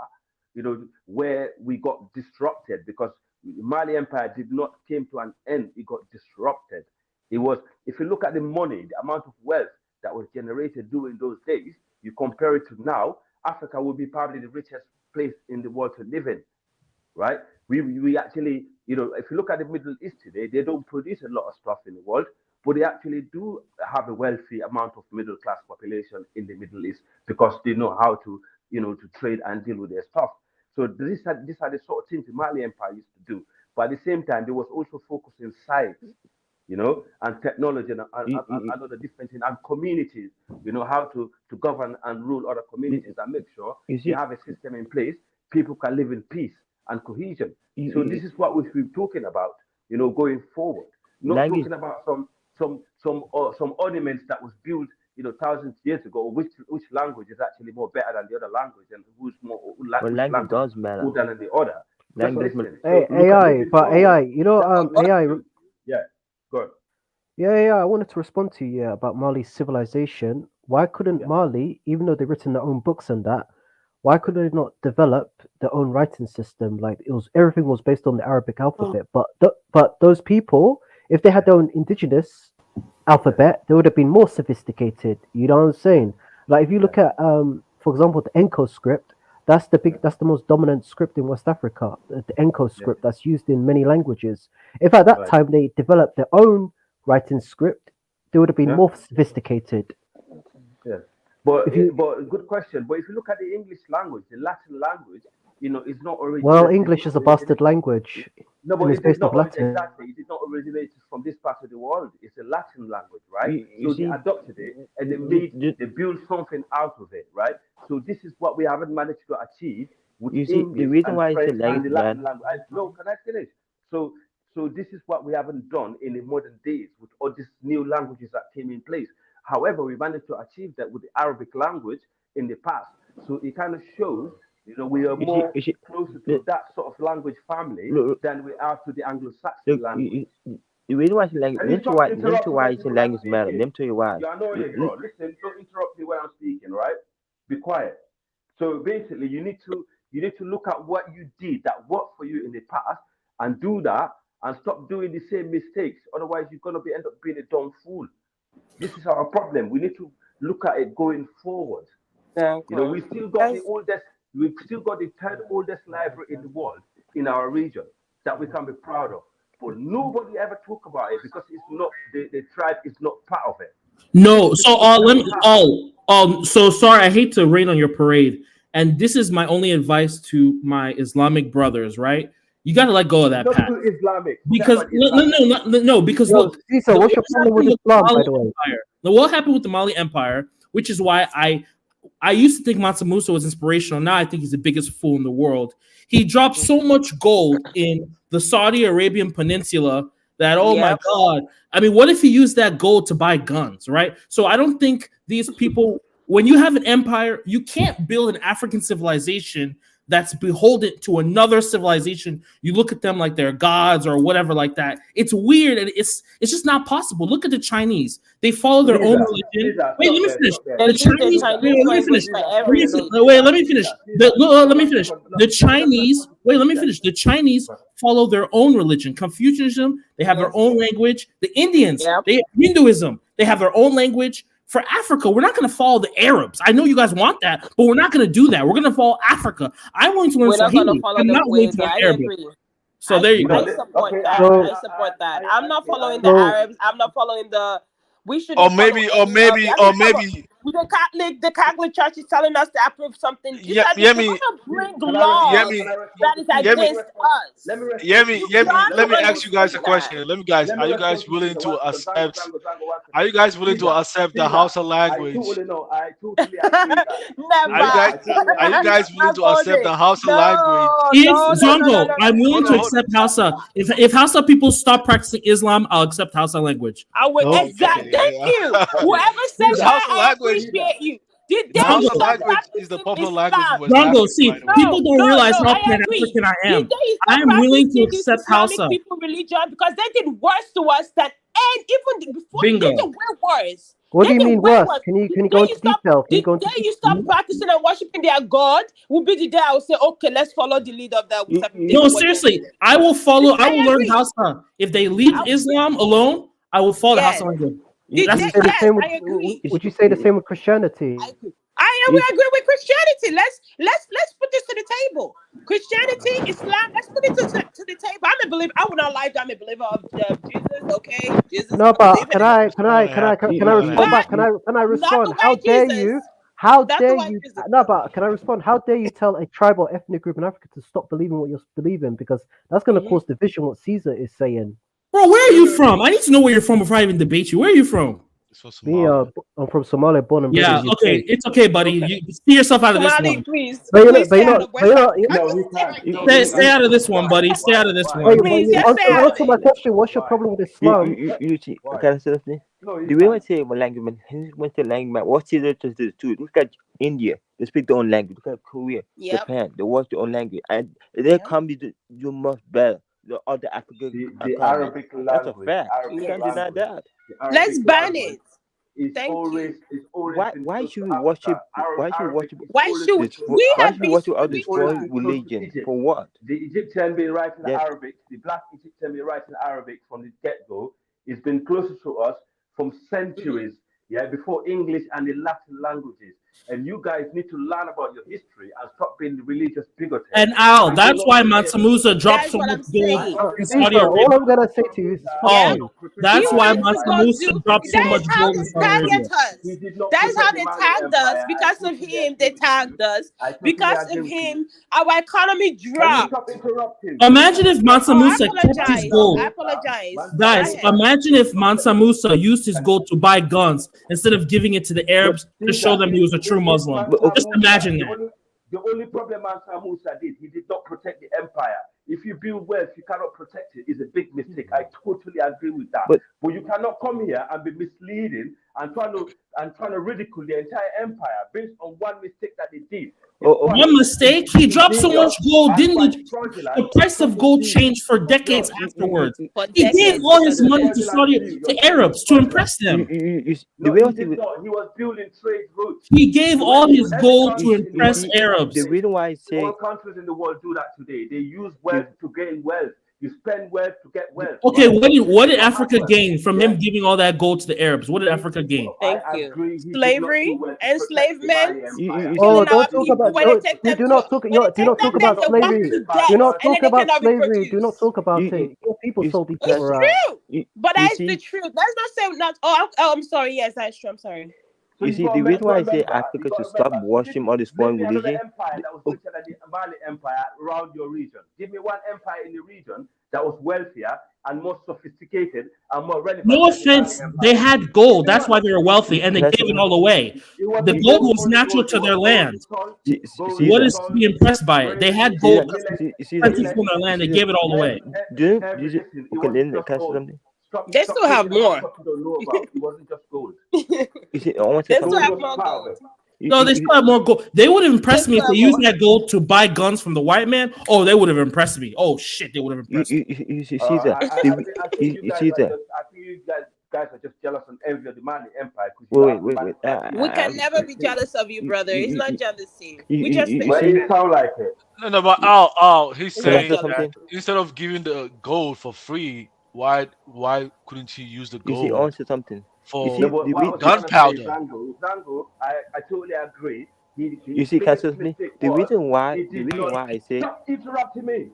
where we got disrupted because Mali Empire did not came to an end. It got disrupted. It was, if you look at the money, the amount of wealth that was generated during those days, you compare it to now, Africa will be probably the richest place in the world to live in, right? We actually, if you look at the Middle East today, they don't produce a lot of stuff in the world, but they actually do have a wealthy amount of middle class population in the Middle East because they know how to, to trade and deal with their stuff. So these are the sort of things the Mali Empire used to do. But at the same time, they was also focused in science, and technology you, and other different things and communities, how to govern and rule other you, communities and make sure you they see, have a system in place, people can live in peace and cohesion. So you, this is what we should be talking about, going forward. Not language. talking about some ornaments that was built thousands of years ago, which language is actually more better than the other language, and which language language does is matter. more than the other. Just Language. listen. Hey, So look at AI, moving but forward. AI, you know, AI. Yeah, go on. Yeah. I wanted to respond to you about Mali's civilization. Why couldn't Mali, even though they've written their own books and that, why could they not develop their own writing system? Like everything was based on the Arabic alphabet. But those people, if they had their own indigenous alphabet, they would have been more sophisticated. You know what I'm saying? Like if you look at, for example, the Enko script, that's the most dominant script in West Africa. The Enko script that's used in many languages. If at that time they developed their own writing script, they would have been more sophisticated. Yeah, but good question. But if you look at the English language, the Latin language, it's not originated. Well, English is a bastard language. No, but and it's it is based off not Latin. exactly. It is not originated from this part of the world. It's a Latin language, right? You So see, they adopted it and they built something out of it, right? So this is what we haven't managed to achieve with You see, English the reason and why it's a French and the language, Latin man. language. No, can I finish? So this is what we haven't done in the modern days with all these new languages that came in place. However, we managed to achieve that with the Arabic language in the past. So it kind of shows, we are more closer to that sort of language family than we are to the Anglo-Saxon language. The reason why it's a language, And let me stop tell you interrupting why my it's a people when I'm language matter. speaking. Let me tell you why. You're annoying, bro. Listen, don't interrupt me when I'm speaking, right? Be quiet. So basically, you need to look at what you did that worked for you in the past and do that, and stop doing the same mistakes. Otherwise, you're gonna end up being a dumb fool. This is our problem. We need to look at it going forward. We've still got the third oldest library in the world in our region that we can be proud of. But nobody ever talk about it because it's not the tribe is not part of it. No, so let me. So sorry. I hate to rain on your parade, and this is my only advice to my Islamic brothers. Right, you got to let go of that path. Islamic Because no, because Yo, look, Caesar, what's your problem with Islam, by the way? Now, what happened with the Mali Empire, which is why I used to think Mansa Musa was inspirational. Now I think he's the biggest fool in the world. He dropped so much gold in the Saudi Arabian Peninsula that, oh my God. I mean, what if he used that gold to buy guns, right? So I don't think these people, when you have an empire, you can't build an African civilization that's beholden to another civilization. You look at them like they're gods or whatever like that. It's weird and it's just not possible. Look at the Chinese. They follow their own religion. Wait, let me finish. The Chinese. Wait, let me finish. Let me finish. Let me finish. The Chinese. Wait, let me finish. The Chinese follow their own religion. Confucianism. They have their own language. The Indians. They have Hinduism. They have their own language. For Africa, we're not going to follow the Arabs. I know you guys want that, but we're not going to do that. We're going to follow Africa. I'm willing to learn Swahili. I'm not willing to learn Arabic. So there you go. I support that. I support that. I'm not following the Arabs. I'm not following the. We should. Or maybe. The Catholic Church is telling us to approve something. Yeah, they're going to bring laws that is against us. Let me ask you guys a question. Are you guys willing to accept? Are you guys willing to accept the Hausa language? Never. Are you guys willing to accept the Hausa language? Zongo, I'm willing to accept Hausa. If Hausa people stop practicing Islam, I'll accept Hausa language. I would exactly. Thank you. Whoever said that, I appreciate you. The Hausa language is the popular language in West Zongo, Africa. see, people don't realize how Pan-African I am. I'm willing to accept Hausa. People religion because they did worse to us than and even before they did way worse. What do you mean worse? Can you go into detail? The day you stop practicing and worshiping their God will be the day I will say, okay, let's follow the lead of that. No, seriously, I will follow. I will learn Hausa. If they leave Islam alone, I will follow the Hausa language. Would you say the same with Christianity? I will agree with Christianity. Let's put this to the table. Christianity, Islam. Let's put it to the table. I'm a believer. I would not lie. I'm a believer of Jesus. Okay, Jesus. No, but can I respond back? Can I respond? How dare you? How dare you? No, but can I respond? How dare you tell a tribal ethnic group in Africa to stop believing what you're believing? Because that's going to cause division. What Caesar is saying. Bro, where are you from? I need to know where you're from before I even debate you. Where are you from? Me, I'm from Somalia, born and bred Yeah, in okay, UK. it's okay, buddy. You see yourself out of this Somali, one. please. But you're Please not, but stay you're out not, of but West you're not. Africa. No, we can't. Stay out of this one, buddy. Stay out of this one. Wait, Please, just stay out of answer my it. question. What's your problem with Islam? You see, Why? can I say something? No, you The way I can't. say one language, man, what's the language, man? What's the difference to the two? Look at India, they speak their own language. Look at Korea, Yep. Japan, they watch their own language. And their economy do much better than other African The economies. Arabic That's a language, fact. Arabic You can't deny language, that. the Let's Arabic ban language it. is Thank always been Why close should to we worship? Africa. Why should we Arabic worship? is Why always should been close we to Why have should we been? worship other It's always foreign been close to religion? Egypt. For what? The Egyptian been writing Yeah. Arabic, the black Egyptian been writing Arabic from the get-go. It's been closer to us from centuries, yeah, before English and the Latin languages. And you guys need to learn about your history and stop being religious bigoted. And Al, We that's do why not Mansa forget- Musa dropped That's so what much I'm gold saying. in Saudi All Arabia. I'm gonna say to you is fuck Oh, you. that's He why went to Mansa go Musa do. dropped so That much is how gold in they Saudi target Arabia. us. He did not That is how protect the they Mali tagged us. Empire. Because I of totally him, agree they with tagged you. us. I totally Because agree of with you. him, our economy Can you dropped. stop interrupting? Imagine if Mansa Oh, I Musa kept his apologize. gold. I apologize. Go Guys, ahead. imagine if Mansa Musa used his gold to buy guns instead of giving it to the Arabs to show them he was a true Muslim. Just imagine that. The only problem Mansa Musa did, he did not protect the empire. If you build wealth, you cannot protect it. It's a big mistake. I totally agree with that. But you cannot come here and be misleading and trying to ridicule the entire empire based on one mistake that they did. One mistake, he dropped so much gold, didn't the price of gold changed for decades afterwards? He gave all his money to Arabs to impress them. The way He was building trade routes. He gave all his gold to impress Arabs. The reason why I say all countries in the world do that today. They use wealth to gain wealth. You spend wealth to get wealth. Okay, right? what did Africa gain from him giving all that gold to the Arabs? What did Africa gain? Thank you. Slavery, enslavement, Oh, killing don't our talk people about. when they take them Do to not talk. when they Do not take talk them there, about they walk slavery. to Do death not and talk then they about cannot slavery. reproduce. Do not talk about it. Your people sold each It's other out. true, but that's the truth. Let's not say not. I'm sorry. Yes, that's true. I'm sorry. You see, the reason why I say Africa should stop worshiping all this foreign Name me another religion. empire that was richer than the Mali Empire around your region. Give me one empire in the region that was wealthier and more sophisticated and more relevant. No offense, they had gold. That's why they were wealthy, and they That's gave it all away. The gold was natural to their land. What is to be impressed by it? They had gold plentiful in their land. They gave it all away. Can I say something? They still have more. It wasn't just gold. You see, I want to They say still have something. more gold. No, they still have more gold. They would have impressed me if they used that gold to buy guns from the white man. Oh, they would have impressed me. Oh shit, they would have impressed me. You see that? I think you guys are just jealous and envy of the Mali Empire. Wait. We can never be jealous of you, brother. It's not jealousy. You- We just you- think. you see- It sound like it. No, but he's Can I saying say that something? instead of giving the gold for free, why couldn't he use the You see, I gold want to say something. for You see, gunpowder? Zango, I totally agree. You see, can I say something? The reason why I say Stop interrupting me.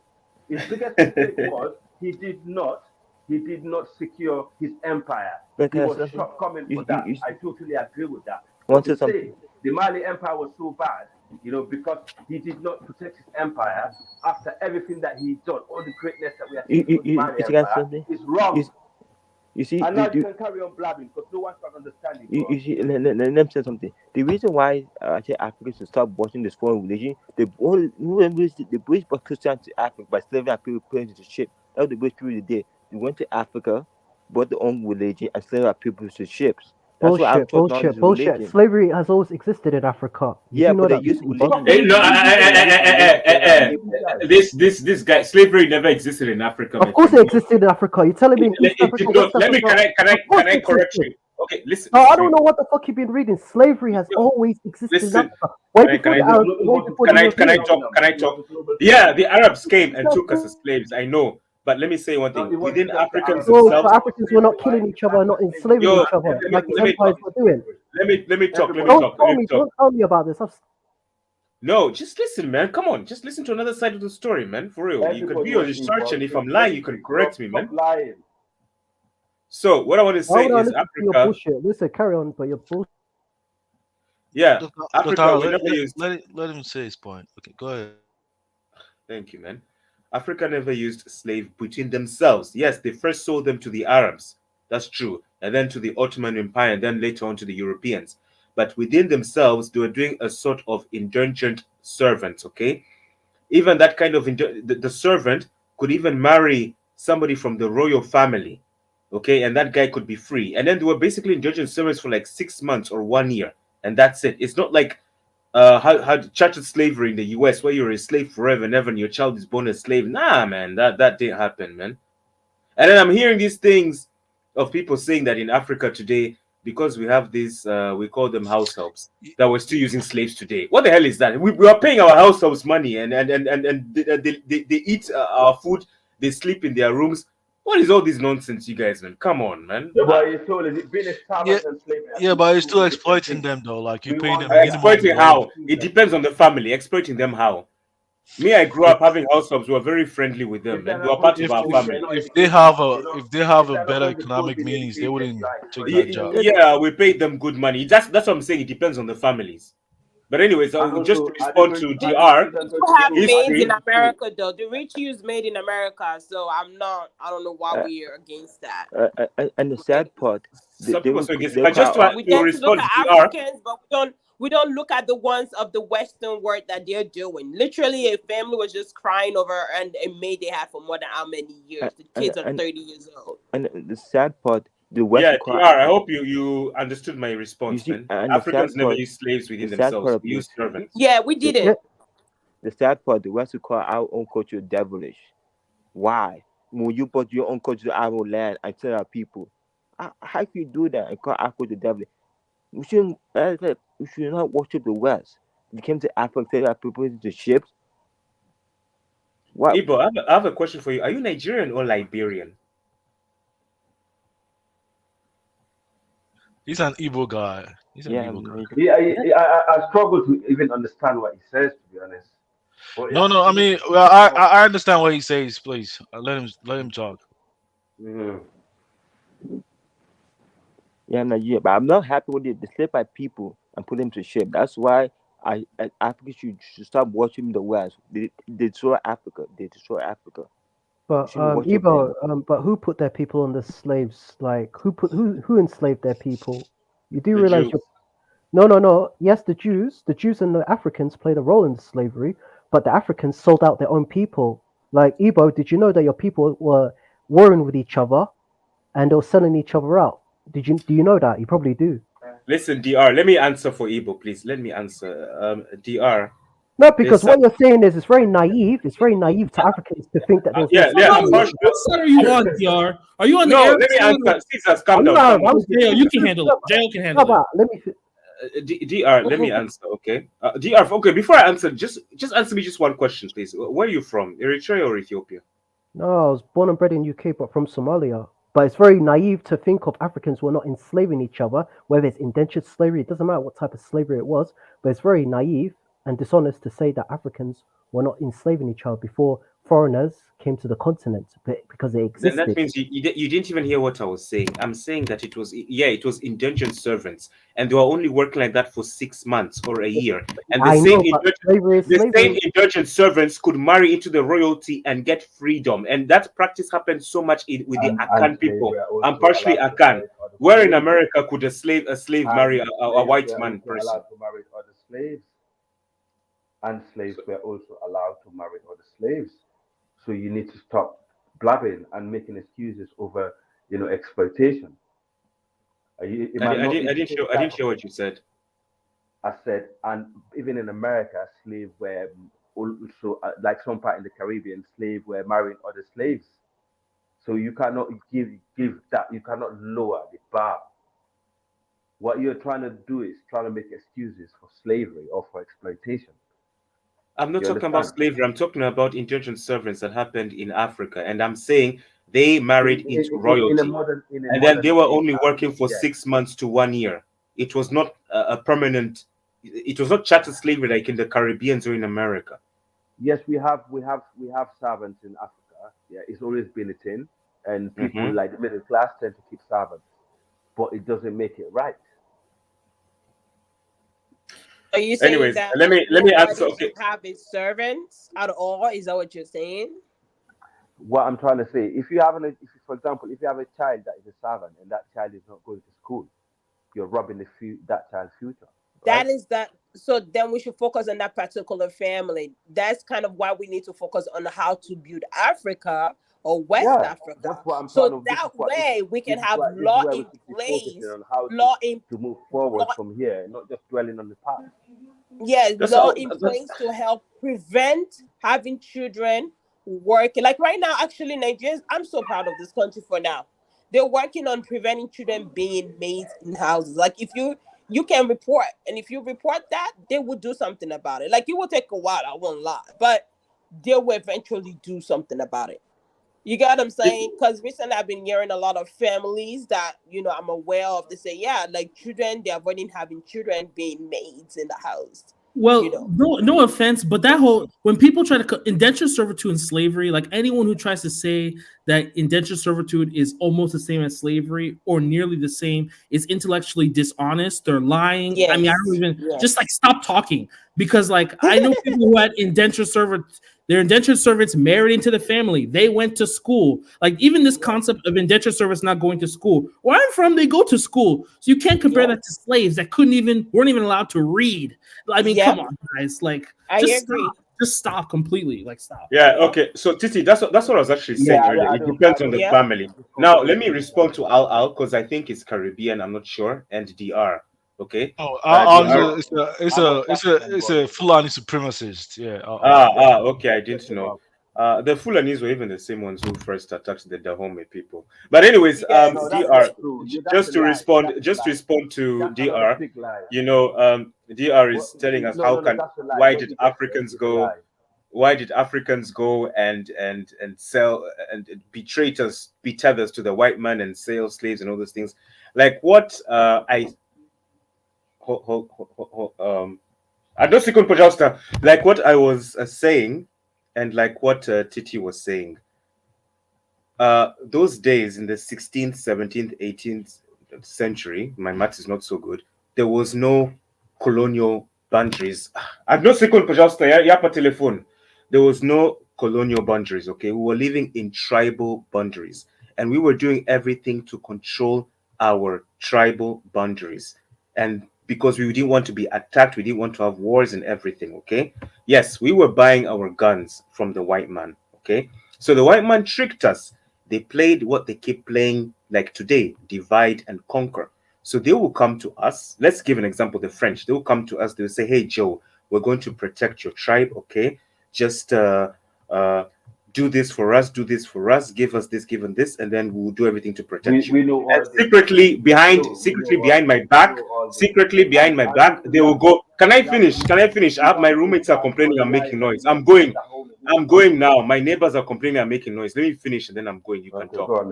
His biggest mistake was he did not secure his empire. But He can I was say something? shortcoming for that. I totally agree with that. Want to To say something? say the Mali Empire was so bad, because he did not protect his empire after everything that he done, all the greatness that we are seeing from the Mali you see, can I say Empire something? is wrong. You see, And now you can carry on blabbing because no one's not understanding. you see, let me say something. The reason why I say Africa should stop watching this foreign religion, the British brought Christianity to Africa by slaving our people put into ship. That was the British people did. They went to Africa, brought their own religion, and slaved our people to ships. That's why I'm talking about this Bullshit. religion. Slavery has always existed in Africa. Yeah, know but they that. use religion. This guy, slavery never existed in Africa. Of course, it existed in Africa. You're telling me in East Africa, West Africa. Can I correct you? Okay, listen. No, I don't know what the fuck you've been reading. Slavery has always existed in Africa. Can I talk? Yeah, the Arabs came and took us as slaves. I know, but let me say one thing. Within Africans themselves, Africans were not killing each other, not enslaving each other, like the empires were doing. Let me talk. Don't tell me about this. No, just listen, man. Come on, just listen to another side of the story, man. For real, you could be on research, and if I'm lying, you can correct me, man. So what I want to say is Africa. Listen, carry on, but you're bullshit. Yeah, Africa. Let him say his point. Okay, go ahead. Thank you, man. Africa never used slaves between themselves. Yes, they first sold them to the Arabs. That's true. And then to the Ottoman Empire, and then later on to the Europeans. But within themselves, they were doing a sort of indentured servants, okay? Even that kind of the servant could even marry somebody from the royal family, okay, and that guy could be free. And then they were basically indentured servants for like 6 months or 1 year, and that's it. It's not like how chattel slavery in the US where you're a slave forever and ever and your child is born a slave. Nah, man, that didn't happen, man. And then I'm hearing these things of people saying that in Africa today, because we have these, we call them house helps, that we're still using slaves today. What the hell is that? We are paying our house helps money, and they eat our food, they sleep in their rooms. What is all this nonsense, you guys, man? Come on, man. Yeah, but it's all British Yeah, servants and slavery. yeah, but you're still exploiting them though. Like you're We paying want them minimum Exploiting wage. how? It depends on the family. Exploiting them how? Me, I grew up having house helps. We were very friendly with them, man. They were part of our family. If they have a better economic means, they wouldn't take that job. Yeah, we paid them good money. That's what I'm saying. It depends on the families. But anyways, just to respond to DR, You have made in history. America though. The rich use made in America, so I don't know why we're against that. And the sad part, Some people say against. they But just call to We tend to look respond at to DR, Africans, but we don't look at the ones of the Western world that they're doing. Literally, a family was just crying over a maid they had for more than how many years? The kids are 30 years old. and the sad part, the West yeah, require, DR. I hope you understood my you response, see, man. and the sad Africans never part, use slaves within the sad part themselves. of We use this, servants. Yeah, we didn't. the sad part, the West require our own culture devilish. Why? When you put your own culture to our land and tell our people, how can you do that and call our culture devilish? We shouldn't. As I said, we should not worship the West. You came to Africa, tell our people into ships. What? Ibo, I have a question for you. Are you Nigerian or Liberian? He's an evil guy. He's an evil guy. I struggle to even understand what he says, to be honest. But No. I mean, well, I understand what he says. Please let him talk. Yeah, Nigeria, but I'm not happy with it. They slip by people and put them to shame. That's why Africa should stop watching the West. They destroy Africa. They destroy Africa. But Shouldn't worship Ebo, them. but who put their people on the slaves? Like who enslaved their people? You do The realize Jews. no. Yes, the Jews and the Africans played a role in slavery, but the Africans sold out their own people. Like Ebo, did you know that your people were warring with each other and they were selling each other out? Do you know that? You probably do. Listen, DR. Let me answer for Ibo, please. Let me answer. DR. No, because There's what you're saying is it's very naive. It's very naive to Africans to think that there was no yeah. slavery. What side are you on, DR? Are you on the No, Arab let me side? answer. Caesars, calm I'm down. not. Calm down. Jail, you can handle it. Jail can handle it. Let me. DR, let me answer, okay? DR, okay, before I answer, just answer me just one question, please. Where are you from? Eritrea or Ethiopia? No, I was born and bred in UK, but from Somalia. But it's very naive to think of Africans were not enslaving each other, whether it's indentured slavery. It doesn't matter what type of slavery it was, but it's very naive and dishonest to say that Africans were not enslaving each other before foreigners came to the continent, because they Then that existed. means you didn't even hear what I was saying. I'm saying that it was indentured servants, and they were only working like that for 6 months or a year. And I know, but slavery is same slavery. indentured servants could marry into the royalty and get freedom, and that practice happened so much with the Akan people. I'm partially Akan. Where in America could a slave marry a white man person? Allowed to marry other slaves, and slaves were also allowed to marry other slaves. So you need to stop blabbing and making excuses over, exploitation. I didn't hear what you said. I said, and even in America, slaves were also, like some part in the Caribbean, slaves were marrying other slaves. So you cannot give that. You cannot lower the bar. What you're trying to do is trying to make excuses for slavery or for exploitation. I'm not You talking about understand? slavery. I'm talking about indentured servants that happened in Africa, and I'm saying they married into royalty, and then they were only working for 6 months to 1 year. It was not a permanent. It was not chattel slavery like in the Caribbean or in America. Yes, we have servants in Africa. Yeah, it's always been a thing, and people like the middle class tend to keep servants, but it doesn't make it right. Are you saying Anyways, that let me answer. Okay, have his servants at all? Is that what you're saying? what I'm trying to say, if you have for example, if you have a child that is a servant and that child is not going to school, you're robbing that child's future, right? That is that. So then we should focus on that particular family. That's kind of why we need to focus on how to build Africa or West Yeah, Africa. that's what I'm trying So to. that way we can have This is law where we in should be focusing place, on how law in to move forward law from here, not just dwelling on the past. yeah, That's law all. in That's place to help prevent having children working. Like right now, actually, Nigerians, I'm so proud of this country for now. They're working on preventing children being maids in houses. Like if you can report, and if you report that, they will do something about it. Like it will take a while, I won't lie, but they will eventually do something about it. You get what I'm saying? Because recently I've been hearing a lot of families that, I'm aware of. They say, yeah, like children, they're avoiding having children being maids in the house. Well, no offense, but that whole when people try to indentured servitude and slavery, like anyone who tries to say that indentured servitude is almost the same as slavery or nearly the same is intellectually dishonest. They're lying. I mean, I don't even just like stop talking because like I know people who had indentured servants. Their indentured servants married into the family. They went to school. Like even this concept of indentured servants not going to school. Where I'm from, they go to school. So you can't compare that to slaves that weren't even allowed to read. I mean, come on, guys. Like I just agree. stop. Just stop completely. Like stop. Yeah, okay. So Titi, that's what I was actually saying earlier. It depends on the family. Now, let me respond to Al because I think it's Caribbean, I'm not sure, and DR. Okay. Oh, DR. it's a Fulani supremacist. Yeah. Okay. I didn't know. The Fulanis were even the same ones who first attacked the Dahomey people. But anyways, DR. Just to respond to DR. DR is telling us why did Africans go? Why did Africans go and sell and be traitors, be tethers to the white man and sell slaves and all those things? Like what I don't see Pojosta. Like what I was saying, and like what Titi was saying. Those days in the 16th, 17th, 18th century, my math is not so good. There was no colonial boundaries. I've no second Pojosta. Yeah, telephone. There was no colonial boundaries. Okay, we were living in tribal boundaries, and we were doing everything to control our tribal boundaries. And because we didn't want to be attacked, we didn't want to have wars and everything. Okay, yes, we were buying our guns from the white man. Okay, so the white man tricked us. They played what they keep playing like today, divide and conquer. So they will come to us. Let's give an example. The French, they will come to us. They will say, "Hey, Joe, we're going to protect your tribe. Okay, just do this for us. Do this for us. Give us this, give us this, and then we'll do everything to protect you." We know all And this. secretly behind my back, they will go. Can I finish? Can I finish? My roommates are complaining. I'm making noise. I'm going. I'm going now. My neighbors are complaining. I'm making noise. Let me finish and then I'm going. You can talk.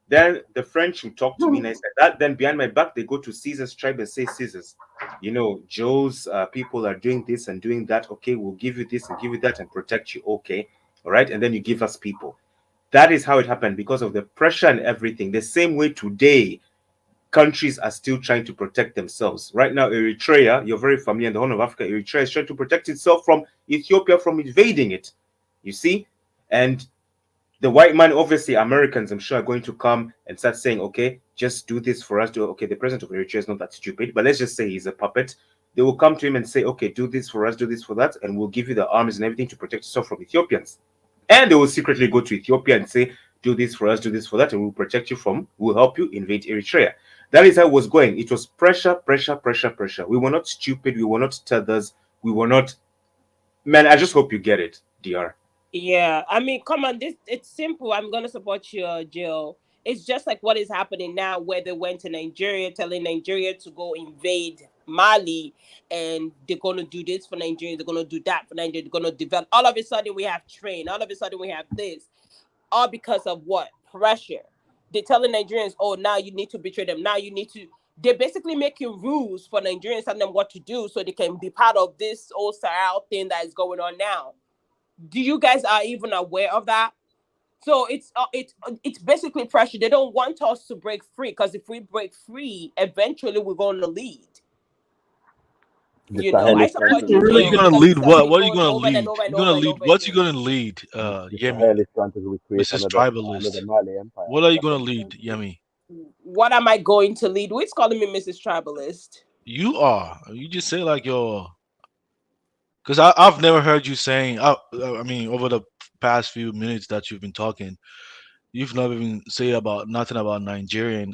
Then the French will talk to me and I said that. Then behind my back, they go to Caesar's tribe and say, "Caesar's, Joe's people are doing this and doing that. Okay, we'll give you this and give you that and protect you. Okay, all right." And then you give us people. That is how it happened because of the pressure and everything. The same way today, countries are still trying to protect themselves. Right now, Eritrea, you're very familiar in the Horn of Africa, Eritrea is trying to protect itself from Ethiopia from invading it. You see? And the white man, obviously, Americans, I'm sure, are going to come and start saying, "Okay, just do this for us." Okay, the president of Eritrea is not that stupid, but let's just say he's a puppet. They will come to him and say, "Okay, do this for us, do this for that, and we'll give you the arms and everything to protect yourself from Ethiopians." And they will secretly go to Ethiopia and say, "Do this for us, do this for that, and we'll protect you we'll help you invade Eritrea." That is how it was going. It was pressure, pressure, pressure, pressure. We were not stupid. We were not tethers. We were not. Man, I just hope you get it, DR. Yeah, I mean, come on, it's simple. I'm gonna support you, Jill. It's just like what is happening now, where they went to Nigeria, telling Nigeria to go invade Mali, and they're gonna do this for Nigeria, they're gonna do that for Nigeria, they're gonna develop. All of a sudden, we have train. All of a sudden, we have this. All because of what? Pressure. They're telling Nigerians, "Oh, now you need to betray them. Now you need to." They're basically making rules for Nigerians, telling them what to do so they can be part of this whole style thing that is going on now. Do you guys are even aware of that? So it's basically pressure. They don't want us to break free because if we break free, eventually we're going to lead. The You know, I Saheli support countries. What are you Nigeria gonna because lead? this has What been What are you going gonna over and lead? over and You're over gonna and lead. over What's you again. gonna lead? The Yemi, Saheli countries will create Mrs. another Tribalist. Mali empire. What are you That's what gonna I'm lead, saying. Yemi? What am I going to lead? Who's calling me Mrs. Tribalist? You are. You just say like your. Because I've never heard you saying. I mean, over the past few minutes that you've been talking, you've never even say about nothing about Nigerian.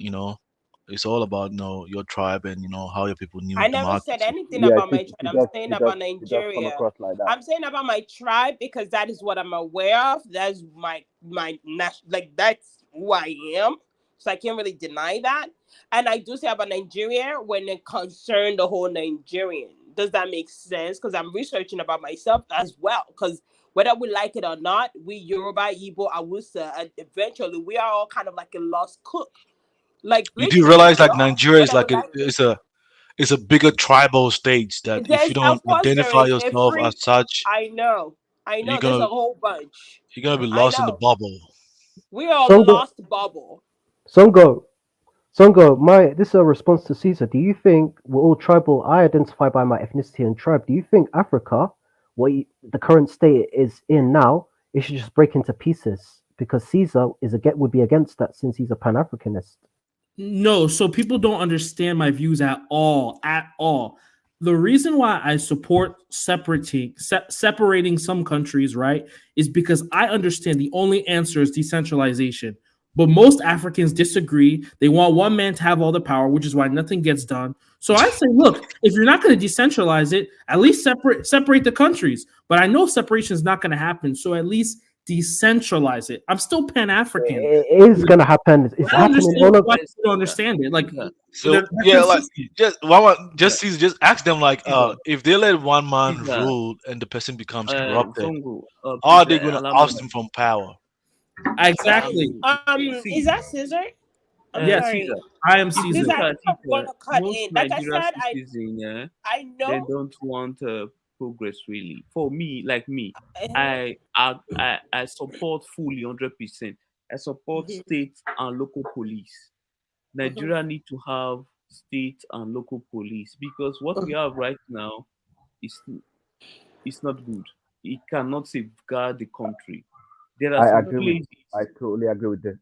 It's all about your tribe and how your people knew I never said democracy. anything Yeah, about my tribe. I'm saying about it does come Nigeria. across like that. I'm saying about my tribe because that is what I'm aware of. That's like that's who I am. So I can't really deny that. And I do say about Nigeria when it concerns the whole Nigerian. Does that make sense? Because I'm researching about myself as well. Because whether we like it or not, we Yoruba, Igbo, Awusa, and eventually we are all kind of like a lost cook. Like You do literally, realize we like are. Nigeria is Whether we like like it. it's a bigger tribal state that if There's, you don't of course, there identify is yourself as every. such, I you're know. There's gonna a whole bunch. you're gonna be I lost in the know. bubble. We are a Songo, lost bubble. Songo, this is a response to Caesar. Do you think we're all tribal? I identify by my ethnicity and tribe. Do you think Africa, the current state is in now, it should just break into pieces? Because Caesar would be against that since he's a Pan Africanist. No, so people don't understand my views at all. At all. The reason why I support separating some countries, right, is because I understand the only answer is decentralization. But most Africans disagree. They want one man to have all the power, which is why nothing gets done. So I say, look, if you're not going to decentralize it, at least separate the countries. But I know separation is not going to happen. So at least decentralize it. I'm still Pan-African. It is going to happen. It's I don't happening understand all over. why people don't understand it. Like, So yeah, like just ask them like if they let one man Caesar, rule and the person becomes corrupted, Songo, how are please they gonna allow me. oust him from power? Exactly. See, Is that Caesar? I'm Yes, sorry. Caesar. I am If you Caesar. Caesar, look I at think I'm it, gonna cut most in. Like I Nigerian said, citizens, I they know. don't want progress really. For me, like me, Uh-huh, I support fully 100%. I support mhm, state and local police. mhm, Nigeria need to have state and local police because what we have right now is not good. It cannot safeguard the country. There are I some agree with. places I totally agree with the it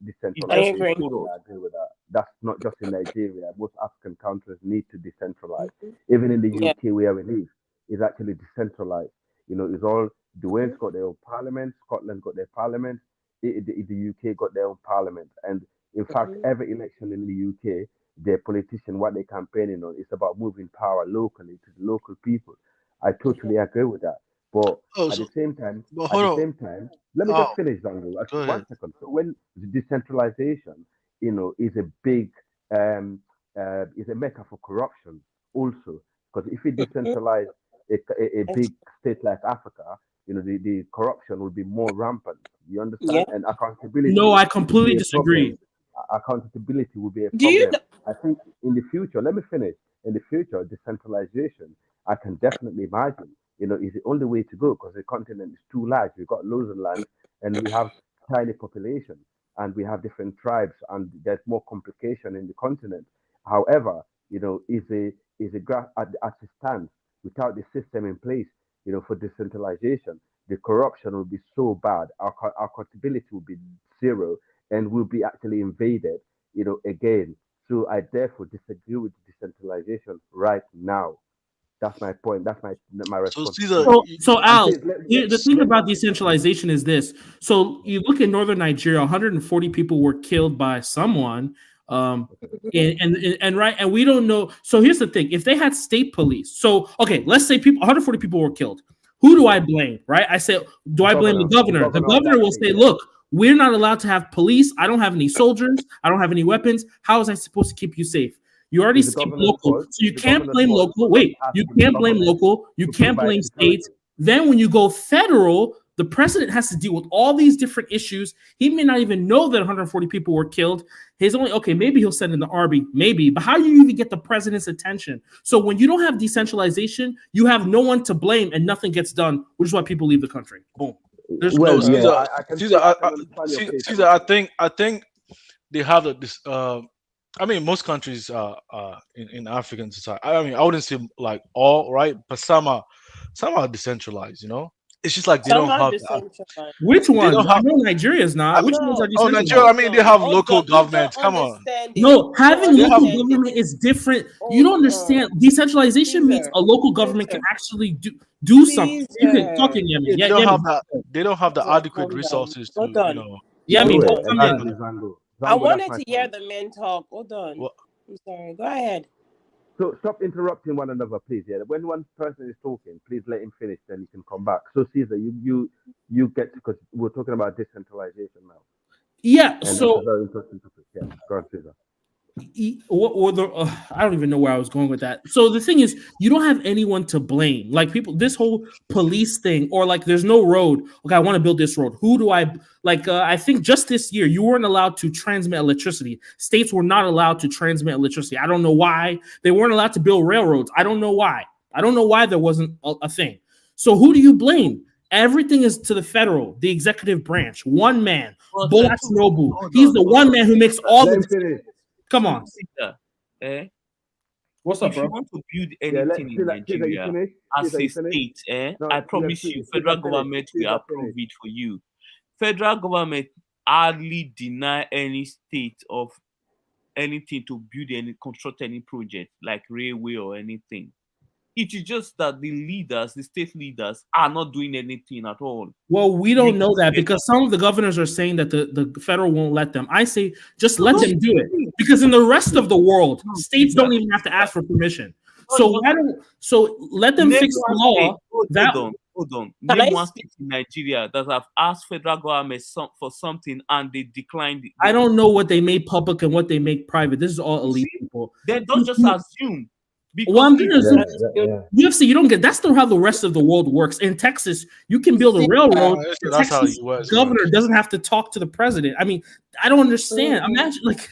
I just agree. decentralization. corrupt. I agree with that. That's not just in Nigeria. Most African countries need to decentralize. Mhm. Even in the Yeah. UK where we live, it's actually decentralized. It's all. Dwayne's Mhm, got their own parliament. Scotland's got their parliament. The UK got their own parliament. And in fact, mhm, every election in the UK, their politician, what they're campaigning on, is about moving power locally to the local people. I mhm, totally agree with that. But Oh, at the so same time, but hold on. let me just Oh, finish, Zango. go One ahead. second. So when the decentralization, is a big, is a mecca for corruption also. Because if we mhm. decentralize a big state like Africa, the corruption will be more rampant. You Yeah. understand? And No, accountability I will completely be a disagree. problem. Accountability will be a Do you? problem. I think in the future, let me finish. In the future, decentralization, I can definitely imagine, is the only way to go because the continent is too large. We've got loads of land and we have tiny population and we have different tribes and there's more complication in the continent. However, is a graph as it stands without the system in place, for decentralization, the corruption will be so bad. Our accountability will be zero and will be actually invaded, again. So I therefore disagree with decentralization right now. That's my point. That's my So response to Caesar, Caesar. So And Al, please the thing let me about decentralization is this. So you look at northern Nigeria, 140 people were killed by someone. Um, and right, and we don't know. So here's the thing: if they had state police, so okay, let's say 140 people were killed. Who do I blame? Right? I say, do I blame the the governor? The governor of governor that will state. say, Yeah. look, we're not allowed to have police. I don't have any soldiers. I don't have any weapons. How is I supposed to keep you safe? You already It's the skipped governor's local, fault. so you It's the can't governor's blame fault, local. but that Wait, has you to be the can't blame government local. You to can't provide blame security. states. Then when you go federal, the president has to deal with all these different issues. He may not even know that 140 people were killed. He's only okay. Maybe he'll send in the army, maybe. But how do you even get the president's attention? So when you don't have decentralization, you have no one to blame, and nothing gets done, which is why people leave the country. Boom. There's no, Well, no. yeah, Caesar, I can Caesar, I can understand your Caesar, case a Caesar, little bit. I think they have this. I mean, most countries in African society. I mean, I wouldn't say like all right, but some are decentralized. You know, it's just like they Some don't are have decentralized. Which they ones? don't I have. know Nigeria is I not. mean, Which ones are oh, Nigeria. decentralized? I mean, they have local You don't governments. Come on, understand it. No, You don't having they have. local understand it. government is different. You Hold don't on. understand. Decentralization means Caesar. a local government can Caesar. actually do something. You can talk Caesar. in Yemen. They Yeah, don't Yemen. have that. They don't have the Caesar, adequate calm down. resources Hold to, you on. know, Yemen. Hold Anyway, on. Come in. exactly, Zango. I Zango, that's wanted my to hear point. the men talk. Hold on. what, I'm sorry. Go ahead. So stop interrupting one another, please. Yeah, when one person is talking, please let him finish. Then he can come back. So Caesar, you get because we're talking about decentralization now, Yeah. and that's a So very interesting topic. Yeah, go on, Caesar. or the I don't even know where I was going with that. So the thing is, you don't have anyone to blame. Like people, this whole police thing, or like there's no road. Okay, I want to build this road. Who do I like? I think just this year you weren't allowed to transmit electricity. States were not allowed to transmit electricity. I don't know why they weren't allowed to build railroads. I don't know why. I don't know why there wasn't a thing. So who do you blame? Everything is to the federal, the executive branch. One man, But Bola to, Tinubu. hold He's on, the hold one on. man who makes all Let the him decisions. finish. Come on. Caesar, What's up, if you bro? want to build Yeah, let anything in Caesar, you Nigeria finish. as Caesar, a you finish. state, No, I let promise you, Caesar federal finish. government will Caesar approve finish. it for you. Federal government hardly deny any state of anything to build any construct any project like railway or anything. It is just that the leaders, the state leaders, are not doing anything at all. Well, we don't know that because some of the governors are saying that the federal won't let them. I say just let them do it because in the rest of the world, states don't even have to ask for permission. So why don't let them Name fix the one state. law that Hold on. Can Name I one speak? state in Nigeria that have asked federal government for something and they declined. I don't know what they made public and what they make private. This is all You elite see, people. then don't just assume Well, because I'm if gonna you assume UFC. You don't get. That's not how the rest of the world works. In Texas, you can build a railroad. The that's how Texas US governor works. doesn't have to talk to the president. I mean, I don't understand. Imagine like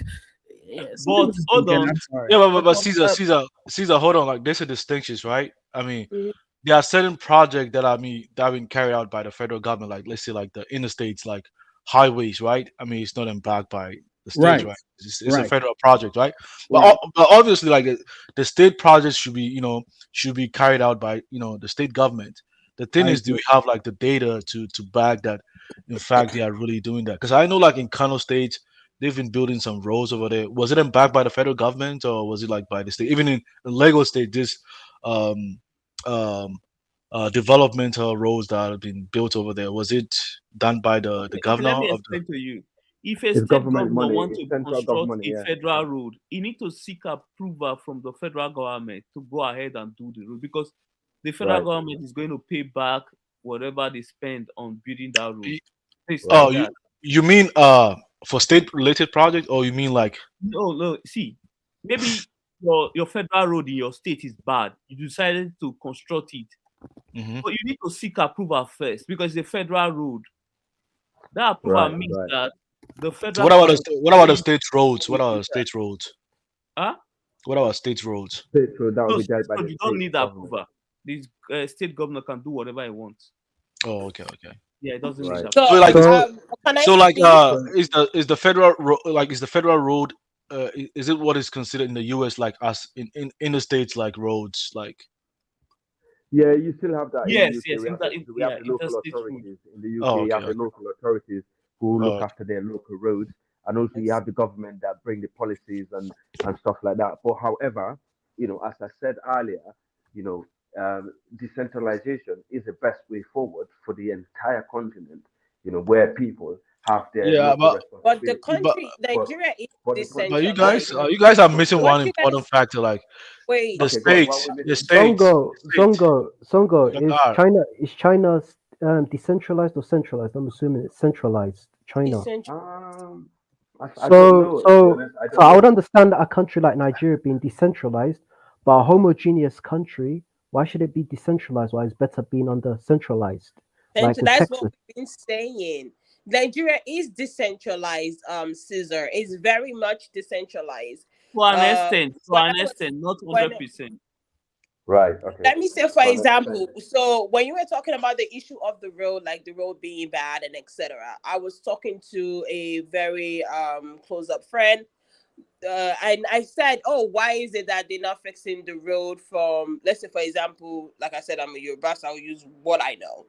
some people but just don't hold get it. on. I'm sorry. Yeah, but But, Caesar, hold on. Like, there's a distinctions, right? I mean, Mhm. there are certain projects that that have been carried out by the federal government, like let's say like the interstates, like highways, right? I mean, it's not backed by the states, Right. right? It's a Right. federal project, right? But, Right. but obviously, like the state projects should be, should be carried out by the state government. The thing I is, do agree. we have like the data to back that? In fact, they are really doing that because I know, like in Kano State, they've been building some roads over there. Was it backed by the federal government or was it like by the state? Even in Lagos State, this um, um, developmental roads that have been built over there, was it done by the okay, governor let me of the? explain to you. If a It's state government governor money. wants It's to central construct government. a Yeah. federal road, he need to seek approval from the federal government to go ahead and do the road because the federal Right. government is going to pay back whatever they spend on building that road. It's Oh, like Right. you that. you mean for state related project, or you mean like? No. See, maybe your federal road in your state is bad. You decided to construct it, Mhm. but you need to seek approval first because it's a federal road. That approval Right. means Right. that the So federal what about government what about the pays state roads? What you. about the state roads? Huh? What about state roads? So that will No, be dealt state by road, the you don't state need government. approval. This state governor can do whatever he wants. Oh, okay. Yeah, it doesn't need Right. approval. So like, So Can I so like, speak? is the federal is the federal road? Is it what is considered in the U.S. like as in the states like roads like? Yeah, you still have that in the Yes, UK. We have yeah, the local interstate road. authorities in the UK. Oh, You okay, have the okay. local authorities who look Oh, after their local roads, and also you have the government that bring the policies and stuff like that. But however, as I said earlier, you know, decentralization is the best way forward for the entire continent. Where people have their yeah, local But the responsibilities. but country, But Nigeria is but the point, but but the decentralized. point, you guys are but the missing point. What one you guys important factor. Like wait? Okay, go on. What we the missing? states, Songo, the is China decentralized or centralized? I'm assuming it's centralized. China. Decentral. I don't So, know. To be so, honest, I so don't I would know. understand a country like Nigeria being decentralized, but a homogeneous country, why should it be decentralized? Why it's better being under centralized, like with That's what Texas? we've been saying. Nigeria is decentralized. Caesar is very much decentralized. To an Uh, extent, when I was not when 100%. Right. Okay. let me say for To an example, extent. so when you were talking about the issue of the road, like the road being bad and etc., I was talking to a very close up friend. and I said, oh, why is it that they're not fixing the road from, let's say, for example, like I said, I'm a Yoruba, so I'll use what I know.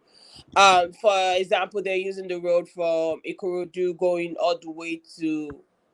For example, they're using the road from Ikorodu going all the way to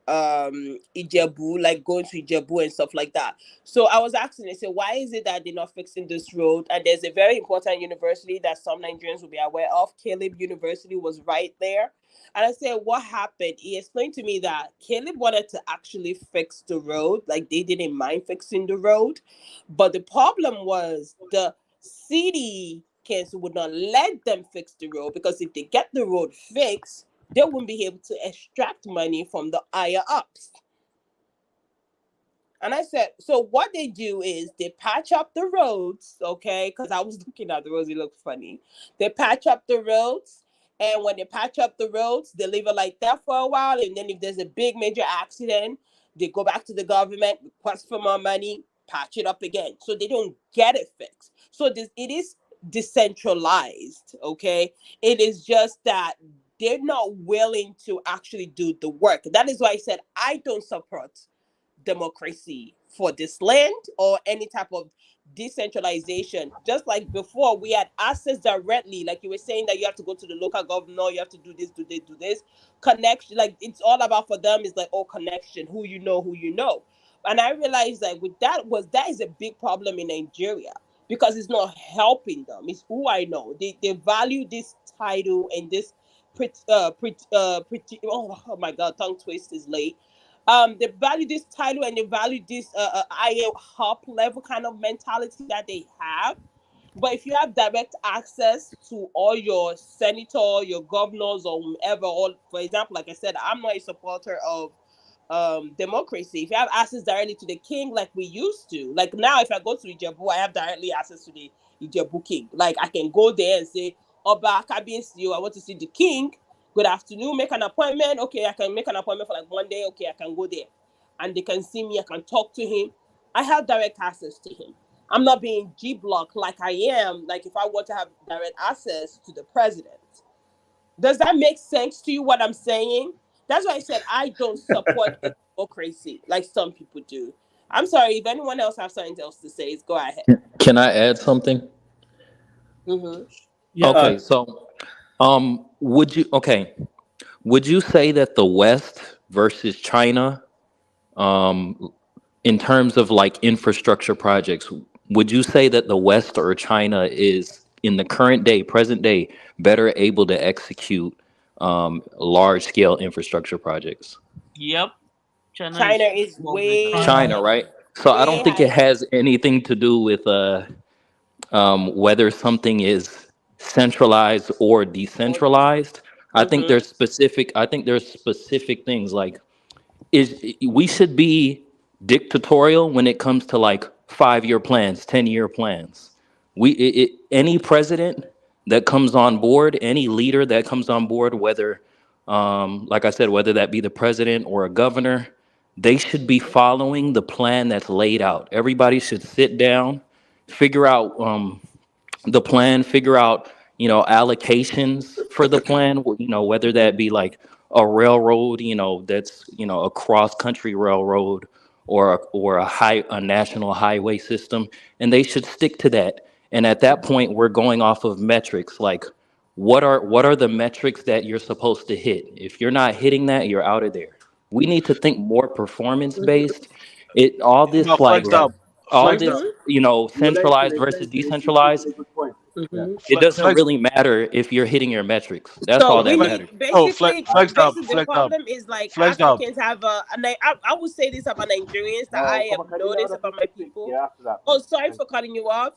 Ijebu, like going to Ijebu and stuff like that. So I was asking, I said, why is it that they're not fixing this road? And there's a very important university that some Nigerians will be aware of. Caleb University was right there. And I said, what happened? He explained to me that Caleb wanted to actually fix the road, like they didn't mind fixing the road. But the problem was the city council would not let them fix the road, because if they get the road fixed, they won't be able to extract money from the higher ups. And I said, so what they do is they patch up the roads, okay? Because I was looking at the roads, it looked funny. They patch up the roads, and when they patch up the roads, they leave it like that for a while. And then if there's a big major accident, they go back to the government, request for more money, patch it up again. So they don't get it fixed. So it is decentralized, okay? It is just that they're not willing to actually do the work. That is why I said I don't support democracy for this land or any type of decentralization. Just like before, we had access directly, like you were saying that you have to go to the local governor, you have to do this, do this. Connection, like it's all about for them is like, oh, connection, who you know, who you know. And I realized that that is a big problem in Nigeria, because it's not helping them. It's who I know. They value this title and this oh my god, tongue twist is late. They value this title and they value this higher hop level kind of mentality that they have. But if you have direct access to all your senator, your governors, or whoever, or for example, like I said, I'm not a supporter of democracy. If you have access directly to the king like we used to, like now if I go to Ijebu, I have directly access to the Ijebu king. Like I can go there and say, Oba Kabinsi, I want to see the king. Good afternoon, make an appointment. Okay, I can make an appointment for like 1 day. Okay, I can go there. And they can see me, I can talk to him. I have direct access to him. I'm not being G blocked like I am, like if I want to have direct access to the president. Does that make sense to you what I'm saying? That's why I said I don't support a democracy like some people do. I'm sorry, if anyone else has something else to say, go ahead. Can I add something? Mm-hmm. Yeah. Okay, so would you say that the West versus China, in terms of like infrastructure projects, would you say that the West or China is in the present day, better able to execute large scale infrastructure projects? Yep. China is way China, right? So I don't way think it higher. has anything to do with whether something is centralized or decentralized. Mm-hmm. I think there's specific things like we should be dictatorial when it comes to like 5-year plans, 10-year plans. Any president that comes on board, any leader that comes on board, whether like I said, whether that be the president or a governor, they should be following the plan that's laid out. Everybody should sit down, figure out the plan, figure out, allocations for the plan, whether that be like a railroad, that's, a cross country railroad or a national highway system, and they should stick to that. And at that point, we're going off of metrics like what are the metrics that you're supposed to hit? If you're not hitting that, you're out of there. We need to think more performance based. All No, this like flexed up, all flexed this, up. You would like to centralized versus decentralized, a good point. Yeah. it doesn't Flex, really matter if you're hitting your metrics. That's So all we that flex, need matters. oh, flex, flexed up, basically the flexed up, problem is like flexed up. Africans have I would say this about Nigerians that No, I come have on, can you let noticed other about my people speak? people. Yeah, after that, Oh, please. sorry Thank for cutting you off.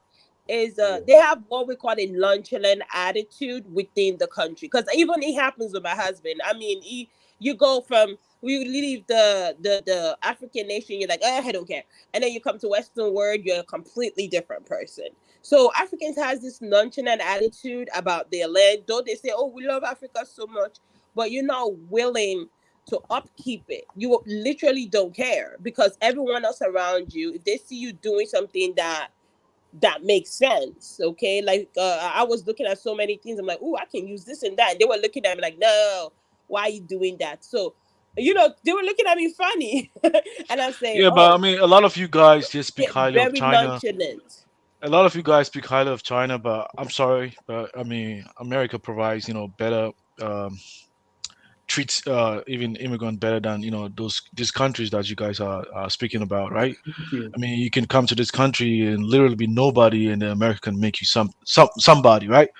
Is you. Yeah. they have what we call a nonchalant attitude within the country. Because even it happens with my husband. I mean, you go from we leave the African nation, you're like, oh, I don't care, and then you come to Western world, you're a completely different person. So Africans has this nonchalant attitude about their land, though they say, oh, we love Africa so much, but you're not willing to upkeep it. You literally don't care because everyone else around you, if they see you doing something that makes sense, okay? Like I was looking at so many things. I'm like, oh, I can use this and that. And they were looking at me like, no, why are you doing that? So you know, they were looking at me funny, and I'm saying, Yeah, but I oh, mean, a lot of you guys just speak highly of very China. nonchalant. A lot of you guys speak highly of China, but I'm sorry, but I mean, America provides better um, treats even immigrant better than these countries that you guys are speaking about, right? Thank you. I mean, you can come to this country and literally be nobody, and then America can make you somebody, right?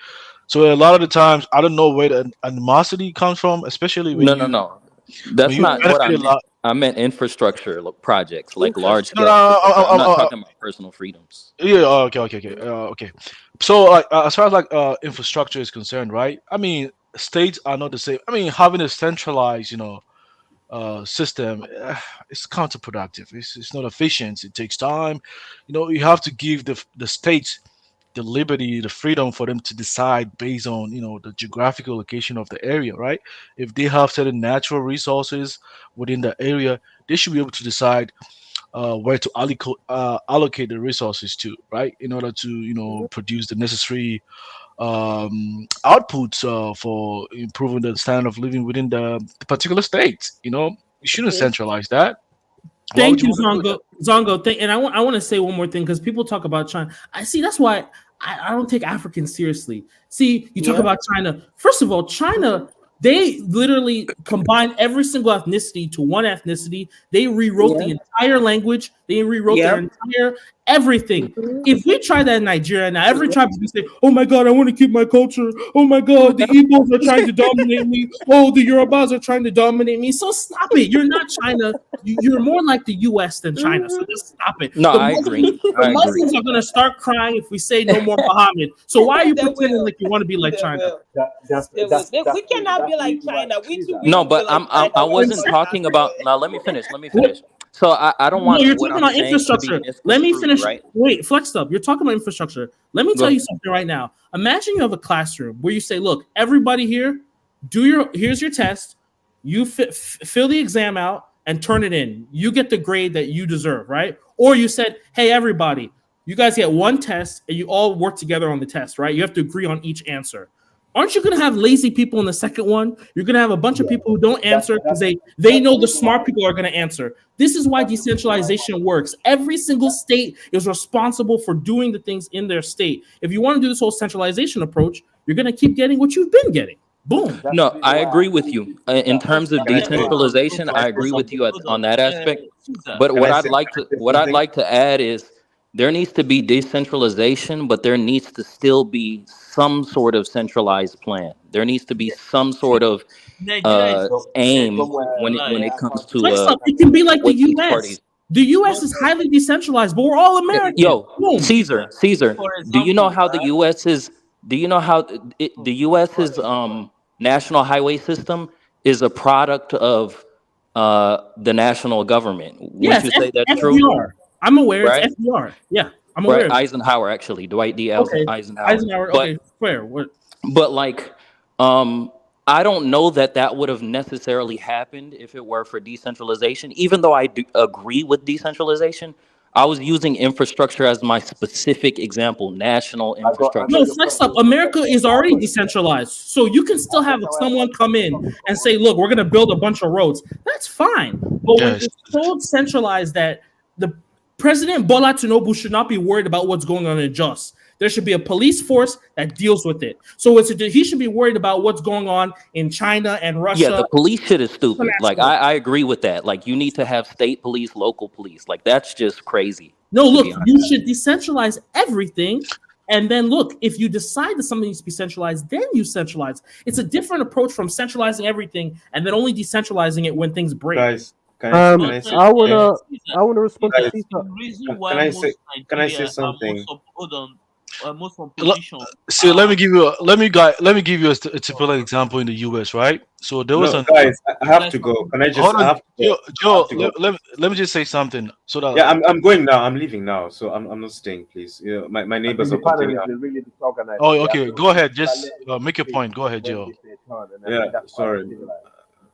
So a lot of the times, I don't know where the animosity comes from, especially when No, no, you no. That's not what I benefit a meant. lot. I meant infrastructure projects, like large No, no, scale infrastructure. I'm not uh, talking about personal freedoms. yeah. Okay. So, as far as infrastructure is concerned, right? I mean, states are not the same. I mean, having a centralized, system, it's counterproductive. It's not efficient. It takes time. You have to give the states the liberty, the freedom for them to decide based on the geographical location of the area, right? If they have certain natural resources within the area, they should be able to decide where to allocate the resources to, right? In order to produce the necessary outputs for improving the standard of living within the particular state. You shouldn't centralize that. Why would Thank you you, want to do that? Zongo. And I want to say one more thing because people talk about China. I see that's why I don't take Africans seriously. See, you talk about China. First of all, China, they literally combined every single ethnicity to one ethnicity. They rewrote the entire language. They rewrote their entire everything. If we try that in Nigeria now, every tribe is gonna say, "Oh my God, I want to keep my culture. Oh my God, the Igbos are trying to dominate me. Oh, the Yorubas are trying to dominate me." So stop it. You're not China. You're more like the U.S. than China. So just stop it. No, The I agree. Muslims, the I agree. Muslims are gonna start crying if we say no more Muhammad. So why are you They pretending will. like you want to be like They China? will. We cannot be like China. We too weak No, to be but like I China. We're too wasn't much talking about. African. Now let me finish. Let me finish. So I don't No, want you're what talking I'm about saying to be infrastructure. Let me misconstrued, finish. right? Wait, Flexed Up. You're talking about infrastructure. Let me Go tell you ahead. something right now. Imagine you have a classroom where you say, "Look, everybody here, here's your test. You fill the exam out and turn it in. You get the grade that you deserve, right?" Or you said, "Hey, everybody, you guys get one test and you all work together on the test, right? You have to agree on each answer." Aren't you going to have lazy people in the second one? You're going to have a bunch of people who don't answer because they know the smart people are going to answer. This is why decentralization works. Every single state is responsible for doing the things in their state. If you want to do this whole centralization approach, you're going to keep getting what you've been getting. Boom. No, I agree with you. In terms of Can I say? decentralization, Can I I say agree with something? you on that aspect. But Can I say? Can I say what I'd something? like to add is there needs to be decentralization, but there needs to still be some sort of centralized plan. There needs to be some sort of Nigeria is aim when it decentralized. comes to Flex up. It can be like the what each US. party. The US is highly decentralized, but we're all American. Yo, Boom. Caesar, For do you know example, how the U.S. is? Do you know how the U.S.'s national highway system is a product of the national government? Wouldn't Yes, you say that's true? FDR. I'm aware it's Right, FDR. Yeah, I'm right. aware of it. Eisenhower, actually, Dwight D. Okay. Eisenhower. Eisenhower. But Okay, fair. What? like, um, I don't know that would have necessarily happened if it were for decentralization. Even though I do agree with decentralization, I was using infrastructure as my specific example, national No, infrastructure. flex up. America is already decentralized. So you can still have someone come in and say, look, we're going to build a bunch of roads. That's fine. But when Yes. it's so centralized that the President Bola Tinubu should not be worried about what's going on in Jos. There should be a police force that deals with it. So he should be worried about what's going on in China and Yeah, Russia. the police shit is stupid. Like International. I agree with that. Like you need to have state police, local police. Like that's just crazy. No, To look, be honest. you should decentralize everything. And then look, if you decide that something needs to be centralized, then you centralize. It's a different approach from centralizing everything and then only decentralizing it when things break. Guys, can I say? I wanna respond to Guys, Caesar. The reason can why I most say? Can I say Nigeria are something? hold on, most L- opposition See, let me are give you a typical example in the U.S. Right? So there was No, an guys, I have less to go. Can I just? hold I on, have to go. I Joe. have to go. Let me just say something so that Yeah, I'm going now. I'm leaving now, so I'm not staying, please. My I neighbors think are the panel complaining. is really disorganized Oh, today. I okay. thought Go we ahead. should start Just letting people make your speak point. Go ahead, when Joe. it's their turn, and I Yeah, think that's quite sorry. uncivilized.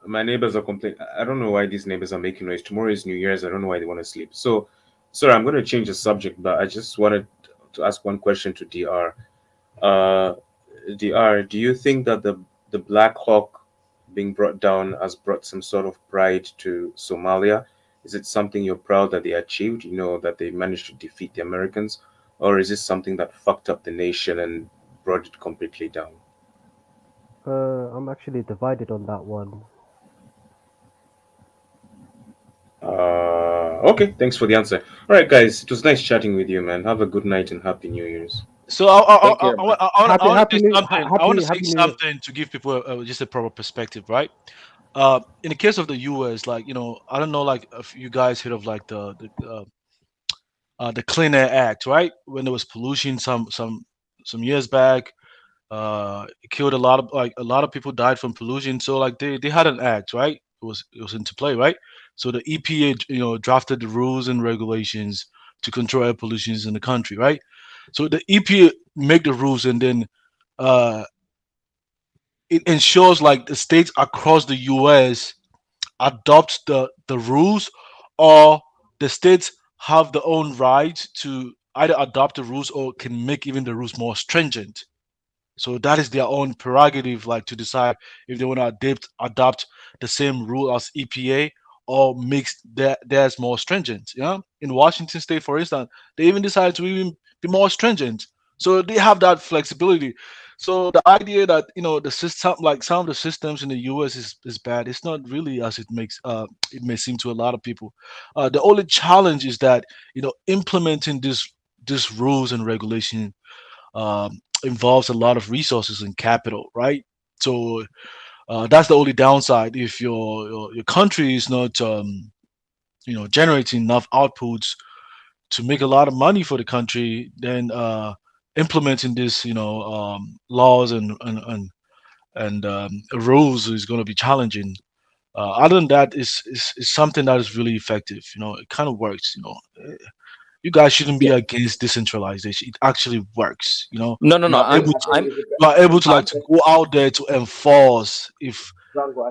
My neighbors are complaining. I don't know why these neighbors are making noise. Tomorrow is New Year's. I don't know why they want to sleep. So, sorry, I'm going to change the subject, but I just wanted to ask one question to DR. Uh, DR, do you think that the Black Hawk being brought down has brought some sort of pride to Somalia? Is it something you're proud that they achieved, that they managed to defeat the Americans? Or is this something that fucked up the nation and brought it completely down? I'm actually divided on that one. Okay, thanks for the answer. All right, guys, it was nice chatting with you, man. Have a good night and happy New Year's. So I Take care, man. want to say something. I want to say Happy New Year. something to give people just a proper perspective, right? In the case of the U.S., like I don't know, like if you guys heard of like the Clean Air Act, right? When there was pollution some years back, it killed a lot of people died from pollution. So like they had an act, right? It was into play, right? So the EPA, drafted the rules and regulations to control air pollutions in the country, right? So the EPA make the rules, and then uh, it ensures like the states across the U.S. adopt the rules, or the states have their own right to either adopt the rules or can make even the rules more stringent. So that is their own prerogative, like to decide if they want to adopt the same rule as EPA or makes theirs more stringent. In Washington State, for instance, they even decided to even be more stringent. So they have that flexibility. So the idea that the system, like some of the systems in the U.S. is bad, it's not really as it may seem to a lot of people. The only challenge is that implementing this rules and regulation involves a lot of resources and capital, right? So that's the only downside. If your country is not generating enough outputs to make a lot of money for the country, then implementing this laws and rules is going to be challenging. Other than that, is something that is really effective. It kind of works. You guys shouldn't be against decentralization. It actually works. No. You are able to like to go out there to enforce if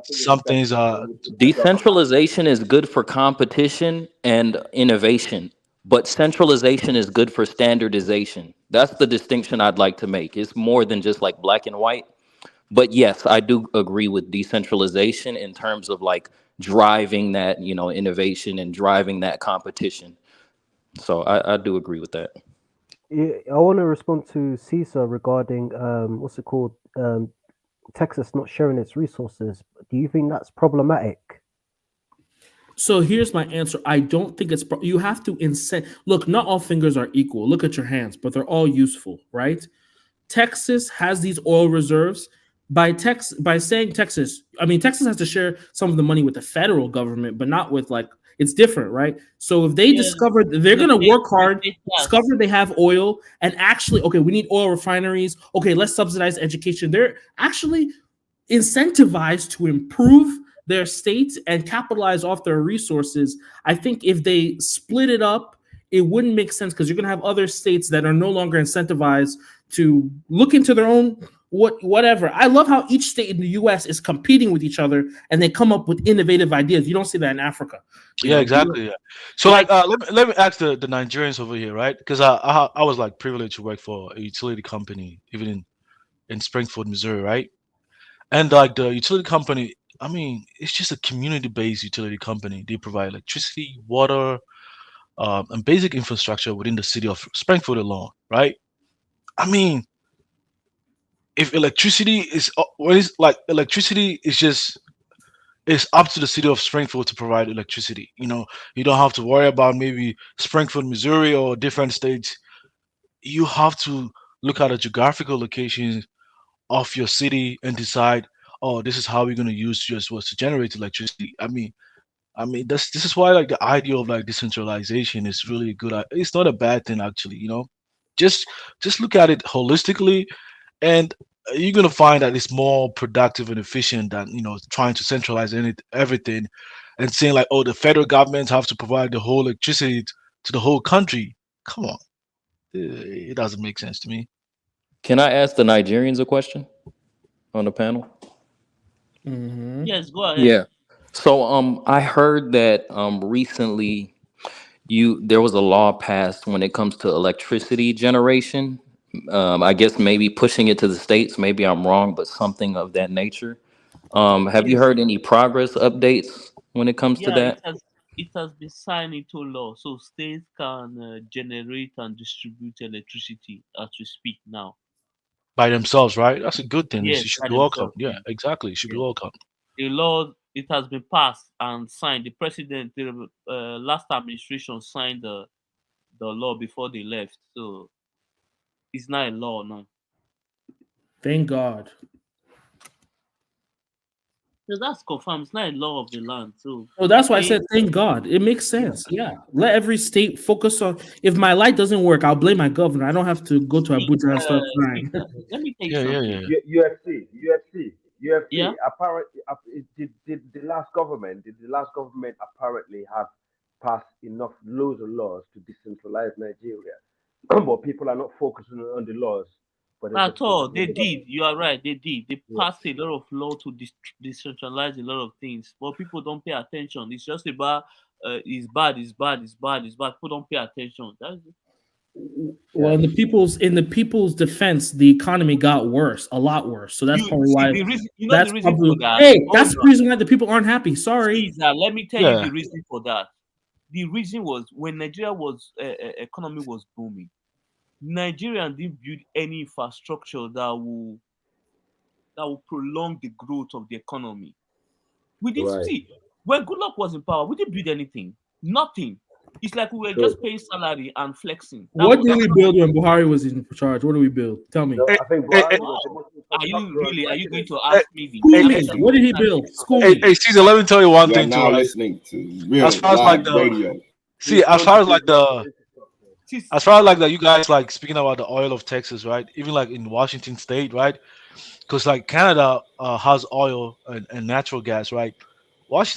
some things are. Decentralization is good for competition and innovation, but centralization is good for standardization. That's the distinction I'd like to make. It's more than just like black and white. But yes, I do agree with decentralization in terms of like driving that, innovation and driving that competition. So I do agree with that. Yeah, I want to respond to Caesar regarding what's it called? Texas not sharing its resources. Do you think that's problematic? So here's my answer. I don't think it's you have to incent. Look, not all fingers are equal. Look at your hands, but they're all useful, right? Texas has these oil reserves. By saying Texas, I mean Texas has to share some of the money with the federal government, but not with it's different, right? So if they discover they're going to work hard, discover they have oil, and actually, okay, we need oil refineries. Okay, let's subsidize education. They're actually incentivized to improve their states and capitalize off their resources. I think if they split it up, it wouldn't make sense because you're going to have other states that are no longer incentivized to look into their own whatever. I love how each state in the U.S. is competing with each other and they come up with innovative ideas. You don't see that in Africa. Exactly. Yeah. So let me ask the Nigerians over here, right? Because I was like privileged to work for a utility company, even in Springfield, Missouri, right? And like the utility company, I mean, it's just a community-based utility company. They provide electricity, water, and basic infrastructure within the city of Springfield alone, right? I mean, if electricity is electricity is just it's up to the city of Springfield to provide electricity. You don't have to worry about maybe Springfield, Missouri, or different states. You have to look at the geographical locations of your city and decide, oh, this is how we're going to use just was to generate electricity. I mean, this is why like the idea of like decentralization is really a good. It's not a bad thing actually. Just look at it holistically, and you're gonna find that it's more productive and efficient than trying to centralize everything, and saying like, oh, the federal government have to provide the whole electricity to the whole country. Come on, it doesn't make sense to me. Can I ask the Nigerians a question on the panel? Yes, go ahead. Yeah. So I heard that recently there was a law passed when it comes to electricity generation. I guess maybe pushing it to the states. Maybe I'm wrong, but something of that nature. Have you Yes, heard any progress updates when it comes to yeah, that? it has been signed into law, so states can generate and distribute electricity as we speak now. By themselves, right? That's a good thing. It Yes, should by be welcome. themselves. Yeah, Yes, exactly. It should be yes. welcome. The law, it has been passed and signed. The president, the last administration signed the law before they left, so it's not a law now. Thank God. So that's confirmed. It's not a law of the land. So So that's why I they, said thank God. It makes yeah, sense. Yeah. Let every state focus on if my light doesn't work, I'll blame my governor. I don't have to go to see, Abuja and start crying. Caesar, let me tell you Yeah, yeah, something. yeah. Yeah, Apparently, did the last government apparently have passed enough laws and laws to decentralize Nigeria, but people are not focusing on the laws, but at they're all. just They focusing. did. You are right. They did. They Yeah. passed a lot of law to decentralize a lot of things, but people don't pay attention. It's just about it's bad, it's bad, it's bad, it's bad. People don't pay attention. That's Well, in the people's defense, the economy got worse, a lot worse. So that's you probably see why. the reason. You know the That's reason probably for that. hey, Hold that's the on, reason why the people aren't happy. Sorry. Caesar. Let me tell you Yeah. the reason for that. The reason was when Nigeria was economy was booming. Nigeria didn't build any infrastructure that will prolong the growth of the economy. We didn't Right. see when Goodluck was in power. We didn't build anything. Nothing. It's like we were So just paying salary and flexing. What did That's we what build when Buhari was in charge? What did we build? Tell me. no, I think Hey, Buhari was the most are you infrastructure really? Are you going to hey, ask me the? School Are me. you going What did he to ask build? me School hey, me. hey, Caesar, let me tell you one You are thing too. now Right? listening to As real far as like live the radio. see, as far as like the something? as far as like that, you guys like speaking about the oil of Texas, right? Even like in Washington State, right? Because like Canada has oil and natural gas, right? Washington